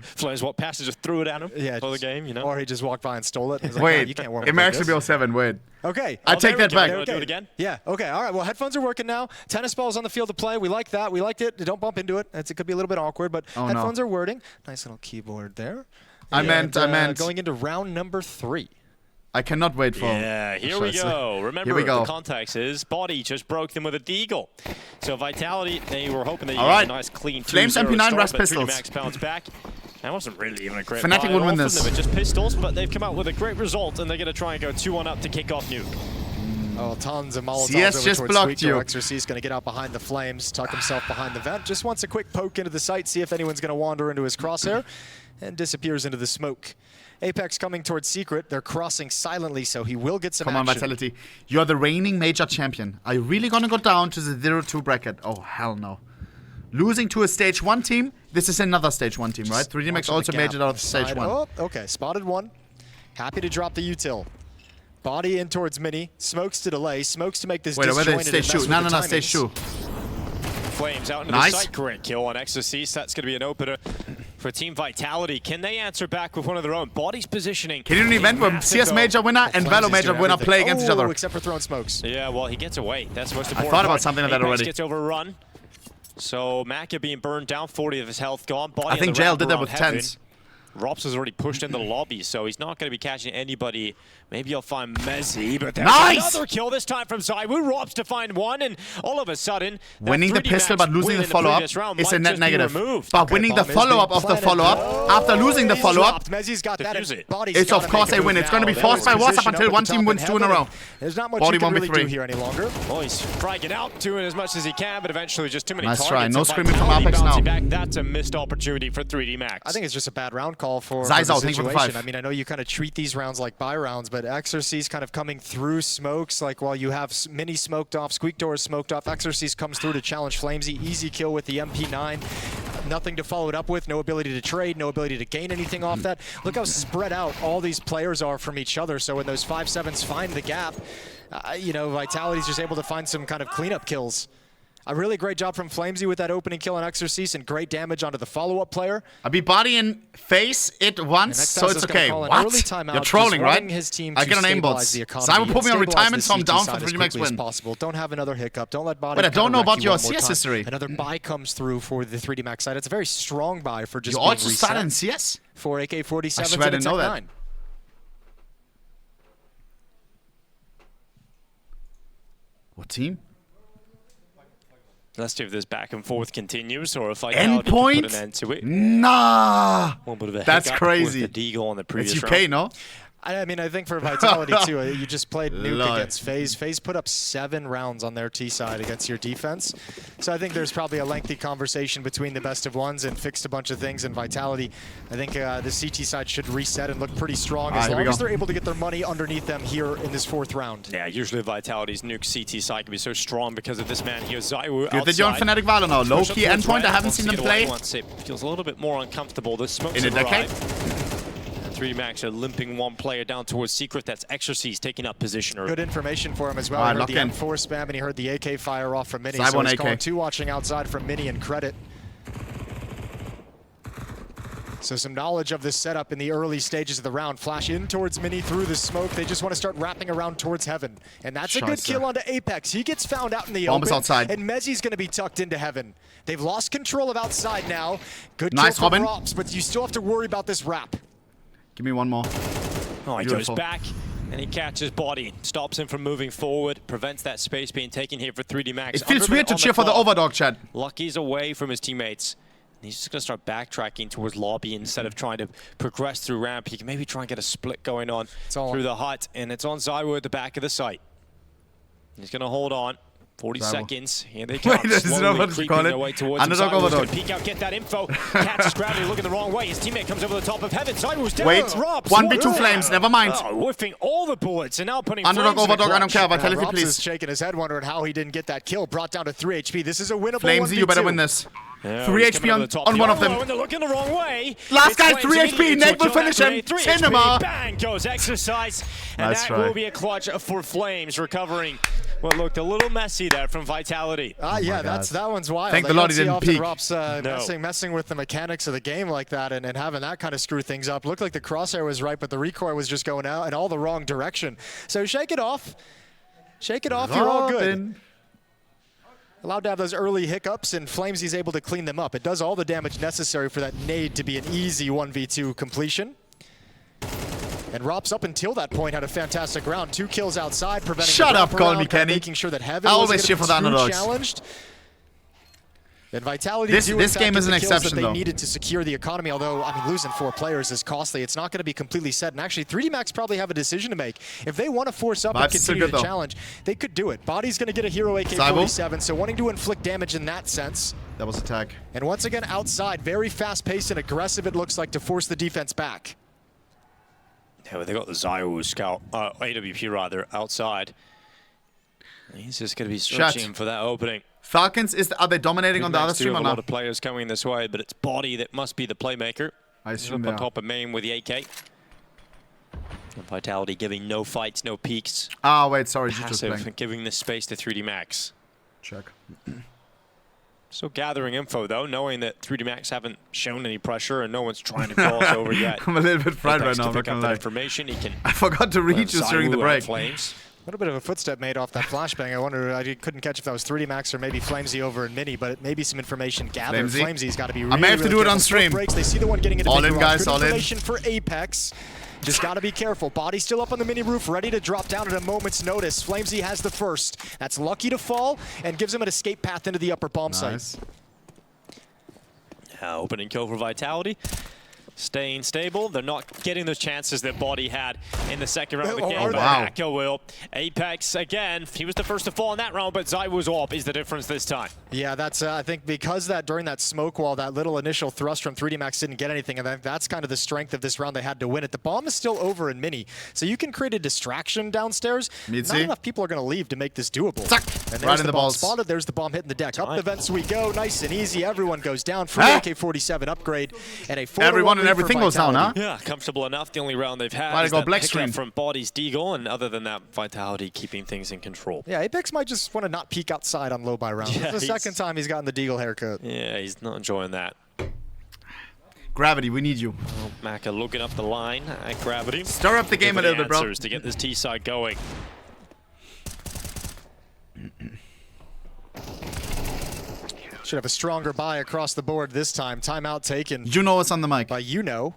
Flames what passer just threw it at him for the game, Or he just walked by and stole it. Like, wait, you can't warm it may actually be 07. Wait. Okay. I take that back. Do it again? Yeah. Okay. All right. Well, headphones are working now. Tennis balls on the field of play. We like that. We liked it. Don't bump into it. It could be a little bit awkward, but headphones are working. Nice little keyboard there. I meant. Going into round number 3. I cannot wait for. Yeah, here we go. Remember, the context is Body just broke them with a deagle. So Vitality, they were hoping that you had a nice clean 2-0 Flames MP9 start, Rust but pistols. 3D Max bounced back. That wasn't really even a great Fnatic would win this. Them. Just pistols, but they've come out with a great result, and they're going to try and go 2-1 up to kick off Nuke. Oh, tons of Molotovs CS over just towards blocked Squeak. you. XRC's going to get out behind the flames, tuck himself behind the vent. Just wants a quick poke into the site, see if anyone's going to wander into his crosshair, and disappears into the smoke. Apex coming towards Secret. They're crossing silently, so he will get some action. Come on, Vitality. You're the reigning major champion. Are you really going to go down to the 0-2 bracket? Oh, hell no. Losing to a stage 1 team. This is another stage 1 team, right? 3D Max also made it out of stage 1. Oh, okay. Spotted one. Happy to drop the util. Body in towards Mini. Smokes to delay. Smokes to make this disjointed and stage 2. No, stage 2. Flames out into the site. Great kill on XRC. That's going to be an opener for Team Vitality. Can they answer back with one of their own? Body's positioning. Can you an event where CS Major winner and Velo Major winner play against each other? Except for throwing smokes. Yeah, well, he gets away. That's the most important. I thought about something like that already. Gets overrun. So Maka being burned down, 40 of his health gone. Body I think Jail did that with 10s. Rops has already pushed into the lobby, so he's not going to be catching anybody. Maybe he'll find Mezzi, but there's another kill this time from ZywOo. Rops to find one, and all of a sudden, winning the pistol but losing the follow-up is a net negative. But winning the follow-up of the follow-up after losing the follow-up, it's of course a win. It's going to be forced by WhatsApp until one team wins 2 in a row. There's not much you can really do here any longer. Oh, he's striking out, doing as much as he can, but eventually just too many targets. Nice try. No screaming from Apex now. That's a missed opportunity for 3D Max. I think it's just a bad round call for Zai's the out, thank you for the 5. I mean, I know you kind of treat these rounds like buy rounds, but XRC's kind of coming through smokes, like while you have Mini smoked off, Squeak Door is smoked off, XRC's comes through to challenge Flamesy. Easy kill with the MP9. Nothing to follow it up with, no ability to trade, no ability to gain anything off that. Look how spread out all these players are from each other, so when those 5-7s find the gap, you know, Vitality's just able to find some kind of cleanup kills. A really great job from Flamesy with that opening kill on XRC and great damage onto the follow-up player. I beat Body in face it once, so it's okay. What? You're trolling, right? I get an aimbot. ZywOo put me on retirement, so I'm down for 3D Max win. Don't have another hiccup. Don't let Body. Wait, I don't know about your CS history. Another buy comes through for the 3D Max side. It's a very strong buy for just you also started in CS? For AK-47 I swear I didn't know that. What team? Let's see if this back and forth continues, or if I can put an end to it. Nah, that's crazy. With the deagle on the previous it's UK, round. no? I mean, I think for Vitality, too, you just played Nuke against Faze. Faze put up 7 rounds on their T side against your defense. So I think there's probably a lengthy conversation between the best of ones and fixed a bunch of things. And Vitality, I think the CT side should reset and look pretty strong as long as they're able to get their money underneath them here in this 4th round. Yeah, usually Vitality's Nuke CT side can be so strong because of this man here, ZywOo. Good that you're on Fnatic Valor now. Low-key endpoint, I haven't seen them play. It feels a little bit more uncomfortable. The smokes in a decade. 3D Max are limping one player down towards Secret. That's XRC's taking up position early. Good information for him as well. He heard the M4 spam and he heard the AK fire off from Mini. So he's calling 2 watching outside from Mini and credit. So some knowledge of this setup in the early stages of the round. Flash in towards Mini through the smoke. They just want to start wrapping around towards Heaven. And that's a good kill onto Apex. He gets found out in the open. Outside. And Mezzi's going to be tucked into Heaven. They've lost control of outside now. Good nice kill from Rops, but you still have to worry about this wrap. Give me one more. Oh, he goes back and he catches Body, stops him from moving forward, prevents that space being taken here for 3D Max. It feels weird to cheer for the Overdog, Chad. Lucky's away from his teammates. He's just going to start backtracking towards lobby instead of trying to progress through ramp. He can maybe try and get a split going on through the hut, and it's on ZywOo at the back of the site. He's going to hold on. 40 seconds. Here they come. Slowly creeping their way towards him. ZywOo's going to peek out, get that info. Catches gravity, looking the wrong way. His teammate comes over the top of Heaven. ZywOo's down. Wait, 1v2 Flames, never mind. Oh, whiffing all the bullets and now putting Underdog, Overdog, I don't care. Vitality, Rops please. is shaking his head, wondering how he didn't get that kill. Brought down to 3 HP. This is a winnable Flamesy, 1v2. you better win this. Yeah, 3 HP on one of them. And they're looking the wrong way. Last guy, 3 HP. Nate will finish him. Cinema. Bang goes Exercise. And that will be a clutch for Flames, recovering what looked a little messy there from Vitality. Yeah, that one's wild. Thank the Lord he didn't peek. Rops, messing with the mechanics of the game like that and having that kind of screw things up. Looked like the crosshair was right, but the recoil was just going out in all the wrong direction. So shake it off. Shake it off. You're all good. Allowed to have those early hiccups, and Flamesy's able to clean them up. It does all the damage necessary for that nade to be an easy 1v2 completion. And Rops up until that point had a fantastic round. 2 kills outside, preventing Shut the up, call me Kenny. making sure that Heaven I wasn't always cheer gonna for the be too underdogs. challenged. And Vitality This do, in fact, game get is an the kills exception, that they though. needed to secure the economy, although, I mean, losing 4 players is costly. It's not going to be completely set. And actually, 3D Max probably have a decision to make. If they want to force up and continue to challenge, they could do it. Body's going to get a hero AK-47, so wanting to inflict damage in that sense. That was attack. And once again, outside, very fast-paced and aggressive, it looks like, to force the defense back. Yeah, well, they got the Zywoo scout, AWP rather, outside. He's just going to be searching for that opening. Falcons, are they dominating on the other stream or a not? lot of players coming this way, but it's Body that must be the playmaker. I assume up on top of main with the AK. And Vitality giving no fights, no peeks. Ah, wait, sorry. Passive, giving this space to 3D Max. Check. So gathering info, though, knowing that 3D Max haven't shown any pressure and no one's trying to cross over yet. I'm a little bit fried right now. To pick up that information. He can I forgot to reach this during the break. Flames. A little bit of a footstep made off that flashbang. I wonder, I couldn't catch if that was 3D Max or maybe Flamesy over in Mini, but maybe some information gathered. Flamesy's got to be really, I may have to do it on stream. Breaks. They see the one getting into all in, guys, all in. Information for Apex. Just got to be careful. Body still up on the mini roof, ready to drop down at a moment's notice. Flamesy has the first. That's lucky to fall and gives him an escape path into the upper bomb site. Opening kill for Vitality. Staying stable. They're not getting those chances that Body had in the second round of the game. Echo will. Apex, again, he was the first to fall in that round, but Zywoo's off is the difference this time. Yeah, that's, I think, because that during that smoke wall, that little initial thrust from 3D Max didn't get anything, and that's kind of the strength of this round. They had to win it. The bomb is still over in Mini, so you can create a distraction downstairs. Not enough people are going to leave to make this doable. And there's right in the bomb balls. spotted. There's the bomb hitting the deck. Up the vents we go. Nice and easy. Everyone goes down. Free AK-47 upgrade. And a 4-1 everyone and everything goes down, huh? Yeah, comfortable enough. The only round they've had Might is go that black pickup screen from Body's Deagle, and other than that, Vitality keeping things in control. Yeah, Apex might just want to not peek outside on low buy round. Yeah, It's the second time he's gotten the Deagle haircut. Yeah, he's not enjoying that. Gravity, we need you. Well, Maka looking up the line at Gravity. Stir up the game a little bit, bro. To get this T side going. Should have a stronger buy across the board this time. Timeout taken. You know what's on the mic. By you know.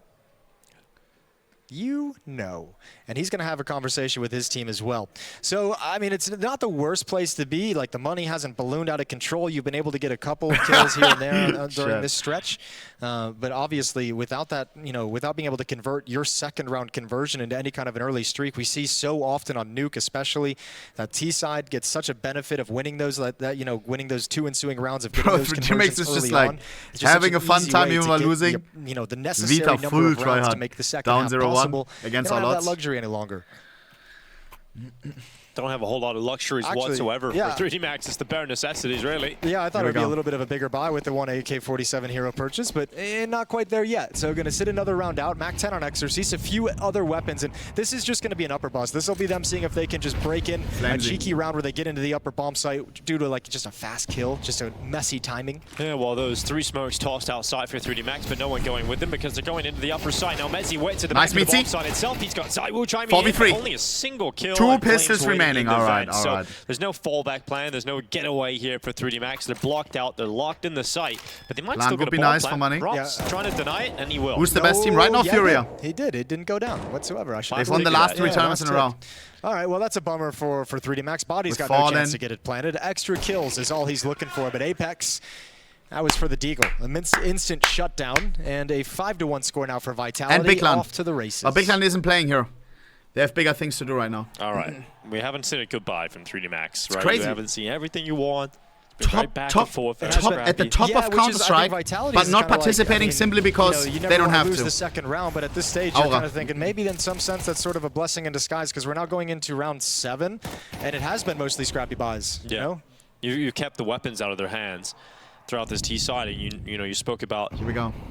And he's going to have a conversation with his team as well. So, I mean, it's not the worst place to be. Like, the money hasn't ballooned out of control. You've been able to get a couple of kills here and there during this stretch. But obviously, without that, without being able to convert your second round conversion into any kind of an early streak, we see so often on Nuke, especially, that T-side gets such a benefit of winning those, winning those 2 ensuing rounds of getting those conversions makes this early just like on. It's just having a fun time even while losing. The necessary Vita number full of rounds to tryhard. make the second Down half 0-1 possible. against They don't our have that lots. luxury any longer. Don't have a whole lot of luxuries whatsoever for 3D Max. It's the bare necessities, really. Yeah, I thought it would be a little bit of a bigger buy with the one AK-47 hero purchase, but not quite there yet. So going to sit another round out. Mac 10 on Exorcist, a few other weapons, and this is just going to be an upper buzz. This will be them seeing if they can just break in a cheeky round where they get into the upper bomb site due to just a fast kill, just a messy timing. Yeah, well, those 3 smokes tossed outside for 3D Max, but no one going with them because they're going into the upper side. Now Mezzi waits at the back of the bomb side itself. He's got Zywoo chiming in, but only a single kill. 2 pistols remaining. All right. So there's no fallback plan. There's no getaway here for 3D Max. They're blocked out. They're locked in the site, but they might still get a ball nice plan. for money. Rob's trying to deny it, and he will. Who's the best team right now? Furia. He did. It didn't go down whatsoever. They've won the last 3 tournaments in a row. All right, well, that's a bummer for 3D Max. Body's got no chance to get it planted. Extra kills is all he's looking for, but Apex, that was for the Deagle. An instant shutdown, and a 5-1 score now for Vitality. And Big Land. Off to the races. Big Land isn't playing here. They have bigger things to do right now. All right. We haven't seen a goodbye from 3D Max, right? It's crazy. You haven't seen everything you want. It's been very back and forth. At the top of Counter-Strike, but not participating simply because they don't have to. Lose the second round, but at this stage, you're kind of thinking maybe in some sense that's sort of a blessing in disguise because we're now going into round 7, and it has been mostly scrappy buys. Yeah. You kept the weapons out of their hands throughout this T side, and you spoke about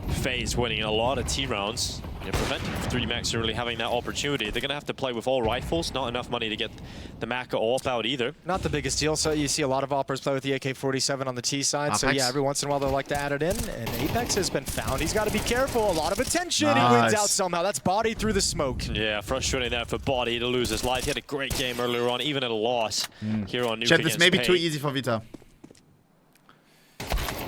Faze winning a lot of T rounds, preventing 3D Max from really having that opportunity. They're going to have to play with all rifles, not enough money to get the Maka AWP out either. Not the biggest deal, so you see a lot of operas play with the AK-47 on the T side, so yeah, every once in a while they'll like to add it in, and Apex has been found. He's got to be careful, a lot of attention, he wins out somehow. That's Body through the smoke. Yeah, frustrating that for Body to lose his life. He had a great game earlier on, even at a loss here on Nuke. Chat, this may be too easy for Vita.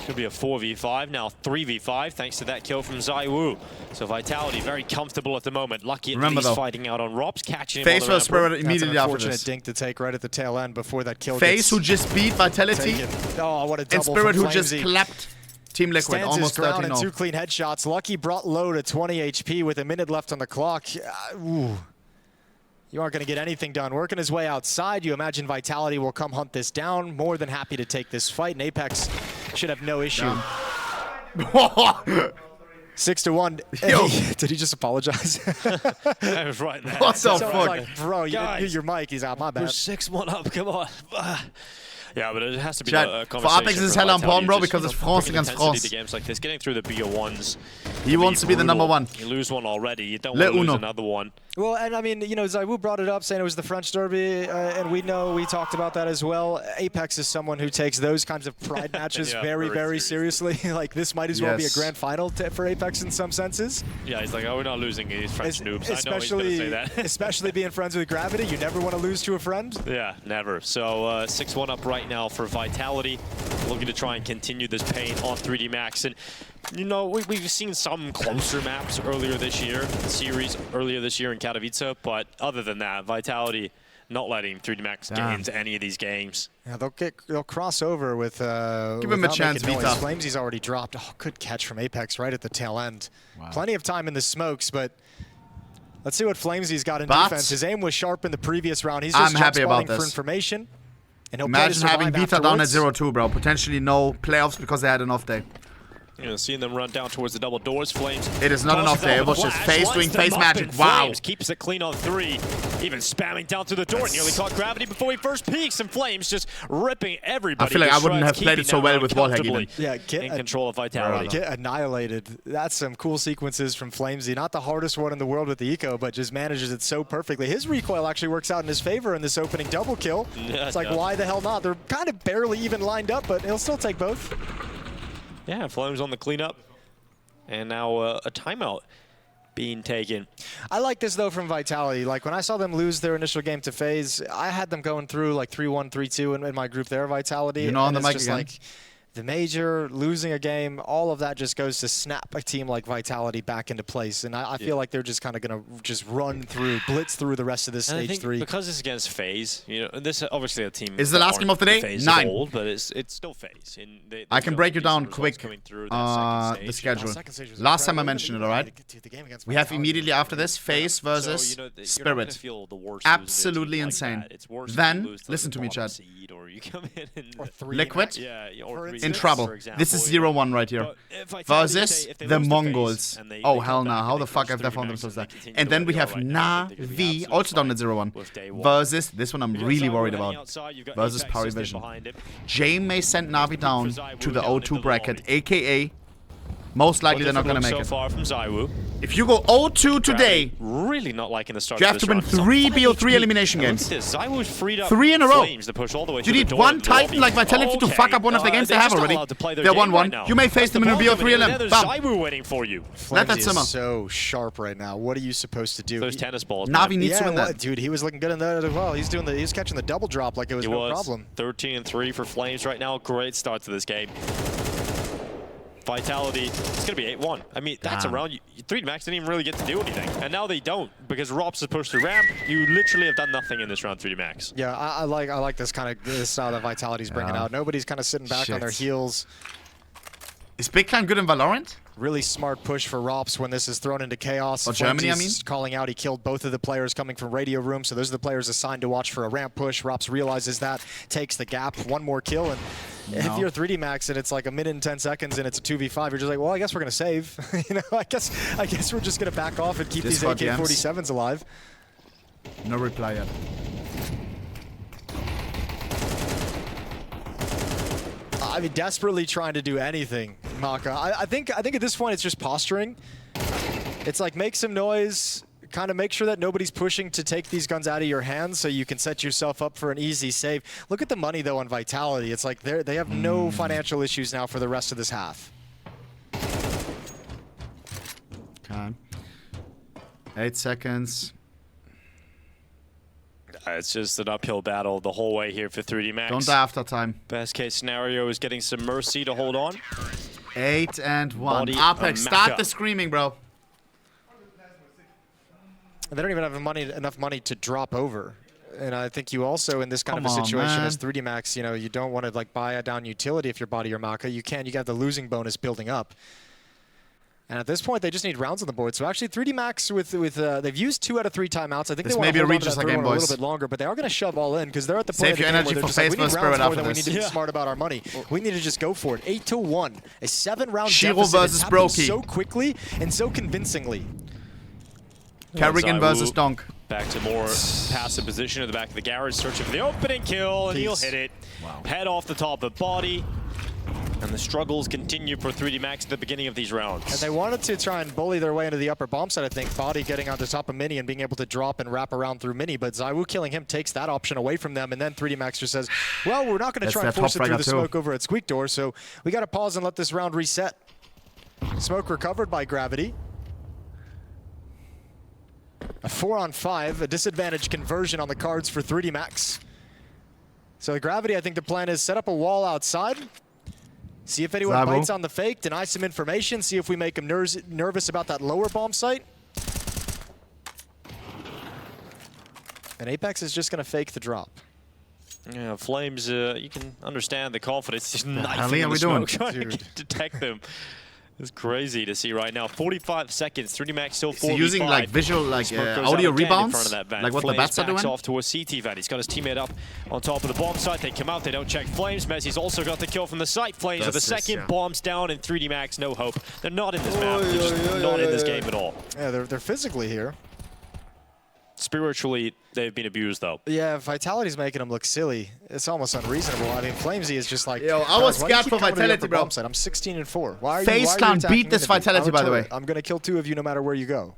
Could be a 4v5, now 3v5, thanks to that kill from ZywOo. So Vitality very comfortable at the moment. Lucky at least fighting out on Robs, catching him Faze on the was Spirit immediately after unfortunate this. dink to take right at the tail end before that kill. Faze who just beat Vitality. Oh, what a double and Spirit from who just Flamesy. clapped Team Liquid Stands almost his ground 13-0. and 2 clean headshots. Lucky brought low to 20 HP with a minute left on the clock. Ooh. You aren't going to get anything done. Working his way outside, you imagine Vitality will come hunt this down. More than happy to take this fight, and Apex should have no issue. 6-1. Hey, did he just apologize? That was right there. What the fuck? Like, bro, you didn't mute your mic. He's out. My bad. We're 6-1 up. Come on. Yeah, but it has to be Chat, a for conversation. Apex is hella important, bro, because it's France against France. To games like this, getting through the BO1s. He wants to be the number one. You lose one already. You don't want to lose another one. Well, and I mean, you know, ZywOo brought it up saying it was the French derby, and we talked about that as well. Apex is someone who takes those kinds of pride matches Yeah, very seriously. Like, this might as well be a grand final for Apex in some senses. Yeah, he's like, oh, we're not losing these French noobs. I know he's going to say that. Especially being friends with Gravity. You never want to lose to a friend. Yeah, never. So 6-1 up right now for Vitality. Looking to try and continue this pain on 3D Max. And, you know, we've seen some closer maps earlier this year, series earlier this year in Katowice, but other than that, Vitality not letting 3D Max get into any of these games. Yeah, they'll cross over with give him a chance, Vita. Flamesy's already dropped. Oh, good catch from Apex right at the tail end. Wow. Plenty of time in the smokes, but let's see what Flamesy's got in defense. His aim was sharp in the previous round. He's just happy about for this. information. And imagine having Vita down at 0-2, bro. Potentially no playoffs because they had an off day. You know, seeing them run down towards the double doors, Flames. It is not an off day. It was just Faze doing Faze magic. Wow. Flames keeps it clean on 3. Even spamming down to the door. Nearly caught Gravity before he first peaks, and Flames just ripping everybody. I feel like I wouldn't have played it so well with Wallhack even. Yeah, in control of Vitality. Get annihilated. That's some cool sequences from Flamesy. Not the hardest one in the world with the eco, but just manages it so perfectly. His recoil actually works out in his favor in this opening double kill. Yeah, it's like, why the hell not? They're kind of barely even lined up, but he'll still take both. Yeah, Flames on the cleanup. And now a timeout being taken. I like this, though, from Vitality. Like, when I saw them lose their initial game to Faze, I had them going through, like, 3-1, 3-2 in my group there, Vitality. You know, on the mic just again. Like, the major, losing a game, all of that just goes to snap a team like Vitality back into place. And I feel like they're just kind of going to just run through, blitz through the rest of this And stage 3. Because it's against Faze, you know, this obviously a team. Is the last game of the day? 9. Old, but it's still Faze. I can break you down quick the schedule. Last time I mentioned it, all right? We have immediately after this Faze versus Spirit. Absolutely insane. Then, listen to me, Chad. Liquid in trouble. This is 0-1 right here. Versus the Mongolz. Oh, hell no. How the fuck have they found themselves there? And then we have NAVI, also down at 0-1. Versus, this one I'm really worried about. Versus Parivision. Jame may send NAVI down to the O2 bracket, aka most likely they're not going to make it. So far from ZywOo. If you go 0-2 today, really not liking the start you have to win 3 BO3 elimination games. 3 in a row. You need one Titan like Vitality to fuck up one of the games they have already. They're 1-1. You may face them in a BO3 elim. ZywOo waiting for you. Let that simmer. So sharp right now. What are you supposed to do? Those tennis balls. Navi needs to win that. Dude, he was looking good in that as well. He's catching the double drop like it was no problem. 13-3 for Flames right now. Great start to this game. Vitality, it's going to be 8-1. I mean, that's around. 3D Max didn't even really get to do anything. And now they don't, because Rops is pushed to ramp. You literally have done nothing in this round, 3D Max. Yeah, I like this kind of style that Vitality's bringing out. Nobody's kind of sitting back on their heels. Is Big Clan good in Valorant? Really smart push for Rops when this is thrown into chaos. Or Germany, I mean? Calling out, he killed both of the players coming from Radio Room, so those are the players assigned to watch for a ramp push. Rops realizes that, takes the gap, one more kill, and if you're 3D Max and it's like a minute and 10 seconds and it's a 2v5, you're just like, well, I guess we're going to save. You know, I guess we're just going to back off and keep these AK-47s alive. No reply yet. I mean, desperately trying to do anything, Maka. I think at this point it's just posturing. It's like, make some noise, kind of make sure that nobody's pushing to take these guns out of your hands so you can set yourself up for an easy save. Look at the money, though, on Vitality. It's like they have no financial issues now for the rest of this half. Okay. 8 seconds. It's just an uphill battle the whole way here for 3D Max. Don't die after time. Best case scenario is getting some mercy to hold on. 8 and 1. Body Apex, start the screaming, bro. They don't even have enough money to drop over. And I think you also, in this kind of a situation as 3D Max, you know, you don't want to like buy a down utility if you're body or Maka. You got the losing bonus building up. And at this point, they just need rounds on the board. So actually, 3D Max they've used 2 out of 3 timeouts. I think they want to hold on to that third one a little bit longer, but they are going to shove all in because they're at the point of the game where they're just like, we need rounds more than we need to be smart about our money. We need to just go for it. 8-1, a 7-round deficit versus Brokey so quickly and so convincingly. Kerrigan versus Donk. Back to more passive position at the back of the garage, searching for the opening kill, and he'll hit it. Wow. Head off the top of body. And the struggles continue for 3D Max at the beginning of these rounds. And they wanted to try and bully their way into the upper bomb side, I think. Body getting on the top of Mini and being able to drop and wrap around through Mini, but ZywOo killing him takes that option away from them, and then 3D Max just says, well, we're not going to try and force it through the smoke over at Squeak Door, so we got to pause and let this round reset. Smoke recovered by Gravity. A 4-on-5, a disadvantage conversion on the cards for 3D Max. So the Gravity, I think the plan is set up a wall outside, see if anyone bites on the fake, deny some information, see if we make him nervous about that lower bomb site. And Apex is just going to fake the drop. Yeah, Flames, you can understand the confidence. Just knifing in the smoke, trying to detect them. It's crazy to see right now. 45 seconds. 3D Max still 4v5. Using like visual, like audio rebounds, like what the bats are doing. Off to a CT van. He's got his teammate up on top of the bomb site. They come out. They don't check Flames. Messi's also got the kill from the site. Flames with the second bombs down, and 3D Max no hope. They're not in this map. They're just not in this game at all. Yeah, they're physically here. Spiritually, they've been abused, though. Yeah, Vitality's making them look silly. It's almost unreasonable. I mean, Flamesy is just like... Yo, I was scared for Vitality, bro. I'm 16-4. Why are Faze can't beat this Vitality, by the way. I'm going to kill 2 of you no matter where you go.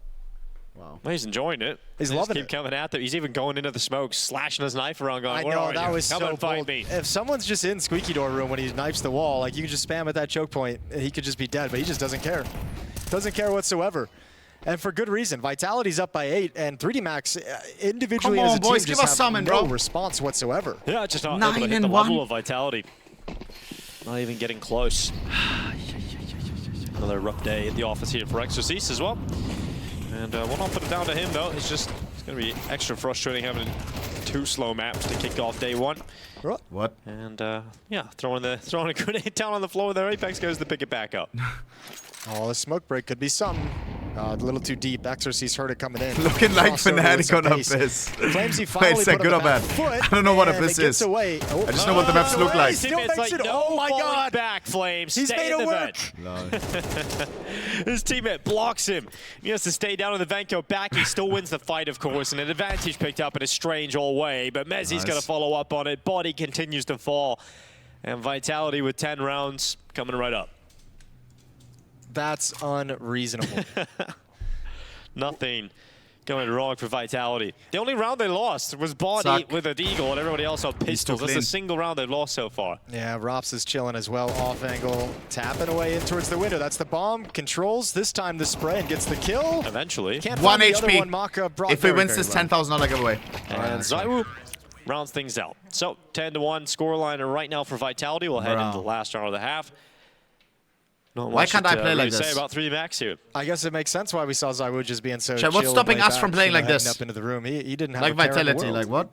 Wow. Well, he's enjoying it. He's loving it. Keep coming at them. He's even going into the smoke, slashing his knife around, going, I know, that was Come so bold. me. If someone's just in Squeaky Door room when he knifes the wall, like you can just spam at that choke point, and he could just be dead, but he just doesn't care. Doesn't care whatsoever. And for good reason. Vitality's up by 8, and 3D Max individually as a team just have no response whatsoever. Yeah, just not able to hit the level of Vitality. Not even getting close. Another rough day at the office here for Exorcist as well. And we'll not put it down to him, though. It's going to be extra frustrating having 2 slow maps to kick off day 1. What? And yeah, throwing a grenade down on the floor there. Apex goes to pick it back up. Oh, the smoke break could be something. A little too deep. Exorcist heard it coming in. Looking like Fnatic on Abyss. Flamesy finally put good or bad? Foot, I don't know what Abyss is. Away. Oh, I just know what the maps look like. Still makes like, it. No, oh my God! Back, Flames. He's stay made in it the work. vent. His teammate blocks him. He has to stay down in the vent, go back. He still wins the fight, of course, and an advantage picked up in a strange old way. But Mezzi's going to follow up on it. Body continues to fall, and Vitality with 10 rounds coming right up. That's unreasonable. Nothing going wrong for Vitality. The only round they lost was Body with a Deagle and everybody else on pistols. That's the single round they've lost so far. Yeah, Rops is chilling as well. Off angle, tapping away in towards the window. That's the bomb. Controls this time the spray and gets the kill. Eventually. Can't 1 find the HP. other one. Maka brought if he wins this $10,000 giveaway. And ZywOo rounds things out. So 10-1 scoreline right now for Vitality. We'll head into the last round of the half. Why can't I play like this? Say about 3D Max here. I guess it makes sense why we saw ZywOo just being so chill. What's stopping us from playing like this? Up into the room. He didn't have like a care in the Vitality, world. like what?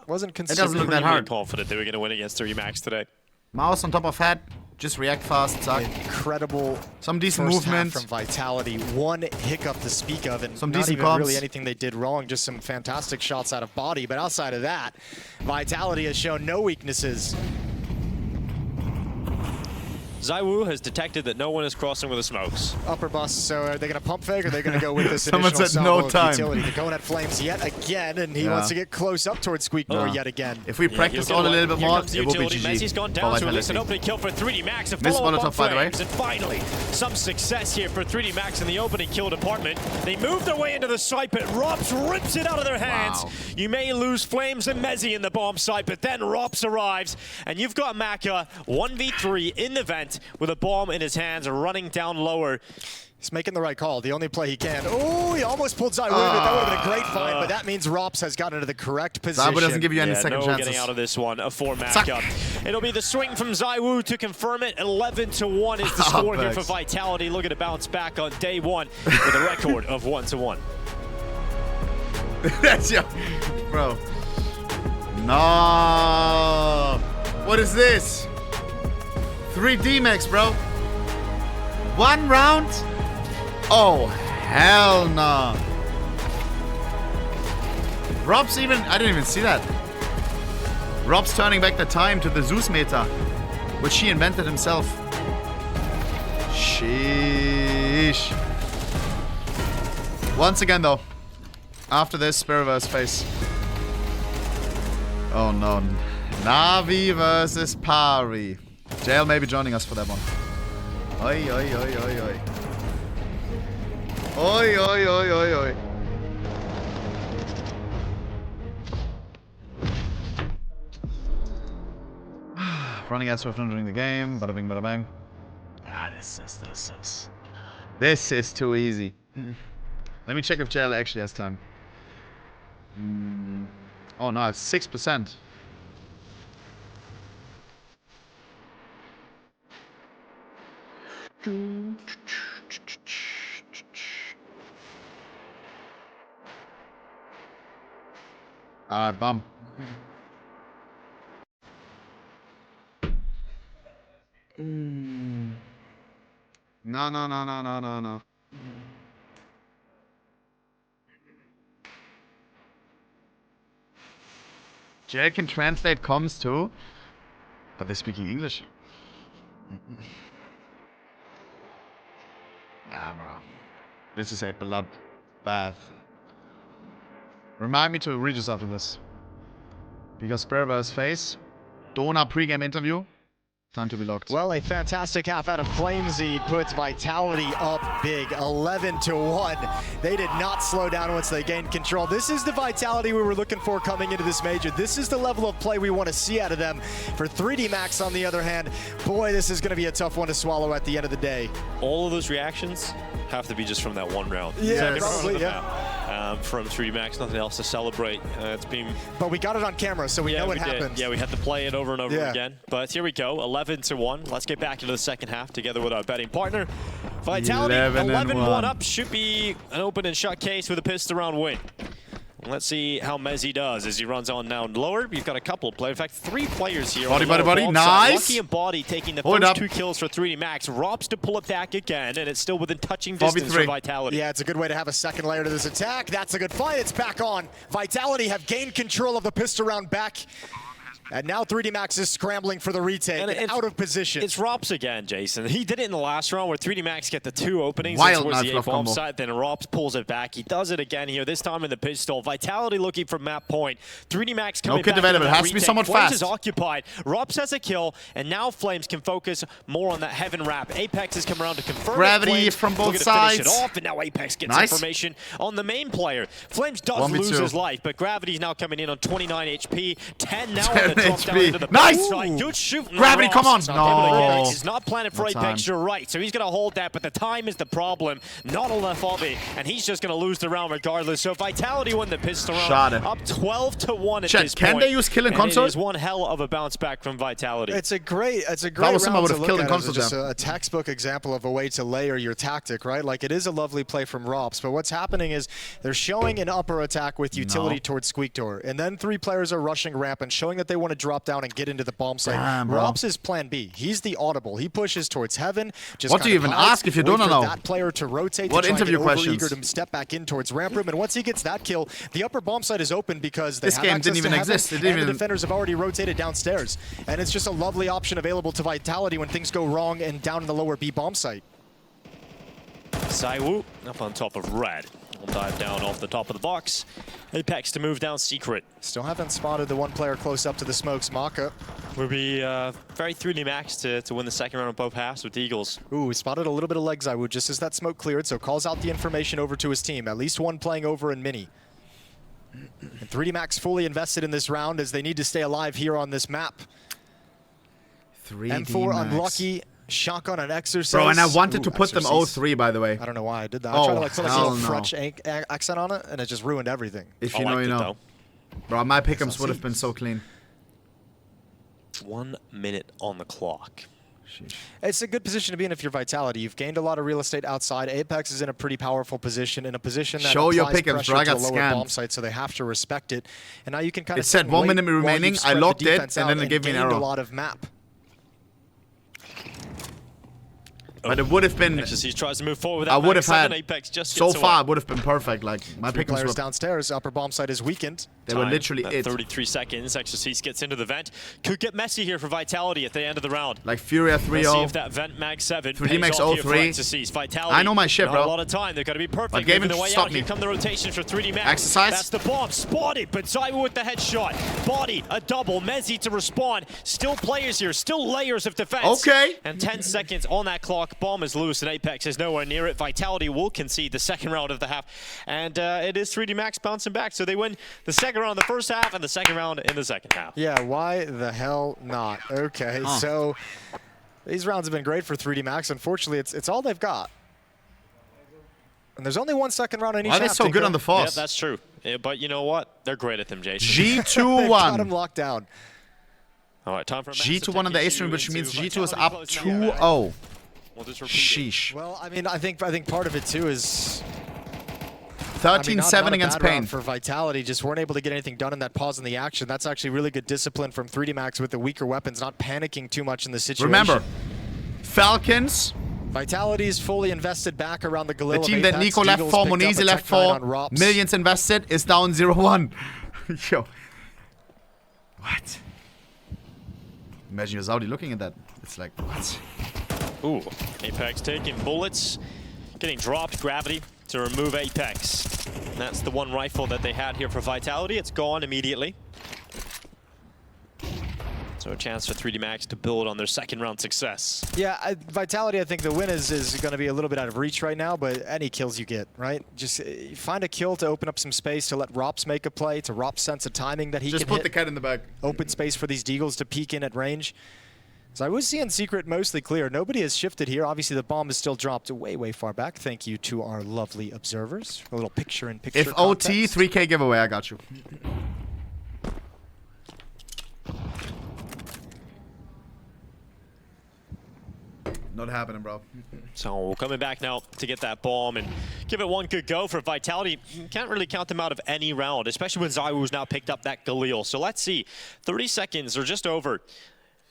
Wasn't It doesn't look that hard. Confident they were going to win against 3D Max today. Mouse on top of head. Just react fast, zack. Incredible. Some decent movement from Vitality. 1 hiccup to speak of, and some not decent even comps. really anything they did wrong. Just some fantastic shots out of Body. But outside of that, Vitality has shown no weaknesses. ZywOo has detected that no one is crossing with the smokes. Upper bus, so are they going to pump fake or are they going to go with this Someone initial said no time. utility? They're going at Flames yet again, and he wants to get close up towards Squeak Door yet again. If we practice all a little bit more, it will be GG. Messi's gone down to release an opening kill for 3D Max. A follow-up on Flames, and finally, some success here for 3D Max in the opening kill department. They move their way into the site, but Rops rips it out of their hands. Wow. You may lose Flames and Mezzi in the bomb site, but then Rops arrives, and you've got Maka 1v3 in the vent. left with a bomb in his hands, running down lower. He's making the right call, the only play he can. Oh, he almost pulled ZywOo, but that would have been a great find, but that means Rops has gotten into the correct position. ZywOo doesn't give you any second chances. Getting out of this one, a 4 matchup. It'll be the swing from ZywOo to confirm it. 11-1 is the score here for Vitality. Looking to bounce back on day one with a record of 1-1. That's your... Bro. No. What is this? 3D max, bro. 1 round? Oh, hell no. Rob's even... I didn't even see that. Rob's turning back the time to the Zeus meta, which he invented himself. Sheesh. Once again, though. After this, Spirit vs. Faze. Oh, no. NAVI versus Pari. JL may be joining us for that one. Oi, oi, oi, oi, oi. Oi, oi, oi, oi, oi. Running ads for during the game. Bada bing, bada bang. Ah, this is too easy. Let me check if JL actually has time. Oh no, it's 6%. Alright, bum. No, no, no, no, no, no, no. JL can translate comms too, but they're speaking English. Ah, bro. This is a bloodbath. Remind me to read this after this. Because Spirit vs. Faze. Dona pre-game interview. Time to be locked. Well, a fantastic half out of Flamesy puts Vitality up big, 11-1. They did not slow down once they gained control. This is the Vitality we were looking for coming into this major. This is the level of play we want to see out of them. For 3D Max, on the other hand, boy, this is going to be a tough one to swallow at the end of the day. All of those reactions have to be just from that one round. Yeah, probably, yeah. From 3D Max, nothing else to celebrate. It's been... But we got it on camera, so we know what happened. Yeah, we had to play it over and over again. But here we go, 11-1. Let's get back into the second half together with our betting partner. Vitality, 11-1 up. Should be an open and shut case with a pistol round win. Let's see how Mezzy does as he runs on down lower. We've got a couple of players, in fact, 3 players here. Body, nice. Lucky and Body taking the first 2 kills for 3D Max. Robs to pull it back again, and it's still within touching distance for Vitality. Yeah, it's a good way to have a second layer to this attack. That's a good fight. It's back on. Vitality have gained control of the pistol round back. And now 3D Max is scrambling for the retake and out of position. It's Rops again, Jason. He did it in the last round where 3D Max get the 2 openings towards the A-bomb side, then Rops pulls it back. He does it again here, this time in the pistol. Vitality looking for map point. 3D Max coming back. It has to be somewhat Flames fast. is occupied. Rops has a kill, and now Flames can focus more on that Heaven wrap. Apex has come around to confirm Gravity from both sides. Finish it off, and now Apex gets information on the main player. Flames does lose his life, but Gravity's now coming in on 29 HP. 10 now on the drop down into the nice! Good shooting. Gravity, come on! No. He's not planning for Apex, you're right. So he's going to hold that, but the time is the problem. Not enough of it, and he's just going to lose the round regardless. So Vitality won the pistol round. Up 12-1 at this point. Can they use kill in console? It is one hell of a bounce back from Vitality. It's a great round to look at. It's just a textbook example of a way to layer your tactic, right? Like, it is a lovely play from Rops, but what's happening is they're showing an upper attack with utility towards Squeak Door, and then 3 players are rushing ramp and showing that they want to drop down and get into the bomb site. Rops is plan B. He's the audible. He pushes towards Heaven. Just what do you even ask if you don't know? That player to rotate. What interview questions? Eager to step back in towards ramp room, and once he gets that kill, the upper bomb site is open because they this game didn't even exist. And the defenders have already rotated downstairs, and it's just a lovely option available to Vitality when things go wrong and down in the lower B bomb site. ZywOo up on top of Red. We'll dive down off the top of the box. Apex to move down Secret. Still haven't spotted the one player close up to the smokes. Maka will be very 3D Max to win the second round of both halves with Eagles. Ooh, he spotted a little bit of leg ZywOo just as that smoke cleared, so calls out the information over to his team. At least one playing over in mini. And 3D Max fully invested in this round as they need to stay alive here on this map. 3D M4 Max. unlucky shotgun and exercise. Bro, and I wanted to put them 0-3, by the way. I don't know why I did that. Oh, I tried to like put like a little no. French accent on it, and it just ruined everything. If you know, you know. Bro, my pick'ems would have been so clean. 1 minute on the clock. It's a good position to be in if you're Vitality. You've gained a lot of real estate outside. Apex is in a pretty powerful position, in a position that Show your applies pick'ems, bro. I pressure got to a lower bomb scammed. site, so they have to respect it. And now you can kind of It said 1 minute remaining. I locked it, and then it gave me an error. A lot of map. But it would have been. XSC tries to move forward. I would have had. Apex just So gets far, away. it would have been perfect. Like my Three pick'ems players were. downstairs. Upper bomb site is weakened. They were literally at it. 33 seconds. XSC gets into the vent. Could get messy here for Vitality at the end of the round. Like Furia 3-0. Let's see if that vent mag 7 3D pays Max off here for 0-3. XSC's. Vitality. I know my shit, Not bro. a lot of time. They've got to be perfect. But Moving the way stop out. me. Here come the rotations for 3D Max. Exercise. That's the bomb. Spotted, but Zywu with the headshot. Body, a double. Mezzi to respond. Still players here. Still layers of defense. Okay. And 10 seconds on that clock. Bomb is loose, and Apex is nowhere near it. Vitality will concede the second round of the half. And it is 3D Max bouncing back. So they win the second round in the first half and the second round in the second half. Yeah, why the hell not? Okay, so these rounds have been great for 3D Max. Unfortunately, it's all they've got. And there's only 1 second round in each Why are they half, so good Tinker. on the force? Yeah, that's true. Yeah, but you know what? They're great at them, Jason. They've got him G2-1. locked down. All right, time for a G2-1 on the A stream, which means G2 is up Vitality close now. 2-0. We'll just repeat it. Sheesh. Well, I mean, I think part of it too is 13-7 against Pain. For Vitality, just weren't able to get anything done in that pause in the action. That's actually really good discipline from 3D Max with the weaker weapons, not panicking too much in the situation. Remember, Falcons. Vitality is fully invested back around the The Galil team of that Apex. Nico left Eagles for, picked up Monizi a left tech 9 for, on Rops. millions invested, is down 0-1. Yo. What? Imagine your Saudi looking at that. It's like, what? Ooh, Apex taking bullets, getting dropped, gravity to remove Apex. That's the one rifle that they had here for Vitality. It's gone immediately. So a chance for 3D Max to build on their second round success. Yeah, Vitality, I think the win is going to be a little bit out of reach right now, but any kills you get, right? Just find a kill to open up some space to let Rops make a play, to Rops' sense of timing that he Just can put hit. the cat in the bag. Open space for these Deagles to peek in at range. So I was seeing Secret mostly clear. Nobody has shifted here. Obviously, the bomb is still dropped way, way far back. Thank you to our lovely observers. A little picture-in-picture If OT, context. 3K giveaway, I got you. Not happening, bro. So coming back now to get that bomb and give it one good go for Vitality. You can't really count them out of any round, especially when Zywu's now picked up that Galil. So let's see. 30 seconds or just over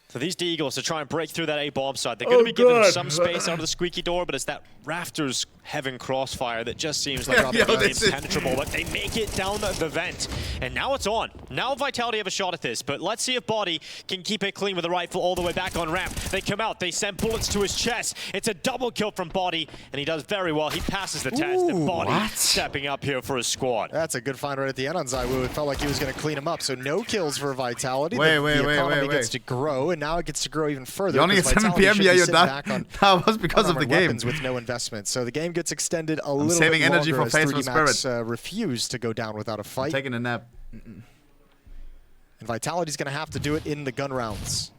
for these Deagles to try and break through that A-bomb side. They're going to be given some space out of the squeaky door, but it's that Rafters Heaven crossfire that just seems like it's impenetrable. But they make it down the vent, and now it's on. Now Vitality have a shot at this, but let's see if Body can keep it clean with the rifle all the way back on ramp. They come out, they send bullets to his chest. It's a double kill from Body, and he does very well. He passes the test, and Body stepping up here for his squad. That's a good find right at the end on Zywu. It felt like he was going to clean him up, so no kills for Vitality. Wait, the economy gets to grow, and now it gets to grow even further. You only at 7 PM, yeah, you're done. That was because of the game. Weapons with no investment, so the game gets extended a little saving bit energy longer for as Faze 3D for Max Spirit. refused to go down without a fight. I'm taking a nap. And Vitality's going to have to do it in the gun rounds.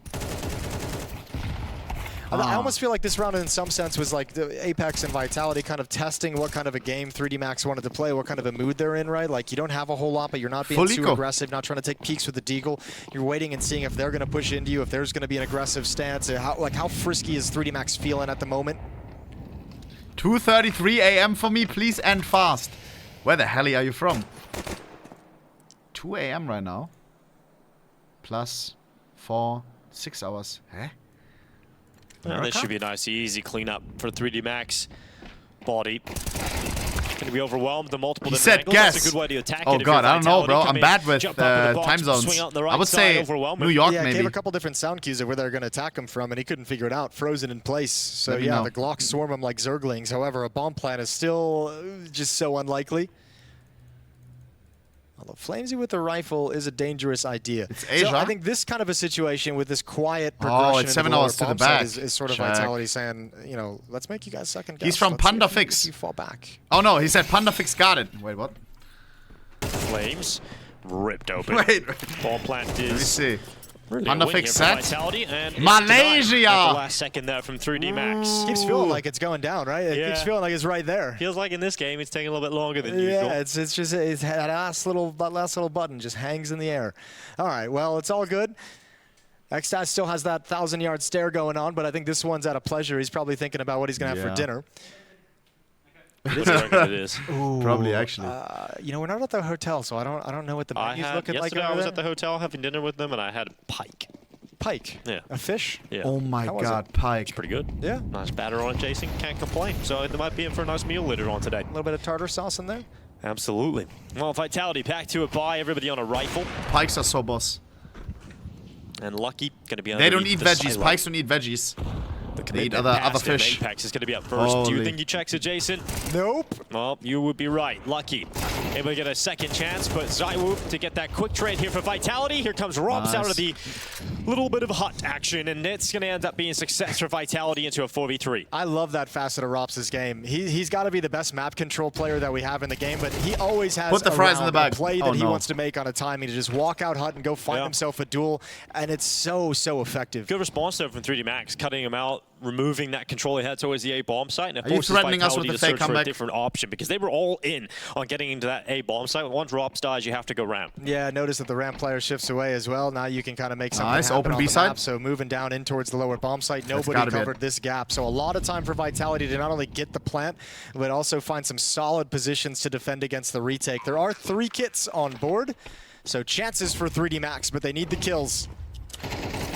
I almost feel like this round in some sense was like the Apex and Vitality kind of testing what kind of a game 3D Max wanted to play, what kind of a mood they're in, right? Like you don't have a whole lot, but you're not being too aggressive, not trying to take peeks with the Deagle. You're waiting and seeing if they're going to push into you, if there's going to be an aggressive stance. How frisky is 3D Max feeling at the moment? 2:33 AM for me, please end fast. Where the hell are you from? 2 AM right now. Plus 6 hours. Huh? Well, this should be a nice, easy cleanup for 3D Max. Body. Going to be overwhelmed the multiple He different said angles. guess. That's a good way to attack Oh it. god, I don't know, bro. Come I'm bad in, with jump up in the box, time zones. swing out the right I would side, say overwhelm New York, yeah, maybe. gave a couple different sound cues of where they're going to attack him from, and he couldn't figure it out. Frozen in place. So Let me yeah, know. the Glocks swarm him like Zerglings. However, a bomb plant is still just so unlikely. Although Flamesy with the rifle is a dangerous idea. It's Asia. So I think this kind of a situation with this quiet progression it's 7 into the hours to lower the bomb site back. is sort of Check. Vitality saying, you know, let's make you guys second guess. He's from Let's see Panda if Fix. you fall back. Oh no, he said Panda Fix got it. Wait, what? Flames ripped open. Wait. Ball plant Let me is see. Really Underfix set. And Malaysia! At the last second there from 3D Max. Keeps feeling like it's going down, right? It keeps feeling like it's right there. Feels like in this game it's taking a little bit longer than usual. Yeah, it's just that last little button just hangs in the air. All right, well, it's all good. Xstat still has that 1,000-yard stare going on, but I think this one's out of pleasure. He's probably thinking about what he's going to have for dinner. It is. Ooh, probably actually. You know, we're not at the hotel, so I don't know what the menu's looking like. Yesterday I was at the hotel having dinner with them, and I had pike. Pike? Yeah. A fish? Yeah. Oh my God, pike. It's pretty good. Yeah. Nice batter on it, Jason. Can't complain. So they might be in for a nice meal later on today. A little bit of tartar sauce in there? Absolutely. Well, Vitality back to a bye. Everybody on a rifle. Pikes are so boss. And Lucky going to be They don't eat veggies. Pikes don't eat veggies. They eat other fish. Apex is going to be up first. Holy. Do you think he checks it, Jason? Nope. Well, you would be right. Lucky. Able to get a second chance, but ZywOo to get that quick trade here for Vitality. Here comes Robs out of the little bit of hut action, and it's going to end up being a success for Vitality into a 4v3. I love that facet of Robs' game. He's got to be the best map control player that we have in the game, but he always has the fries in the bag. A play that he wants to make on a timing to just walk out hut and go find himself a duel, and it's so effective. Good response there from 3D Max, cutting him out, removing that control he had towards the A bomb site, and it Are you forces threatening us Vitality with the to fake search for a comeback? different option because they were all in on getting into that A bomb site. Once Robs dies, you have to go ramp. Yeah, notice that the ramp player shifts away as well. Now you can kind of make something happen open on B the side. map. So moving down in towards the lower bomb site, nobody covered this gap. So a lot of time for Vitality to not only get the plant, but also find some solid positions to defend against the retake. There are 3 kits on board, so chances for 3D Max, but they need the kills.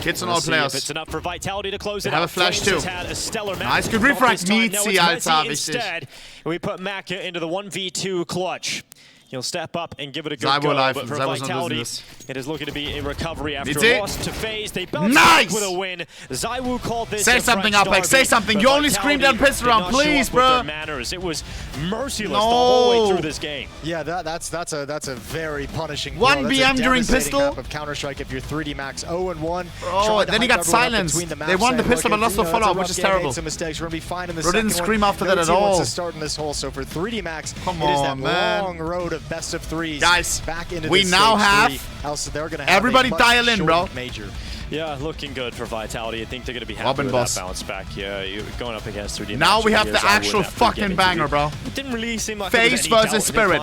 Kits on all players. It's enough for Vitality to close it have out. a flash Flames too. Had a stellar match. Nice, good refract. Mitzi, Alter, instead, we put Maka into the 1v2 clutch. He'll step up and give it a good ZywOo go, alive. but for ZywOo's not Vitality, losing it is looking to be a recovery after Mitzi. a loss to Faze. They bounce back with a win. ZywOo called this Say a something, French Apex. Say derby, something. but You only Vitality screamed and pissed did around. not show Please, up with bro. their manners. It was merciless the whole way through this game. Yeah, that's a very punishing. 1 blow. That's BM a during devastating pistol. map of Counter-Strike if you're 3D Max 0-1. Oh, then he got silenced. They won the pistol but lost the follow-up, which is terrible. Some mistakes. We're gonna be fine in the Bro second didn't scream one. after No that at team wants all. to start in this hole. So for 3D Max, Come it is that on, man. long road of best of 3s. Guys, back into we this now stage have 3, else they're gonna have everybody a much dial in, bro. shortened major. Yeah, looking good for Vitality. I think they're going to be happy Robin with boss. that bounce back. Yeah, you're going up against 3D. Now we have the Max. actual fucking banger, bro. It didn't really seem like Faze versus Spirit.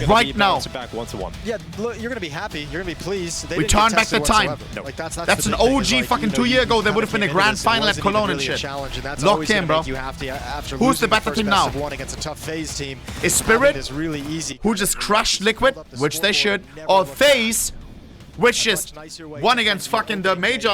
Right now. Back 1-1. Yeah, look, you're gonna be happy. You're gonna be pleased. They We didn't get turned back the tested time. whatsoever. Like that's That's the an big thing, OG is like, fucking you know, 2 years ago. you They kind would of have been a came into grand this, it final at wasn't even Cologne and really a shit. challenge, and that's Locked always gonna in, bro. make you have to, after Who's losing the better first team best now? of 1 against a tough Faze team. Is Spirit, is really easy. who just crushed Liquid, which they should, or Faze, which just won against fucking the major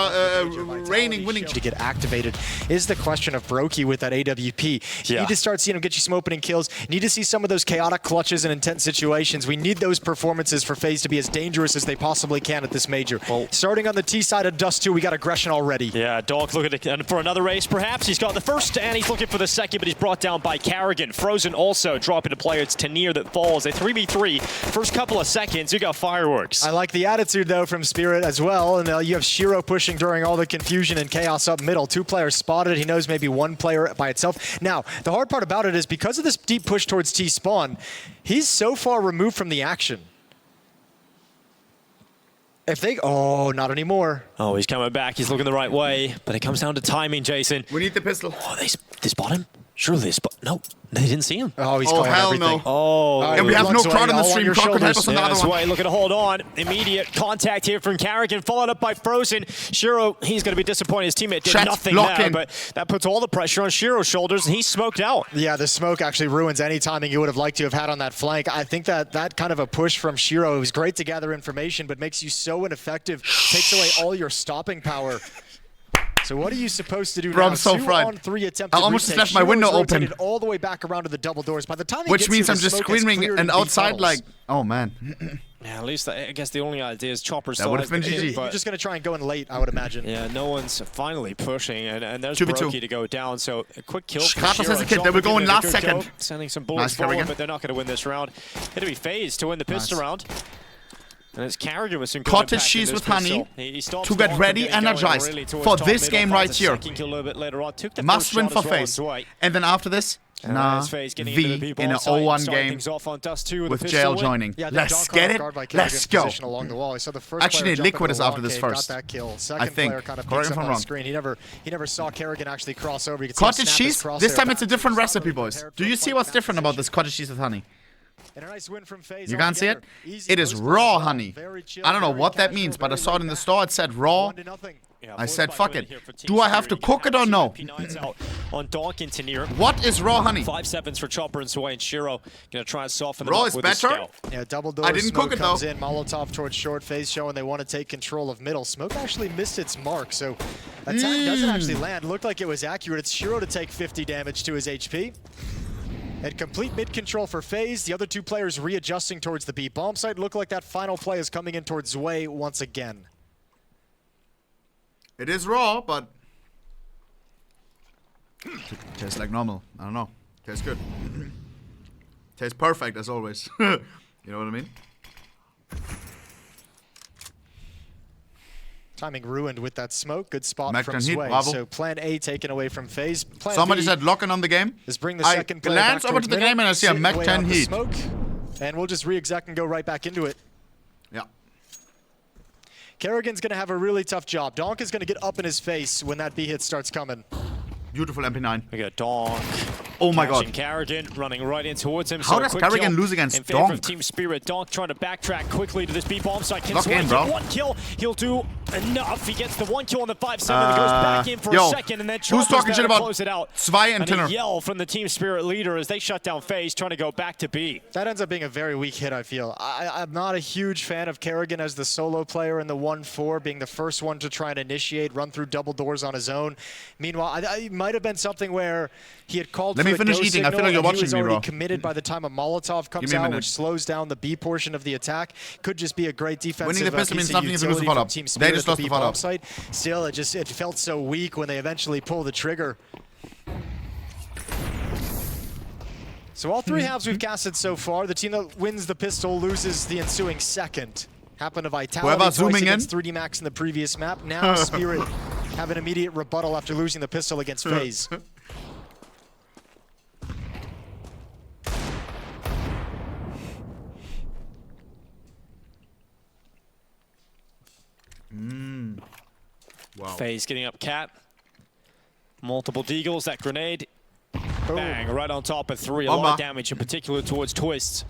reigning winning. To get activated is the question of Brokey with that AWP. You need to start seeing him get you some opening kills. You need to see some of those chaotic clutches in intense situations. We need those performances for FaZe to be as dangerous as they possibly can at this major. Well, starting on the T side of Dust 2, we got aggression already. Yeah, Dog looking for another race perhaps. He's got the first and he's looking for the second, but he's brought down by Carrigan. Frozen also dropping a player. It's Tanir that falls. A 3v3. First couple of seconds, you got fireworks. I like the attitude though from Spirit as well, and you have Shiro pushing during all the confusion and chaos up middle. 2 players spotted. He knows maybe 1 player by itself. Now, the hard part about it is because of this deep push towards T spawn, he's so far removed from the action. If they, oh, not anymore. Oh, he's coming back. He's looking the right way, but it comes down to timing, Jason. We need the pistol. Oh, they spot him? Surely they spot. No, they didn't see him. Oh, he's calling everything. No. Oh, and we have no crowd on the stream. Crowd could help us on the other one. Way. Looking to hold on. Immediate contact here from Carrigan, followed up by Frozen. Shiro, he's going to be disappointed. His teammate did nothing there, but that puts all the pressure on Shiro's shoulders, and he's smoked out. Yeah, the smoke actually ruins any timing you would have liked to have had on that flank. I think that kind of a push from Shiro, it was great to gather information, but makes you so ineffective, takes away all your stopping power. So what are you supposed to do now? I'm so fried. 2-on-3 attempted I almost retake. left my window Shiro's open. rotated all the way back around to the double doors. By the time he Which gets means here, I'm the just smoke has screaming cleared and deep outside tunnels. like, oh man. Yeah, at least I guess the only idea is Chopper's That still would have been has the GG. hit, You're just going to try and go in late, I would imagine. Yeah, no one's finally pushing, and there's 2v2. Brokey to go down, so a quick kill for Carlos Shiro. has a kid. They were going last second. Sending some bullets forward, but they're not going to win this round. It'll be Faze to win the pistol round. And it's Carrigan with some good Cottage impact cheese in with this honey pistol. to get ready, energized for this game right here. Must win for FaZe. And then after this, NAVI in an 0-1 game with Jail joining. Yeah, let's get it. Let's go. Along the wall. I saw the first Actually, Liquid is after this first. Got that kill. Second I think. Player kind of Correct picks me up if I'm on the wrong. screen. He never saw Kerrigan actually cross over. Cottage cheese? This time it's a different recipe, boys. Do you see what's different about this cottage cheese with honey? And a nice win from Faze. You can't see it? It is raw honey. I don't know what that means, but I saw it in the store. It said raw. I said, fuck it. Do I have to cook it or no? On Donk into near. What is raw honey? 5-7s for Chopper and Sway and Shiro. Gonna try and soften raw them up is with better? the scout. Yeah, double door. I didn't Smoke cook it comes though. in. Molotov towards short. Faze showing they want to take control of middle. Smoke actually missed its mark, so attack doesn't actually land. Looked like it was accurate. It's Shiro to take 50 damage to his HP. And complete mid-control for Faze. The other two players readjusting towards the B bomb site. Look like that final play is coming in towards Zwei once again. It is raw, but tastes like normal. I don't know. Tastes good. Tastes perfect as always. You know what I mean? Timing ruined with that smoke. Good spot Mac from Heat, Zwei. bravo. So plan A taken away from Faze. Plan Somebody B said locking on the game. is bring the I second player glance back over to the middle, game and I see a sit Mac way 10 out the Heat. Smoke, and we'll just re-exec and go right back into it. Yeah. Kerrigan's going to have a really tough job. Donk is going to get up in his face when that B hit starts coming. Beautiful MP9. We got Donk. Oh my god. Kerrigan running right in towards him. How does Kerrigan lose against in favor of Donk? Team Spirit. Donk trying to backtrack quickly to this B bomb site. Can Lock Sway in, get bro. one kill? He'll do enough. He gets the one kill on the 5-7 and goes back in for a second. And then who's talking shit about close it out. Zwei and Tinner? A yell from the Team Spirit leader as they shut down Faze, trying to go back to B. That ends up being a very weak hit, I feel. I'm not a huge fan of Kerrigan as the solo player in the 1-4, being the first one to try and initiate, run through double doors on his own. Meanwhile, it might have been something where he had called Let me for a finish go eating. I feel signal like you're and watching he was me, already bro. committed by the time a Molotov comes me a out, minute. which slows down the B portion of the attack. Could just be a great defensive Winning the pistol piece means of nothing if you lose the utility follow-up. from Team They Spirit just at lost the the B bomb follow-up. site. Still, it felt so weak when they eventually pull the trigger. So all three halves we've casted so far. The team that wins the pistol loses the ensuing second. Happened to Vitality Whoever twice zooming against in. 3D Max in the previous map. Now Spirit have an immediate rebuttal after losing the pistol against Faze. Wow. Faze getting up Cat. Multiple deagles, that grenade. Bang, right on top of 3. A lot of damage, in particular towards Twist.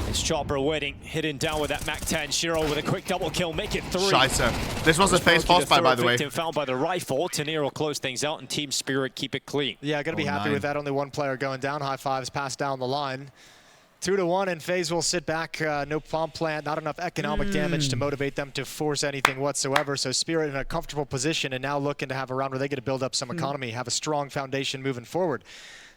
It's Chopper waiting, hidden down with that Mac-10. Shiro with a quick double kill, make it 3. Scheiße. This was a Faze false by the way. Victim found by the rifle. Tenir will close things out, and Team Spirit keep it clean. Yeah, gonna be happy with that. Only one player going down. High fives passed down the line. 2-1, and Faze will sit back. No bomb plant, not enough economic damage to motivate them to force anything whatsoever. So Spirit in a comfortable position and now looking to have a round where they get to build up some economy, have a strong foundation moving forward.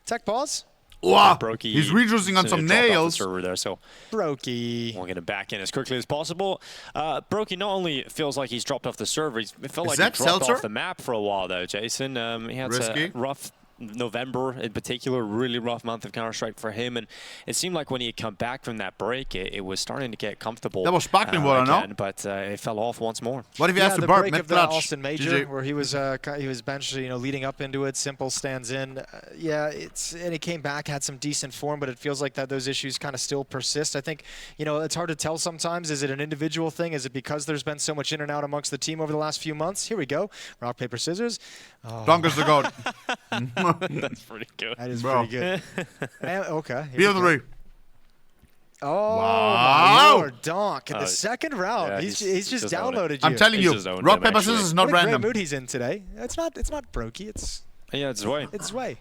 Tech pause. Wow. Brokey, he's reducing on some nails. There, so Brokey. We'll get him back in as quickly as possible. Brokey not only feels like he's dropped off the server, it felt like he dropped off the map for a while though, Jason. He had a rough November in particular, really rough month of Counter-Strike for him, and it seemed like when he had come back from that break, it was starting to get comfortable. That was sparkling water, no? But it fell off once more. What if you asked the to burp break mid of the clutch? Austin Major, where he was benched, leading up into it. Simple stands in. And he came back, had some decent form, but it feels like that those issues kind of still persist. I think, it's hard to tell sometimes. Is it an individual thing? Is it because there's been so much in and out amongst the team over the last few months? Here we go. Rock, paper, scissors. Oh. Donker's the goat. That's pretty good. That is pretty good. Okay. Be 3. Oh, wow. my Lord, Donk in the second round. Yeah, he's just downloaded you. I'm telling you, rock, paper, scissors is not what a random. great mood he's in today. It's not Brokey. It's Zwei. It's Zwei.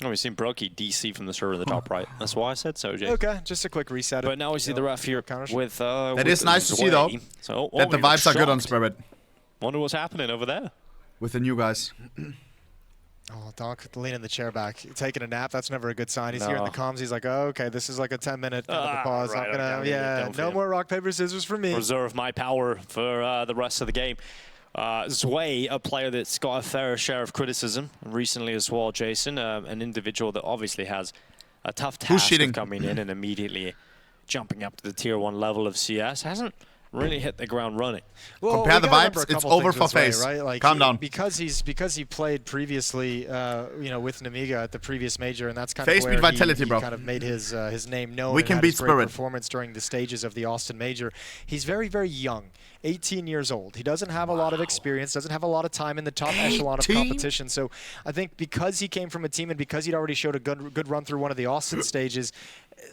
Oh, we've seen Brokey DC from the server in the top right. That's why I said so, Jay. Okay, just a quick reset. But now we see the ref here with that is nice to see, though, so, that the vibes are good on Spirit. Wonder what's happening over there. With the new guys. Oh, Donk leaning the chair back, taking a nap. That's never a good sign. He's here in the comms. He's like, oh, okay, this is like a 10-minute kind of a pause. Right, I'm gonna, no more rock, paper, scissors for me. Reserve my power for the rest of the game. Zwei, a player that's got a fair share of criticism recently as well, Jason. An individual that obviously has a tough task of coming in and immediately jumping up to the tier 1 level of CS. Hasn't really hit the ground running. Well, compare the remember vibes. a It's couple over things for this way, Faze. right? Like Calm down. Because he played previously, you know, with Namiga at the previous major, and that's kind Faze of beat where Vitality, he bro. kind of made his name known. We and can had beat his great Spirit. performance during the stages of the Austin major. He's very, very young. 18 years old. He doesn't have a lot of experience, doesn't have a lot of time in the top echelon of competition. So I think because he came from a team and because he'd already showed a good run through one of the Austin stages,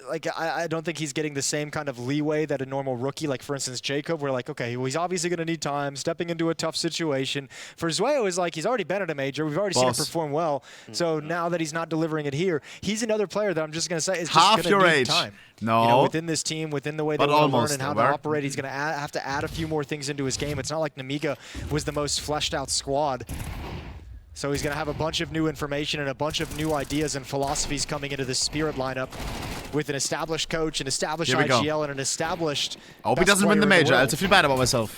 like I don't think he's getting the same kind of leeway that a normal rookie, like for instance Jacob, we're like, okay, well, he's obviously going to need time, stepping into a tough situation. For Zweo is like, he's already been at a major, we've already seen him perform well. So now that he's not delivering it here, he's another player that I'm just going to say is just going to need time. No. You know, within this team, within the way they want to learn and how to over. operate, he's going to have to add a few more things into his game. It's not like Namiga was the most fleshed out squad. So he's going to have a bunch of new information and a bunch of new ideas and philosophies coming into the Spirit lineup with an established coach, an established IGL, and an established I hope he doesn't win the major, else I feel bad about myself.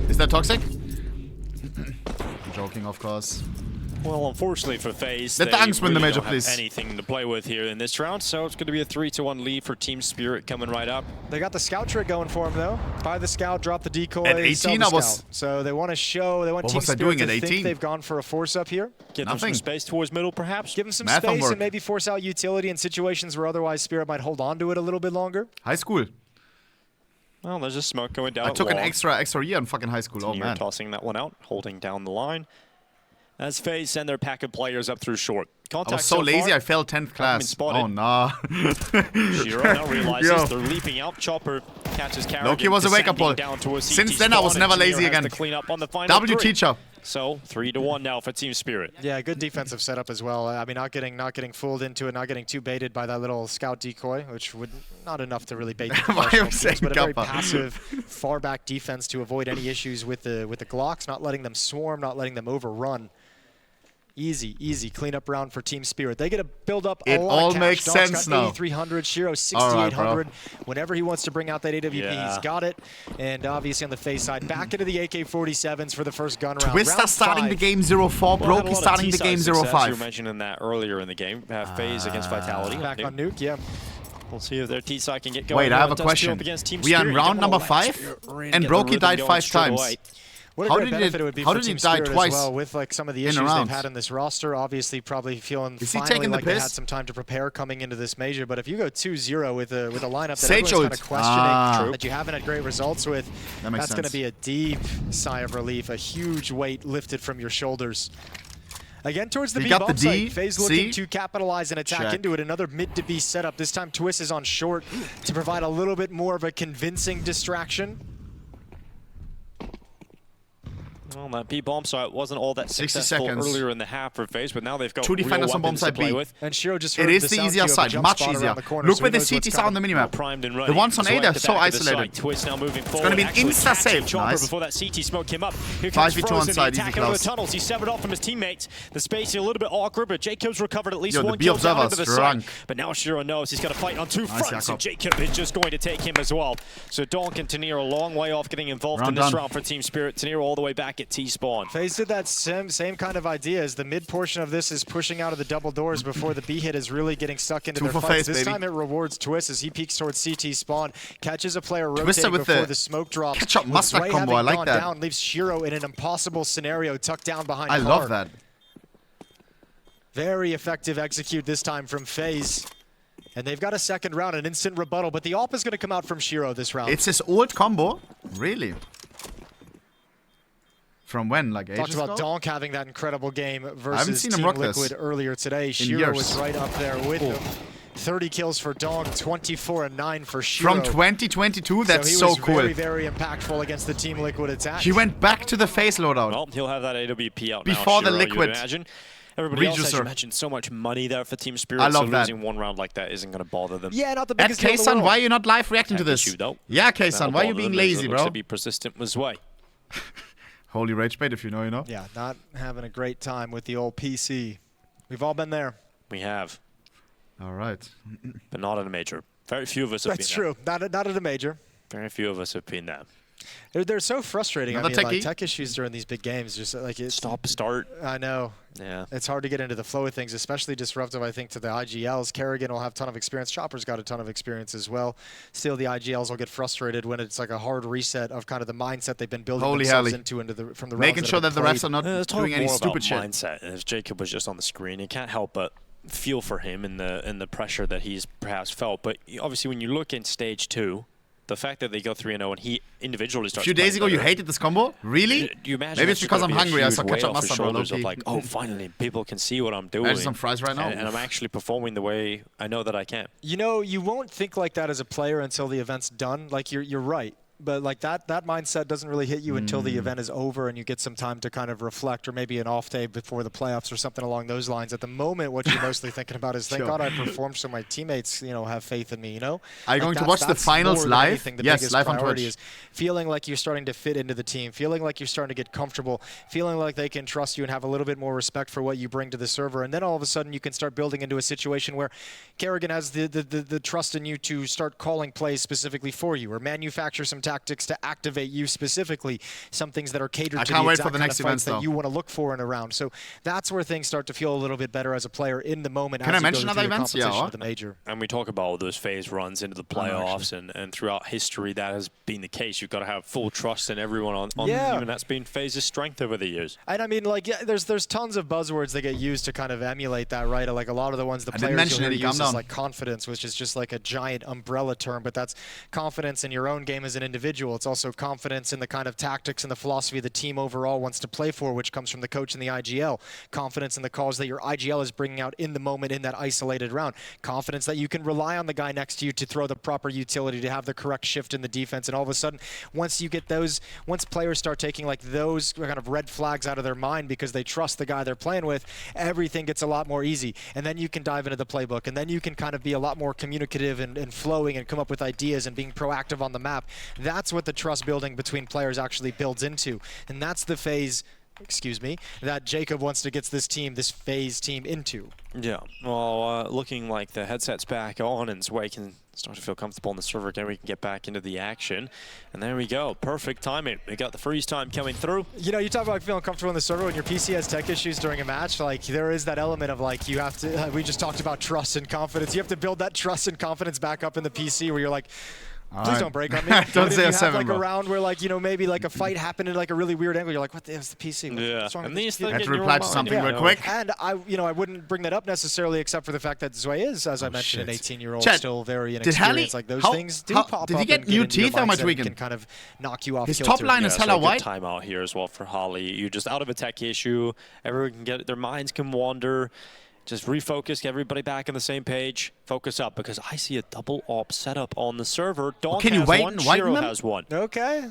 Is that toxic? I'm joking, of course. Well, unfortunately for Faze, let the Angst win the major, don't have please. anything to play with here in this round, so it's going to be a 3-1 lead for Team Spirit coming right up. They got the scout trick going for him, though. Buy the scout, drop the decoy, At 18, I was. So they want to show, they want What Team was I Spirit doing to at 18? think they've gone for a force up here. Give them some space towards middle, perhaps. Give them some Math space homework. and maybe force out utility in situations where otherwise Spirit might hold on to it a little bit longer. High school. Well, there's just smoke going down. I took an long. extra year in fucking high school. Oh, Tenier man. tossing that one out, holding down the line. As Faze send their pack of players up through short. Contact I was so lazy, I failed 10th class. Oh, nah. Shiro now realizes they're leaping out. Chopper catches Carrigan. Loki was a wake-up call. Since then, I was never lazy again. W teacher. So 3-1 now for Team Spirit. Yeah, good defensive setup as well. I mean, not getting fooled into it, not getting too baited by that little scout decoy, which would not enough to really bait the professional teams, but a very passive, far back defense to avoid any issues with the Glocks, not letting them swarm, not letting them overrun. Easy cleanup round for Team Spirit. They get to build up a lot all of cash. makes Donk's sense got now. 8,300, Shiro 6,800. Whenever he wants to bring out that AWP, he's got it. And obviously on the Faze side, back into the AK-47s for the first gun round. Twister round starting 5. the game 0-4, Brokey starting the game You 0-5. were mentioning that earlier in the game. Faze against Vitality. Back on Nuke, yeah. We'll see if their T-side can get going. Wait, I have a question. We are in round number 5, and Brokey died 5 times. What a great benefit it would be for Team Spirit twice as well, with like some of the issues they've had in this roster. Obviously, probably feeling finally like they had some time to prepare coming into this major. But if you go 2-0 with a lineup that everyone's kind of questioning, that you haven't had great results with, that's going to be a deep sigh of relief, a huge weight lifted from your shoulders. Again, towards the B bomb site, Faze looking to capitalize and attack into it. Another mid to B setup. This time, Twist is on short to provide a little bit more of a convincing distraction. Well, that B bomb site wasn't all that successful earlier in the half for Faze, but now they've got 2 defenders on bomb site B. And Shiro just it is the easier side, much easier. Look where the CTs are on the minimap. The ones on A, they're so isolated. Twist now moving it's going to be an insta-save. Nice. Before that CT smoke came up. Here 5v2 on side, easy close. The tunnels. He's severed off from his teammates. The spacing a little bit awkward, but Jacob's recovered at least one kill down into the side. But now Shiro knows he's got to fight on 2 fronts, and Jacob is just going to take him as well. So Donk and Tenier a long way off getting involved in this round for Team Spirit. Tenier all the way back at T-spawn. Faze did that same kind of idea as the mid portion of this is pushing out of the double doors before the B hit is really getting stuck into their fights. This time it rewards Twist as he peeks towards CT spawn, catches a player rotating before the smoke drops. Catch-up mustard combo, I like that. Down, leaves Shiro in an impossible scenario tucked down behind I love that. Very effective execute this time from Faze. And they've got a second round, an instant rebuttal, but the AWP is going to come out from Shiro this round. It's his old combo? Really? From when? Like ages Talked about ago? Donk having that incredible game versus Team Liquid this earlier today. Shiro was right up there with him. 30 kills for Donk, 24-9 for Shiro. From 2022? That's so cool. He was very impactful against the Team Liquid attack. He went back to the Faze loadout. Well, he'll have that AWP out before now, the Shiro, Liquid. imagine. Everybody else, as you mentioned, so much money there for Team Spirit, I love so that. losing one round like that isn't going to bother them. Yeah, not the At biggest deal in the K-San, world. why are you not live reacting to this? Yeah, K-San, why are you being lazy, bro? To be persistent was way. Holy rage bait, if you know, you know. Yeah, not having a great time with the old PC. We've all been there. We have. All right. But not at a major. Very few of us have been there. That's true. Not at a major. Very few of us have been there. They're so frustrating. Another I mean, like techie. tech issues during these big games, just like it's Stop, start. I know. Yeah. It's hard to get into the flow of things, especially disruptive, I think, to the IGLs. Kerrigan will have a ton of experience. Chopper's got a ton of experience as well. Still, the IGLs will get frustrated when it's like a hard reset of kind of the mindset they've been building themselves into from the making sure that the refs are not doing any stupid shit. Mindset. As Jacob was just on the screen, you can't help but feel for him in the pressure that he's perhaps felt. But obviously, when you look in stage 2, the fact that they go 3-0 and he individually starts. A few days ago, you hated this combo? Really? Do you imagine? Maybe it's because I'm hungry. I saw ketchup mustard. Of like, oh, finally, people can see what I'm doing. I had some fries right now, and I'm actually performing the way I know that I can. You know, you won't think like that as a player until the event's done. Like you're right. But like that mindset doesn't really hit you until the event is over and you get some time to kind of reflect, or maybe an off day before the playoffs or something along those lines. At the moment, what you're mostly thinking about is, thank God I performed so my teammates, you know, have faith in me, you know? Are you going to watch the finals live? Yes, live on Twitch. Is feeling like you're starting to fit into the team, feeling like you're starting to get comfortable, feeling like they can trust you and have a little bit more respect for what you bring to the server. And then all of a sudden you can start building into a situation where Kerrigan has the trust in you to start calling plays specifically for you, or manufacture some tactics to activate you specifically, some things that are catered to the exact kind of fights that you want to look for in a round. So that's where things start to feel a little bit better as a player in the moment. Can I mention other events? Yeah. The major. And we talk about all those phase runs into the playoffs, and throughout history that has been the case. You've got to have full trust in everyone on the team, and that's been Faze's strength over the years. And I mean, like, there's tons of buzzwords that get used to kind of emulate that, right? Like a lot of the ones the players use is like confidence, which is just like a giant umbrella term, but that's confidence in your own game as an individual. It's also confidence in the kind of tactics and the philosophy the team overall wants to play for, which comes from the coach in the IGL. Confidence in the calls that your IGL is bringing out in the moment in that isolated round. Confidence that you can rely on the guy next to you to throw the proper utility, to have the correct shift in the defense. And all of a sudden, once you get those, once players start taking like those kind of red flags out of their mind because they trust the guy they're playing with, everything gets a lot more easy. And then you can dive into the playbook, and then you can kind of be a lot more communicative and flowing and come up with ideas and being proactive on the map. That's what the trust building between players actually builds into. And that's the phase, excuse me, that Jacob wants to get this team, this Faze team into. Yeah, well, looking like the headset's back on and Sway can start to feel comfortable on the server again. We can get back into the action. And there we go. Perfect timing. We got the freeze time coming through. You know, you talk about feeling comfortable on the server when your PC has tech issues during a match. Like, there is that element of, like, you have to, we just talked about trust and confidence. You have to build that trust and confidence back up in the PC where you're like, please don't break on me. Don't say a 7, like a round where, like, you know, maybe like a fight happened in like a really weird angle. You're like, what the hell's the PC? What's wrong and with these this? things I have to reply to something real quick. And I wouldn't bring that up necessarily, except for the fact that Zwei is, as I mentioned, an 18-year-old, still very inexperienced. Like those things do pop up. Did he get new teeth on my weekend? Can kind of knock you off. His top line is hella white. Timeout here as well for Holly. You're just out of a tech issue. Everyone can get it. Their minds can wander. Just refocus, get everybody back on the same page. Focus up, because I see a double op setup on the server. Donk has one, Shiro has one. Okay.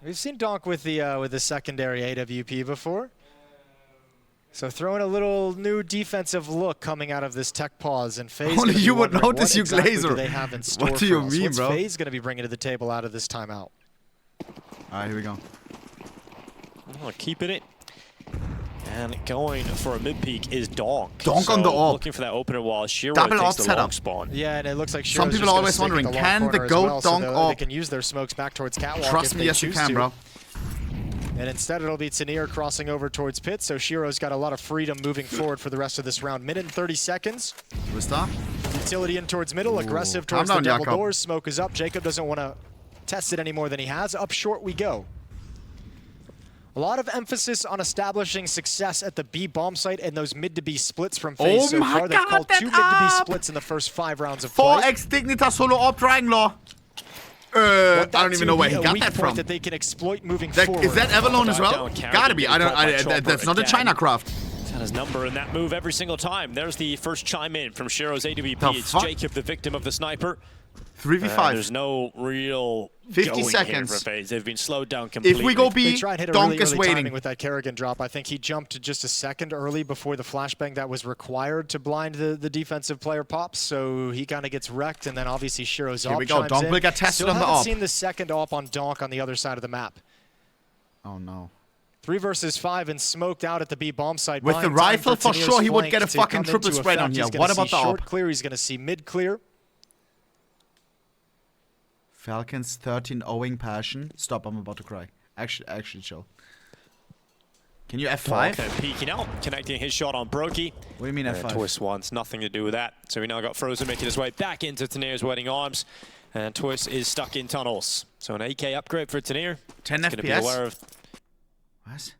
We've seen Donk with the secondary AWP before. So throwing a little new defensive look coming out of this tech pause, and Faze. Only you would notice, you exactly glazer. Do they have in store what do you for us? mean, What's bro? Faze going to be bringing to the table out of this timeout? All right, here we go. Oh, keeping it. And going for a mid-peak is Donk. Donk on the AWP. Looking for that opener wall. Shiro Double takes AWP the long setup. spawn. Yeah, and it looks like Shiro's some people are always wondering, can the GOAT Donk AWP? They can use their smokes back towards Catwalk. Trust me, yes you can, bro. And instead it'll be Tanir crossing over towards Pit, so Shiro's got a lot of freedom moving forward for the rest of this round. Minute and 30 seconds. Utility in towards middle, aggressive towards the double doors. Smoke is up. Jacob doesn't want to test it any more than he has. Up short we go. A lot of emphasis on establishing success at the B bomb site and those mid to B splits from Faze so far. They've called 2 mid to B splits in the first 5 rounds of play. 4x Dignitas solo op triangle. I don't even know where he got that from. That they can exploit moving forward. Is that Everlone as well? Gotta be. That's not a China craft. He's had his number in that move every single time. There's the first chime in from Shiro's AWP. It's Jacob, the victim of the sniper. 3v5. There's no real 50 seconds. Here for Faze. They've been slowed down completely. If we go B, they try and hit Donk really is waiting. Timing with that Kerrigan drop. I think he jumped just a second early before the flashbang that was required to blind the defensive player pops. So he kind of gets wrecked, and then obviously Shiro's Here AWP we go. Donk will get tested on the AWP. Still haven't seen the second AWP on Donk on the other side of the map. Oh no. 3 versus 5 and smoked out at the B bomb site. With the rifle, for sure, he would get a fucking triple spread on here. What about the AWP? Short clear. He's going to see mid clear. Falcons 13 owing passion. Stop, I'm about to cry. Actually chill. Can you F5? Peeking out, connecting his shot on Brokey. What do you mean F5? Twist wants nothing to do with that. So we now got Frozen making his way back into Tanir's waiting arms. And Twist is stuck in tunnels. So an AK upgrade for Tanir. 10 FPS. Be aware of what?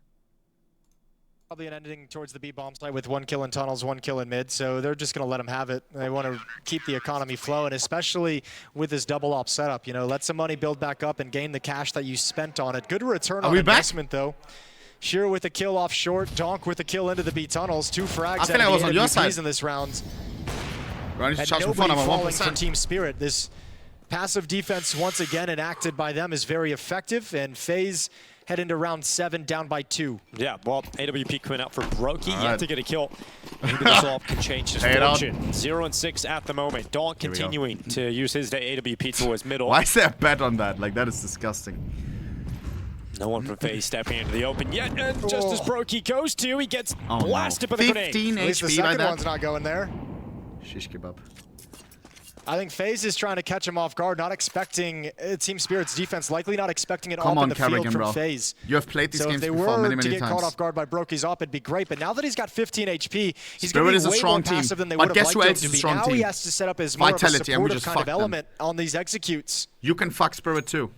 Probably an ending towards the B bomb site with 1 kill in tunnels, 1 kill in mid, so they're just going to let him have it. They want to keep the economy flowing, especially with this double op setup. You know, let some money build back up and gain the cash that you spent on it. Good return on investment, though. Sheer with a kill off short, Donk with a kill into the B tunnels, 2 frags. I feel like I was on your side in this round. And nobody falling from Team Spirit. This passive defense, once again enacted by them, is very effective, and Faze head into round 7 down by 2. Yeah, well, AWP coming out for Brokey, yet to get a kill. Maybe this all can change his fortune. 0 and 6 at the moment. Donk continuing to use his AWP towards middle. Why is there a bet on that? Like, that is disgusting. No one from Faze stepping into the open yet, and just as Brokey goes to, he gets blasted by the grenade. 15 HP. At least the second one's not going there. Shish kebab. I think Faze is trying to catch him off guard, not expecting Team Spirit's defense, likely not expecting it Come up on, in the field from bro. Faze. You have played these games before many many times. to get caught off guard by Brokey's op, it'd be great. But now that he's got 15 HP, he's going Spirit to be way more passive than they would have liked him to be. Now he has to set up his more of a supportive kind of element on these executes. You can fuck Spirit too.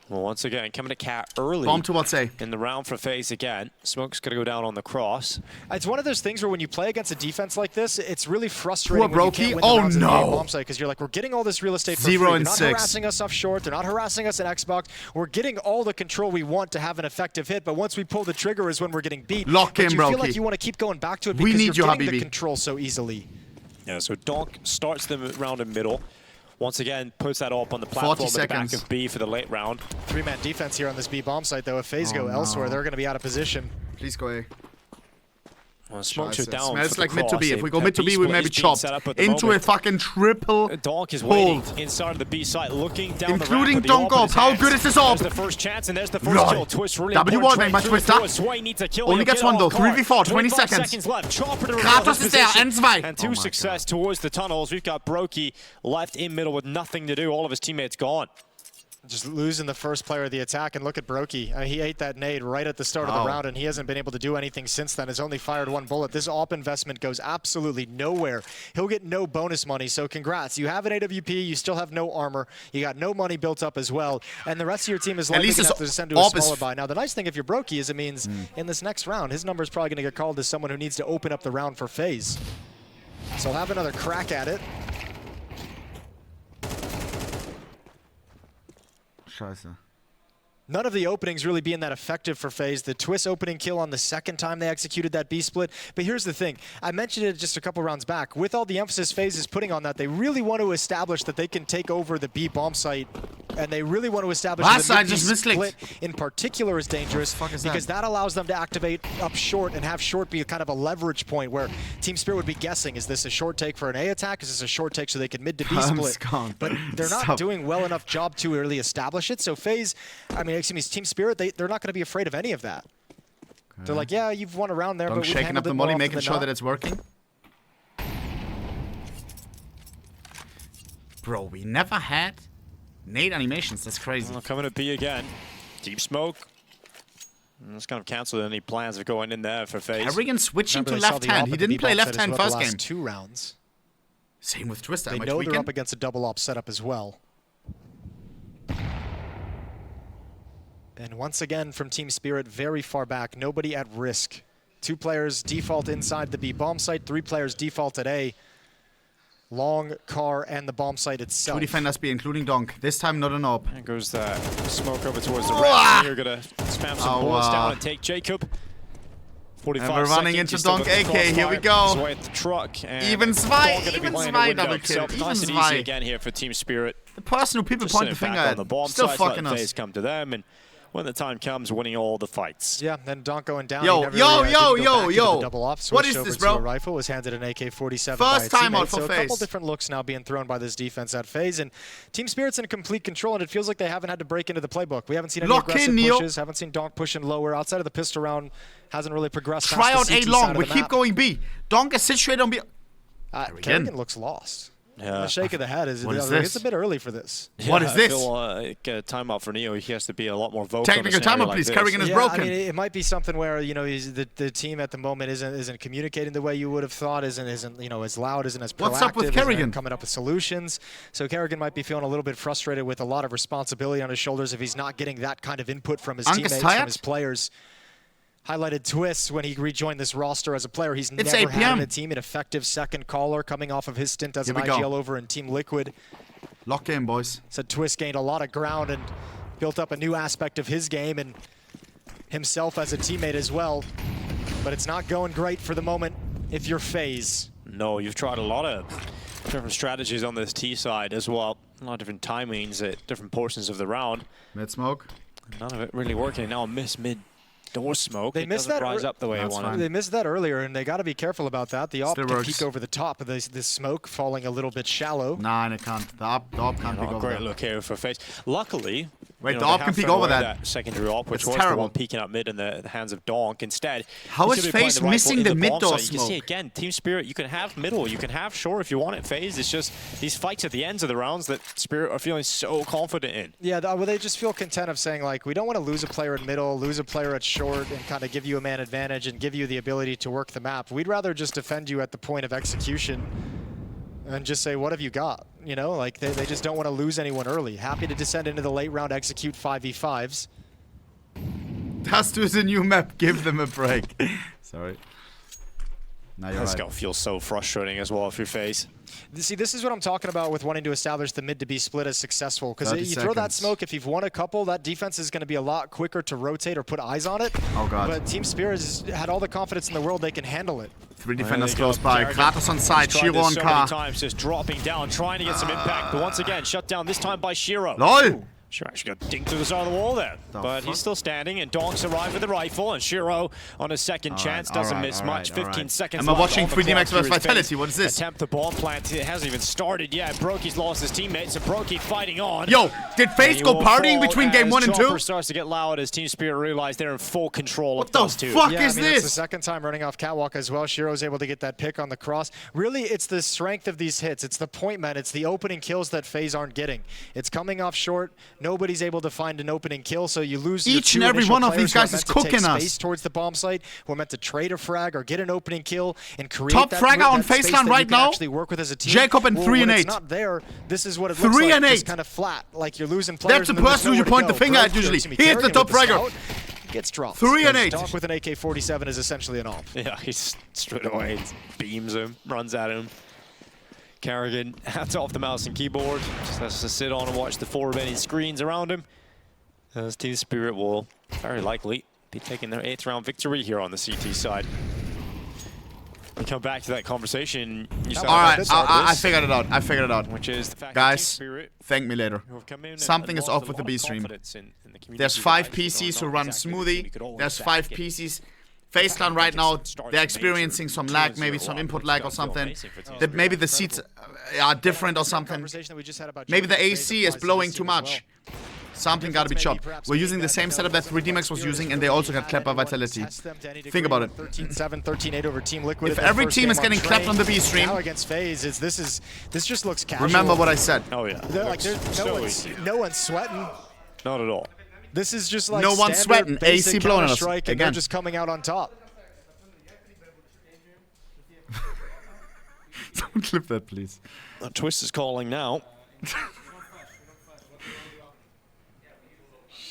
Well, once again, coming to Cat early. Bomb towards A. In the round for Faze again. Smoke's going to go down on the cross. It's one of those things where when you play against a defense like this, it's really frustrating Poor when you can't win the rounds in the bomb site, because you're like, we're getting all this real estate for free. They're not harassing us off short. They're not harassing us in Xbox. We're getting all the control we want to have an effective hit, but once we pull the trigger is when we're getting beat. Lock in, Brokey. You feel like you want to keep going back to it because you're getting the control so easily. Yeah, so Donk starts the round in middle. Once again, puts that up on the platform at the back of B for the late round. 3-man defense here on this B bomb site, though. If Faze go elsewhere, they're going to be out of position. Please go A. Well, Smokes are down. Smells like mid to B. If we go mid to B, we maybe chop into a fucking triple. Donk is waiting inside of the B site, looking down including Donk up. How good is this up? There's the first chance, and there's the first kill. Twist really W1 made my Twister. Only gets one though. 3v4, 20 seconds. Kratos is there, and 2. And 2 success towards the tunnels. We've got Brokey left in middle with nothing to do. All of his teammates gone. Just losing the first player of the attack, and look at Brokey. I mean, he ate that nade right at the start of the round, and he hasn't been able to do anything since then. Has only fired 1 bullet. This op investment goes absolutely nowhere. He'll get no bonus money, so congrats. You have an AWP, you still have no armor, you got no money built up as well, and the rest of your team is likely going to have to descend to a smaller buy. Now, the nice thing if you're Brokey is it means in this next round, his number is probably going to get called as someone who needs to open up the round for Faze. So he'll have another crack at it. Scheiße. None of the openings really being that effective for Faze. The Twist opening kill on the second time they executed that B split. But here's the thing. I mentioned it just a couple rounds back. With all the emphasis Faze is putting on that, they really want to establish that they can take over the B bomb site. And they really want to establish that the B split in particular is dangerous because that allows them to activate up short and have short be kind of a leverage point where Team Spirit would be guessing, is this a short take for an A attack? Is this a short take so they can mid to B split? But they're not doing well enough job to really establish it. So Faze, I mean, excuse me, Team Spirit, they're not going to be afraid of any of that. Okay. They're like, yeah, you've won a round there, but we've shaking up the money, making sure that it's working. Bro, we never had nade animations. That's crazy. Well, coming to B again. Deep smoke. That's kind of canceled any plans of going in there for Faze. Harrigan switching to left hand. He didn't play left hand first game. 2 rounds. Same with Twister. They know they're up against a double op setup as well. And once again from Team Spirit, very far back, nobody at risk. 2 players default inside the B bomb site, 3 players default at A. Long, car, and the bomb site itself. 2 defenders B, including Donk. This time not an op. There goes that smoke over towards the right. You're going to spam some bullets down and take Jacob. 45 and we're running into Donk AK. Here we go. At the truck, even Zwei double kill. Even nice and easy again here for Team Spirit. The person who people point the finger at, still fucking us. Faze come to them, and when the time comes, winning all the fights. Yeah, then Donk going down. Yo. What is this, bro? A rifle was handed an AK-47. First time out for Faze. So Faze. a couple different looks now being thrown by this defense at Faze, and Team Spirit's in complete control, and it feels like they haven't had to break into the playbook. We haven't seen any aggressive pushes, haven't seen Donk pushing lower. Outside of the pistol round, hasn't really progressed. Try out A long. We keep going B. Donk is situated on B. Kerrigan looks lost. The shake of the head is, this? it's a bit early for this. What is this? I feel like timeout for Neo. He has to be a lot more vocal. Technical timeout, please. Kerrigan is broken. I mean, it might be something where the team at the moment isn't communicating the way you would have thought, isn't as loud, isn't as proactive. What's up with Kerrigan? Coming up with solutions. So Kerrigan might be feeling a little bit frustrated with a lot of responsibility on his shoulders if he's not getting that kind of input from his teammates, from his players. Highlighted Twist when he rejoined this roster as a player. He's never had in the team an effective second caller coming off of his stint as an IGL over in Team Liquid. Lock in, boys. So Twist gained a lot of ground and built up a new aspect of his game and himself as a teammate as well. But it's not going great for the moment if you're Faze. No, you've tried a lot of different strategies on this T side as well. A lot of different timings at different portions of the round. Mid smoke. None of it really working. Now a miss mid door smoke. They missed that rise up the way I wanted. They missed that earlier, and they got to be careful about that. The AWP can peek over the top of this smoke, falling a little bit shallow. Nah, it can't. The AWP can't peek over Great that. look here for Faze. Luckily, wait, the AWP can peek over that. Secondary AWP, which it's was terrible. the one peeking up mid in the hands of Donk. Instead, how is Faze missing the mid door smoke? You can see again, Team Spirit. You can have middle, you can have shore if you want it. Faze. It's just these fights at the ends of the rounds that Spirit are feeling so confident in. Yeah, well, they just feel content of saying like, we don't want to lose a player at middle, lose a player at short, and kind of give you a man advantage and give you the ability to work the map. We'd rather just defend you at the point of execution and just say, what have you got? You know, like they just don't want to lose anyone early. Happy to descend into the late round, execute 5v5s. Dust is a new map. Give them a break. Sorry. No, That's going to feel so frustrating as well if you're Faze. See, this is what I'm talking about with wanting to establish the mid to be split as successful. Because you throw that smoke, if you've won a couple, that defense is going to be a lot quicker to rotate or put eyes on it. Oh, God. But Team Spirit has had all the confidence in the world they can handle it. 3 defenders close by. Kratos on side. Shiro on car. Times just dropping down, trying to get some impact. But once again, shut down this time by Shiro. LOL! Shiro actually got dinked to the side of the wall there. But he's still standing, and Donk's arrived with the rifle, and Shiro on a second chance doesn't miss much. 15 seconds left. Am I watching 3D Max vs Vitality? What is this? Attempt the bomb plant. It hasn't even started yet. Broky's lost his teammates, and Broky fighting on. Yo, did Faze go partying between game 1 and 2? Chopper starts to get loud as Team Spirit realize they're in full control of those two. What the fuck is this? It's the second time running off catwalk as well. Shiro's able to get that pick on the cross. Really, it's the strength of these hits. It's the point man. It's the opening kills that Faze aren't getting. It's coming off short. Nobody's able to find an opening kill, so you lose. Each and every one of these guys is cooking us. Towards the bomb site, we're meant to trade a frag or get an opening kill and create top that fragger on space Faceland right now. Actually work with as a team. Jacob and 3 and 8. It's not there. This is what it looks like. It's kind of flat, like you're losing players. That's the person who you point the finger at usually. Here's the top fragger. Gets dropped. 3 and 8. Donk with an AK-47 is essentially an AWP. Yeah, he's straight away beams him, runs at him. Kerrigan hands off the mouse and keyboard. Just has to sit on and watch the 4 remaining screens around him. As Team Spirit will very likely be taking their 8th round victory here on the CT side. We come back to that conversation. All right, I figured it out. I figured it out. Which is the fact guys, thank me later. Something is off with the B stream. There's 5 PCs who run smoothly. There's 5 PCs. Faceland right now, they're experiencing some lag, maybe some input lag or something. That maybe the seats are different or something. Maybe the AC is blowing too much. Something gotta be chopped. We're using the same setup that 3D Max was using, and they also got clapped by Vitality. Think about it. 13-7, 13-8 over Team Liquid. If every team is getting clapped on the B stream, now against Faze, this just looks casual. Remember what I said. Oh yeah. Like no one's sweating. Not at all. This is just like no one's sweating. AC blowing us again. And they're just coming out on top. Someone clip that, please. Twist is calling now.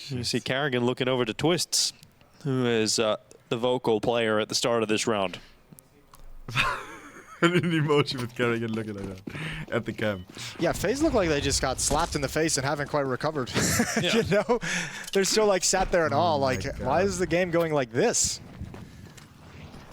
You see Kerrigan looking over to Twists, who is the vocal player at the start of this round. An emoji with Kerrigan looking like that at the cam. Yeah, Faze look like they just got slapped in the face and haven't quite recovered. You know? They're still like sat there in awe, like, why is the game going like this?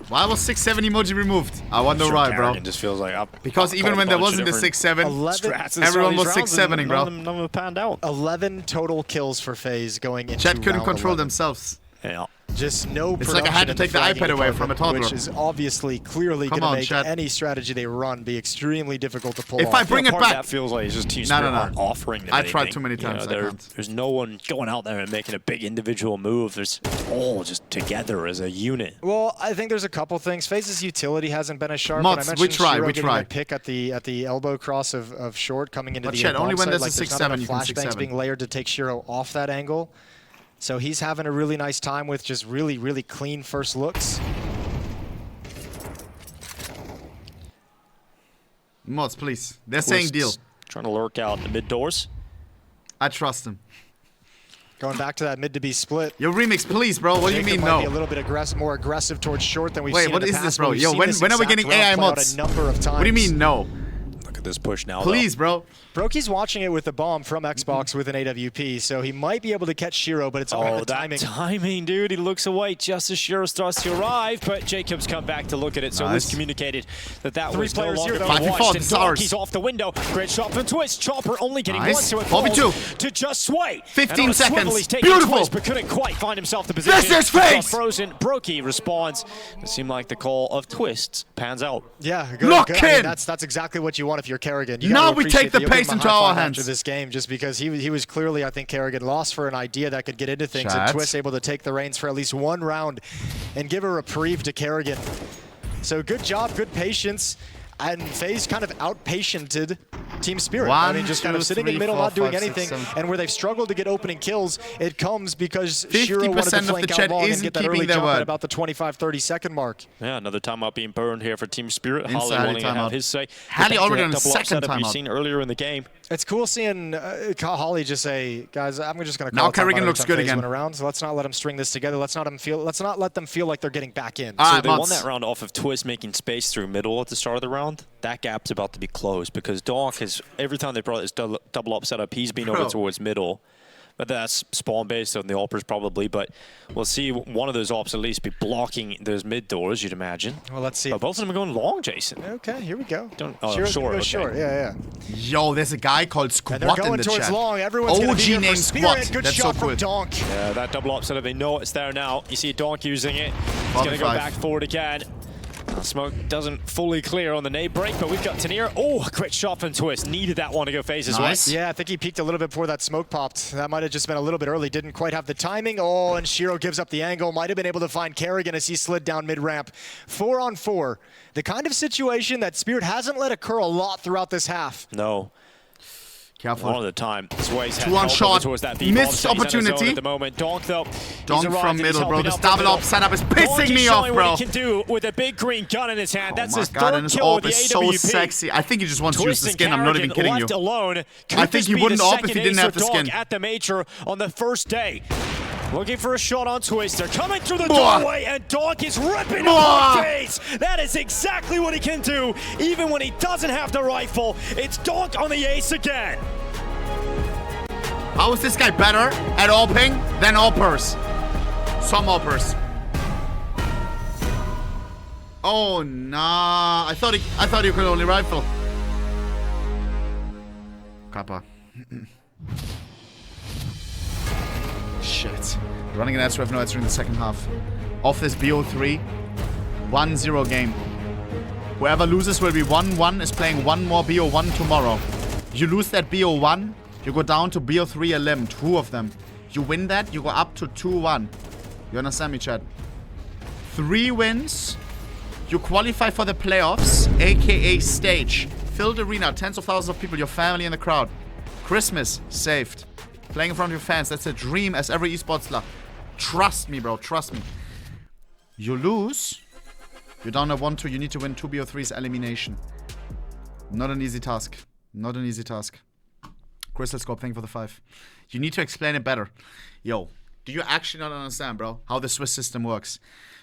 Why was 6-7 emoji removed? I wonder why, bro. Just feels like because even when there wasn't the 6-7, everyone was 6-7ing, bro. None of them panned out. 11 total kills for Faze going into Chat couldn't round control 11. themselves. Yeah. Just no It's like I had to take the iPad away from a toddler. Which is obviously clearly going to make any strategy they run be extremely difficult to pull off. If I bring it back, that feels like it's just Team Spirit aren't offering them I tried anything. too many times. There's no one going out there and making a big individual move. There's all just together as a unit. Well, I think there's a couple things. Faze's utility hasn't been as sharp. Mouz, I we try. A pick at the elbow cross of short coming into the only when there's like, a 6-7 you can 6-7. Flashbangs being layered to take Shiro off that angle. So he's having a really nice time with just really, really clean first looks. Mouz, please. They're saying deal. Trying to lurk out the mid doors. I trust him. Going back to that mid to be split. Yo, remix, please, bro. What do you mean, might no? be a little bit more aggressive towards short than we've Wait, seen what in the is past, this, bro? but we've Yo, seen when this are we exact getting round AI play out mods? a number of times. What do you mean, no? Look at this push now. Please, bro. Broky's watching it with the bomb from Xbox with an AWP, so he might be able to catch Shiro, but it's all the timing. Timing, dude. He looks away just as Shiro starts to arrive, but Jacobs come back to look at it, so it was communicated that was no longer being watched. And Donkey's off the window. Great shot from Twist. Chopper only getting one, so it falls to just Sway. 15 seconds. He's taking Beautiful. Twist, but couldn't quite find himself the position. This is Faze. Frozen. Broky responds. It seemed like the call of Twists pans out. Yeah, good. Lock good. I mean, in. that's exactly what you want if you're Kerrigan. You now we take the pace into our hands. After this game, just because he was clearly, I think, Kerrigan lost for an idea that could get into things, and Twist able to take the reins for at least one round and give a reprieve to Kerrigan. So good job, good patience, and Faze kind of out-patiented Team Spirit. I mean, just kind of sitting in the middle, not doing anything, and where they've struggled to get opening kills, it comes because Shiro wanted to flank out long and get that early jump at about the 25-30 second mark. Yeah, another timeout being burned here for Team Spirit. Holly Inside wanting to have his say. Holly already on a double second setup we've timeout. seen earlier in the game. It's cool seeing Holly just say, guys, I'm just going to now call Kerrigan looks good again. Around, so let's not let them string this together. Let's not let them feel like they're getting back in. So they won that round off of Twist making space through middle at the start of the round. That gap's about to be closed because Donk has, every time they brought this double up setup, he's been over towards middle. But that's spawn based on the oppers probably, but we'll see one of those ops at least be blocking those mid doors, you'd imagine. Well, let's see. But both of them are going long, Jason. Okay, here we go. Short. Yeah. Yo, there's a guy called Squat and they're going in the towards chat. long. Everyone's going to be here for Spirit. Good That's shot so cool. from Donk. Yeah, that double up setup, they know it's there now. You see Donk using it. He's going to go back forward again. Smoke doesn't fully clear on the nade break, but we've got Tanir. Oh, a quick shot from Twist. Needed that one to go Faze as well. Yeah, I think he peeked a little bit before that smoke popped. That might have just been a little bit early. Didn't quite have the timing. Oh, and Shiro gives up the angle. Might have been able to find Kerrigan as he slid down mid-ramp. 4-on-4. The kind of situation that Spirit hasn't let occur a lot throughout this half. No. Careful. All the time. Sway's Two on shot. Missed opportunity. At the moment. Donk though. Donk from middle, bro. This double up setup is pissing me off, bro. What he can do with a big green gun in his hand. That's his God, third kill with the AWP. So sexy. I think he just wants to use the skin. I'm not even kidding you. Alone. I think he wouldn't op if he didn't have the skin. At the major on the first day. Looking for a shot on Twist. They're coming through the doorway, and Donk is ripping up Faze. That is exactly what he can do, even when he doesn't have the rifle. It's Donk on the ace again. How is this guy better at opping than oppers? Some oppers. Oh nah! I thought you could only rifle. Kappa. Shit. Running an answer, have no answer in the second half. Off this BO3, 1-0 game. Whoever loses will be 1-1, is playing one more BO1 tomorrow. You lose that BO1, you go down to BO3 elimed, 2 of them. You win that, you go up to 2-1. You understand me, chat? 3 wins, you qualify for the playoffs, aka stage. Filled arena, tens of thousands of people, your family in the crowd. Christmas, saved. Playing in front of your fans, that's a dream as every esportsler. Trust me, bro, trust me. You lose, you're down at 1-2, you need to win 2 BO3's elimination. Not an easy task. Not an easy task. Crystal Scope, thank you for the 5. You need to explain it better. Yo, do you actually not understand, bro, how the Swiss system works?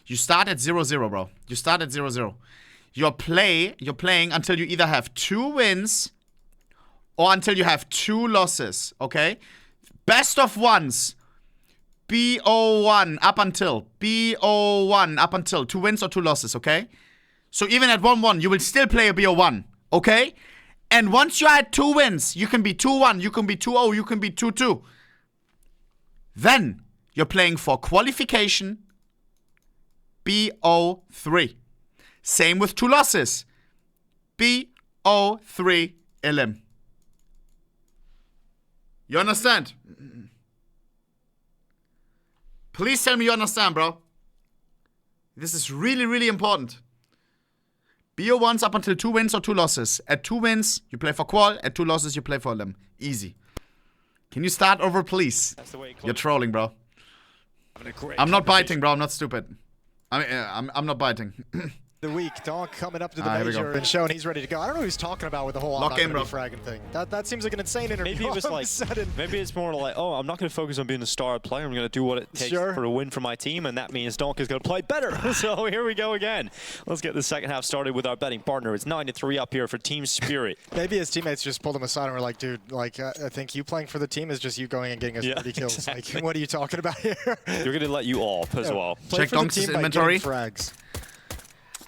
You start at 0-0, bro. You start at 0-0. You're playing until you either have 2 wins or until you have 2 losses, okay? Best of ones. BO1 up until. BO1 up until. 2 wins or 2 losses, okay? So even at 1-1, you will still play a BO1, okay? And once you had 2 wins, you can be 2-1, you can be 2-0, you can be 2-2. Then you're playing for qualification BO3. Same with 2 losses. BO3 elim. You understand? Please tell me you understand, bro. This is really, really important. BO1s up until 2 wins or 2 losses. At 2 wins, you play for qual. At 2 losses, you play for elim. Easy. Can you start over, please? You're trolling, bro. I'm not biting, bro. I'm not stupid. I mean, I'm not biting. The week, Donk coming up to the major and showing he's ready to go. I don't know who he's talking about with the whole Lock in, bro. fragging thing. That seems like an insane interview. Maybe it was like, maybe it's more like, oh, I'm not going to focus on being a star player. I'm going to do what it takes for a win for my team, and that means Donk is going to play better. So here we go again. Let's get the second half started with our betting partner. It's 9-3 up here for Team Spirit. Maybe his teammates just pulled him aside and were like, dude, like, I think you playing for the team is just you going and getting us 30 kills. Exactly. Like, what are you talking about here? You're going to let you all as well. Check Donk's inventory. Frags.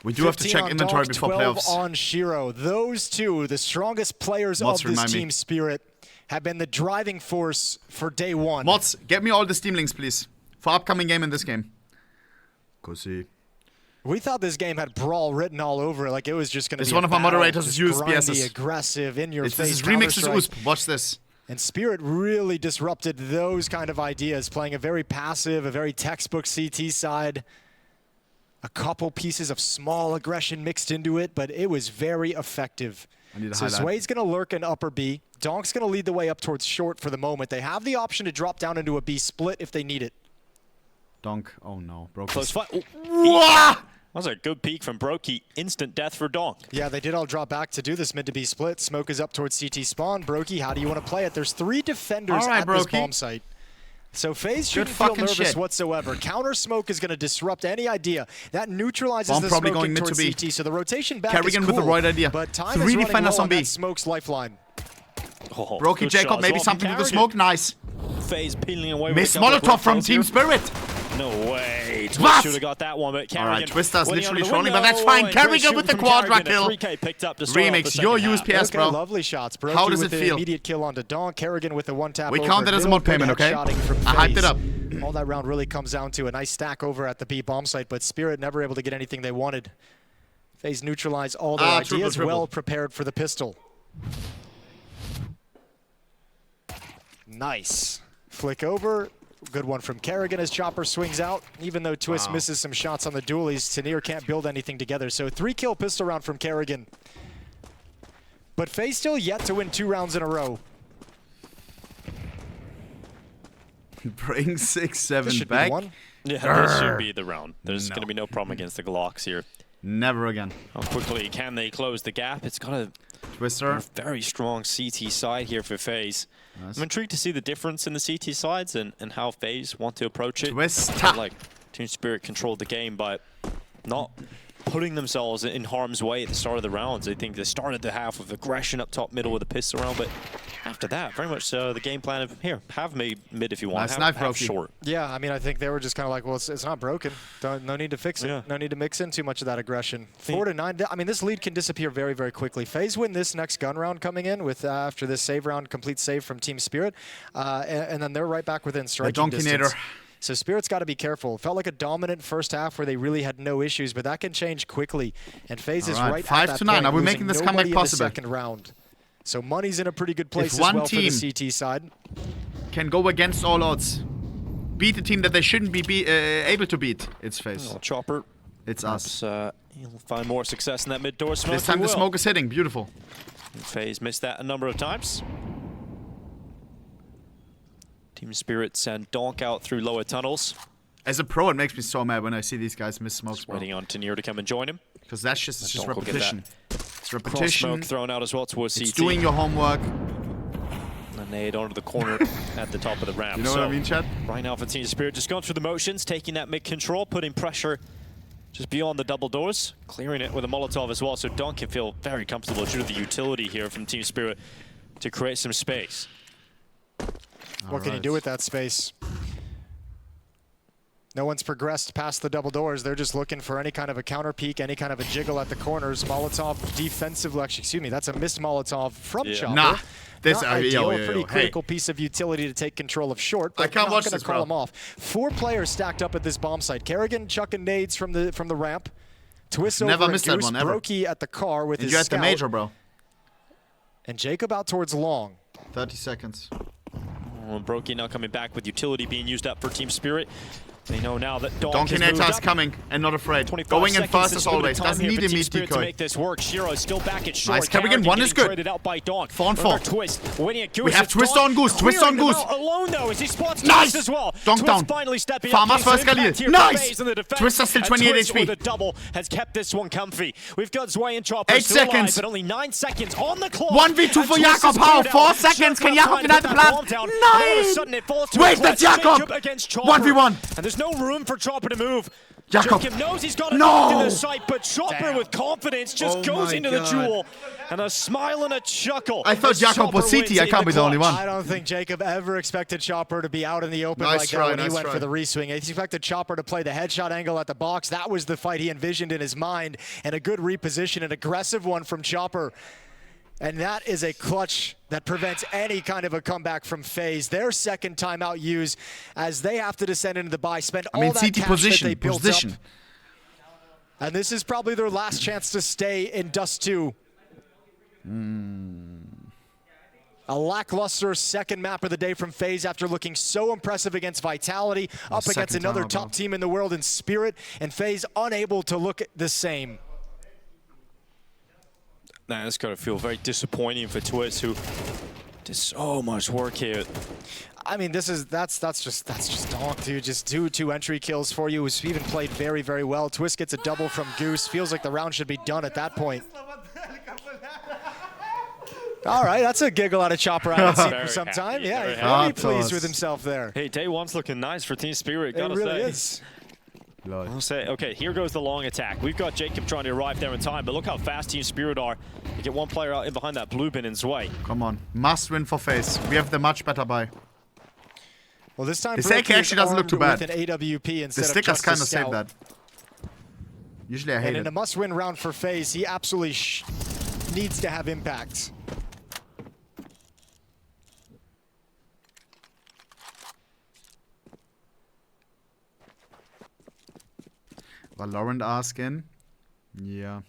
We do have to check inventory before 12 playoffs. on Shiro. Those two, the strongest players of this Team Spirit, have been the driving force for day one. Mods, get me all the Steam links, please, for upcoming game and this game. Kusi. We thought this game had Brawl written all over it, like it was just going to be It's one of my moderators' grindy, aggressive, in-your-face This is remixes USP. Watch this. And Spirit really disrupted those kind of ideas, playing a very passive, a very textbook CT side. A couple pieces of small aggression mixed into it, but it was very effective. So Sway's going to lurk in upper B. Donk's going to lead the way up towards short for the moment. They have the option to drop down into a B split if they need it. Donk, oh no, broke. Close fight. That was a good peek from Brokey. Instant death for Donk. Yeah, they did all drop back to do this mid to B split. Smoke is up towards CT spawn. Brokey, how do you want to play it? There's 3 defenders at this bomb site. So Faze shouldn't feel nervous whatsoever. Counter smoke is going to disrupt any idea. That neutralizes the smoke going towards CT. So the rotation back is cool, with the right idea. But time is running low on that smoke's lifeline. Oh, Brokey Jacob, maybe something with the smoke. Nice. Faze peeling away. Miss Molotov from Team Spirit. No way. Twist should have got that one, but Carrigan. Alright, Twister's literally trolling, but that's fine. Carrigan with the quadra kill. Remix, your USPS, bro. Lovely shots. Brokey How does it with feel? The immediate kill onto Donk. Carrigan with the one tap. We count that as a mod payment, okay? I hyped it up. All that round really comes down to a nice stack over at the B bomb site, but Spirit never able to get anything they wanted. Faze neutralized all their ideas, well prepared for the pistol. Nice. Flick over. Good one from Carrigan as Chopper swings out. Even though Twist misses some shots on the dualies, Tanir can't build anything together. So 3-kill pistol round from Carrigan. But Faze still yet to win 2 rounds in a row. Bring 6-7 back. Yeah, this should be the round. There's going to be no problem against the Glocks here. Never again. How quickly can they close the gap? It's got a very strong CT side here for Faze. Nice. I'm intrigued to see the difference in the CT sides and how Faze want to approach it. Like Team Spirit controlled the game, but not putting themselves in harm's way at the start of the rounds. I think they started the half with aggression up top middle with a pistol round, but after that, very much the game plan of, here, have me mid if you want, have short. Yeah, I mean, I think they were just kind of like, well, it's not broken. No need to fix it. Yeah. No need to mix in too much of that aggression. 4-9, I mean, this lead can disappear very, very quickly. Faze win this next gun round coming in with after this save round, complete save from Team Spirit, and then they're right back within striking distance. So Spirit's got to be careful. It felt like a dominant first half where they really had no issues, but that can change quickly. And Faze is right at that 5-9. point, Are we making this comeback possible? In the second round. So money's in a pretty good place as well for the CT side. Can go against all odds, beat the team that they shouldn't be able to beat, it's Faze. Chopper. It's us. He'll find more success in that mid door smoke. This time the smoke is hitting. Beautiful. Faze missed that a number of times. Team Spirit send Donk out through lower tunnels. As a pro, it makes me so mad when I see these guys miss smokes. Waiting on Tanir to come and join him. Because that's just repetition. It's repetition. Cross smoke thrown out as well towards CT. It's doing your homework. A nade onto the corner at the top of the ramp. You know what I mean, Chad? Right now for Team Spirit, just going through the motions, taking that mid control, putting pressure just beyond the double doors, clearing it with a Molotov as well, so Donk can feel very comfortable due to the utility here from Team Spirit to create some space. What can you do with that space? No one's progressed past the double doors. They're just looking for any kind of a counter peek, any kind of a jiggle at the corners. Molotov defensively, actually, excuse me, that's a missed Molotov from Chopper. Nah. This Not ideal, a pretty critical piece of utility to take control of short, but I can't watch this, call bro. him off. 4 players stacked up at this bomb site. Kerrigan chucking nades from the ramp. Twist Never over missed and that Goose one, ever. Brokey at the car with And his you're at scout. the major, bro. And Jacob out towards long. 30 seconds. Well, Brokey now coming back with utility being used up for Team Spirit. They know now that Donkey Neta's coming and not afraid. Going in fast as always. Doesn't need a meat decoy. To make this work. Shiro is still back at short. Nice. Kerrigan, one is good. Out by Donk. Fawn. Twist. Waiting at Goose. We have Twist on Goose. Twist on Goose. Alone though, as he spots nice. as well. Donk down. Finally stepping Farmers up. first Galil. Nice. Twister still 28 Twist HP. with a double has kept this one comfy. We've got Zwei and Chopper 8 still alive, seconds. but only 9 seconds on the clock. 1v2 for Jakob. How? 4 seconds. Can Jakob deny the plan? 9. Wait, that's Jakob. 1v1. And there's no room for Chopper to move. Jakob. Jacob knows he's got it locked in the sight, but Chopper with confidence just goes into the duel. And a smile and a chuckle. I thought Jakob was CT. I can't be the only one. I don't think Jacob ever expected Chopper to be out in the open Nice like try, that when he nice went try. for the reswing. He expected Chopper to play the headshot angle at the box. That was the fight he envisioned in his mind. And a good reposition, an aggressive one from Chopper. And that is a clutch that prevents any kind of a comeback from FaZe. Their second timeout used as they have to descend into the buy, spend all that CT cash position, that they built position. up. And this is probably their last chance to stay in Dust 2. A lackluster second map of the day from FaZe after looking so impressive against Vitality, up against another top team in the world in Spirit, and FaZe unable to look the same. Nah, that's got to feel very disappointing for Twist, who did so much work here. I mean, that's just Donk, dude. Just two entry kills for you. Who's even played very, very well. Twist gets a double from Goose. Feels like the round should be done at that point. All right, that's a giggle out of Chopper I haven't seen for some time. Yeah, he's very pleased with himself there. Hey, day one's looking nice for Team Spirit, gotta it really say. is. I'll say, okay, here goes the long attack. We've got Jacob trying to arrive there in time, but look how fast Team Spirit are. You get one player out in behind that blue bin in Zwei. Come on, must win for FaZe. We have the much better buy. Well, this time His AK actually doesn't look too bad. With an AWP instead the stickers of kind of just a save scout. that. Usually I hate And it. in a must-win round for FaZe, he absolutely needs to have impact. Valorant R skin. Yeah.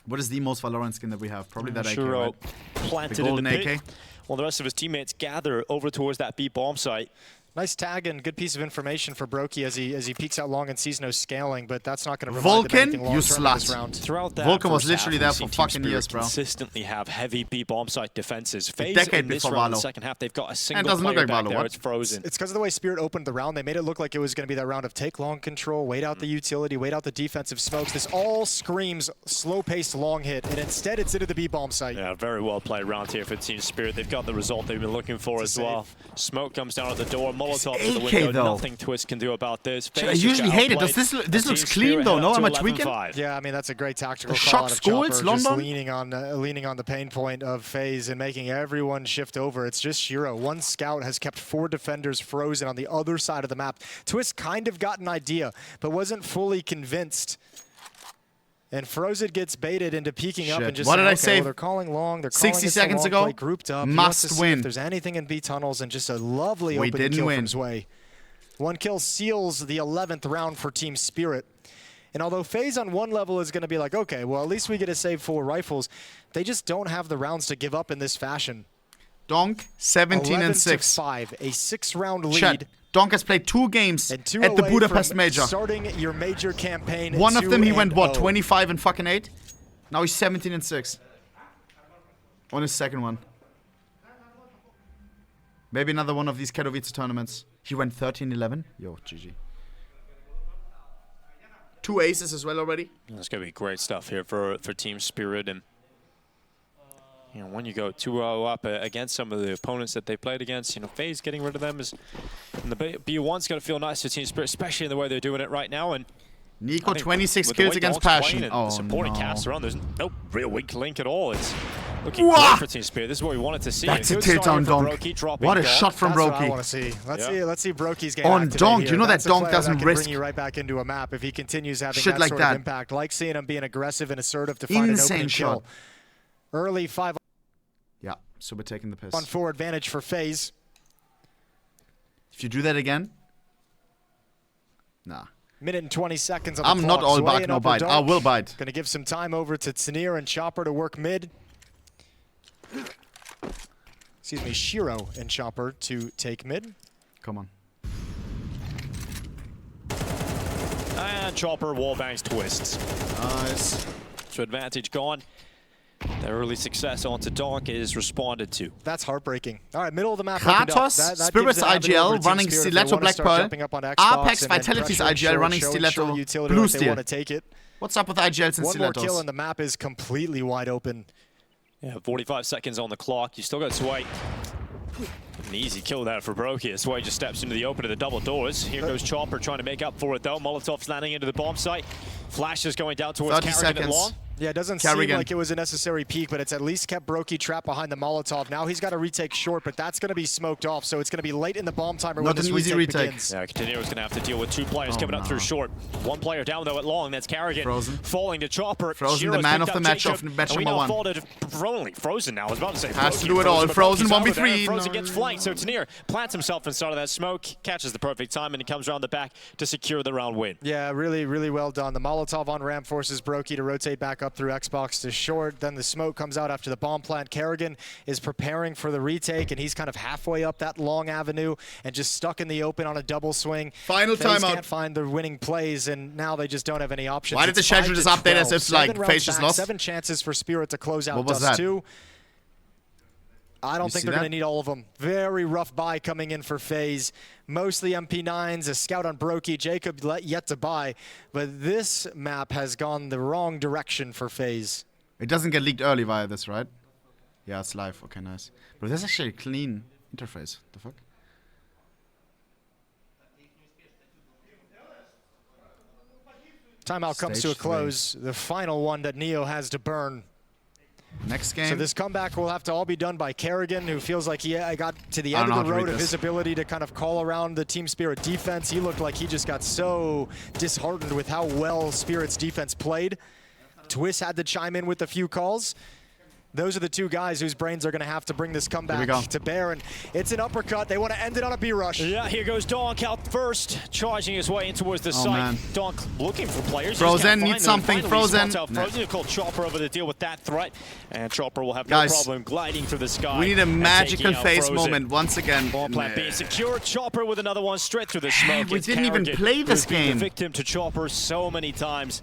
What is the most Valorant skin that we have? Probably that AK, right? Planted The golden in the pit, AK. while the rest of his teammates gather over towards that B bomb site. Nice tag and good piece of information for Brokey as he peeks out long and sees no scaling, but that's not going to provide them anything Vulcan, you long-term in this slut. round. Throughout that Vulcan was first literally half, there we've for seen fucking Team years, Spirit bro. consistently have heavy B bomb site defenses. FaZe decade in this before round, Valo. the second half, they've got a And single doesn't look player like back Valo, there. what? It's frozen. It's because of the way Spirit opened the round. They made it look like it was going to be that round of take long control, wait out the utility, wait out the defensive smokes. This all screams slow-paced long hit, and instead it's into the B-bomb site. Yeah, very well played round here for Team Spirit. They've got the result they've been looking for as well. Smoke comes down at the door. Molotov to the AK window. though. Nothing Twist can do about this. I FaZe usually just hate it. outplayed. Does this And looks Team clean Spirit though? head No, up am to I tweaking? 11-5. Yeah, I mean, that's a great tactical The call shock out of schools, Chopper, just London? leaning on the pain point of FaZe and making everyone shift over. It's just Shiro. One scout has kept 4 defenders frozen on the other side of the map. Twist kind of got an idea, but wasn't fully convinced. And Frozed gets baited into peeking up Shit. and just What saying, did I okay, say? well, they're calling long. They're calling 60 it seconds long ago? play, grouped up. He Must wants to see win. if there's anything in B tunnels, and just a lovely We opening didn't kill win. from Zwei. One kill seals the 11th round for Team Spirit. And although FaZe on one level is going to be like, okay, well, at least we get to save 4 rifles, they just don't have the rounds to give up in this fashion. Donk, 17 and 6. 11-5, a 6-round lead. Chat. Donk has played 2 games And 2 at the away Budapest from Major. starting your major campaign. One of them he went, what, 2-0. 25 and fucking 8? Now he's 17 and 6. On his second one. Maybe another one of these Katowice tournaments. He went 13-11. Yo, GG. 2 aces as well already. That's going to be great stuff here for Team Spirit. And you know, when you go 2-0 up against some of the opponents that they played against, you know, FaZe getting rid of them is, and the B1's going to feel nice for Team Spirit, especially in the way they're doing it right now. And Nico, I think 26 with the kills way against Donk's playing Passion. and Oh, the supporting no. cast around, there's no real weak link at all. It's Looking great for Team Spirit. This is what we wanted to see. That's a tilt-down donk. What a shot from That's Brokey. what I want to see. Let's see Brokey's game on donk. You know that donk doesn't that risk bring you right back into a map if he continues having shit that like sort that. of impact. Like seeing him being aggressive and assertive to find an opening kill. Early 5. Yeah, so we're taking the piss. 1-4 advantage for Faze. If you do that again, nah. Minute and 20 seconds on the I'm clock. not all bark, no bite. I will bite. Gonna give some time over to Tsanir and Chopper to work mid. Excuse me, Shiro and Chopper to take mid. Come on. And Chopper wallbangs twists. Nice. So advantage gone. The early success onto Donk is responded to. That's heartbreaking. All right, middle of the map. Kratos, Spirits IGL running Stiletto Black Pearl. Apex Vitality's IGL running Stiletto Blue Steel. What's up with IGLs and Stilettos? One more kill and the map is completely wide open. Yeah, 45 seconds on the clock. You still got Sway. An easy kill there for Brokey. Sway just steps into the open of the double doors. Here goes Chopper trying to make up for it though. Molotov's landing into the bomb site. Flash is going down towards Carrigan and Long. Yeah, it doesn't seem like it was a necessary peek, but it's at least kept Brokey trapped behind the Molotov. Now he's got to retake short, but that's going to be smoked off, so it's going to be late in the bomb timer when this retake begins. Yeah, Continuo's going to have to deal with two players coming up through short. One player down, though, at long. That's Carrigan. Falling to Chopper. Frozen, the man of the match of match number one. Frozen now. I was about to say has to do it all. Frozen 1v3. Frozen gets flanked, so Tsanir plants himself inside of that smoke, catches the perfect time, and he comes around the back to secure the round win. Yeah, really, really well done. The Molotov on ramp forces Brokey to rotate back up through Xbox to short. Then the smoke comes out after the bomb plant. Carrigan is preparing for the retake, and he's kind of halfway up that long avenue and just stuck in the open on a double swing. Final FaZe timeout. can't find the winning plays, and now they just don't have any options. Why did the schedule just update as if like FaZe just lost? 7 chances for Spirit to close out What was Dust that? 2. I don't think they're going to need all of them. Very rough buy coming in for FaZe. Mostly MP9s, a scout on Brokey, Jacob yet to buy. But this map has gone the wrong direction for FaZe. It doesn't get leaked early via this, right? Yeah, it's live. Okay, nice. But this is actually a clean interface. The fuck? Timeout comes to a close. The final one that Neo has to burn. Next game. So this comeback will have to all be done by Carrigan, who feels like he got to the end of the road of his ability to kind of call around the Team Spirit defense. He looked like he just got so disheartened with how well Spirit's defense played. Twist had to chime in with a few calls. Those are the two guys whose brains are going to have to bring this comeback to bear, and it's an uppercut. They want to end it on a B-rush. Yeah, here goes Donk out first, charging his way in towards the site. Man. Donk looking for players. Frozen needs something. Frozen. Frozen to call Chopper over to deal with that threat, and Chopper will have no problem gliding through the sky. We need a magical FaZe moment once again. Ball plant being secure. Chopper with another one straight through the smoke. We didn't even play this game. The victim to Chopper so many times.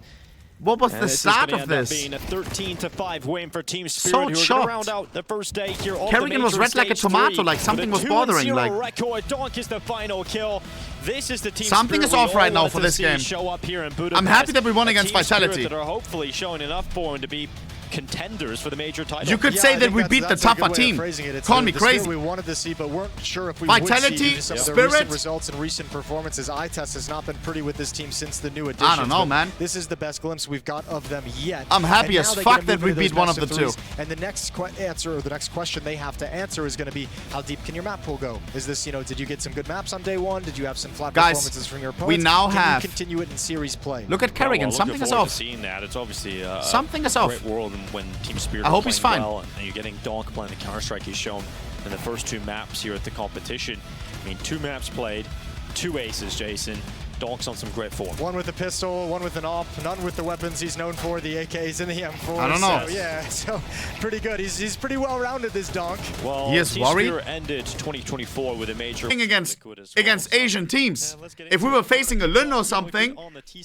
What was the start of this? Being a 13-5 win for Team Spirit, So who are going to round out the first day here. Carrigan was red like a tomato, like something was bothering. Like record. Donk is the final kill. This is the Team something Spirit is off right now for this game. Show up here in Budapest. I'm happy that we won against Vitality. That are hopefully showing enough for him to be contenders for the major title. You could say that we beat the tougher team. Call me crazy. We wanted to see, but weren't sure if we Vitality, would see some of the Spirit. recent results and recent performances. iTest has not been pretty with this team since the new additions. I don't know, man. This is the best glimpse we've got of them yet. I'm happy as fuck that we beat one of the two. And the next answer, or the next question they have to answer is going to be, how deep can your map pool go? Is this, did you get some good maps on day one? Did you have some flat performances from your opponents? We now can have. You continue it in series play? Look at Carrigan. Something is off. Seeing that, it's obviously something is off. Great world when Team Spirit. I hope he's fine. Well, and you're getting Donk playing the Counter-Strike he's shown in the first 2 maps here at the competition. I mean, 2 maps played, 2 aces, Jason. Donk's on some great form. One with a pistol, one with an AWP, none with the weapons he's known for, the AKs and the M4. I don't know. So, yeah, so pretty good. He's pretty well-rounded, this Donk. Well, he is worried. Ended 2024 with a major against Asian teams. If we were facing a Lin or something,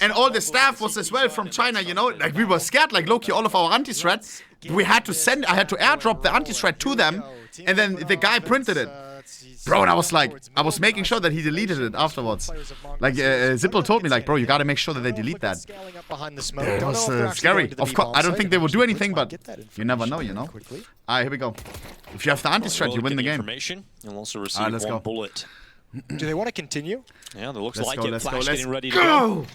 and all the staff was as well from China, like we were scared, like Loki, all of our anti-threat. We had to I had to airdrop the anti-threat to them, and then the guy printed it. Bro, and I was making sure that he deleted it afterwards. Like, Zippel told me, like, bro, you gotta make sure that they delete that. It was scary. Of course, I don't think they will do anything, but you never know, Alright, here we go. If you have the anti-strat, you win the game. You'll also receive one bullet. Do they want to continue? Yeah, that looks like it. Let's Flash go. getting ready to go.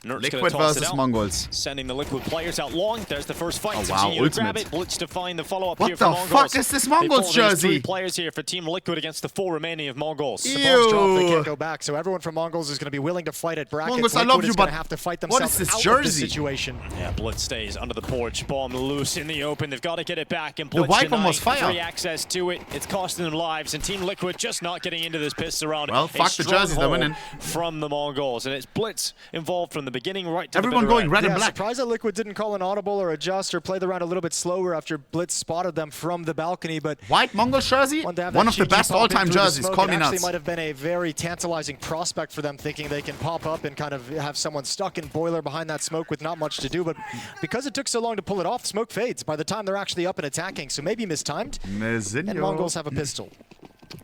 Liquid versus Mongolz. Sending the Liquid players out long. There's the first fight. Oh, wow. Continue to grab it. Blitz to find the follow-up here for Mongolz. What the fuck is this Mongolz jersey? 3 players here for Team Liquid against the 4 remaining of Mongolz. The bombs drop, they can't go back, so everyone from Mongolz is going to be willing to fight at brackets. Mongolz, I love you, but have to fight what is this jersey? Situation. Yeah, Blitz stays under the porch. Bomb loose in the open. They've got to get it back, and Blitz the wipe almost fire. Free access to it. It's costing them lives, and Team Liquid just not getting into this pistol round. Well, fuck the jerseys, they're winning. From the Mongolz, and it's Blitz involved from the beginning right to everyone the bitter going end. red and black. Surprised that Liquid didn't call an audible or adjust or play the round a little bit slower after Blitz spotted them from the balcony. But white Mongolz jersey, one of the best all-time jerseys. Call me nuts. Actually, might have been a very tantalizing prospect for them, thinking they can pop up and kind of have someone stuck in boiler behind that smoke with not much to do. But because it took so long to pull it off, smoke fades by the time they're actually up and attacking. So maybe mistimed. And Mongolz have a pistol.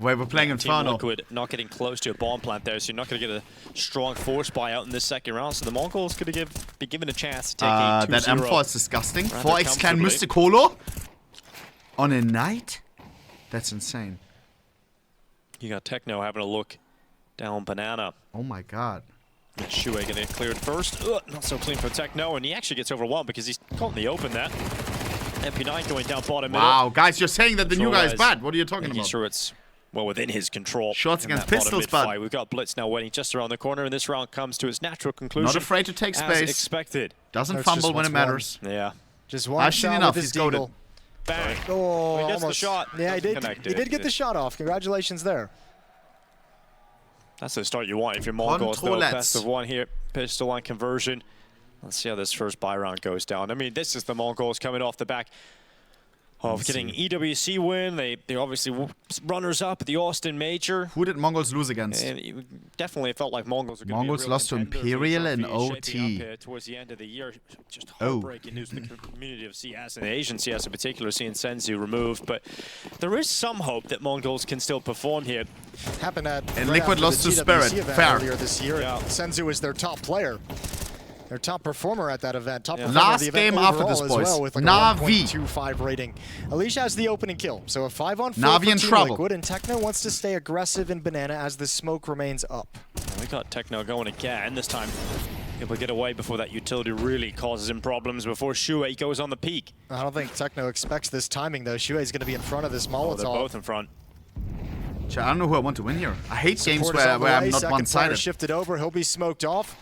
Wait, we're playing Inferno. Team Liquid not getting close to a bomb plant there, so you're not going to get a strong force buy out in this second round. So the Mongolz could be given a chance to take a 2-0. That M4 is disgusting. 4x Clan Mystic Holo on a night? That's insane. You got Techno having a look down Banana. Oh my god. Shuei going to get cleared first. Ugh, not so clean for Techno, and he actually gets overwhelmed because he's caught in the open there. MP9 going down bottom middle. Wow, guys, you're saying that the new guy is bad. What are you talking about? Sure, it's well within his control. Shots against pistols, bad. We've got Blitz now waiting just around the corner, and this round comes to its natural conclusion. Not afraid to take space. As expected. Doesn't fumble when it matters. Yeah. Just one I've seen shot enough. with He's his goated. Bang. Oh, he gets almost. the shot. Yeah, he did. He did get the shot off. Congratulations there. That's the start you want if you're Mongolz. Though, best of one here. Pistol line conversion. Let's see how this first buy round goes down. I mean, this is the Mongolz coming off the back of getting EWC win. They're obviously runners-up at the Austin Major. Who did Mongolz lose against? And it definitely felt like Mongolz were going to be a lost to Imperial in OT. Towards the end of the year. Just heartbreaking news for the community of CS and the Asian CS in particular, seeing Senzu removed. But there is some hope that Mongolz can still perform here. Happened at and Liquid lost to Spirit. Fair. Earlier this year. Yeah. Senzu was their top player. Their top performer at that event. Top performer last of the event game after this, as boys. well, with like NAVI. A 1.25 rating. Alicia has the opening kill, so a 5-on-4 NAVI in trouble. Liquid, and Techno wants to stay aggressive in Banana as the smoke remains up. We got Techno going again. This time, able to get away before that utility really causes him problems. Before Shuei goes on the peak. I don't think Techno expects this timing though. Shuei's going to be in front of this Molotov. They're both in front. I don't know who I want to win here. I hate games where I'm not one-sided. Shifted over, he'll be smoked off.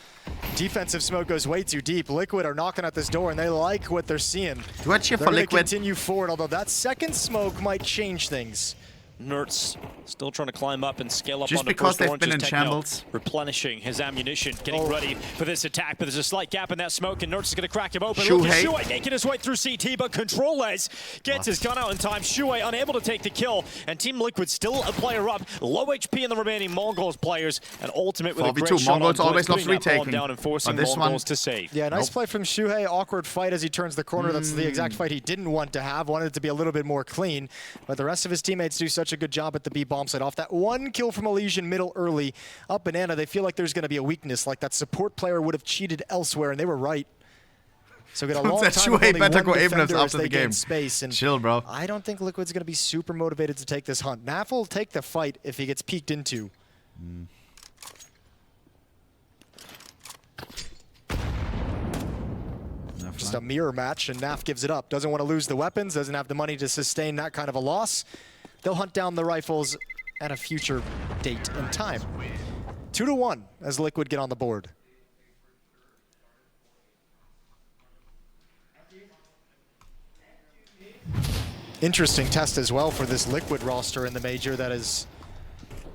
Defensive smoke goes way too deep. Liquid are knocking at this door, and they like what they're seeing. Do I cheer for Liquid? Continue forward, although that second smoke might change things. Nertz still trying to climb up and scale up just on the because first they've oranges. been in Techno shambles. Replenishing his ammunition, getting ready for this attack, but there's a slight gap in that smoke, and Nertz is going to crack him open. Shuei making his way through CT, but Controles gets his gun out in time. Shuei unable to take the kill, and Team Liquid still a player up. Low HP in the remaining Mongolz players, and Ultimate with a great shot Mongolz on always lost retaking. Down and forcing Mongolz to save. Yeah, nice play from Shuei. Awkward fight as he turns the corner. That's the exact fight he didn't want to have. Wanted it to be a little bit more clean, but the rest of his teammates do such a good job at the B bomb site. Off that one kill from Elysian middle early, up Banana, they feel like there's going to be a weakness, like that support player would have cheated elsewhere, and they were right. So get a long time of only one defender as they gain space. And chill, bro. I don't think Liquid's going to be super motivated to take this hunt. NAF will take the fight if he gets peeked into. Just a mirror match, and NAF gives it up. Doesn't want to lose the weapons, doesn't have the money to sustain that kind of a loss. They'll hunt down the rifles at a future date and time. 2-1 as Liquid get on the board. Interesting test as well for this Liquid roster in the Major that has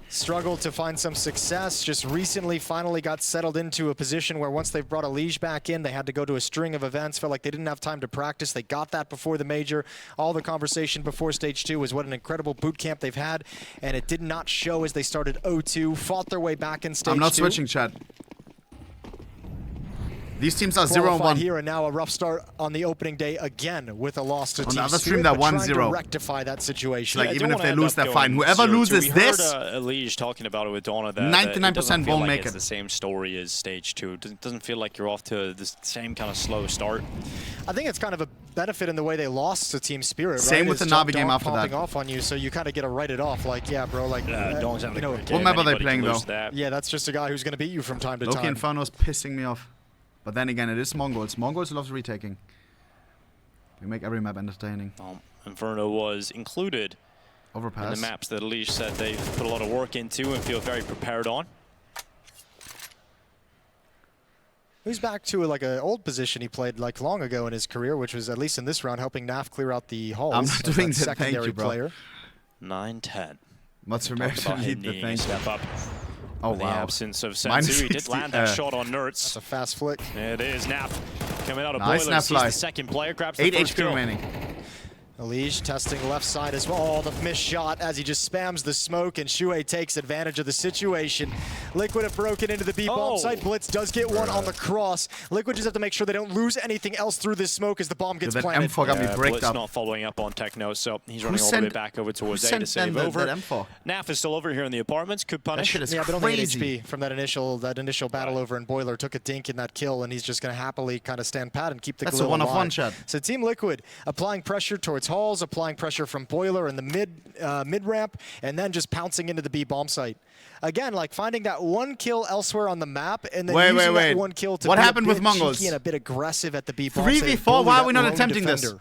struggled to find some success. Just recently finally got settled into a position where once they've brought a Liege back in, they had to go to a string of events. Felt like they didn't have time to practice. They got that before the Major. All the conversation before Stage 2 was what an incredible boot camp they've had, and it did not show as they started 0-2, fought their way back in Stage 2. I'm not switching, Chad. These teams are 0-1 here, and now a rough start on the opening day again with a loss to Team the other Spirit, stream, that but 1-0. trying to rectify that situation. Like, even if they lose, they're fine. Whoever loses this, Liege talking about it with Donna. 99% won't make it. It's the same story as Stage 2. It doesn't feel like you're off to the same kind of slow start. I think it's kind of a benefit in the way they lost to Team Spirit. Same right? with the NAVI game after that. Off on you, so you kind of get to write it off. Like, yeah, bro. Like, you know, what map are they playing though? Yeah, that's just a guy who's going to beat you from time to time. Inferno's pissing me off. But then again, it is Mongolz. Mongolz loves retaking. We make every map entertaining. Inferno was included Overpass. in the maps that Elige said they've put a lot of work into and feel very prepared on. He's back to like an old position he played like long ago in his career, which was at least in this round helping NAV clear out the halls. I'm not doing that, secondary thank you, bro. player. 9-10. What's your need the thing? Step up. Oh, in the wow. absence of Senzu, he did land that shot on Nerds. That's a fast flick. It is NAV coming out of Nice Boiler. Snap Sees the second player, grabs the 8 first HP kill. remaining. Elige testing left side as well. Oh, the missed shot as he just spams the smoke, and Shuhei takes advantage of the situation. Liquid have broken into the B bomb site. Blitz does get one on the cross. Liquid just have to make sure they don't lose anything else through this smoke as the bomb gets planted. M4 got me bricked Blitz up. not following up on Techno, so he's running all the way back over towards A to save over. NAF is still over here in the apartments. Could punish. Yeah, but only 8 HP from that initial battle over in Boiler. Took a dink in that kill, and he's just going to happily kind of stand pat and keep the That's a one-of-one shot. So Team Liquid applying pressure towards halls, applying pressure from Boiler in the mid ramp, and then just pouncing into the B bomb site. Again, like finding that one kill elsewhere on the map, and then using that one kill to what be happened a bit with Mongolz? cheeky and a bit aggressive at the B bomb 3v4. Why are we not attempting this?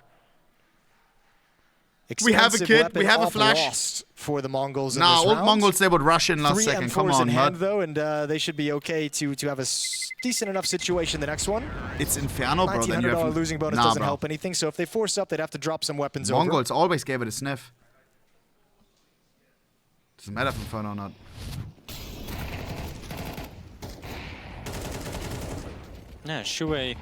We have a kid. We have a flash. For the Mongols. Nah, old Mongols, they would rush in last 3 second. M4s Come on, in hand, bud. though, and they should be okay to have a decent enough situation the next one. It's Inferno, bro. Then you $1,900 have losing bonus doesn't help anything, so if they force up, they'd have to drop some weapons over. Mongols always gave it a sniff. Doesn't matter if Inferno or not. Yeah, Shuhei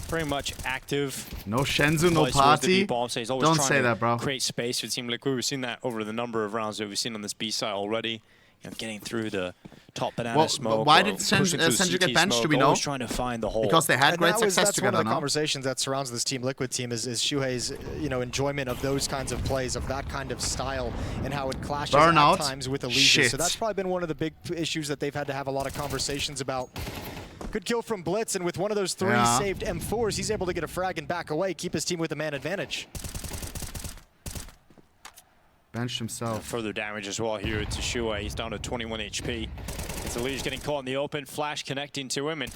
very much active. No Shenzhou, no party. Don't say that, bro. Create space for Team Liquid. We've seen that over the number of rounds that we've seen on this B side already. You know, getting through the top banana smoke. Why did Senju get benched? Do we know? Trying to find the hole. Because they had great success that's together. One of the no? conversations that surrounds this Team Liquid team is Shuhei's enjoyment of those kinds of plays, of that kind of style, and how it clashes at times with Elige. So that's probably been one of the big issues that they've had to have a lot of conversations about. Good kill from Blitz, and with one of those 3 saved M4s, he's able to get a frag and back away, keep his team with a man advantage. Benched himself. Further damage as well here to Shuhei. He's down to 21 HP. It's Elige getting caught in the open, flash connecting to him, and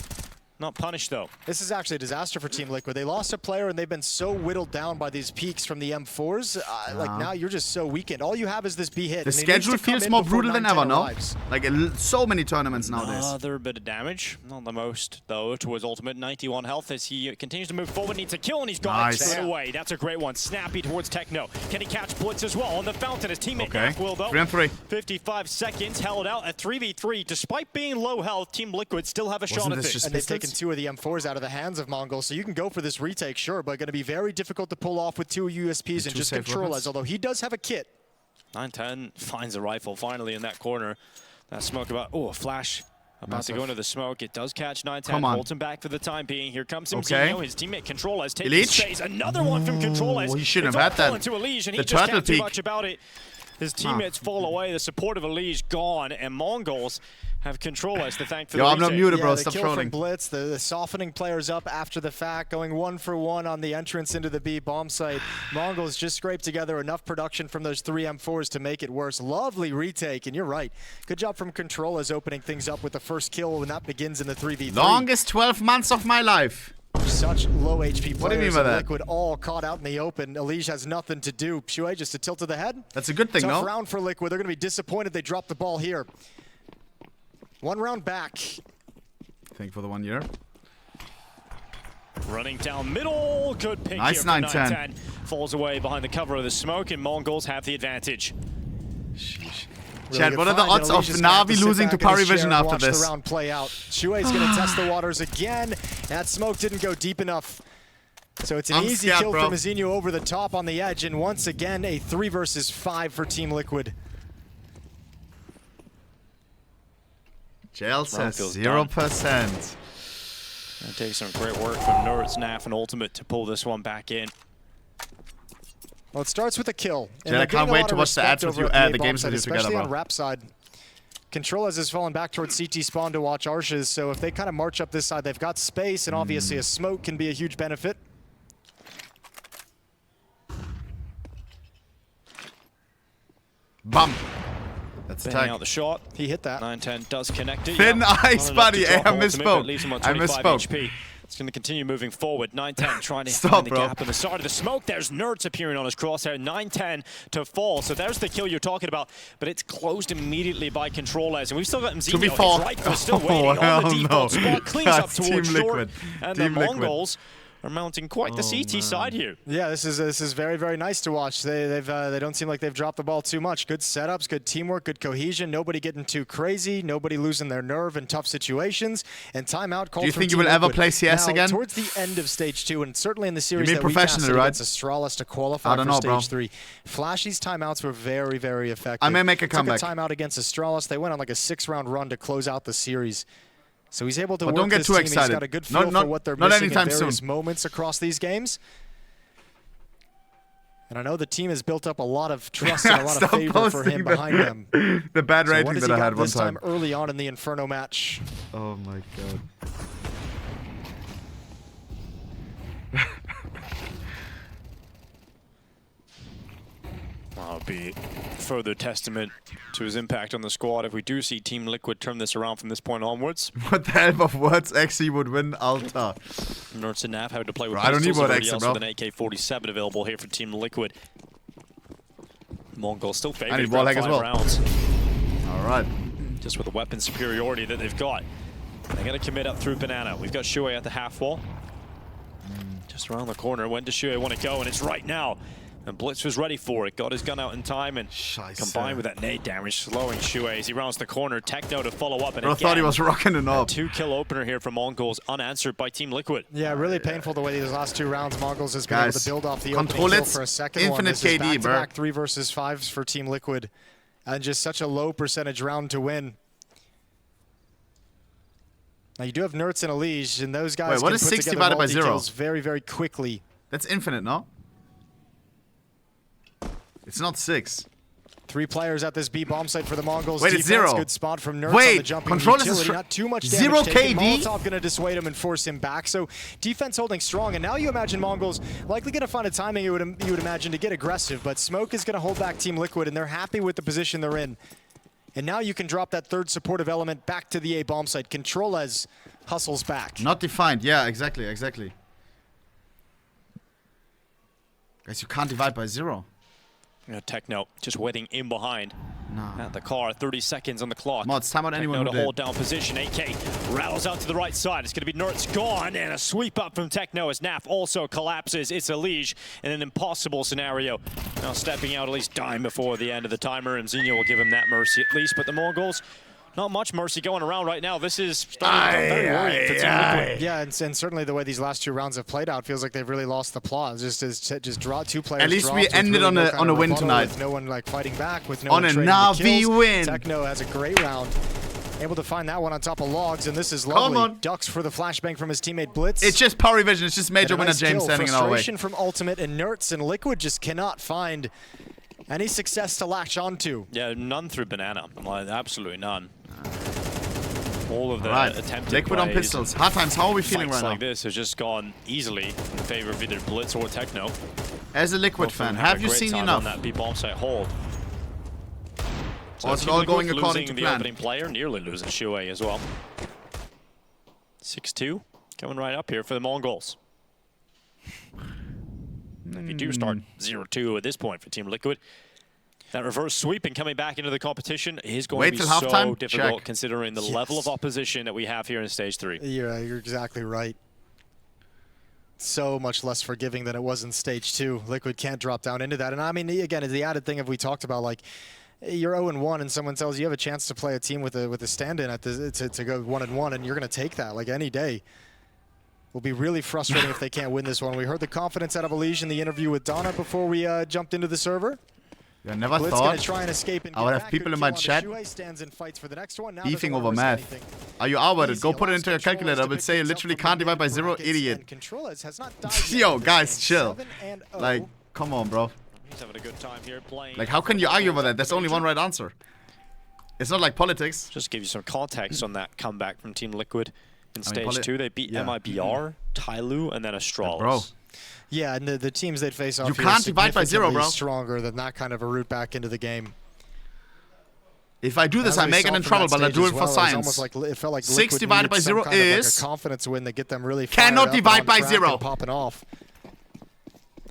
not punished though. This is actually a disaster for Team Liquid. They lost a player and they've been so whittled down by these peaks from the M4s. Like now you're just so weakened. All you have is this B hit. The schedule feels more brutal than ever, no? Like so many tournaments nowadays. Another bit of damage. Not the most though towards ultimate. 91 health as he continues to move forward. Needs a kill and he's got it straight away. That's a great one. Snappy towards Techno. Can he catch Blitz as well on the fountain? His teammate NAF will though. 3-on-3. 55 seconds held out at 3v3. Despite being low health, Team Liquid still have a shot at this. And they've taken 2 of the M4s out of the hands of Mongol, so you can go for this retake, sure, but going to be very difficult to pull off with 2 USPs and just control as, although he does have a kit. 9-10 finds a rifle finally in that corner. That smoke about, a flash about to go into the smoke. It does catch 9-10, holds him back for the time being. Here comes Zimzino, his teammate Control has taken space. Another one from Control. He shouldn't have had that. Into Elige, and he just can't do much about it. His teammates fall away, the support of Elige gone, and Mongols have Control as to thank for the I'm not muted, bro. The Stop kill trolling. From Blitz, the softening players up after the fact, going 1 for 1 on the entrance into the B bomb site. Mongols just scraped together enough production from those 3 M4s to make it worse. Lovely retake, and you're right. Good job from Control as opening things up with the first kill when that begins in the 3v3. Longest 12 months of my life. Such low HP players. What do you mean by that? Liquid all caught out in the open. Elige has nothing to do. Shuhei just a tilt to the head. That's a good thing, Tough no? round for Liquid. They're going to be disappointed they dropped the ball here. 1 round back. Thank you for the 1 year. Running down middle. Good pick nice here 9-10. Falls away behind the cover of the smoke, and Mongols have the advantage. Sheesh. Really Chad, what are the odds of NAVI losing to Parivision after this? The round play out. Shuei's going to test the waters again. That smoke didn't go deep enough. So it's an easy kill from Azinho over the top on the edge, and once again a 3 versus 5 for Team Liquid. Jail says 0%. It takes some great work from Nerds, NAF, and Ultimate to pull this one back in. Well, it starts with a kill. And I can't wait to watch the ads with you, the games with you together, especially bro. on rap side. Control has fallen back towards CT spawn to watch Arshes, so if they kind of march up this side, they've got space, and obviously a smoke can be a huge benefit. Bump. That's the tag. Out the shot. He hit that. 9-10 does connect it. Thin ice, buddy. Hey, I misspoke. HP. It's going to continue moving forward. 9-10 trying to find the gap in the side of the smoke. There's Nerds appearing on his crosshair. 9-10 to fall. So there's the kill you're talking about. But it's closed immediately by controllers. And we've still got Mzinho. Right, we're still waiting on the default spot. Cleans up towards short. And the Mongols are mounting quite the CT side here. Yeah, this is very, very nice to watch. They don't seem like they've dropped the ball too much. Good setups, good teamwork, good cohesion. Nobody getting too crazy. Nobody losing their nerve in tough situations. And timeout called. Do you think you will ever play CS again? Towards the end of stage 2, and certainly in the series that we casted against STARLADDER to qualify for stage 3, Flashy's timeouts were very, very effective. I may make a comeback. Took a timeout against STARLADDER. They went on like a 6-round run to close out the series. So he's able to work don't get this too team. excited. He's got a good feel for what they're missing in various moments across these games. And I know the team has built up a lot of trust and a lot of favor for him behind them. The bad rating that I had one this time early on in the Inferno match. Oh my god. That'll be further testament to his impact on the squad if we do see Team Liquid turn this around from this point onwards. What the help of words actually would win Alta? Nerds and Nav having to play with I don't need what else with an AK-47 available here for Team Liquid. Mongolz still favored for 5 rounds. All right. Just with the weapon superiority that they've got. They're going to commit up through Banana. We've got Shuey at the half wall. Just around the corner. When does Shuey want to go? And it's right now. And Blitz was ready for it. Got his gun out in time and combined with that nade damage, slowing Shuey as he rounds the corner. Techno to follow up. And I thought he was rocking it up. 2-kill opener here from Mongolz, unanswered by Team Liquid. Yeah, really painful the way these last 2 rounds Mongolz has been able to build off the opening kill for a second infinite one. This KD, is back-to-back 3 versus 5s for Team Liquid. And just such a low percentage round to win. Now you do have Nerds and Elige, and those guys what can is put 60 together divided by 0? multi-kills very, very quickly. That's infinite, no? It's not 6. 3 players at this B bomb site for the Mongols. Wait, it's 0. Good spot from Nerds on the jumping utility. Not too much damage 0 taken. KD. Molotov going to dissuade him and force him back. So defense holding strong. And now you imagine Mongolz likely going to find a timing you would imagine to get aggressive. But Smoke is going to hold back Team Liquid, and they're happy with the position they're in. And now you can drop that 3rd supportive element back to the A bomb site. Controles hustles back. Not defined. Yeah, exactly. Guys, you can't divide by 0. Techno just waiting in behind. At the car, 30 seconds on the clock. Mouz, time out anyone Techno to hold down position. AK rattles out to the right side. It's going to be Nerds gone, and a sweep up from Techno as Naf also collapses. It's Elige in an impossible scenario. Now stepping out, at least dying before the end of the timer, and Mzinho will give him that mercy at least. But the Mongols, not much mercy going around right now. This is starting to become very worrying for Team Liquid. Yeah, and certainly the way these last 2 rounds have played out feels like they've really lost the plot. Just draw 2 players. At least we ended on a win tonight. With no one like fighting back, with no on one a NAVI win. Techno has a great round. Able to find that one on top of logs, and this is lovely. Come on. Ducks for the flashbang from his teammate Blitz. It's just Parivision. It's just Major Winner James standing in our way. Frustration from Ultimate, and Nerds and Liquid just cannot find any success to latch onto. Yeah, none through Banana. Absolutely none. All of the attempted Liquid on pistols. Hard times, how are we feeling right now? Like this has just gone easily in favor of either Blitz or Techno. As a Liquid fan, have you seen enough? On that B bomb site hold. So it's all going according to the plan. Opening player, nearly losing Shuey as well. 6-2, coming right up here for the Mongolz. If you do start 0-2 at this point for Team Liquid, that reverse sweep and coming back into the competition is going to be so difficult considering the level of opposition that we have here in Stage 3. Yeah, you're exactly right. So much less forgiving than it was in Stage 2. Liquid can't drop down into that. And I mean, again, the added thing of we talked about, like, you're 0-1 and someone tells you have a chance to play a team with a stand-in to go 1-1, and you're going to take that, like, any day. Will be really frustrating if they can't win this one. We heard the confidence out of Elige in the interview with Donna before we jumped into the server. I never Blitz thought try and escape and I would have people in my chat beefing over math. Are you outwarded? Go put it into a calculator. I will say you literally can't divide by 0, idiot. Yo, guys, chill. Like, come on, bro. He's having a good time here playing. Like, how can you argue over that? There's only one right answer. It's not like politics. Just give you some context on that comeback from Team Liquid in Stage 2. They beat MIBR, Tyloo, and then Astralis. Bro. Yeah, and the teams they'd face off you here can't divide by 0, bro. stronger than that kind of a route back into the game. If I do this, I make it in trouble, but I do it for science. Like, it felt like 6 divided by 0 is... Like a confidence win that get them really cannot divide by 0. Popping off.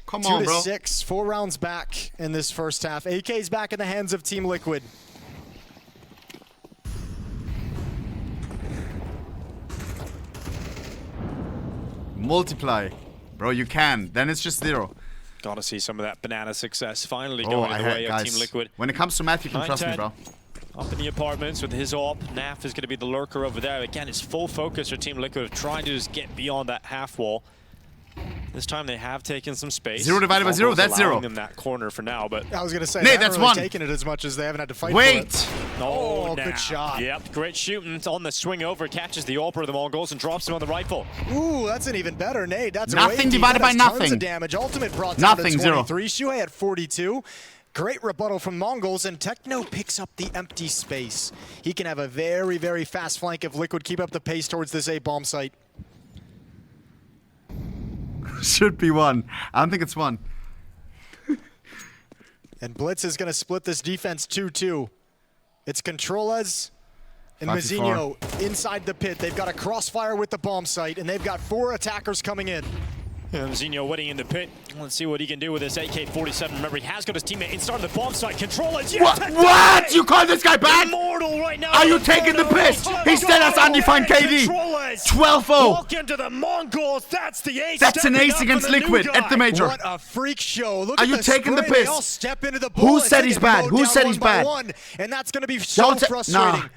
Come on, bro. 2-6, 4 rounds back in this first half. AK's back in the hands of Team Liquid. Multiply. Bro, you can. Then it's just 0. Gotta see some of that banana success finally Oh, going I the had, way of guys. Team Liquid. When it comes to math, you can trust me, 9-10. bro. Up in the apartments with his AWP. NAF is going to be the lurker over there. Again, it's full focus for Team Liquid of trying to just get beyond that half wall. This time they have taken some space. 0 divided by 0, that's 0. Them that corner for now, but I was going to say, Nate, they that's haven't really 1. taken it as much as they haven't had to fight Wait. for it. Oh, good shot. Yep, great shooting on the swing over. Catches the AWP of the Mongolz and drops him on the rifle. Ooh, that's an even better nade. That's nothing divided by nothing. Tons of damage. Ultimate brought down Nothing, to 23. Shuhei at 42. Great rebuttal from Mongolz, and Techno picks up the empty space. He can have a very, very fast flank if Liquid keep up the pace towards this A-bomb site. Should be 1. I don't think it's 1. And Blitz is going to split this defense 2-2. It's Controlas and 54. Mazinho inside the pit. They've got a crossfire with the bomb site, and they've got 4 attackers coming in. Mazinho waiting in the pit. Let's see what he can do with this AK-47. Remember, he has got his teammate inside the bomb site. Controlas, yes, What? You call this guy bad? Immortal right now. Are you taking the piss? He still has undefined KD. 12-0. Walk into the Mongolz. That's the ace. That's an ace against Liquid at the major. What a freak show. Look Are at you the taking the spray. They piss? all step into the Who bullet. said They he's get bad? mowed Who down said one he's by bad? one, and that's going to be so frustrating. Nah.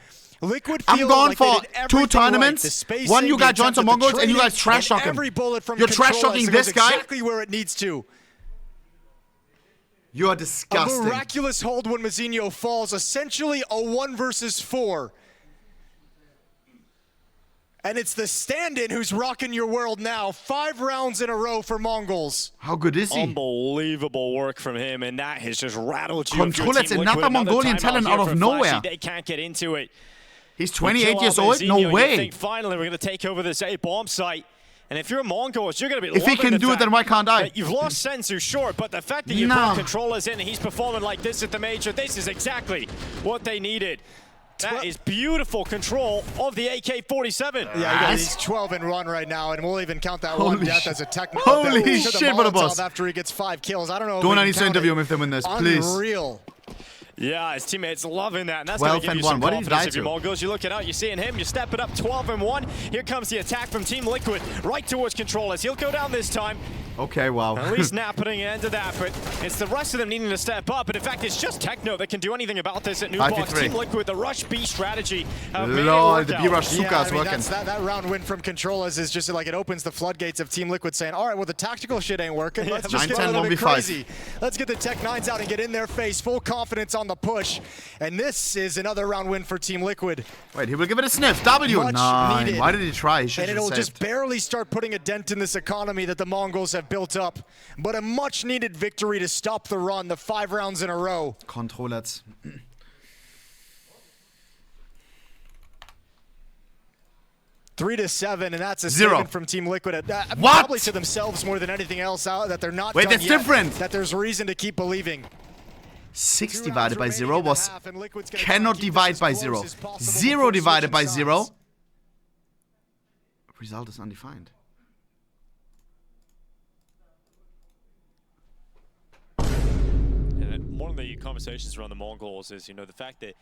Liquid I'm feel gone like for they did 2 everything tournaments. Right. The spacing, One you guys the joined some attempt at Mongolz, and you trading, guys trash talk him. Every bullet from You're trash Controlas talking goes this guy? exactly where it needs to. You are A disgusting. miraculous hold when Mazinho falls, essentially a 1 versus 4. And it's the stand-in who's rocking your world now. 5 rounds in a row for Mongolz. How good is he? Unbelievable work from him, and that has just rattled you. Controlas, another Mongolian talent out of nowhere. They can't get into it. He's 28 years old? No You way. think finally we're going to take over this A-bomb site. And if you're a Mongolz, you're going to be If he can do it, then why can't I? You've lost Sensu, sure, but the fact that you brought Controlas in and he's performing like this at the major, this is exactly what they needed. That is beautiful control of the AK-47. Yeah, he's 12 and 1 right now, and we'll even count that Holy one death shit. as a technical. Holy shit, what a boss. After he gets 5 kills. I don't know. Don't I need to interview him if they win this, please? Unreal. Yeah, his teammates loving that, and that's going to give you some confidence if you're Mongolz. You're looking out, you're seeing him, you're stepping up 12 and 1. Here comes the attack from Team Liquid, right towards Controlas. He'll go down this time. Okay, wow. At least not putting an end to that, but it's the rest of them needing to step up. And in fact, it's just Techno that can do anything about this at New Box. Team Liquid, the Rush B strategy. Lord, the B-Rush Suka is working. That round win from Controlas is just like it opens the floodgates of Team Liquid saying, all right, well, the tactical shit ain't working. Let's just get a little bit crazy. Let's get the Tech 9s out and get in their face. Full confidence on the push. And this is another round win for Team Liquid. Wait, he will give it a sniff. W9. Needed. Why did he try? He should And it'll just barely start putting a dent in this economy that the Mongolz have built up. But a much-needed victory to stop the run, the 5 rounds in a row. Controllers. 3-7, and that's a 0 statement from Team Liquid. What? Probably to themselves more than anything else, that they're not Wait, done that's yet, different. that there's reason to keep believing. 6 divided by 0 was cannot divide by 0. 0 divided by 0. Result is undefined. And one of the conversations around the Mongolz is, you know, the fact that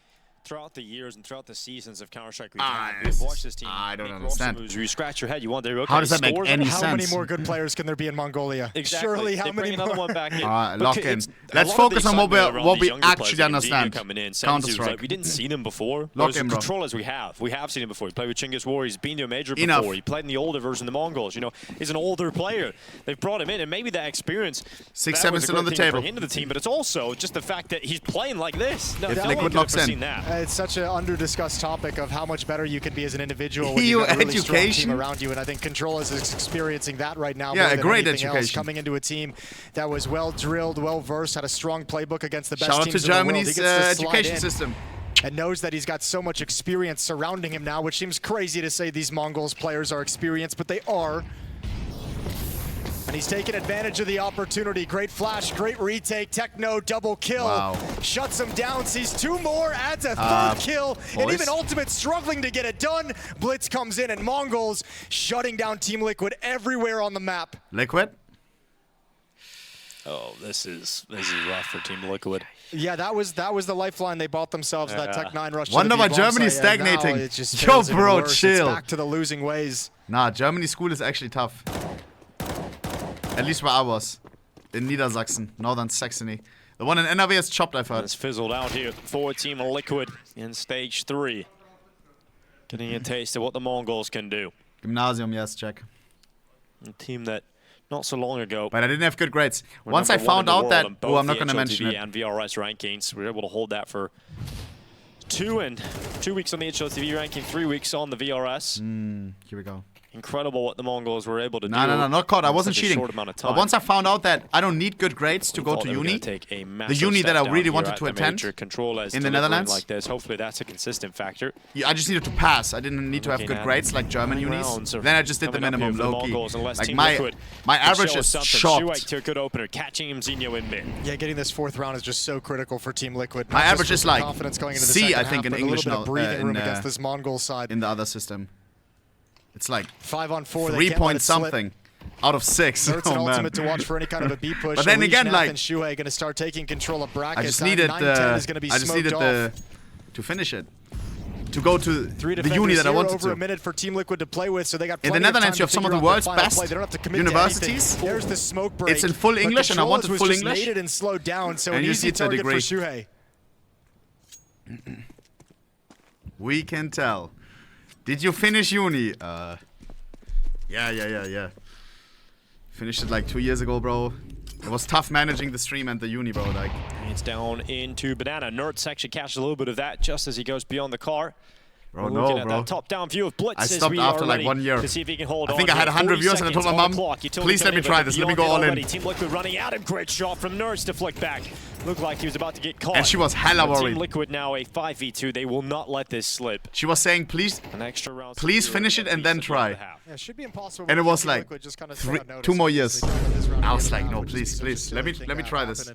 throughout the years and throughout the seasons of Counter-Strike we've watched this team. I don't understand. Moves where you scratch your head, you wonder, okay, how does that make any How sense? many more good players can there be in Mongolia? Exactly. Surely, how they many bring another more? one back in. All right, lock in. A Let's lot focus of on the what excitement around we these younger actually players, like understand. coming in, Counter-Strike. like, we didn't see them before. Lock Those in, bro. Controllers we have seen him before. He played with Chinggis War. He's been to a major Enough. before. He played in the older version of the Mongolz. You know, he's an older player. They've brought him in, and maybe that experience. 6-7 still on the table. Into the team, but it's also just the fact that he's playing like this. No, If no Liquid one could knocks have in. seen that. It's such an under-discussed topic of how much better you can be as an individual when EU you've got a really strong education. team around you, and I think Controlas is experiencing that right now. Yeah, more a than great anything else. education. Coming into a team that was well-drilled, well-versed, had a strong playbook against the best Shout out teams to in the world. Germany's He gets to slide education in system. and knows that he's got so much experience surrounding him now, which seems crazy to say these Mongolz players are experienced, but they are. And he's taking advantage of the opportunity. Great flash, great retake. Techno double kill. Wow. Shuts him down, sees 2 more, adds a 3rd kill. And even Ultimate struggling to get it done. Blitz comes in and Mongolz shutting down Team Liquid everywhere on the map. Liquid? Oh, this is rough for Team Liquid. Yeah, that was the lifeline they bought themselves. That Tech 9 rush. Wonder why Germany's stagnating. Yo, bro, chill. It's back to the losing ways. Nah, Germany's school is actually tough. At least where I was. In Niedersachsen, Northern Saxony. The one in NAVI is chopped, I've heard. It's fizzled out here for Team Liquid in stage 3. Getting a taste of what the Mongols can do. Gymnasium, yes, check. A team that not so long ago. But I didn't have good grades. Once I found out that, oh, I'm not going to mention it. And VRS rankings, we were able to hold that for 2 weeks on the HLTV ranking, 3 weeks on the VRS. Here we go. Incredible what the Mongols were able to do. No, not caught. I wasn't cheating. But once I found out that I don't need good grades to go to uni, the uni that I really wanted to attend in the Netherlands, like this. Hopefully that's a consistent factor. Yeah, I just needed to pass. I didn't need to have good grades like German unis. Then I just did the minimum, low-key. Like my average is short. To a good opener, catching him Zinho in mid. Yeah, getting this 4th round is just so critical for Team Liquid. My average is like C, I think, in English now. Breathing room against this Mongol side. In the other system. It's like 5 on 4. 3 point something out of 6. It's an ultimate to watch for any kind of a B push. But then again, like Shuhei going to start taking control of brackets. I just needed to finish it. To go to the uni that I wanted over to. A minute for Team Liquid to play with, so they got in the Netherlands, you have some of the world's best universities. There's the smoke break. It's in full English, and I wanted full English. And slowed down, so an easy target for Shuhei. We can tell. Did you finish uni? Yeah. Finished it like 2 years ago, bro. It was tough managing the stream and the uni, bro. Like, it's down into Banana. Nerds actually catches a little bit of that just as he goes beyond the car. Bro, looking at that top-down view of Blitz. I stopped after like 1 year. To see if he can hold I think I had 100 viewers and I told my mom, please let me try this. Let me go all in. Team Liquid running out. A great shot from Nerds to flick back. Looked like he was about to get caught. And she was hella worried. Team Liquid now a 5v2. They will not let this slip. She was saying, please finish it and then try. Yeah, it should be impossible. And it was like 2 more years. I was like, no, please, let me try this.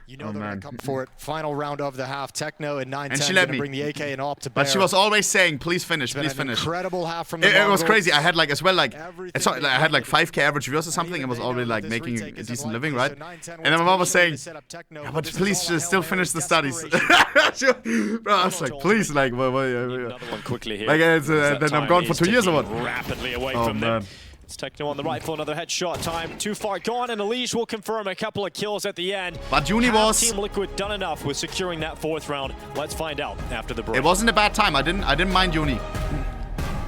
You know they're going to come for it. Final round of the half. Techno and 9-10 and she let me bring the AK and op to bear. But she was always saying, please finish, please finish. Incredible half from the It was crazy. I had like as well like it's not, like, I had like 5k average viewers or something. I was already like making a decent living, right? And then my mom was saying, yeah, but please still finish the studies. Bro, I was like, please, like, another one quickly here. Like then I'm gone for 2 years or what? Rapidly away from them. It's Techno on the right for another headshot time. Too far gone, and Elige will confirm a couple of kills at the end. But Uni was Team Liquid done enough with securing that 4th round. Let's find out after the break. It wasn't a bad time. I didn't mind Uni.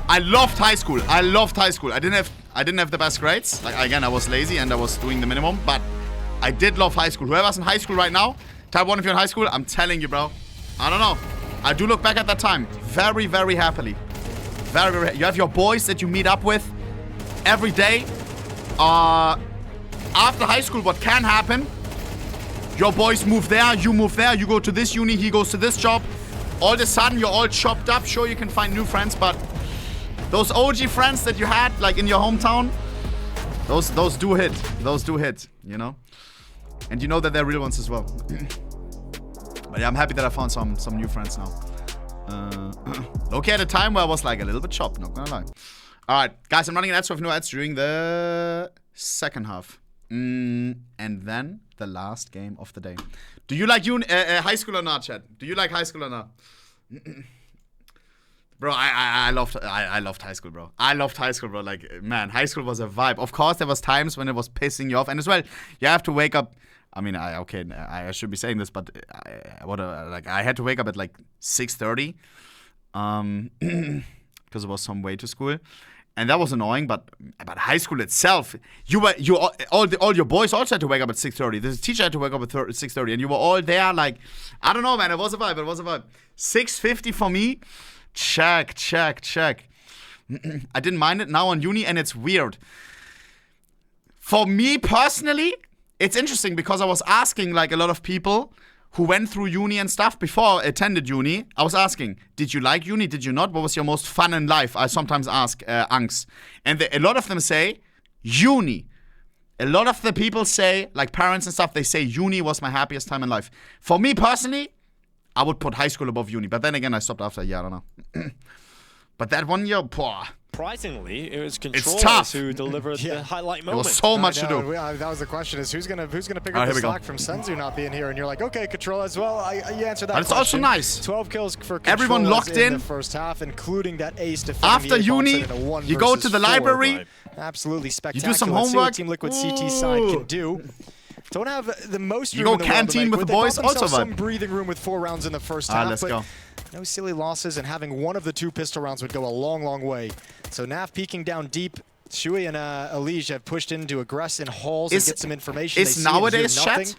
I loved high school. I didn't have the best grades. Like again, I was lazy and I was doing the minimum, but I did love high school. Whoever's in high school right now, type 1 if you're in high school, I'm telling you, bro. I don't know. I do look back at that time very, very happily. Very, very. You have your boys that you meet up with every day. After high school, what can happen, your boys move there, you go to this uni, he goes to this job. All of a sudden, you're all chopped up. Sure, you can find new friends, but those OG friends that you had, like in your hometown, those do hit. Those do hit, you know? And you know that they're real ones as well. But yeah, I'm happy that I found some new friends now. Okay, at a time where I was like a little bit chopped, not gonna lie. Alright, guys, I'm running an ads with no ads during the second half. And then the last game of the day. Do you like high school or not, chat? Do you like high school or not? Bro, I loved high school, bro. I loved high school, bro. Like, man, high school was a vibe. Of course, there was times when it was pissing you off. And as well, you have to wake up. I mean, I should be saying this, but I had to wake up at like 6:30. Because it was some way to school. And that was annoying, but high school itself, all your boys also had to wake up at 6:30. The teacher had to wake up at 6:30, and you were all there. Like, I don't know, man. It was a vibe. 6:50 for me. Check. I didn't mind it now on uni, and it's weird. For me personally, it's interesting because I was asking like a lot of people who went through uni and stuff before I attended uni. I was asking, did you like uni? Did you not? What was your most fun in life? I sometimes ask Angs. And a lot of them say uni. A lot of the people say, like parents and stuff, they say uni was my happiest time in life. For me personally, I would put high school above uni. But then again, I stopped after a year, I don't know. But that 1 year, poor. Surprisingly, it was Controllers tough. who delivered the highlight moment. There was so much to do. That was the question: is who's gonna pick up the slack from Senzu not being here? And you're like, okay, Controllers. Well, you answered that. But it's also nice. 12 kills for Controllers everyone locked in the first half, including that ace defending after the uni. You go to the library. Right. Absolutely spectacular. You do some Let's see what homework. Team Liquid CT side can do. Don't have the most room You go in the world canteen with the boys. Also, some breathing room with 4 rounds in the first half. Let's go. No silly losses, and having one of the 2 pistol rounds would go a long, long way. So NAV peeking down deep. Shui and Elige have pushed in to aggress in halls and get some information. Is nowadays chat?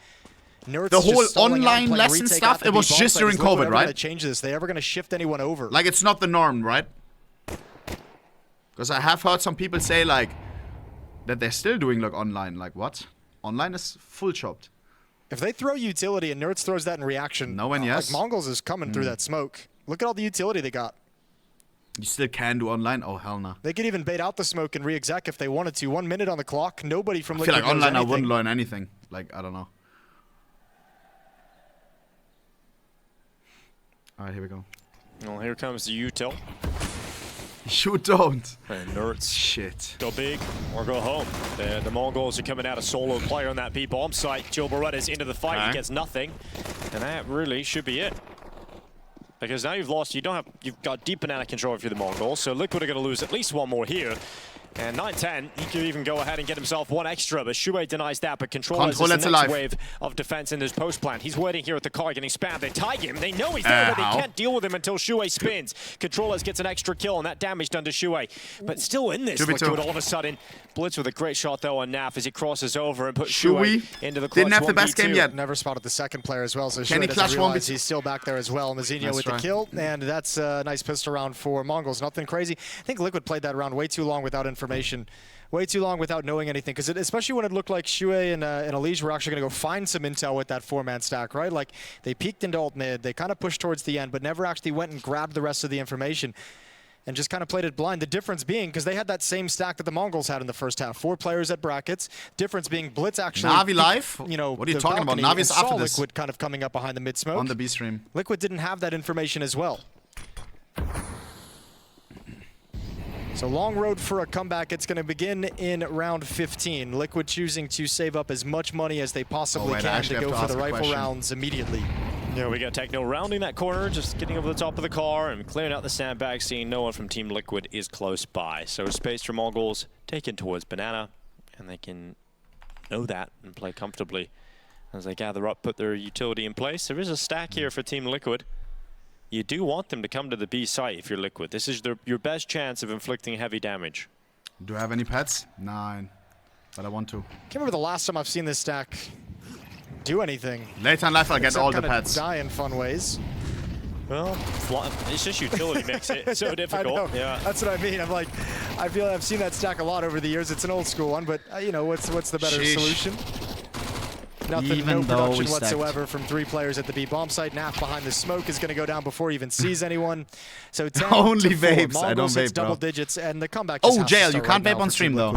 The whole online lesson stuff, it was just during COVID, right? Change this. They ever going to shift anyone over? Like, it's not the norm, right? Because I have heard some people say, like, that they're still doing, like, online. Like, what? Online is full chopped. If they throw utility and Nerds throws that in reaction, no one, yes. Like Mongolz is coming through that smoke. Look at all the utility they got. You still can do online? Oh, hell no. They could even bait out the smoke and re-exec if they wanted to. 1 minute on the clock. Nobody from Liquid Liquid I feel like online knows I wouldn't learn anything. Like, I don't know. All right, here we go. Well, here comes the util. You don't. And Nerds. Shit. Go big or go home. The Mongols are coming out a solo player on that B bomb site. Joe Beretta's into the fight. He gets nothing. And that really should be it. Because now you've lost, you've got deep banana control if you're the Mongols. So Liquid are going to lose at least 1 more here. And 9-10, he could even go ahead and get himself 1 extra, but Shui denies that, but Control is the next wave of defense in this post plant. He's waiting here at the car, getting spammed. They tag him. They know he's there, but they can't deal with him until Shui spins. Controllers gets an extra kill, and that damage done to Shui. But still in this, Liquid all of a sudden. Blitz with a great shot, though, on NAF as he crosses over and puts Shui into the clutch. Didn't have the best game yet. Never spotted the second player as well, so Shui doesn't realize he's still back there as well. Mazinho with the kill, and that's a nice pistol round for Mongols. Nothing crazy. I think Liquid played that round way too long without information. Way too long without knowing anything, because especially when it looked like Shui and Elige were actually going to go find some intel with that 4-man stack, right? Like, they peeked into alt mid, they kind of pushed towards the end, but never actually went and grabbed the rest of the information and just kind of played it blind. The difference being, because they had that same stack that the Mongols had in the first half. 4 players at brackets. Difference being Blitz actually... NAVI live? You know, what are you talking about? NAVI's after this. Liquid kind of coming up behind the mid-smoke. On the B stream. Liquid didn't have that information as well. So long road for a comeback. It's going to begin in round 15. Liquid choosing to save up as much money as they possibly can to go for the rifle rounds immediately. Yeah, we got Techno rounding that corner, just getting over the top of the car and clearing out the sandbag, seeing no one from Team Liquid is close by. So space for Mongols taken towards Banana, and they can know that and play comfortably as they gather up, put their utility in place. There is a stack here for Team Liquid. You do want them to come to the B site if you're Liquid. This is your best chance of inflicting heavy damage. Do I have any pets? 9. But I want to. Can't remember the last time I've seen this stack do anything. Later in life, I'll get all the pets. Die in fun ways. Well, it's just utility makes it so difficult. I know. Yeah, that's what I mean. I'm like, I feel I've seen that stack a lot over the years. It's an old school one, but you know, what's the better solution? Nothing, no production whatsoever from 3 players at the B bomb site. NAF behind the smoke is going to go down before he even sees anyone. So 10 only to 4. vapes. Mongols I don't vape, double bro. digits, and the comeback. Oh, jail! You can't vape on stream though.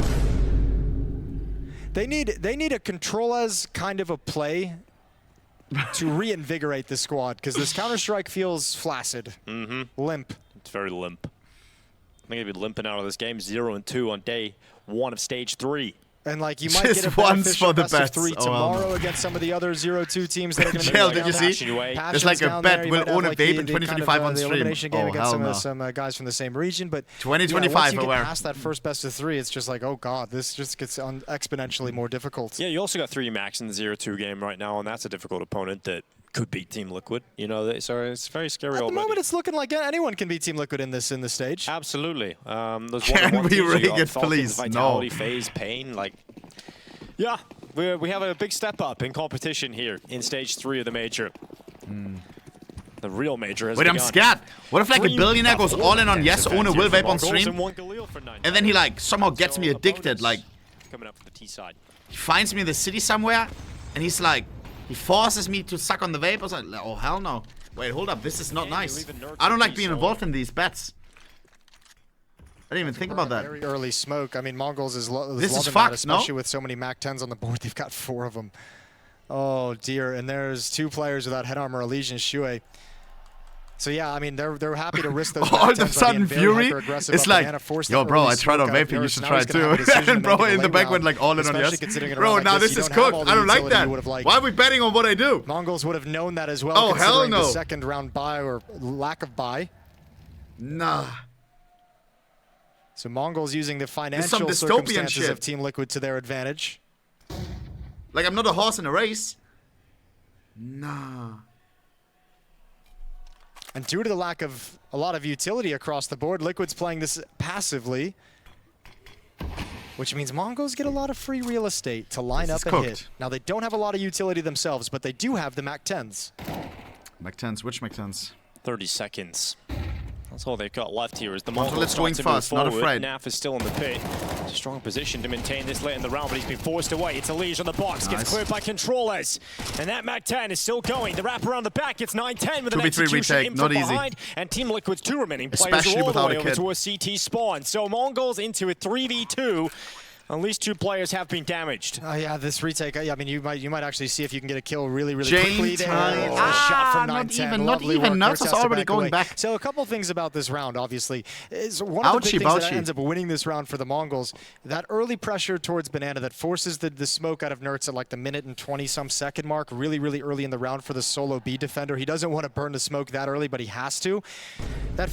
They need a Control-as kind of a play to reinvigorate the squad, because this Counter-Strike feels flaccid, limp. It's very limp. I think they'd be limping out of this game 0-2 on day 1 of stage 3. And like you might get a beneficial best of 3 tomorrow against some of the other 0-2 teams that are going to be Jail, did you see? There's like a bet will own a vape in 2025 on stream. Elimination game against some guys from the same region, but 2025. Once you get past that first best of 3, it's just like, oh god, this just gets exponentially more difficult. Yeah, you also got 3 Max in the 0-2 game right now, and that's a difficult opponent that could beat Team Liquid. You know, so it's very scary already. At the moment, it's looking like anyone can beat Team Liquid in this stage. Absolutely. Those Can we rig it, please? Vitality, No. Faze, Pain, like. Yeah, we have a big step up in competition here in stage 3 of the major. The real major has Wait, I'm scared. What if like a billionaire goes all in on yes, Ohne will vape on stream, and then he like somehow gets me addicted, like coming up for the T side. He finds me in the city somewhere, and he's like, he forces me to suck on the vape. I was like, oh hell no. Wait, hold up, this is not nice. I don't like being involved in these bets. I didn't even think about that. Very early smoke. I mean, Mongolz is loving This is that, fucked, especially no? with so many MAC-10s on the board. They've got 4 of them. Oh, dear. And there's 2 players without head armor, Elise and Shuei. So, yeah, I mean, they're happy to risk those All of a sudden, Fury, it's like, yo, bro, I tried on vaping, you should try too. And bro, in the back went like all in on yes. Bro, now this is cooked. I don't like that. Why are we betting on what I do? Mongolz would have known that as well. Oh, hell no. The second round buy or lack of buy. Nah. So Mongolz using the financial circumstances of Team Liquid to their advantage. Like, I'm not a horse in a race. Nah. And due to the lack of a lot of utility across the board, Liquid's playing this passively, which means Mongolz get a lot of free real estate to line up and hit. Now, they don't have a lot of utility themselves, but they do have the MAC-10s. MAC-10s? Which MAC-10s? 30 seconds. That's all they've got left here is the Mongols going fast, not afraid. NAF is still in the pit. It's a strong position to maintain this late in the round, but he's been forced away. It's Elise on the box, gets cleared by controllers. And that MAC-10 is still going. The wrap around the back, it's 9-10 with an execution in from behind. And Team Liquid's 2 remaining players are all the way over to a CT spawn. So Mongolz into a 3v2. At least 2 players have been damaged. Oh yeah, this retake. I mean, you might actually see if you can get a kill really quickly. There. A shot from 9-10. Not even. Nuts is already going back. So a couple things about this round, obviously, is one of the big things that ends up winning this round for the Mongols. That early pressure towards Banana that forces the smoke out of Nertz at like the minute and 20-some second mark, really early in the round for the solo B defender. He doesn't want to burn the smoke that early, but he has to. That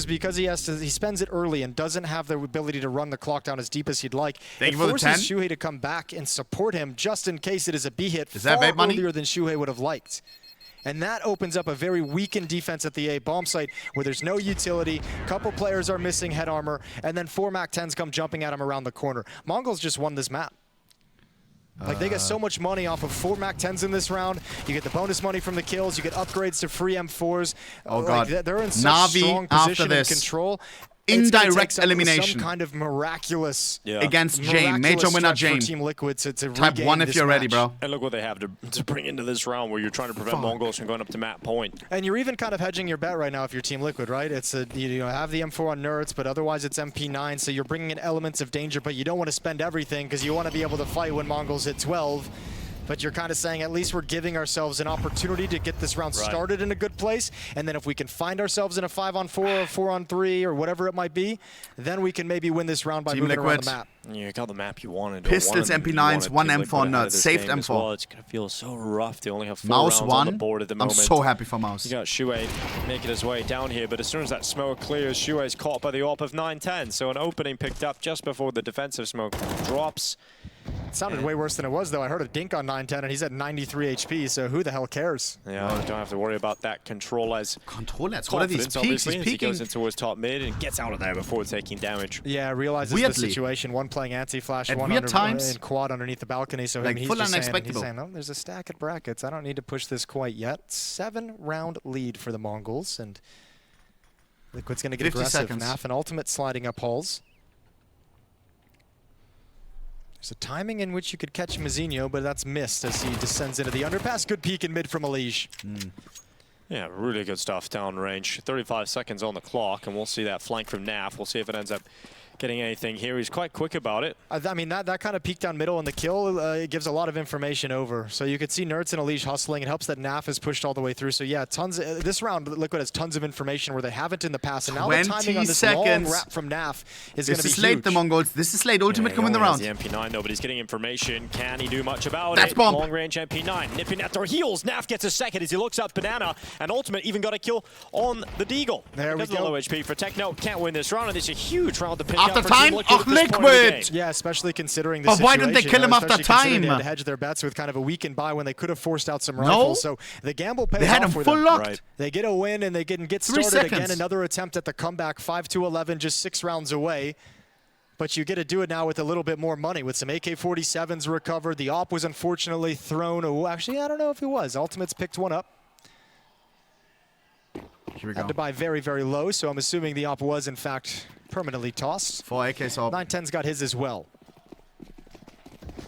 because he spends it early and doesn't have the ability to run the clock down as deep as he'd like. Thank you for the 10. Forces Shuhei to come back and support him just in case it is a B hit far earlier than Shuhei would have liked. And that opens up a very weakened defense at the A bomb site where there's no utility, couple players are missing head armor, and then 4 MAC-10s come jumping at him around the corner. Mongolz just won this map. Like, they get so much money off of 4 MAC-10s in this round. You get the bonus money from the kills. You get upgrades to free M4s. Oh, God. Like, they're in such strong position and control. Indirect elimination. Some kind of miraculous against Jame. Major winner Jame. Team Liquid to Type 1 if you're ready, bro. And look what they have to bring into this round where you're trying to prevent Mongolz from going up to map point. And you're even kind of hedging your bet right now if you're Team Liquid, right? It's you have the M4 on Nertz, but otherwise it's MP9, so you're bringing in elements of danger, but you don't want to spend everything because you want to be able to fight when Mongolz hit 12. But you're kind of saying at least we're giving ourselves an opportunity to get this round started in a good place. And then if we can find ourselves in a 5-on-4 or 4-on-3 or whatever it might be, then we can maybe win this round by moving around the map. You got the map you wanted. Pistols, MP9s, 1 M4 Nertz. Saved M4. Well. It's going to feel so rough. They only have 4 rounds on the board at the moment. I'm so happy for Mouz. You got Shuhei making his way down here, but as soon as that smoke clears, Shuei's caught by the AWP of 9-10. So an opening picked up just before the defensive smoke drops. It sounded way worse than it was, though. I heard a dink on 9-10, and he's at 93 HP, so who the hell cares? Yeah, you don't have to worry about that. Controller's what are these peaks? He's peeking. He goes in towards top mid and gets out of there before taking damage. Yeah, realizes the situation. One playing anti-flash, one in quad underneath the balcony, so like he's just saying, no, there's a stack of brackets. I don't need to push this quite yet. 7-round lead for the Mongols, and Liquid's going to get aggressive. NAF and ultimate sliding up halls. There's a timing in which you could catch Mazinho, but that's missed as he descends into the underpass. Good peek in mid from Elige. Yeah, really good stuff down range. 35 seconds on the clock, and we'll see that flank from NAF. We'll see if it ends up getting anything here. He's quite quick about it. I mean, that kind of peek down middle in the kill, it gives a lot of information over. So you could see Nertz and Elige hustling. It helps that NAF is pushed all the way through. So yeah, this round, Liquid has tons of information where they haven't in the past. And now the timing on this long wrap from NAF is going to be huge. This is late, the Mongols. This is late. Ultimate coming in the round. The MP9 though, but he's getting information. Can he do much about it? Bomb. Long range MP9 nipping at their heels. NAF gets a second as he looks up Banana, and Ultimate even got a kill on the Deagle. There we go. Low HP for Techno. Can't win this round, and it's a huge round to pick after up for time. Liquid! Yeah, especially considering the situation. But why didn't they kill him after time? They had to hedge their bets with kind of a weakened buy when they could have forced out some rifles. So the gamble pays off. They had him full locked. Right. They get a win and they can get started again. Another attempt at the comeback. 5-11, just 6 rounds away. But you get to do it now with a little bit more money, with some AK-47s recovered. The AWP was unfortunately thrown. Oh, actually, I don't know if it was. Ultimates picked one up. Here we go. Had to buy very, very low, so I'm assuming the AWP was, in fact, permanently tossed. 4 AKs AWP. 9-10's got his as well.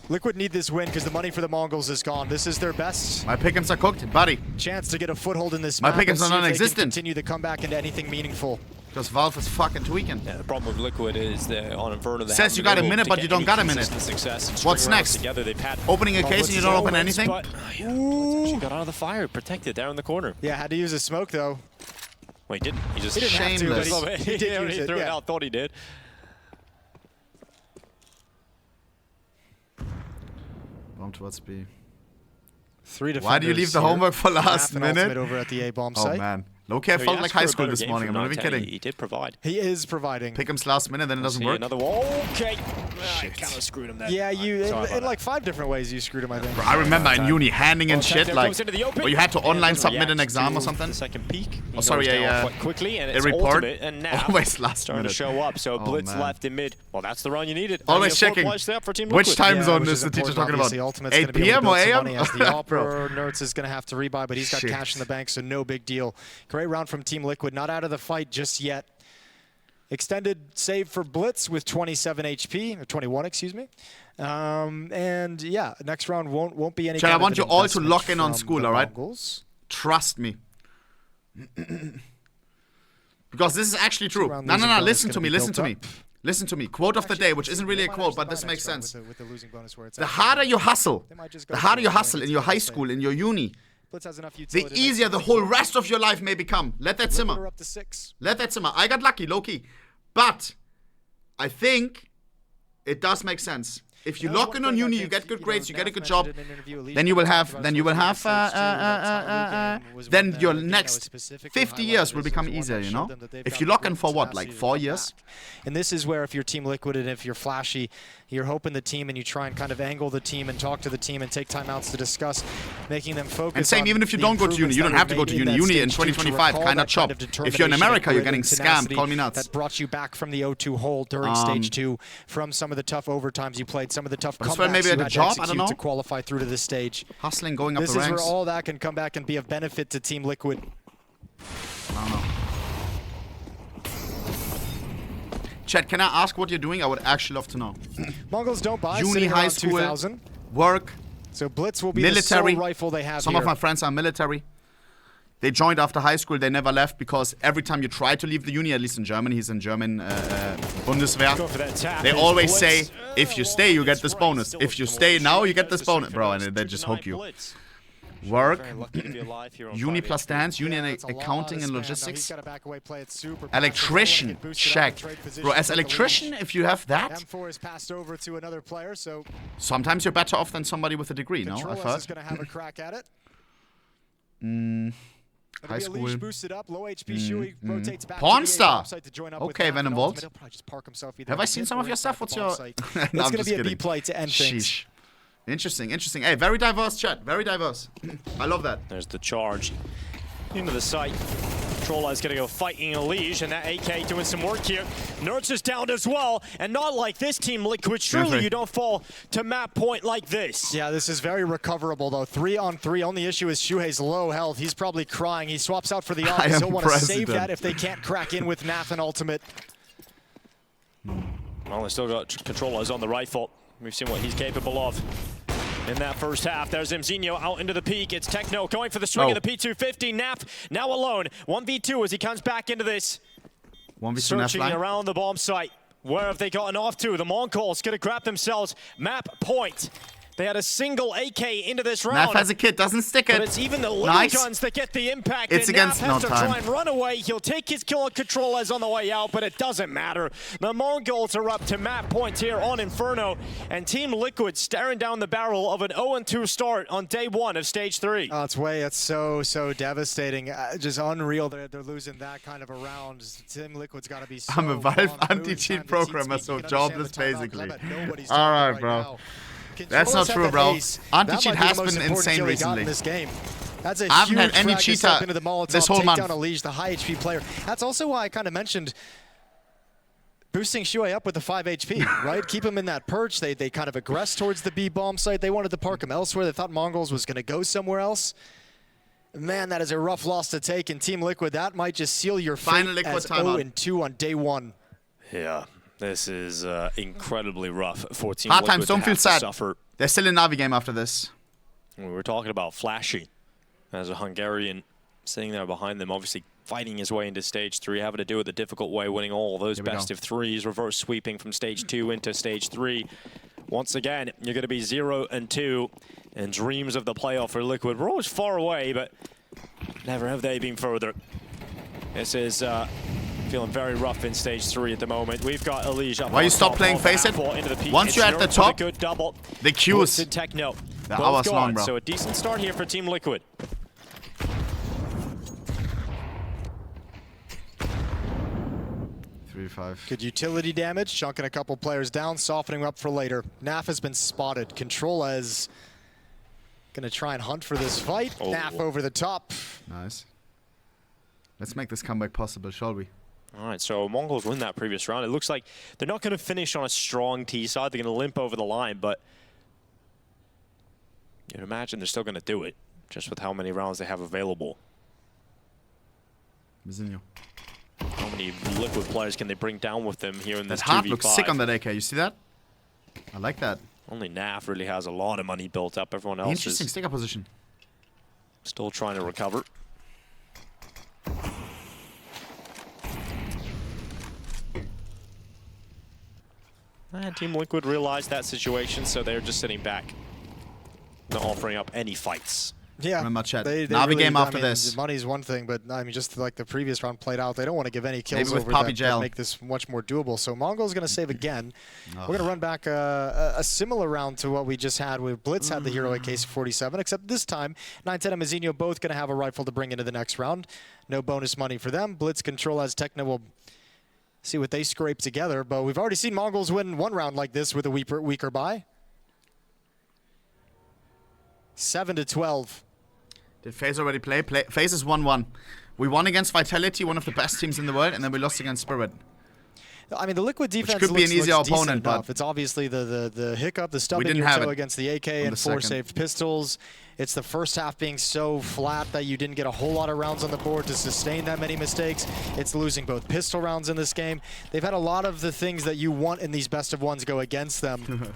Liquid need this win because the money for the Mongols is gone. This is their best. My pick'ems are cooked, buddy. Chance to get a foothold in this My map pick'ems are non-existent. Continue the comeback into anything meaningful. Because Valve is fucking tweaking. Yeah, the problem with Liquid is on Inferno. Says you got a minute, but you don't got a minute. What's next? Opening a case and you don't open anything? She got out of the fire, protected there in the corner. Yeah, had to use a smoke though. Well, he didn't. He just shameless. He threw it out. Thought he did. Bomb towards B. 3 defenders. Why do you leave the homework for last minute? Over at the A bomb site. Oh man. Low-key, I felt like high school this morning. I'm not even kidding. He did provide. He is providing. Pickham's last minute, then it doesn't work. Another wall. Okay. I kind of screwed him there. Yeah, you in like 5 different ways you screwed him, I think. Bro, I remember in uni handing in shit like, or you had to online submit an exam or something. Second peek. Oh, sorry, a report. And now always last starting minute. to show up. So Blitz left in mid. Well, that's the run you needed. Always checking. Which time zone is the teacher talking about? 8 p.m. or a.m.? As the Alper Nerds is going to have to rebuy, but he's got cash in the bank, so no big deal. Great round from Team Liquid. Not out of the fight just yet. Extended save for Blitz with 27 HP, or 21, excuse me. And yeah, next round won't be any. Chad, I want you all to lock in on school, all right? Mongolz. Trust me. Because this is actually true. No, listen to me, listen to me. Listen to me. Quote of the day, which isn't really a quote, but this makes sense. The harder you hustle, in your high school, in your uni, the easier the whole rest of your life may become. Let that simmer. Let that simmer. I got lucky, low-key. But I think it does make sense. If you lock in on uni, you get good grades, you get a good job, then you will have, then your next 50 years will become easier, you know? If you lock in for what, like 4 years? And this is where if you're Team Liquid and if you're flashy, you're hoping the team and you try and kind of angle the team and talk to the team and take timeouts to discuss, making them focus. And same, even if you don't go to uni, you don't have to go to uni. Uni in 2025, kind of chop. If you're in America, you're getting scammed. Call me nuts. That brought you back from the 0-2 hole during stage 2, from some of the tough overtimes you played, some of the tough comebacks maybe you like had a job, to I don't know. To qualify through to this stage. Hustling, going up the ranks. ranks. This is where all that can come back and be of benefit to Team Liquid. I don't know. Chat, can I ask what you're doing? I would actually love to know. Mongolz don't buy. Uni, high school, 2000. Work. So Blitz will be military. the sole rifle they have Some here. of my friends are military. They joined after high school. They never left because every time you try to leave the uni, at least in Germany, he's in German Bundeswehr. They always say, if you stay, you get this bonus. If you stay now, you get this bonus. Bro, and they just hook you. Work, uni plus dance, uni and accounting and logistics. Electrician, check. Bro, as electrician, if you have that, M4 is passed over to another player, so sometimes you're better off than somebody with a degree, no? I've heard. Is going to have a crack at it. High school. Boosted up, low HP, Shui rotates back Pornstar. to join up okay, Venom Vault. Have I seen some of your stuff? What's your... No, it's going to be a B play to end things. Interesting, interesting. Hey, very diverse chat. Very diverse. I love that. There's the charge into the site. Controller's going to go fighting a Liege, and that AK doing some work here. Nerds is down as well, and not like this Team Liquid. Surely you don't fall to map point like this. Yeah, this is very recoverable, though. 3-on-3. Only issue is Shuhei's low health. He's probably crying. He swaps out for the office. He'll want to save that if they can't crack in with NAF and ultimate. Well, they still got Controllers on the rifle. We've seen what he's capable of in that first half. There's Mzinho out into the peak. It's Techno going for the swing of the P250. NAF now alone. 1v2 as he comes back into this. 1v2 searching around the bomb site. Where have they gotten off to? The Mongolz going to grab themselves map point. They had a single AK into this round. NAF has a kit, doesn't stick it. But it's even the little guns that get the impact. It's against NAF has to try and run away. He'll take his kill on Controllers on the way out, but it doesn't matter. The Mongolz are up to map points here on Inferno, and Team Liquid staring down the barrel of an 0-2 start on day 1 of stage 3. Oh, it's so devastating. Just unreal. They're losing that kind of a round. Team Liquid's got to be so I'm a Valve anti-cheat programmer, so jobless basically. All right, bro. That's not true, bro. Anti-cheat has been insane recently. In this game. That's a I haven't huge had any cheater into the Molotov, this whole month. Down a Liege, the high HP player. That's also why I kind of mentioned boosting Shui up with the 5 HP, right? Keep him in that perch. They kind of aggressed towards the B bomb site. They wanted to park him elsewhere. They thought Mongolz was going to go somewhere else. Man, that is a rough loss to take in Team Liquid. That might just seal your fate as 0-2 on day 1. Yeah. This is incredibly rough for Team Hard Liquid times, don't feel sad. Suffer. They're still in NAVI game after this. We were talking about Flashy as a Hungarian sitting there behind them, obviously fighting his way into stage 3, having to do it the difficult way, winning all those best of 3s, reverse sweeping from stage 2 into stage 3. Once again, you're going to be 0-2, and dreams of the playoff for Liquid were always far away, but never have they been further. This is feeling very rough in stage 3 at the moment. We've got Elijah. Why you stop playing Faze it? Once you're at the top, the queues, the hours long, bro. So a decent start here for Team Liquid. Good utility damage, chunking a couple players down, softening up for later. NAF has been spotted. Controla is gonna try and hunt for this fight. NAF over the top. Nice. Let's make this comeback possible, shall we? All right, so Mongolz win that previous round. It looks like they're not going to finish on a strong T side. They're going to limp over the line, but you'd imagine they're still going to do it, just with how many rounds they have available. Mizinho. How many Liquid players can they bring down with them here in this 2v5? That heart looks sick on that AK. You see that? I like that. Only NAF really has a lot of money built up. Everyone else Interesting is stick-up position. Still trying to recover. And Team Liquid realized that situation, so they're just sitting back, not offering up any fights. Yeah, remember chat. They NAVI really, game after this. Money's one thing, but I mean, just like the previous round played out, they don't want to give any kills Maybe with over Poppy that Jail. make this much more doable. So Mongol's going to save again. We're going to run back a similar round to what we just had where Blitz had the hero AK-47, except this time 910 and Mizinho both going to have a rifle to bring into the next round. No bonus money for them. Blitz control as Techno will see what they scrape together, but we've already seen Mongolz win one round like this with a weaker buy. 7-12. Did Faze already play? Faze is 1-1. We won against Vitality, one of the best teams in the world, and then we lost against Spirit. I mean, the Liquid defense could be an easier opponent, but but it's obviously the hiccup, the stub we in didn't your have toe it against the AK and 4 saved pistols. It's the first half being so flat that you didn't get a whole lot of rounds on the board to sustain that many mistakes. It's losing both pistol rounds in this game. They've had a lot of the things that you want in these best of ones go against them.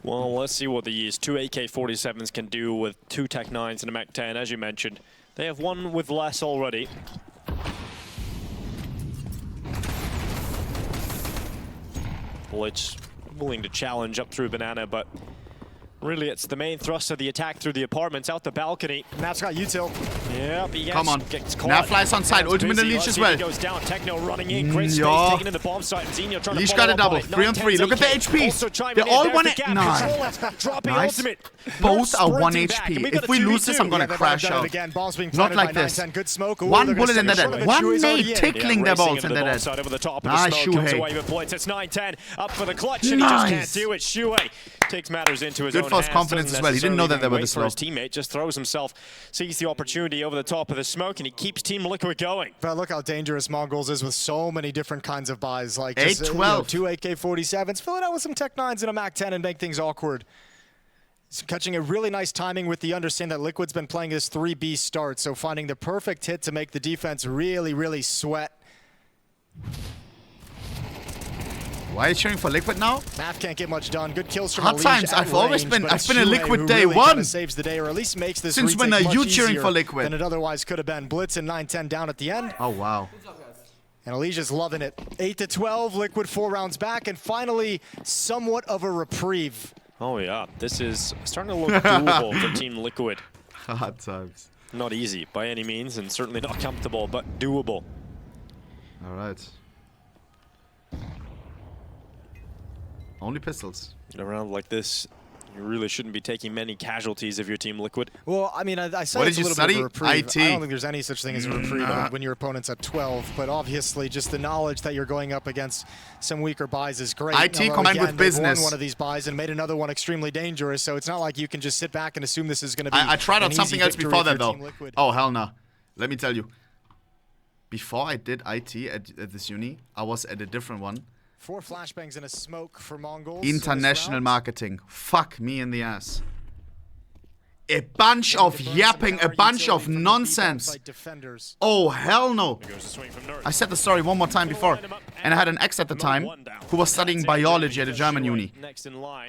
Well, let's see what these 2 AK-47s can do with 2 Tech-9s and a Mac-10, as you mentioned. They have one with less already. Blitz willing to challenge up through Banana, but really it's the main thrust of the attack through the apartments, out the balcony. Nav's got util. Yep, he Come on. gets caught. Nav flies on side, ultimate Leech as well. Goes down. Techno running in, great space taken in the bomb site. Zinho trying Leech to got a follow double, up on 3 on 3. Look at the HPs. They all 1 HP. Nice. Both are 1 HP. If we lose this, I'm gonna crash out. Not like this. Good smoke. One bullet and they're dead. One nade tickling their balls and they're dead. Over the top of Nice, the smoke, comes Shuhei. away with Blitz. It's 9-10 up for the clutch, and he just can't do it. Shuhei takes matters into his own hands. Good false confidence as well. He didn't know that they were this low. His teammate just throws himself, sees the opportunity over the top of the smoke, and he keeps Team Liquid going. But look how dangerous Mongolz is with so many different kinds of buys. Like 8-12. 2 AK-47s, fill it out with some Tech-9s and a Mac-10 and make things awkward. So catching a really nice timing with the understanding that Liquid's been playing this 3B start, so finding the perfect hit to make the defense really, really sweat. Why are you cheering for Liquid now? NAF can't get much done. Good kills from Hard times. I've always been a Liquid day one. Saves the day, or at least makes this Since when are you cheering for Liquid? Than it otherwise could have been. Blitz and 9-10 down at the end. Oh wow. And Alicia's loving it. 8-12, Liquid 4 rounds back, and finally somewhat of a reprieve. Oh yeah, this is starting to look doable for Team Liquid. Hard times. Not easy by any means, and certainly not comfortable, but doable. All right. Only pistols. In a round like this, you really shouldn't be taking many casualties if you're Team Liquid. Well, I mean, I said What it's did a you little bit study? of a reprieve. IT. I don't think there's any such thing as a reprieve when your opponent's at 12, but obviously just the knowledge that you're going up against some weaker buys is great. IT Although, combined again, with they've business. won one of these buys and made another one extremely dangerous, so it's not like you can just sit back and assume this is going to be I tried out an something easy else victory before for that though. Team Liquid. Oh hell no. Let me tell you. Before I did IT at this uni, I was at a different one. 4 flashbangs and a smoke for Mongolz. International marketing. Fuck me in the ass. A bunch of yapping, a bunch of nonsense. Oh hell no. I said the story one more time before. and I had an ex at the time who was studying biology at a German uni.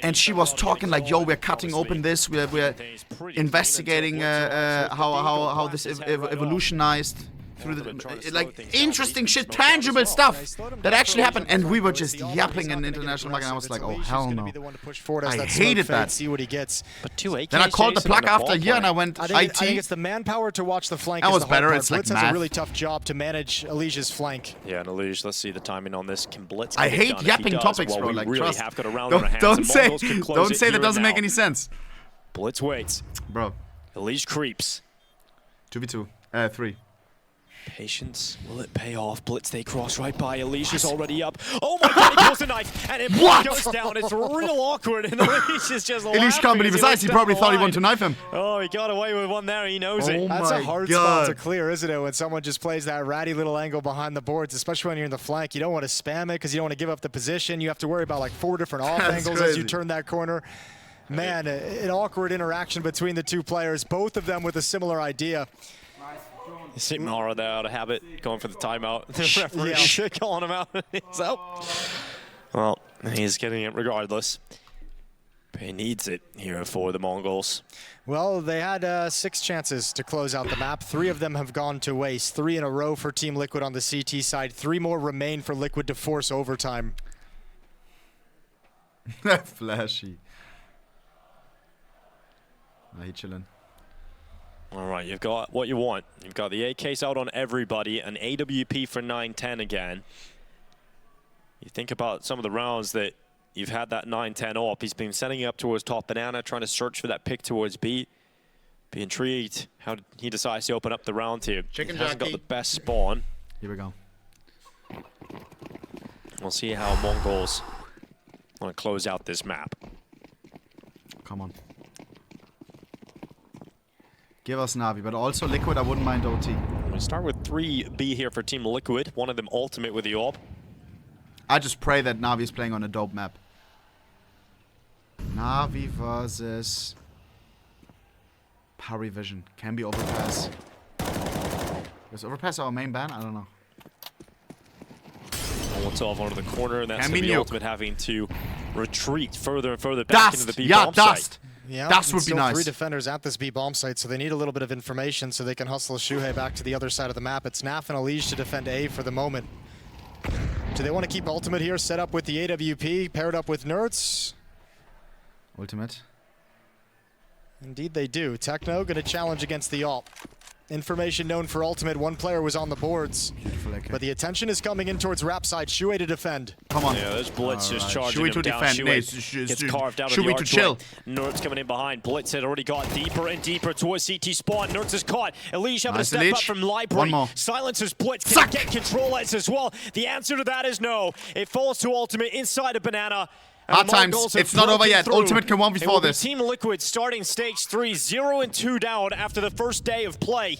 And she was talking like, yo, we're cutting open this, we're investigating how this evolutionized through the, like, interesting shit, tangible stuff that actually happened. And we were just yapping in international market, and I was like, oh, hell no. I hated that. See what he gets. But then I called the plug after a year, and I went IT. I think it's the manpower to watch the flank. That was the better. hard part. It's like Blitz has a really tough job to manage Elijah's flank. Yeah, and Elijah, let's see the timing on this. Can Blitz I get it hate done? yapping If he does, topics, well, bro. we Like, really trust. have got a round on our hands, Don't and say Mongolz can close it that here doesn't and make now. any sense. Blitz waits. Bro. Elijah creeps. 2v2. 3. Patience, will it pay off? Blitz, they cross right by. Alicia's already up. Oh my god, he pulls the knife, and it goes down. It's real awkward, and Alicia's just laughing. Elish can't believe his eyes. He probably thought he wanted to knife him. Oh, he got away with one there. He knows it. That's a hard spot to clear, isn't it? When someone just plays that ratty little angle behind the boards, especially when you're in the flank. You don't want to spam it because you don't want to give up the position. You have to worry about like 4 different off angles as you turn that corner. Man, an awkward interaction between the two players, both of them with a similar idea. Sigmara there out of habit, going for the timeout. The referee calling him out. He's out. Well, he's getting it regardless. But he needs it here for the Mongols. Well, they had 6 chances to close out the map. 3 of them have gone to waste. 3 in a row for Team Liquid on the CT side. 3 more remain for Liquid to force overtime. Flashy. Nah, he chillin'. All right, you've got what you want. You've got the AKs out on everybody, an AWP for 9-10 again. You think about some of the rounds that you've had that 9-10 op. He's been setting up towards top banana, trying to search for that pick towards B. Be intrigued how he decides to open up the round here. Chicken he hasn't got jockey. the best spawn. Here we go. We'll see how Mongols want to close out this map. Come on. Give us Navi, but also Liquid, I wouldn't mind OT. We start with 3B here for Team Liquid. One of them ultimate with the AWP. I just pray that Navi is playing on a dope map. Navi versus Parivision. Can be overpass. Is overpass our main ban? I don't know. Molotov onto the corner, and that's Can going to be be nuke. ultimate having to retreat further and further back into the B Yeah, bomb dust. site. Yeah, Dust would be still nice. 3 defenders at this B bomb site, so they need a little bit of information so they can hustle Shuhei back to the other side of the map. It's Naf and Elige to defend A for the moment. Do they want to keep ultimate here, set up with the AWP, paired up with Nerds? Ultimate. Indeed they do. Techno going to challenge against the AWP. Information known for ultimate, 1 player was on the boards. But the attention is coming in towards Rap side. Shuhei to defend. Come on. Yeah, there's Blitz just charging Shuhei him to down. defend. Shuhei gets carved out of the Shuhei to chill. Nerds coming in behind. Blitz had already got deeper and deeper towards CT spawn. Nerds is caught. Elige having Nice, to step up Elige. from library. One more. Silences Blitz. Can he get control as well? The answer to that is no. It falls to ultimate inside a banana. Hard times. It's not over yet. Ultimate can 1v4 this. Team Liquid starting stage 3, 0-2 down after the first day of play.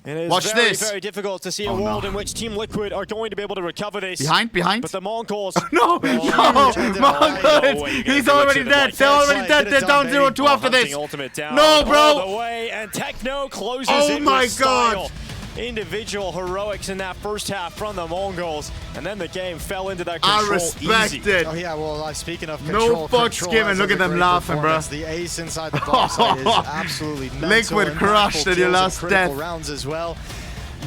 It is Watch very, this. very difficult to see a world in which Team Liquid are going to be able to recover this. Behind. But the Mongols... No! Mongols! He's already dead! They're already dead! They're down 0-2 after this! No, bro! All the way, and Techno closes it my with God! style. Individual heroics in that first half from the Mongols, and then the game fell into that control I respect easy. it. Oh yeah, well, speaking of No control, fucks control given. has Look a at them great laughing, bro. performance. The ace inside the bomb site is absolutely mental. Liquid Impactful crushed at your kills and last critical death. rounds as well.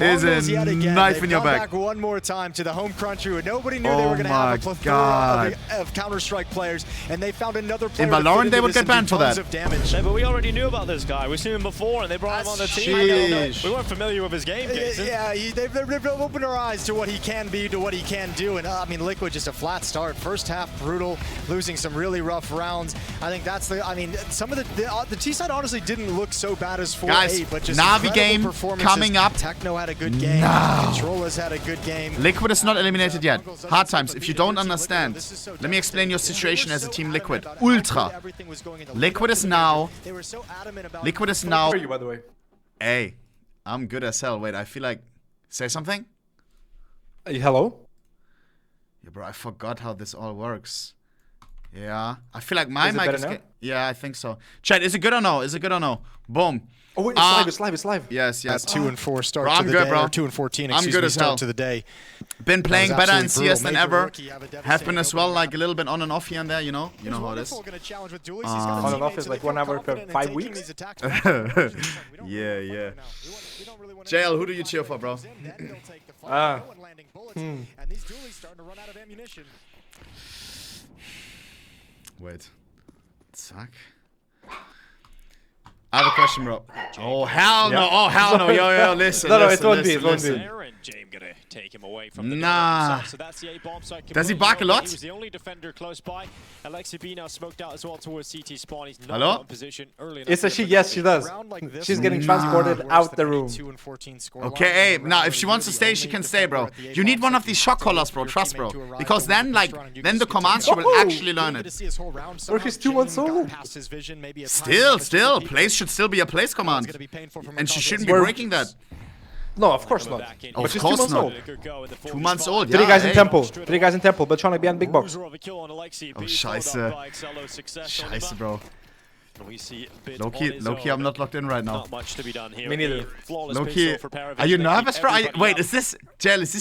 Is Mongols a yet again. knife They've in your gone back. One more time to the home country where nobody knew they Oh were going to have a my plethora God. of Counter-Strike players, and they found another player In to Valorant, fit into they would this get and do banned for tons that. of damage. Yeah, but we already knew about this guy. We've seen him before, and they brought him on the team. Sheesh. We weren't familiar with his game, Jason. Yeah, they've opened our eyes to what he can be, to what he can do. And I mean, Liquid just a flat start. First half brutal, losing some really rough rounds. I think that's the. I mean, some of the T side honestly didn't look so bad as 4-8, Guys, but just Navi incredible game performances. coming up. Techno had a good game. No. Controllers had a good game. Liquid is not eliminated yet. Hard times. If you don't understand, let me explain your situation as a Team Liquid. Ultra. Liquid is now. Liquid is now. How are you, by the way? Hey, I'm good as hell. Wait, I feel like. Say something? Hello? Yeah, bro, I forgot how this all works. Yeah, I feel like my Is it mic better is. now? Yeah, I think so. Chat, is it good or no? Is it good or no? Boom. Oh, it's live. It's live. It's live. Yes, yes. 2 and 4 start Bro, to I'm the good, day, bro. or 2 and 14. I'm good as hell. To the day. Been playing better in CS than ever. Have Have been as well, like a little bit on and off here and there. You know how it is. On and off is like 1 hour per 5 weeks. Yeah. JL, who do you cheer for, bro? Wait. Zack. I have a question, bro. Oh, hell no. Oh, hell no. Yo, listen. No, listen, it won't be. listen, It won't listen. be. James gonna take him away from the Nah. so that's the A bomb site. Does he bark a lot? He was the only defender close by. Alexi B now smoked out as well towards CT spawn. He's not Hello? in position early enough. It's a she. Yes, she does. She's getting transported out the room. Okay, now if she wants to stay, she can stay, bro. You need one of these shock collars, bro. Trust, bro. Because then, then the commands, she will actually learn it. Or she's 2 months old. Still. Place should still be a place command. And she shouldn't be breaking that. No, of course not. But she's 2 months old. 2 months old, 3 yeah. guys in temple. 3 guys in temple, but trying to be on big box. Oh, scheiße. Scheiße, bro. Low-key, I'm not locked in right now. Not much to be done here. Me neither. Low-key, are you nervous, bro? Wait, is this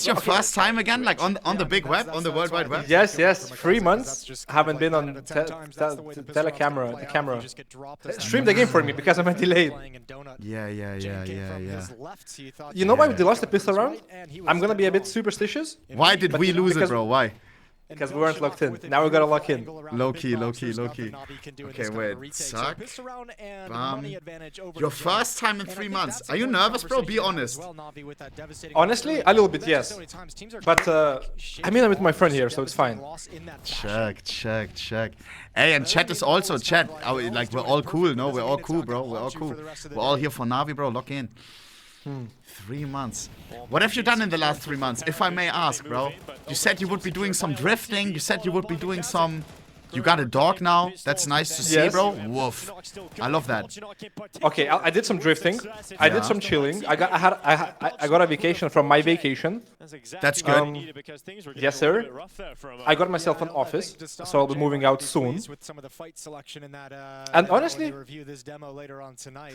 your first time again, like on the big web, on the World Wide Web? Yes. 3 months. Haven't been on camera. Stream the game for me because I'm delayed. Yeah. You know why we lost the pistol round? I'm gonna be a bit superstitious. Why did we lose it, bro? Why? Because we weren't locked in. Now we gotta lock in. Low key. Okay, wait. Suck. Your first time in 3 months. Are you nervous, bro? Be honest. Honestly, a little bit, yes. But I mean, I'm with my friend here, so it's fine. Check. Hey, and chat is also chat. Like, we're all cool, no? We're all cool, bro. We're all cool. We're all here for Navi, bro. Lock in. 3 months. What have you done in the last 3 months, if I may ask, bro? You said you would be doing some drifting. You said you would be doing some... You got a dog now. That's nice to see, bro. Woof. I love that. Okay, I did some drifting. I did some chilling. I got a vacation from my vacation. That's good. Yes, sir. I got myself an office, so I'll be moving out soon. And honestly,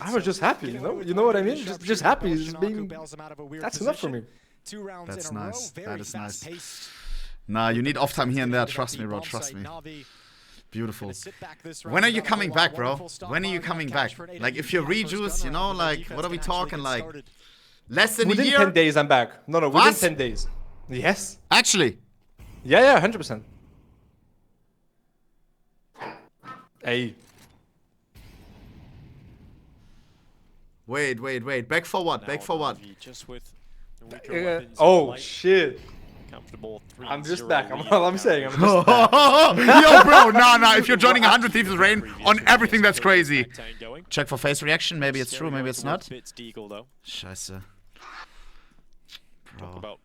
I was just happy, you know? You know what I mean? Just happy. Just being... That's enough for me. That's nice. That is nice. Nah, you need off time here and there. Trust me, bro. Trust me. Beautiful. When are you coming back, bro? When are you coming back? Like, if you rejuice, you know, like, what are we talking, like, less than a year? Within 10 days, I'm back. No, within 10 days. Yes. Actually? Yeah, 100%. Hey. Wait. Back for what? Oh, shit. I'm just back. I'm saying. I'm just back. Yo, bro, nah. If you're joining 100 Thieves' Reign on everything, that's crazy. Check for face reaction. Maybe it's true, maybe it's not. Scheiße. Bro.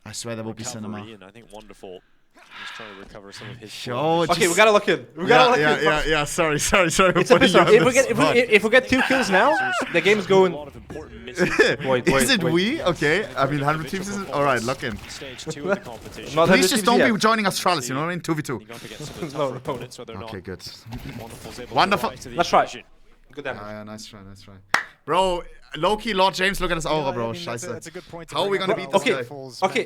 I swear there will be cinema. I think wonderful. He's trying to recover some of his. Okay, we gotta look in. Yeah. Sorry. It's a pistol. If we get 2 kills now, the game's going. Wait. Is it we? Okay. I mean, 100 Thieves is alright. Lock in. Stage 2 of the competition. Please just don't be joining us, Charles. You know what I mean? 2v2. No. Okay, good. Wonderful. Let's try. Good damage. Yeah, nice try. Bro, low-key, Lord James, look at his aura, bro. Scheiße. How are we gonna beat this guy? Okay.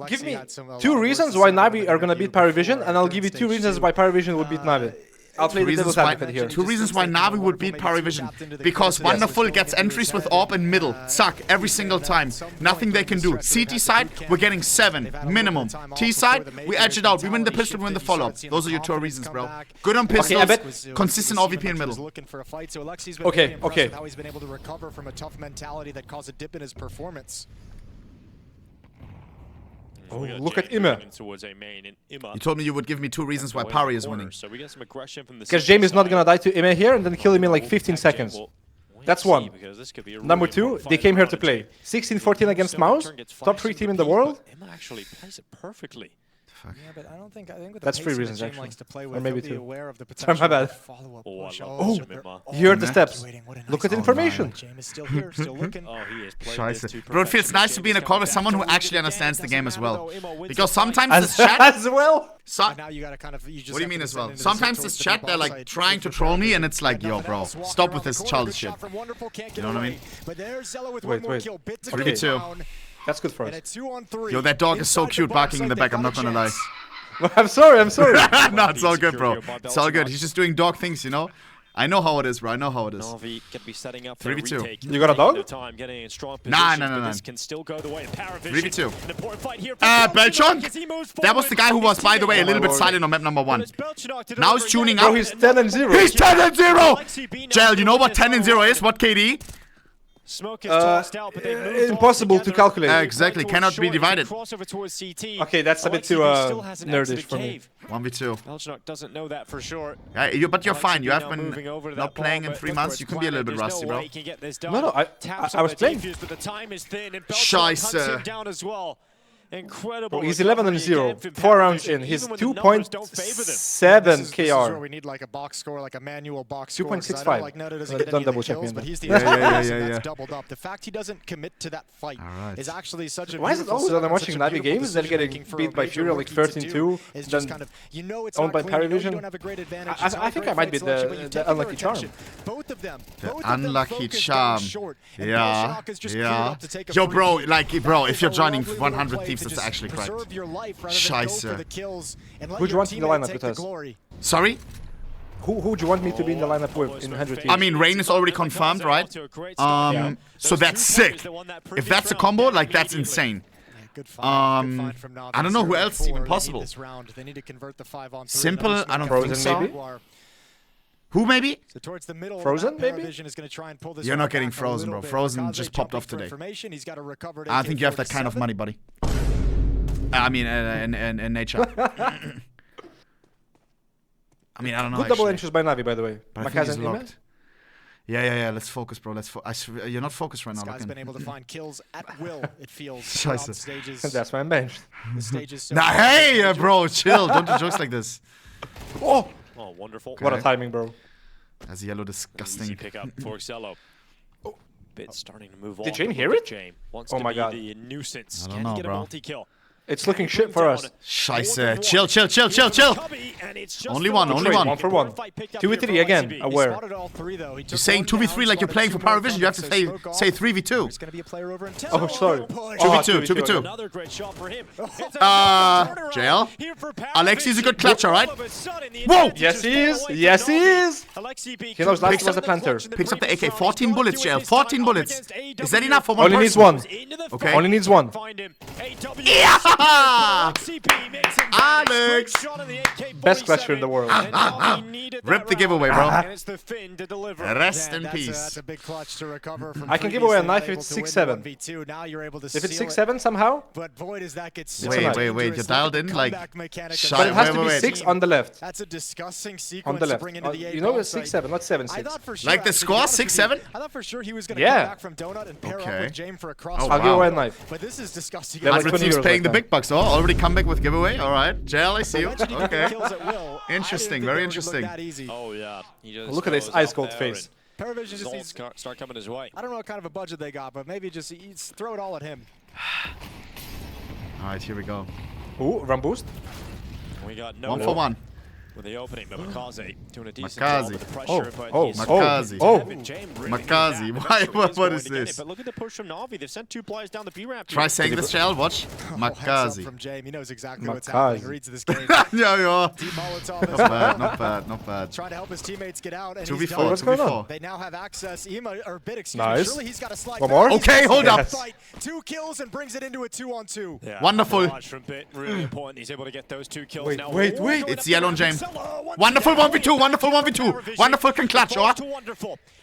Give me 2 reasons why NAVI are gonna beat Parivision, and I'll give you 2 reasons why Parivision would beat NAVI. I'll play the devil's advocate here. 2 reasons why NAVI would beat Parivision. Because Wonderful gets entries with AWP in middle. Suck every single time. Nothing they can do. CT side, we're getting 7 minimum. T side, we edge it out. We win the pistol, we win the follow-up. Those are your 2 reasons, bro. Good on pistols, consistent OVP in middle. Okay. How he's been able to recover from a tough mentality that caused a dip in his performance. Oh, look at Ima. You told me you would give me 2 reasons why Pari is winning. Because James is not gonna die to Ima here and then kill him in like 15 seconds. That's 1. Number 2, they came here to play. 16-14 against Mouz, top 3 team in the world. Ima actually plays it perfectly. Fuck. Yeah, but I think with That's the 3 pace reasons that Jame actually. likes to play Or with, maybe he'll be 2. aware of the Sorry, my bad. follow-up Oh, I push. love this they're Mimma. You heard the steps. Look at the information. Jame is still here, still looking. Oh, he is playing Scheiße. this to Bro, it feels perfection. nice to be in a call with someone who actually understands the game as well. Because sometimes this As, chat... as well? So, Now you gotta kind of, what do you mean as well? Sometimes this chat, they're like trying to troll me and it's like, yo, bro, stop with this childish shit. You know what I mean? Wait. 3v2. That's good for us. Yo, that dog is so cute barking in the back, I'm not gonna lie. I'm sorry. No, it's all good, bro. It's all good. He's just doing dog things, you know? I know how it is, bro. I know how it is. NAVI can be setting up 3v2. You got a dog? Nah. This can still go the way of Parivision. 3v2. Belchon? That was the guy who was, by the way, a little bit silent on map number 1. Now he's tuning up. Bro, he's 10-0. He's 10-0! Jel, you know what 10-0 is? What KD? Smoke is tossed out, but Impossible to calculate. Exactly, cannot be divided. Okay, that's a bit too nerdish for me. 1v2. Belchon doesn't know that for sure. Yeah, but you're fine. You have been not playing in 3 months. You can be a little bit rusty, bro. No, I was playing. Scheiße. Incredible. Bro, he's 11-0. 4 rounds in. He's 2.7 This is where KR. we need like a box score, like a manual box score. 2.65. Like Nutter doesn't get any of the kills, but he's the Yeah. that's doubled up. The fact he doesn't commit to that fight is actually such a Why is it always when I'm watching NAVI games, they're getting beat by Furia like 13-2, then kind of, you know, it's owned by not clean, you know you Parivision? don't have a great advantage. I think I might be the unlucky charm. Both of them. The unlucky charm. Yeah. Yo, bro, if you're joining 100 Thieves, it's actually correct. Scheiße. Who do you want in the lineup with us? Sorry? Who would you want me to be in the lineup with in 100 Thieves? I mean, Rain is already confirmed, right? So that's sick. If that's a combo, like, that's insane. I don't know who else is even possible. Simple, I don't think so. Who maybe? Frozen, maybe? You're not getting Frozen, bro. Frozen just popped off today. I think you have that kind of money, buddy. I mean, in nature. I mean, I don't know. Good double entries by NAVI, by the way. But I think he's locked. Yeah. Let's focus, bro. You're not focused right now. This guy's been able to find kills at will, it feels. Scheiße. That's why I'm benched. So nah, hey, bro, chill. Don't do jokes like this. Oh, wonderful. What a timing, bro. That's yellow disgusting. Easy pick up for Excello. Bit starting to move on. Did Jane hear it? Jane wants oh to my be god. The nuisance. I don't Can know, he get bro. a multi-kill? It's looking shit for us. Scheiße. Chill. Only one. 1 for 1. 2v3 again, aware. You're saying 2v3 like you're playing for Parivision. You have to say 3v2. Oh, sorry. 2v2. Another great shot for him. Jail. Alexi's a good clutch, alright? Whoa! Yes, he is. He knows last was a planter. Picks up the AK. 14 bullets, Jail. 14 bullets. Is that enough for one Only needs person? 1. Okay. Only needs 1. Yeah! Alex! Best clutcher in the world. Rip the giveaway, bro. Rest in peace. I can give away a knife if it's 6-7. If it's 6-7 somehow? Wait. You dialed in like... But it has to be 6 on the left. That's a disgusting sequence on the left. to bring into the You know it's 6-7, not 7-6. Like the score, 6-7? I thought for sure he was going to come back from Donut and pair up with Jame for a cross. I'll give away a knife. But this is disgusting. 100 Teams paying the big bucks, oh? Already come back with giveaway? Alright. Jail, I see you. Okay. Interesting, very interesting. Oh, yeah. Look at this ice cold face. Parivision just needs start coming his way. I don't know what kind of a budget they got, but maybe just throw it all at him. Alright, here we go. Ooh, run boost. We got no 1 for 1. With the opening, but Makazi doing a decent Makazi. job with the pressure, Makazi. Makazi. What is this? But look at the push from NAVI. They've sent 2 players down the B ramp. Try saying this, Shell. Watch. Makazi. From Jame. He knows exactly what's happening. He reads this game. Yo. Deep Molotov. Not bad. Trying to help his teammates get out. And 2v4. What's going on? They now have access. Bit, excuse nice. me. Surely he's got a slide. One more? Okay, hold up. 2 kills and brings it into a 2-on-2. Yeah, wonderful. From Bit, really important. He's able to get those 2 kills now. Wait. It's yellow on Jame. Wonderful 1v2. Wonderful can clutch, or?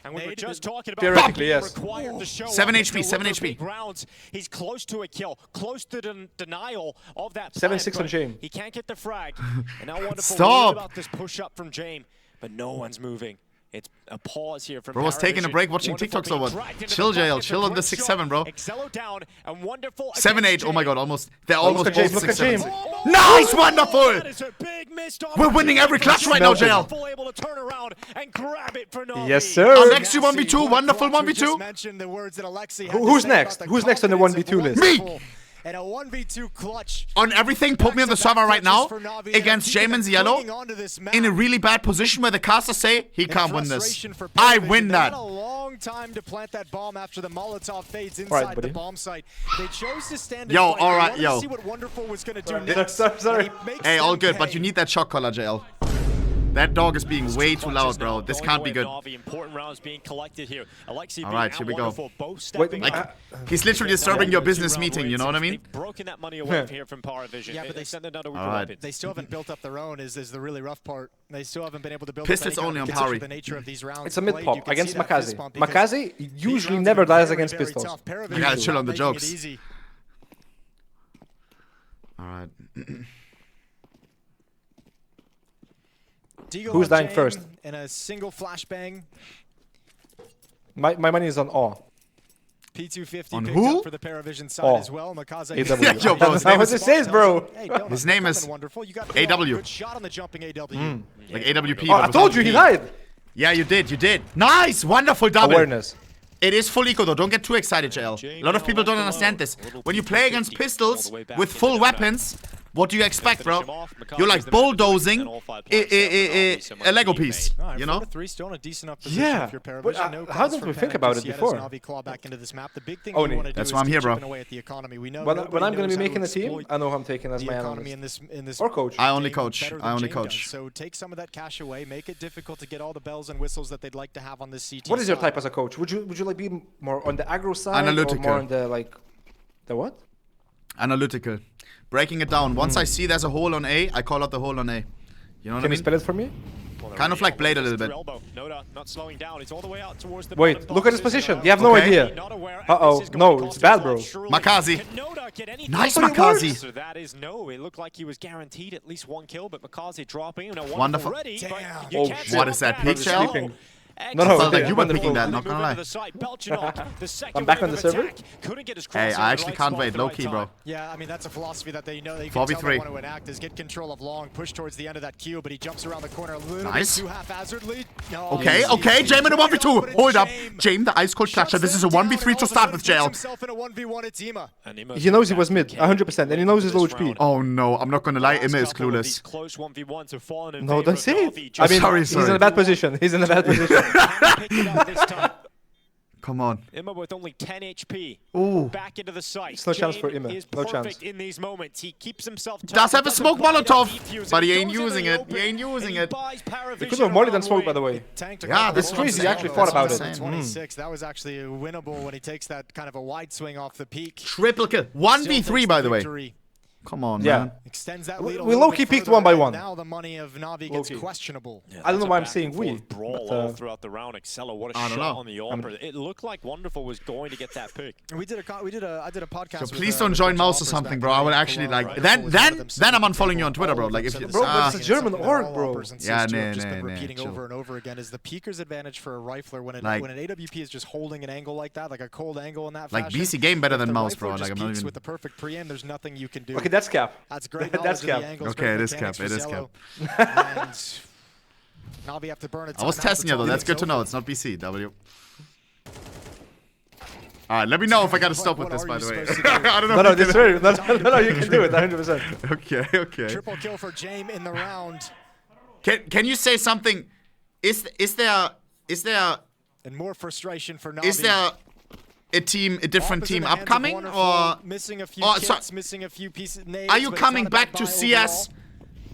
And we were just talking about theoretically, yes. 7 HP. He's close to a kill, close to denial of that. 7-6 on Jame. He can't get the frag. And now Wonderful Stop. about this push up from Jame, but no one's moving. It's a pause here from Bro was taking a break watching TikToks or what? Chill, Jail. Chill on the 6-7, bro. 7-8. Oh my god, almost. They're almost both 6-7s. Nice, wonderful. We're winning every clutch right now, JL. Yes, sir. Alexi 1v2, wonderful 1v2. Who's next? Who's next on the 1v2 list? Me. And a 1v2 clutch. On everything, put me on the server right now against Jamin's yellow in a really bad position where the casters say he can't win this. I win that. A long time to plant that bomb after the Molotov fades inside the bomb site. They chose to stand. Yo, all right, yo. See what Wonderful was gonna do next. Sorry. Hey, all good, but you need that shot caller, JL. That dog is being way too loud, bro. This can't be good. Alright, here we go. Like, he's literally disturbing your business meeting, you know what I mean? Broken that money away here from Parivision. Yeah, but they sent it down to Alright. They still haven't built up their own is the really rough part. They still haven't been able to build Pistols up only on Pari. It's a mid pop against Makazi. Makazi usually never dies against pistols. You gotta chill on the jokes. Alright. Who's dying first? In a single flashbang. My money is on Awe. P250 on picked who? up for the Parivision side as well. Makaze. Yo, bro, his name is it says, bro. His name is AW. Good shot on the jumping AW. Like AWP. Oh, I told you he died. Yeah, you did. You did. Nice, wonderful double. Awareness. It is full eco though. Don't get too excited, JL. A lot of people don't understand this. When you play against pistols with full weapons, what do you expect, bro? You're like bulldozing a Lego piece, you know? Yeah, but how didn't we think about it before? That's why I'm here, bro. When I'm going to be making a team, I know who I'm taking as my analyst. Or coach. I only coach. I only coach. So take some of that cash away, make it difficult to get all the bells and whistles that they'd like to have on this CT. What is your type as a coach? Would you like be more on the aggro side Analytical. or more on the like the what? Analytical. Breaking it down. Once I see there's a hole on A, I call out the hole on A. You know what I mean? Can you spell it for me? Kind of like Blade a little bit. Wait, look at his position. You have no idea. Uh-oh. No, it's bad, bro. Makazi. Nice, Makazi. So that is no. It looked like he was guaranteed at least one kill, but Makazi dropping. Wonderful. Oh, what is that? Peak shell? No, felt like you were picking that, not gonna lie. I'm back on the server. Hey, I actually can't wait. Low key, bro. Yeah, I mean, that's a philosophy that they know they can 4v3. tell they want to enact is get control of long, push towards the end of that queue, but he jumps around the corner a little bit too haphazardly. No, okay, Jamin in a 1v2. Hold up. Jamin, the ice cold clutcher. This is a 1v3 to start with, JL. He knows he was mid, 100%, and he knows his low HP. Oh no, I'm not gonna lie. Ima is clueless. No, don't say it. I mean, sorry. He's in a bad position. He's in a bad position. Come on. Ima with only 10 HP. Ooh. Back into the site. It's no chance for Ima. No chance. In these moments. He keeps himself does have a smoke Molotov, but he ain't using it. He ain't using it. He could have more than smoke, by the way. Yeah, this is crazy. He actually thought about it. 26. That was actually winnable when he takes that kind of a wide swing off the peak. Triple kill. 1v3, by the way. Come on, man. Extends that lead we low-key peaked one by one. Now the money of NAVI gets questionable. Yeah, I don't know why I'm saying we. Brawl all throughout the round. Excella, what a shot on the offer. It looked like Wonderful was going to get that pick. I did a podcast. So please don't join Mouz or something, bro. I would actually like then I'm unfollowing you on Twitter, bro. Like if you, bro, but it's a German org, bro. Yeah, just been repeating over and over again is the peeker's advantage for a rifler when an AWP is just holding an angle like that, like a cold angle in that fashion. Like BC game better than Mouz, bro. Like I'm not even with the perfect pre-aim. There's nothing you can do. Okay, that's cap. That's great. That's cap. Okay, it is cap. It is cap. NAVI have to burn it. I was testing you though. That's good to know. It's not BC. W. Alright, let me know if I gotta stop with this, by the way. I don't know. No, this very. No, you can do it. 100%. Okay. Triple kill for Jame in the round. Can you say something? Is there and more frustration for NAVI? Is there a different team upcoming, or missing a few missing a few pieces? Are you coming back to CS?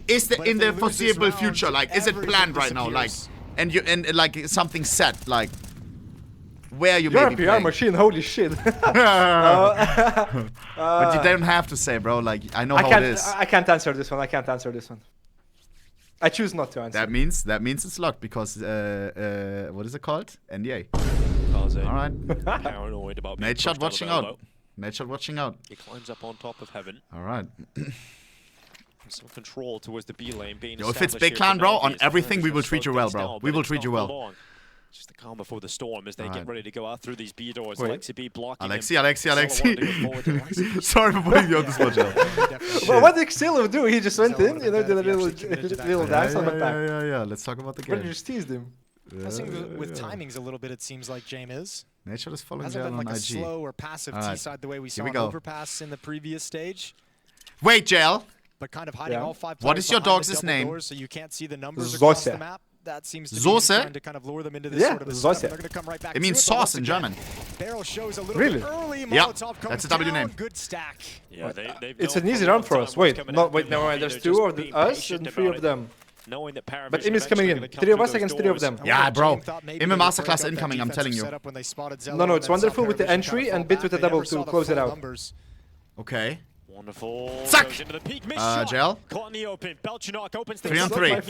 Is in the foreseeable future? Like, is it planned right now? Like, and like something set? Like, where you You're maybe a PR machine. Holy shit! But you don't have to say, bro. Like, I know how it is. I can't answer this one. I choose not to answer. That means it's locked because what is it called? NDA. Alright. Paranoid about Nate shot watching out. He climbs up on top of heaven. Alright. Some control towards the B lane being if it's big clan, bro, on everything we will treat you well, bro. We will treat you well. Just the calm before the storm as they get ready to go out through these B doors. Alexi B blocking Alexi. Sorry for putting you on the spot, Joe. Well, what did Xilov do? He just went in, you know, did a little dance on the back. Yeah. Let's talk about the game. But just teased him. Messing with timings a little bit, it seems like James is. Nature is following Hasn't down been on like a IG. slow or passive T-side the way we saw an overpass in the previous stage. Wait, JL. But kind of hiding all 5 players. What is your dog's name? Doors, so you can't see the numbers across the map. That seems to be trying to kind of lure them into this sort of a setup. They're going to come right back. It means sauce in German. Barrel shows a little bit early. Yeah, that's a W name. Good stack. Yeah, it's an easy round for us. Wait, never mind. There's 2 of us and 3 of them. But Im is coming in. 3 of us against 3 of them. Yeah, bro. Im masterclass incoming, I'm telling you. No, it's wonderful with the entry and bit with the double to close it out. Okay. Wonderful. Suck! Jail. Caught in the open. Belchenok opens 3 on 3.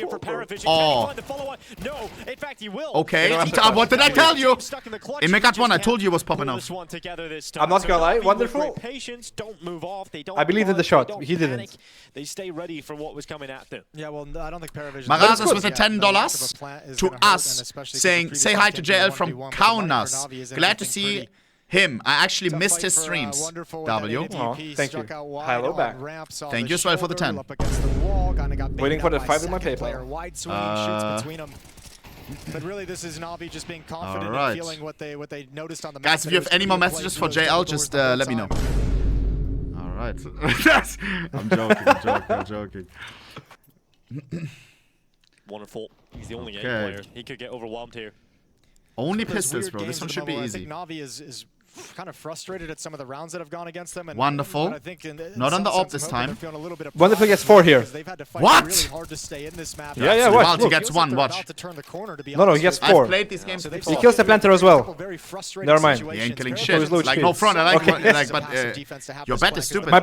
Oh. No, in fact he will. Okay, what did I tell you? Im got 1, I told you it was popping off. I'm not gonna lie, wonderful. Patience, don't move off. They don't I believed in the shot, he didn't. They stay ready for what was coming at them. Yeah, well, I don't think Parivision... Marazes with the $10 to us, saying, say hi to JL from Kaunas. Glad to see him. I actually missed his streams. W. Oh, thank you. Hello back. Thank you as well for the 10. Waiting for the 5 in my PayPal. But really, this is NAVI just being confident and feeling what they noticed on the map. Guys, if you have any more messages for JL, just let me know. Alright. I'm joking. Wonderful. He's the only A player. He could get overwhelmed here. Only pistols, bro. This one should be easy. I think NAVI is kind of frustrated at some of the rounds that have gone against them. And wonderful. I think not on the op this time. Wonderful gets 4 here. What? Really hard to stay in this map. Yeah, watch. He gets 1, watch. No, he gets 4. I've played these games before. He kills the planter as well. Never mind. He ain't killing shit. Like, no front, I like but your bet is stupid. My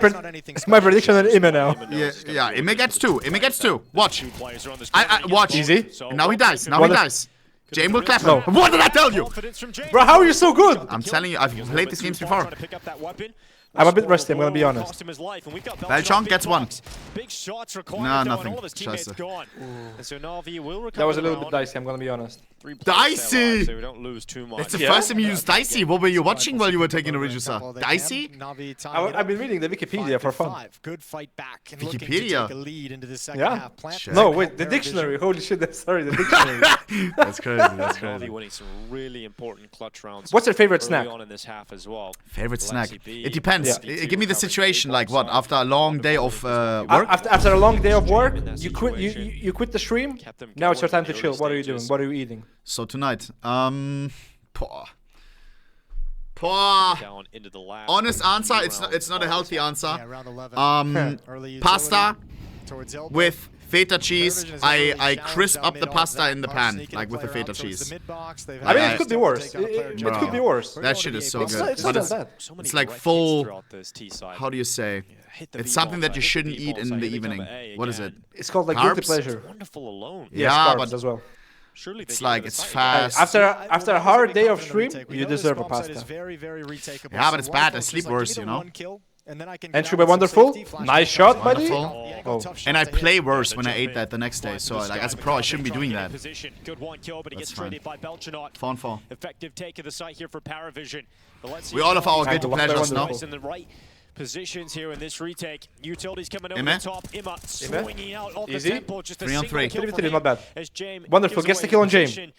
prediction on Ime now. Yeah, Ime gets 2. Watch. Watch. Easy. And now he dies. James will clap him. What did I tell you? Bro, how are you so good? I'm telling you, I've played these games before. I'm a bit rusty, I'm gonna be honest. Belchon gets 1. No, nothing. That was a little bit dicey, I'm gonna be honest. Dicey! It's the first time you used Dicey. What were you watching while you were taking a Reducer? Dicey? I've been reading the Wikipedia for fun. Good fight back. Wikipedia? Yeah? No, wait, the dictionary. Holy shit, sorry, the dictionary. That's crazy. Winning some really important clutch rounds. What's your favorite snack? On in this half as well. Favorite snack? It depends. Yeah. Give me the situation, like what? After a long day of work? After a long day of work, you quit the stream. Now it's your time to chill. What are you doing? What are you eating? So tonight, poor. Honest answer, it's not a healthy answer. Pasta with feta cheese. I crisp up the pasta in the pan, like with the feta cheese. I mean, it could be worse. It could be worse. That shit is so good. It's not that bad. It's like full. How do you say? It's something that you shouldn't eat in the evening. What is it? It's called like guilty pleasure. Wonderful alone. Yeah, but as well. It's like it's fast. After a hard day of stream, you deserve a pasta. Yeah, but it's bad. I sleep worse, you know. Entry by Wonderful. Nice shot, buddy. Oh. And I play worse when I ate that the next day. So like as a pro, I shouldn't be doing that. That's fine. 4-4. Effective take of the site here for Parivision. We all have our guilty pleasures now. Positions here in this retake. Utilities coming over the top. Ima swinging out off the tempo. Just 3 on 3. Not bad. Wonderful gets the kill on James in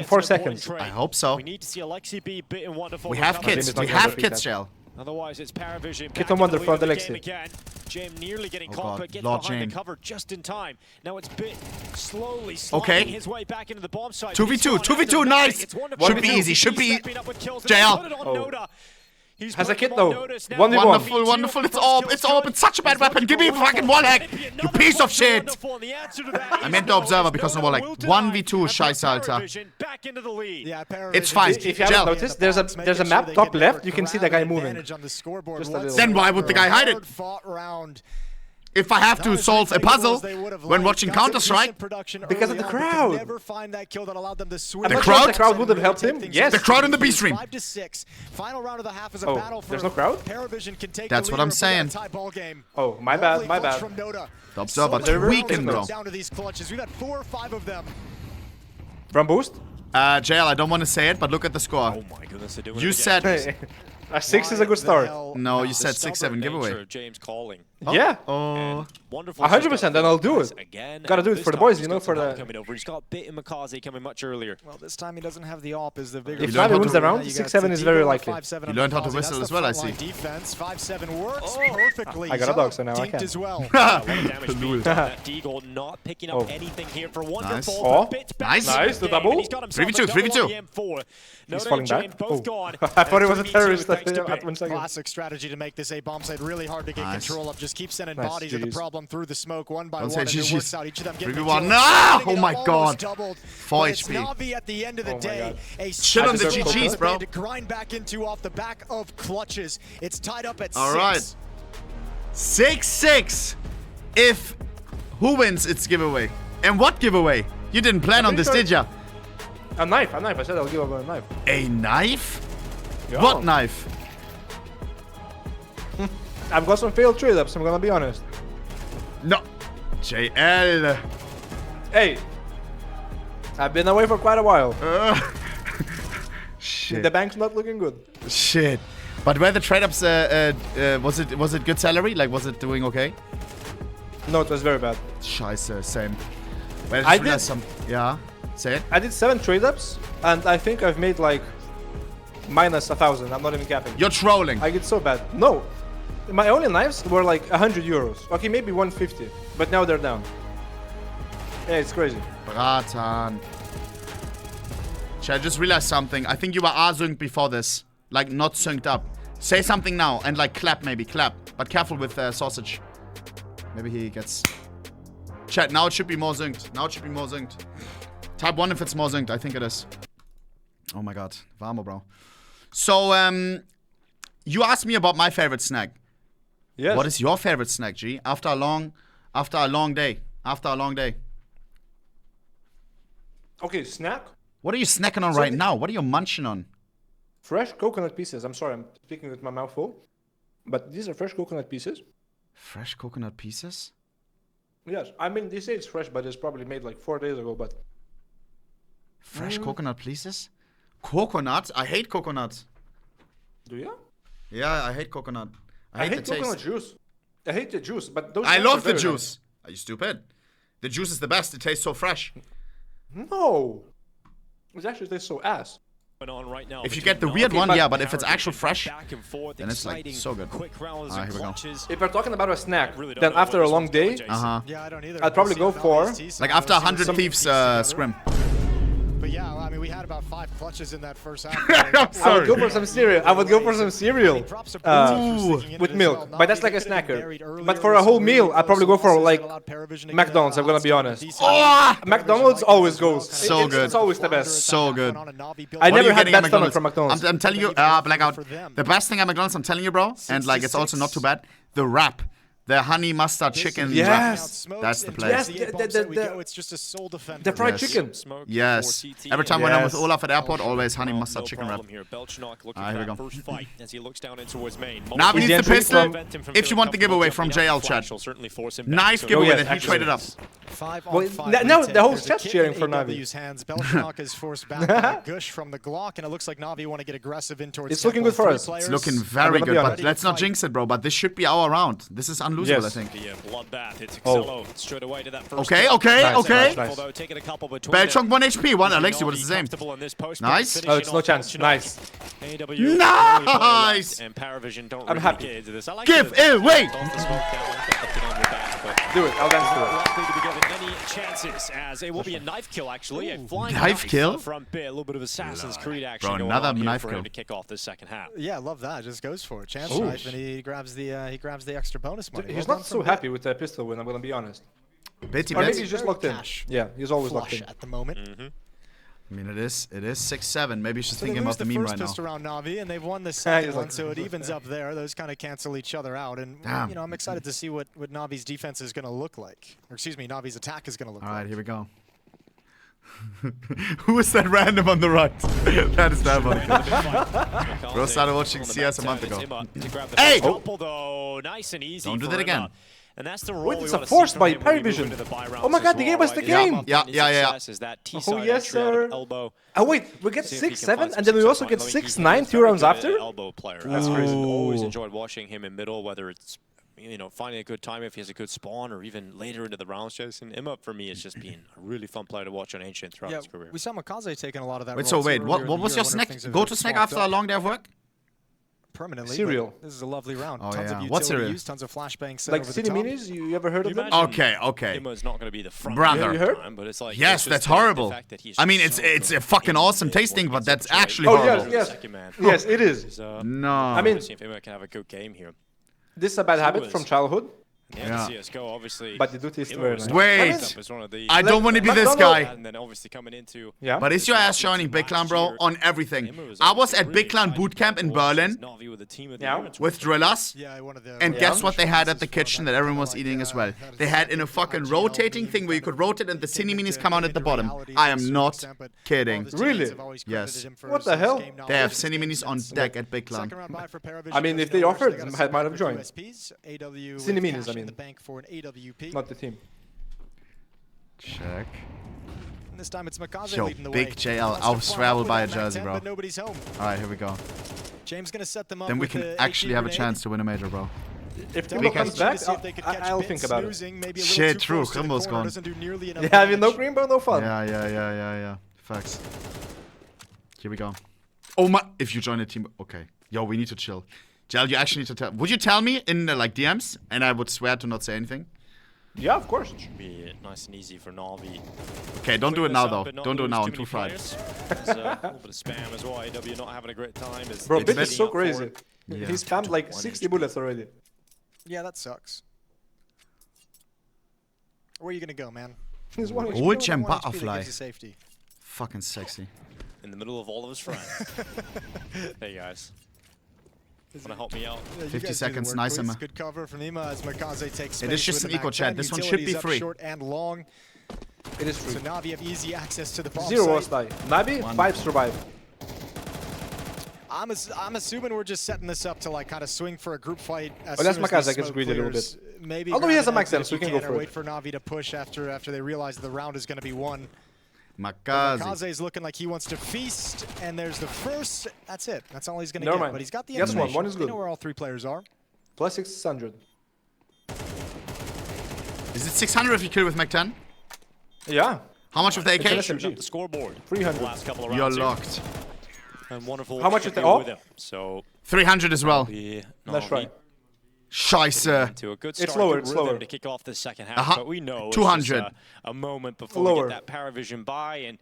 4 seconds. I hope so. We need to see Alexi be bit and Wonderful. We have kids. We have kids, Shell. Otherwise, it's Parivision. Kit on Wonderful, Alexi. James nearly getting caught, but gets behind the cover just in time. Now it's bit slowly sliding his way back into the bomb site. 2v2. 2v2. Nice. Should be easy. Should be. JL. Has a kit though. 1v1. Wonderful. It's all. It's such a bad weapon. Give me a fucking wall hack. You piece of shit. I meant the observer because no wall hack. 1v2. Scheiße, Alter. It's fine. If you haven't noticed, there's a map top left. You can see the guy moving. Then why would the guy hide it? If I have to solve a puzzle when watching Counter-Strike. Because of the crowd. The crowd would have helped him? Yes. The crowd in the B stream. Oh, there's no crowd? That's what I'm saying. Oh, my bad. The observer tweaking, bro. From boost? JL, I don't want to say it, but look at the score. Oh my goodness, they're doing You it said... again. A 6 is a good start. No, you said 6-7 giveaway. Of James calling. Yeah. Oh. 100%, then I'll do it. Again, Gotta do it for the boys, you know, for the... Coming over. He's got Bit and Makaze coming much earlier. Well, this time he doesn't have the AWP as the bigger... If NAVI wins the round, 6-7 is very likely. You learned how to whistle as well, I see. Defense, 5-7 works perfectly. I got a dog, so now I can. As well. Deagle not picking up anything here for Wonderful. Oh, nice. Nice, the double. 3v2, 3v2. He's falling back. Oh. I thought he was a terrorist at 1 second. Classic strategy to make this A bomb site really hard to get control of. Just keep sending bodies of the problem through the smoke one by one, and it works out. Each of them getting a kill. No! Oh my god. 4 HP. NAVI at the end of the day. Shit on the GGs, bro. To grind back into off the back of clutches. It's tied up at 6. All right. 6-6. If who wins, it's giveaway. And what giveaway? You didn't plan on this, did ya? A knife, a knife. I said I'll give away a knife. A knife? Yeah. What knife? I've got some failed trade-ups, I'm gonna be honest. No. JL. Hey. I've been away for quite a while. Shit. The bank's not looking good. Shit. But were the trade-ups, was it good salary? Like, was it doing okay? No, it was very bad. Scheiße, same. Well, I did some... Yeah, say it. I did 7 trade-ups, and I think I've made like minus 1,000. I'm not even capping. You're trolling. I get so bad. No. My only knives were like 100 euros. Okay, maybe 150. But now they're down. Yeah, it's crazy. Bratan. I just realized something. I think you were A-synced before this. Like, not synced up. Say something now and like clap maybe. Clap. But careful with sausage. Maybe he gets... Chat, now it should be more synced. Now it should be more synced. Type 1 if it's more synced. I think it is. Oh my god. Vamo, bro. So, you asked me about my favorite snack. Yes. What is your favorite snack, G? After a long day. After a long day. Okay, snack? What are you snacking on right now? What are you munching on? Fresh coconut pieces. I'm sorry, I'm speaking with my mouth full. But these are fresh coconut pieces. Fresh coconut pieces? Yes. I mean, they say it's fresh, but it's probably made like 4 days ago, but... Fresh coconut pieces? Coconut? I hate coconut. Do you? Yeah, I hate coconut. I hate the coconut juice. I hate the juice, but those... I love the juice. Are you stupid? The juice is the best. It tastes so fresh. No. It actually tastes so ass. On right now, if you get the weird one, yeah, but if it's actual fresh, then it's like so good. Alright, here we go. If we're talking about a snack, then after a long day, I'd probably go for... Like after 100 Thieves scrim. But yeah, I mean, we had about 5 clutches in that first half. I would go for some cereal. I would go for some cereal with milk. But that's like a snacker. But for a whole meal, I'd probably go for like McDonald's, I'm gonna be honest. Oh! McDonald's always goes. So good. It's always the best. So good. I never had bad stomach from McDonald's. I'm telling you, blackout. The best thing at McDonald's, I'm telling you, bro, and like it's also not too bad, the wrap. The honey mustard chicken wrap. That's the place. Yes, the fried chicken. Yes. Every time when I'm with Olaf at airport, always honey mustard chicken wrap. Here we go. NAVI needs the pistol if you want the giveaway from JL chat. Nice giveaway that he traded up. Well, now the whole chat's cheering for NAVI. is forced back by Gush from the Glock, and it looks like NAVI want to get aggressive in towards. It's looking good for us. It's looking very good, but let's not jinx it, bro. But this should be our round. This is unlosable, I think. Okay. Belchong 1 HP, 1 Alexi, what is his name? Nice. Oh, it's no chance. Nice. Nice! I'm happy. Give it away! Do it, I'll dance to it. Likely to be given many chances as it will be a knife kill actually. A flying knife kill from Bit, a little bit of Assassin's Creed action. Bro, going another on here knife for kill him to kick off the second half. Yeah, I love that. Just goes for it. Chance knife, and he grabs the extra bonus money. He's not so happy with the pistol win, I'm gonna be honest. Bitty or maybe he's just locked in. Yeah, he's always locked in at the moment. I mean, it is 6-7. Maybe he's just thinking about the meme right now. They lose the first pistol round, NAVI, and they've won the second one, so it evens up there. Those kind of cancel each other out, and you know, I'm excited to see what NAVI's defense is going to look like. Or excuse me, NAVI's attack is going to look like. All right, here we go. Who is that random on the right? That is that funny. Bro started watching CS a month ago. Hey! Nice and easy. Don't do that again. And that's the role Wait, it's a forced by Parivision. Oh my god, they gave us the game! Yeah. Oh yes, sir. Oh wait, we get 6-7 and then we also get 6-9 2 rounds after? That's crazy. Always enjoyed watching him in middle, whether it's finding a good time if he has a good spawn, or even later into the rounds. Chasing him up for me, it's just been a really fun player to watch on Ancient throughout his career. We saw Makaze taking a lot of that. Wait, what was your snack? Go to snack after a long day of work? Permanently. Cereal. This is a lovely round. Oh, tons of what's utility cereal? use, tons of flashbangs. Like City Minis, you ever heard of them? Okay. Immo's not going to be the front. Brother. You heard? But it's like, Yes, that's horrible. I mean, it's a fucking awesome tasting, but that's actually horrible. Yes, it is. No. I mean, see if Immo can have a good game here. This is a bad habit from childhood. Yeah. CS:GO, obviously. But they do taste very nice. Wait, I don't want to be this guy. And then obviously coming into But is your ass shining Big Clan, bro? On everything. I was at Big Clan Bootcamp in Berlin with drillers. And guess what they had at the kitchen that everyone was eating as well? They had in a fucking rotating thing where you could rotate and the cine minis come out at the bottom. I am not kidding. Really? Yes. What the hell? They have cine minis on deck at Big Clan. I mean, if they offered, I might have joined. Cine minis, I mean. Not the team. Check. And this time it's Makaze Yo, leading the way. big JL. I'll swear we'll buy a jersey, bro. But nobody's home. Alright, here we go. James gonna set them up. Then we with can the actually have a grenade. chance to win a major, bro. If Timbo comes back, I'll think about it. Shit, true. Grimbo's gone. Yeah, I mean, no Grimbo, no fun. Yeah. Facts. Here we go. Oh my! If you join a team, okay. Yo, we need to chill. Jel, you actually need to tell. Would you tell me in like DMs, and I would swear to not say anything? Yeah, of course. Should be nice and easy for NAVI. Okay, don't do it now though. Don't do it now. I'm too fried. There's a little bit of spam as well. AW not having a great time. Bro, Bit is so crazy. Yeah. He spammed like 60 bullets already. Yeah, that sucks. Where are you gonna go, man? He's one Old Gem Butterfly. Safety. Fucking sexy. In the middle of all of his friends. Hey guys. Wanna help me out? 50 seconds, nice Emma. Good cover from Ima as Makaze takes It is just an eco chat. This one should be free. Short and long. It is free. So NAVI have easy access to the bomb 0 was site. die. NAVI, 5 survive. I'm assuming we're just setting this up to like kind of swing for a group fight. Well, that's Makaze gets greedy a little bit. Maybe although he has a max amp, so we can go for it. Wait for NAVI to push after they realize the round is going to be won. Makaze is looking like he wants to feast, and there's the first. That's it. That's all he's going to Never get. mind. But he's got the Guess information. one is good. You know where all three players are. Plus 600. Is it 600 if you kill with Mac 10? Yeah. How much with the AK? The scoreboard. 300. Last couple of You're rounds locked. And wonderful. How much is the off? So 300 as well. That's right. Scheiße. It's lower, it's lower. To kick off the second half, but we know 200. It's a moment before we get that Parivision buy and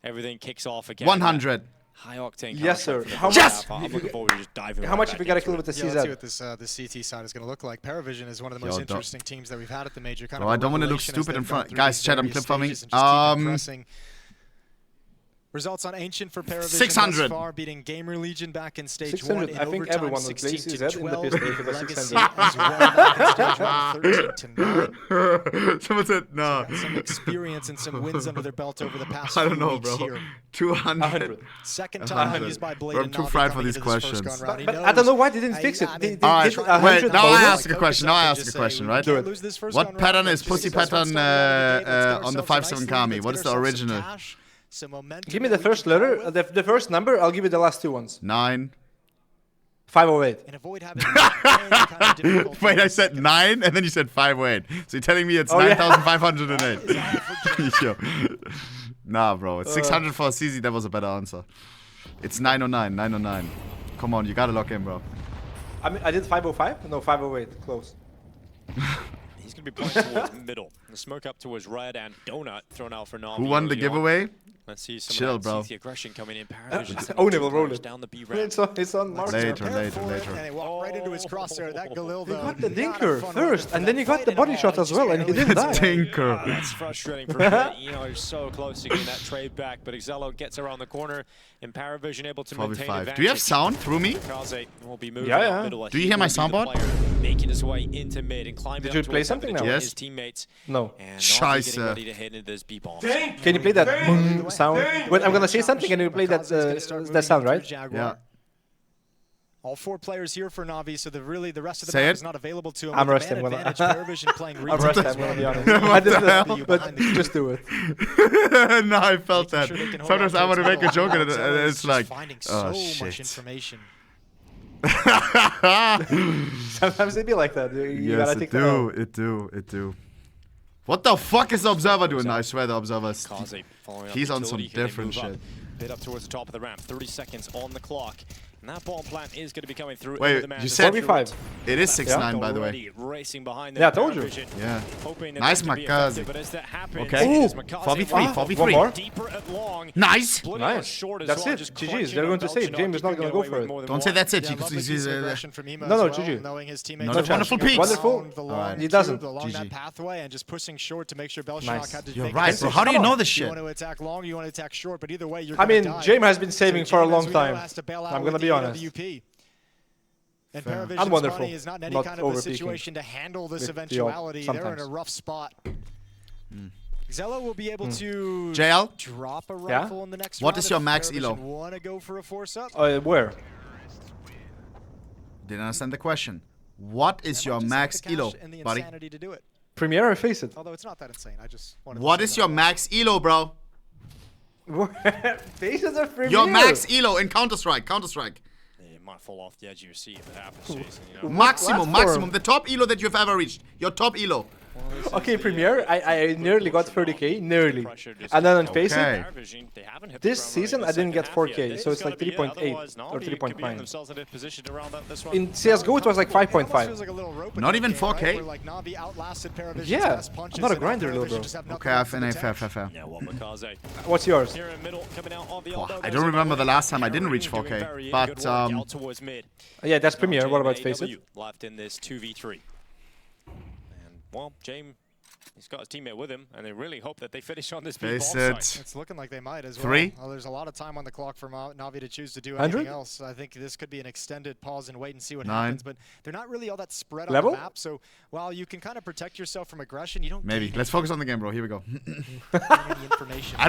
everything kicks off again. 100. High octane. Yes, sir. How yes! I'm looking forward to just diving. How much if you got a kill with the CZ? Let's see what this CT side is going to look like. Parivision is one of the most interesting teams that we've had at the major. Bro, I don't want to look stupid in front. Guys, chat, I'm clip farming. Results on Ancient for Parivision 600. thus far, beating Gamer Legion back in stage 600. 1 in I think overtime, everyone will play 16 CZ to in the 12. pistol for the Legacy 600. as well back in stage 1, 13 to 9. Someone said no. So some experience and some wins under their belt over the past I don't few know, weeks bro. here. 200. Second time used by Blade. I'm too fried for these questions. But I don't know why they didn't fix it. They Alright, did wait, now I bonus. ask a question. Now I ask a question, right? Do it. What pattern is pussy pattern on the 5-7 Kami? What is the original? Give me the first letter, the first number. I'll give you the last two ones. 9. 508. Wait, I said 9 and then you said 508. So you're telling me it's 9,508. Yo. Nah, bro. It's 600 for a CZ. That was a better answer. It's 909. 909. Come on, you gotta lock in, bro. I mean, I did 505? No, 508. Close. He's going to be pointing towards middle. The smoke up towards red and donut thrown out for NAVI. Who won the giveaway? Let's see some chill, of bro. that aggression coming in. Parivision. Ownable will roll it. Down the B It's on Mark. Later. And he walked right into his crosshair. That Galil, You though, got the not a dinker fun first, weapon and for then that you got fight the at body all. shot as well, and he didn't die. Tinker. That's frustrating for him. You know, he's so close to getting that trade back, but Excello gets around the corner, and Parivision able to maintain advantage. Do you have sound through me? Kaze will be moving Yeah. middle. Do you hear my soundboard? Making his way into mid and climbing Did up you towards play him something to now? join Yes. his teammates. No. And Scheiße. getting ready to hit into those B-bombs. Can you play that sound? When I'm gonna say something, and you play that sound, right? Yeah. All 4 players here for Navi, so the rest of the Say map it. is not available to him. I'm With the resting. man advantage, Parivision playing I'm retail resting, as I'm gonna be well. honest. What I did the that, hell? but just do it. No, I felt that. Sometimes I want to make a joke and it's like, oh shit. Sometimes they be like that. You Yes, gotta it take that out. it do. What the fuck is the Observer doing? I swear the Observer is... Kaze following up He's on some utility. Can they different move up? shit. Bit up towards the top of the ramp. 30 seconds on the clock. And that bomb plant is going to be coming through. Wait, you said 4v5. It is 6-9, by the way. Racing behind Yeah, I told you. Yeah. Hoping that Nice, that can be Makazi. effective, but as that happens, Okay. it is Makazi 4v3, 4v3. One more. deeper at long. Nice. Splitting out Nice. short as That's well, it. just GG's. crunching They're on going to save. Belgian. James is not Keeping going to go away for with it. more than Don't one. say that's it. Yeah, You lovely see piece of the... aggression from Ema No, as no, well, GG. knowing his No teammates chance. Wonderful pushing peaks. Wonderful. down the long Alright. He doesn't. tube, along that GG. pathway and just pushing short to make sure Belshak Nice. had to You're make right, a bro. decision. How do you Come know on. this You shit? want to attack long, you want to attack short, but either way, you're I gonna mean, die. James has been saving for a James, long as we know, time. has to bail out I'm with gonna the be aid of honest. the UP. And Fair. Parivision's I'm wonderful. money is not in any Not kind of a overpeaking. situation to handle this With the eventuality. They're in sometimes. a rough spot. Zello will be able to JL? drop a Yeah? rifle in the next What round is if your max Parivision elo? wanna go for a force up. Where? Didn't understand the question. What is your max elo, buddy? To do it. Premiere or Face It? Although it's not that insane. I just wanted What to is say your that. max elo, bro? Face It or Premiere? Your max elo in Counter-Strike. Counter-Strike. It might fall off the edge of your seat if it happens, Jason. You know? Maximum, platform? maximum. The top elo that you've ever reached. Your top elo. Okay, Premiere, I nearly got 30k, nearly. And then on Face Okay. It, this season I didn't get 4k, so it's like 3.8 or 3.9. In CSGO it was like 5.5. Not even 4K? Yeah, I'm not a grinder, little bro. Okay, fair. What's yours? I don't remember the last time I didn't reach 4K, but Yeah, that's Premiere. What about Face It? Left in this 2v3. Well, James, he's got his teammate with him, and they really hope that they finish on this big Face bomb it. site. It's looking like they might as well. 3? Well, there's a lot of time on the clock for Navi to choose to do 100? anything else. I think this could be an extended pause and wait and see what 9. happens. But they're not really all that spread Level? on the map. So while you can kind of protect yourself from aggression, you don't maybe. gain Let's focus on the game, bro. Here we go. any information. I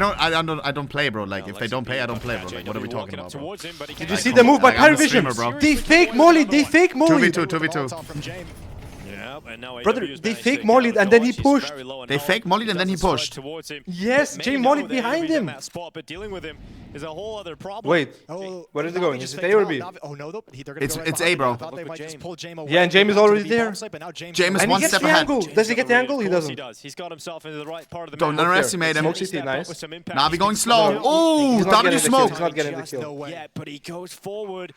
don't play, bro. Like, if they don't pay, I don't play, bro. Like, what are we talking about, bro? Did you see the move by I'm a Parivision? streamer, bro. They fake mollied, they fake mollied. 2v2. Brother, they fake mollied and then he pushed. They fake mollied and then he pushed. Yes, Jay mollied behind him. But dealing with him is a whole other problem. Wait, where is it going? Is it A or B? Oh no, It's A, bro. Yeah, and James is already there. James is And he one gets step the ahead. angle. Does he get the angle? He He doesn't. does. He's got himself into the right part of the Don't map. underestimate him. Smoke CT, nice. Navi going slow. Oh, He's not W getting the kill. smoke. He's not getting the kill. Yeah, but he goes forward.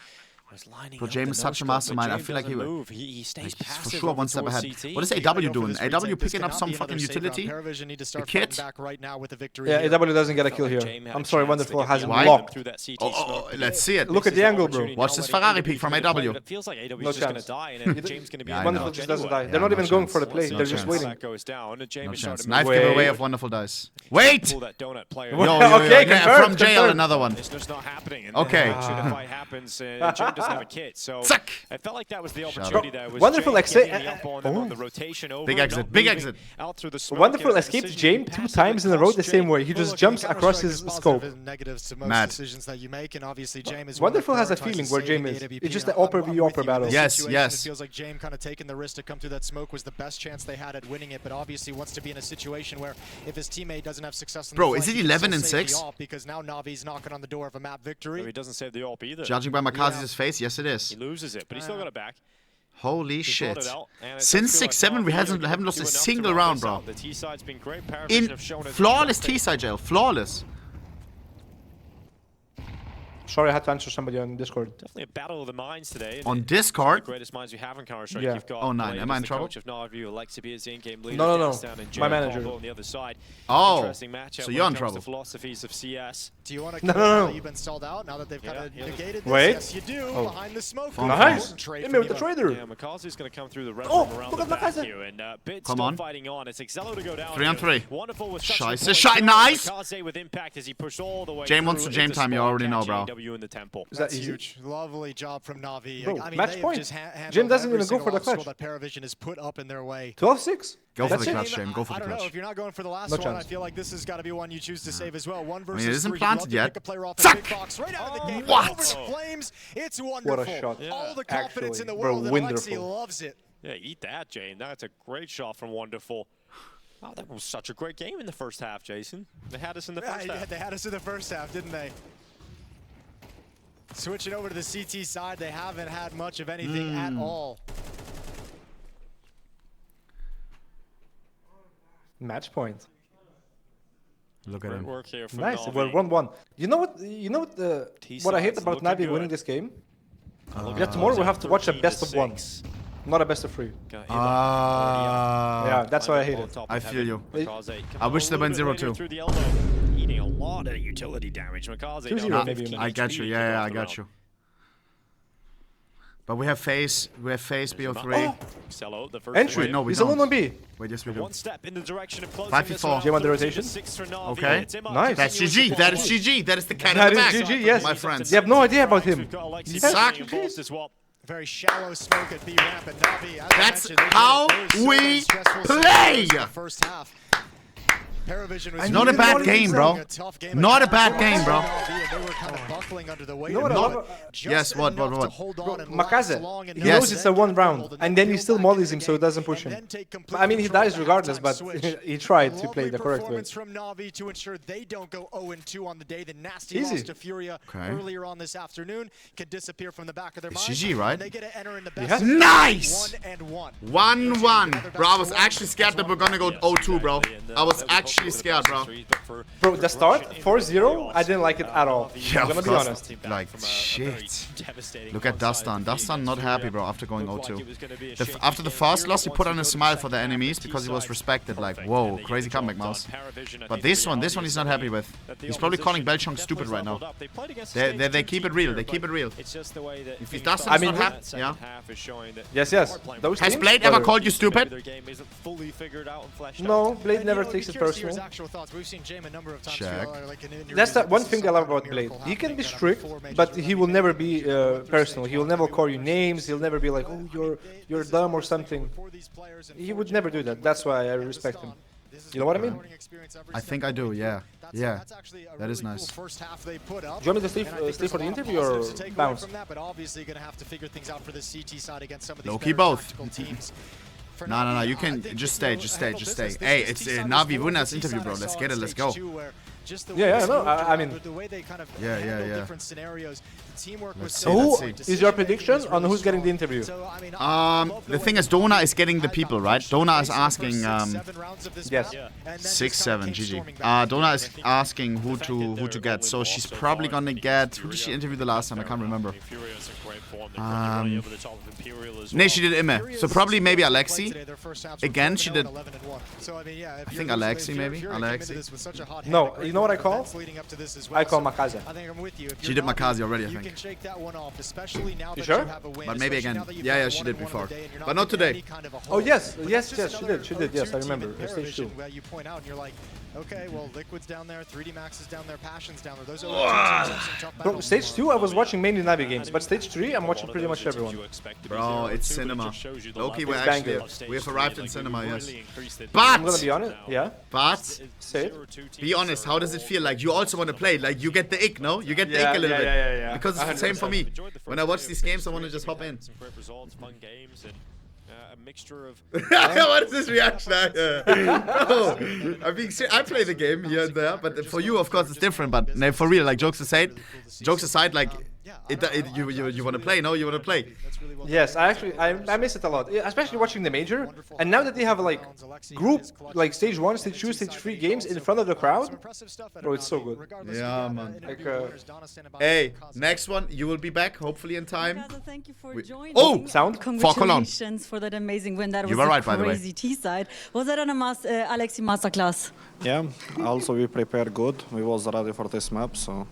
Bro, James is such a mastermind. I feel like he will. He stays Like, he's for passive sure one step ahead. What is AW doing? AW picking up some fucking utility? The kid? Yeah, AW doesn't get a kill here. I'm sorry, Wonderful has him Why? locked. Oh, let's see it. Look at the angle, bro. Watch this Ferrari peek from AW. It feels like AW No is just going chance. to die, and James going to be Yeah, I Wonderful know. just doesn't die. Yeah, They're not no even going chance. for the play. No They're just chance. waiting. That goes down, and James No is chance. starting to Knife move giveaway Wait. of Wonderful dice. Wait! pull that donut player. Okay, yeah, confirmed, from jail, confirmed. another one. It's just not happening. And Okay. then actually the fight happens, and James doesn't have a kit, so Suck. I felt like that was the Shut opportunity up. there. Was Wonderful James exit. getting the up on them on the rotation over, Big not exit, big moving exit. out through the smoke, Wonderful and a escaped decision James to 2 pass times in a row the same way. He Well, just look, jumps in across Counter-Strike, his there's scope. positive and negatives to most Mad. decisions that you make, and obviously James is Wonderful one that has a feeling where prioritizes James saving is. the AWP. It's just the I'm upper with v you upper in battle. this Yes, situation. yes. It feels like James kind of taking the risk to come through that smoke was the best chance they had at winning it, but obviously wants to be in a situation where if his teammate doesn't have success in the Bro, flank, is it he can 11 still and save the 6? AWP because now Navi's knocking on the door of a map No, victory. he doesn't save the AWP either. Judging by Makazi's face, yes it is. He loses it, but he still got it back. Holy He shit. brought it out, and it Since does feel 6-7, like we Navi haven't are lost a doing enough to single round round, this bro. out. The T-side's been great. Parivision In have shown us flawless nothing. T-side jail. Flawless. Sorry, I had to answer somebody on Discord. Definitely a battle of the minds today. On and Discord? the greatest minds we have in Counter-Strike. Yeah. You've got Oh, 9. Blade Am I as in the trouble? coach of NAVI, Alexa be his in-game leader. No, no, no. Down and My Jared manager. Combo on the other side. Oh. Interesting matchup So when you're it in comes trouble. to philosophies of CS. Do you want to No, kill no, now no. that you've been stalled out now that they've kind of negated this? Wait. Yes, you do. Oh. Behind the smoke. Nice. Trade He from made the Eva. trader. Yeah, Makazu's going to come through the red Oh, room around look the at back Makazu. here, and Bit Come still on. fighting on. It's Excello to go down. 3 on 3. Wonderful with such Scheiße, support. nice. Makaze with impact as he pushed all the way Jame wants through to Jame into time, you spawn, already know, bro. catching W in the temple. That's huge. Lovely job from NAVI. Bro, I mean, match point. Jim doesn't even go for the clutch. that Parivision has put up in their way. 12-6. Go for That's the it? clutch, Jim. Go for the I don't know. clutch. If you're not going for the last No one, chance. I feel like this has got to be one you choose to save as well. One I versus mean, it isn't three. planted You'd love to yet. pick a player off the Zack! big box right out of the game. What? Over to Flames. It's wonderful. What a shot. All the confidence in the Bro, world, and wonderful. Alexi loves it. Yeah, eat that, Jane. That's a great shot from Wonderful. Wow, that was such a great game in the first half, Jason. They had us in the first half. They had us in the first half, didn't they? Switching over to the CT side, they haven't had much of anything at all. Match point. Look at Great him. work here from Nice. Navi. Well, 1-1. You know what? What I hate about looking Navi good. winning this game? Yeah, tomorrow we have to watch a best of 1, not a best of 3. Yeah, that's why I hate it. I feel you. I wish they went 0-2. Through the elbow, eating a lot of utility damage. Makaze 2-0 maybe. I got you. Yeah, I got you. But we have Faze. We have Faze BO3. Sell the first Entry. Wait, no, we He's don't. alone on B. Wait, yes, we do. One step in the direction of closing 5v4. Jim on the rotation. Okay. Nice. That's GG. That is GG. That is the cat That in the is back. GG, yes. My friends. You have no idea about him. Suck. Very shallow smoke at B ramp, and Navi, as That's I mentioned, they how did a very we stressful play. situation in the first half. Parivision was Not a bad game, bro. Not a bad game, bro. They were kind of buckling under the weight. You know what I love? Yes, what? Makaze. He Yes. knows it's a 1 round, and then he still mollies him so it doesn't push him. I mean, he dies regardless, but he tried to play the correct way. From Navi to ensure they don't go 0-2 on the day. The nasty Easy. loss to Furia earlier on this afternoon can disappear from the back of their It's mind. GG, right? They get to enter in the Yeah. best Nice! 1-1. 1-1. Bro, I was actually scared that we're gonna go 0-2, bro. I was actually scared, bro. Bro, the start, 4-0, I didn't like it at all. Yeah, I'm gonna of be course. honest. Like, shit. Look at Dustin. Dustin not happy, bro, after going 0-2. After the first loss, he put on a smile for the enemies because he was respected. Like, whoa, crazy comeback, Mouz. But this one he's not happy with. He's probably calling Belchong stupid right now. They keep it real. They keep it real. If he's Dustin, not happy, yeah. Yes. Those Has teams Blade ever are- called you stupid? No, Blade never takes it personal. Check. That's the one thing I love about Blade. He can be strict, but he will never be personal. He will never call you names. He'll never be like, oh, you're dumb or something. He would never do that. That's why I respect him. You know what I mean? I think I do, yeah. Yeah, that is nice. Do you want me to stay for the interview or bounce? Low-key both. No, you can just stay. Hey, it's Navi Winner's interview, bro. Let's get it, let's go. Yeah, no, I mean... Yeah. Let's see, Who let's see. is your prediction on who's getting the interview? The thing is, Dona is getting the people, right? Dona is asking, yes, 6-7, GG. Dona is asking who to get, so she's probably gonna get, who did she interview the last time? I can't remember. Nee, she did Imme, so probably maybe Alexi. Again, she did, I think Alexi maybe, Alexi. No, you know what I call? I call Makaze. She did Makaze already, I think. You sure? But maybe again. Yeah, she did before. But not today. Oh, yes, she did, yes, I remember. Stage 2. Okay, well, Liquid's down there, 3D Max is down there, Passion's down there. Those are Bro, stage 2 I was watching mainly Navi games, but stage 3 I'm watching pretty much everyone. Bro, it's cinema. Loki, we have arrived in cinema, yes. But I'm gonna be honest, yeah. But say it. Be honest, how does it feel? Like, you also want to play, like, you get the ick, no? You get the ick a little bit. Yeah. Because it's the same for me. When I watch these games, I want to just hop in. Mixture of what is this reaction? Bro, I play the game here and there, but for you, of course, it's different. But no, for real, like, jokes aside, like, you want to play, no? You want to play. Yes, I miss it a lot, especially watching the major. And now that they have like group, like stage 1, stage 2, stage 3 games in front of the crowd, bro, it's so good. Yeah, man. Like, hey, next one, you will be back, hopefully in time. Thank you for joining. Oh, sound. Congratulations for that amazing win. That was were right, a by the way. crazy T-side. Was that on a Alexi masterclass? Yeah, also we prepared good. We was ready for this map, so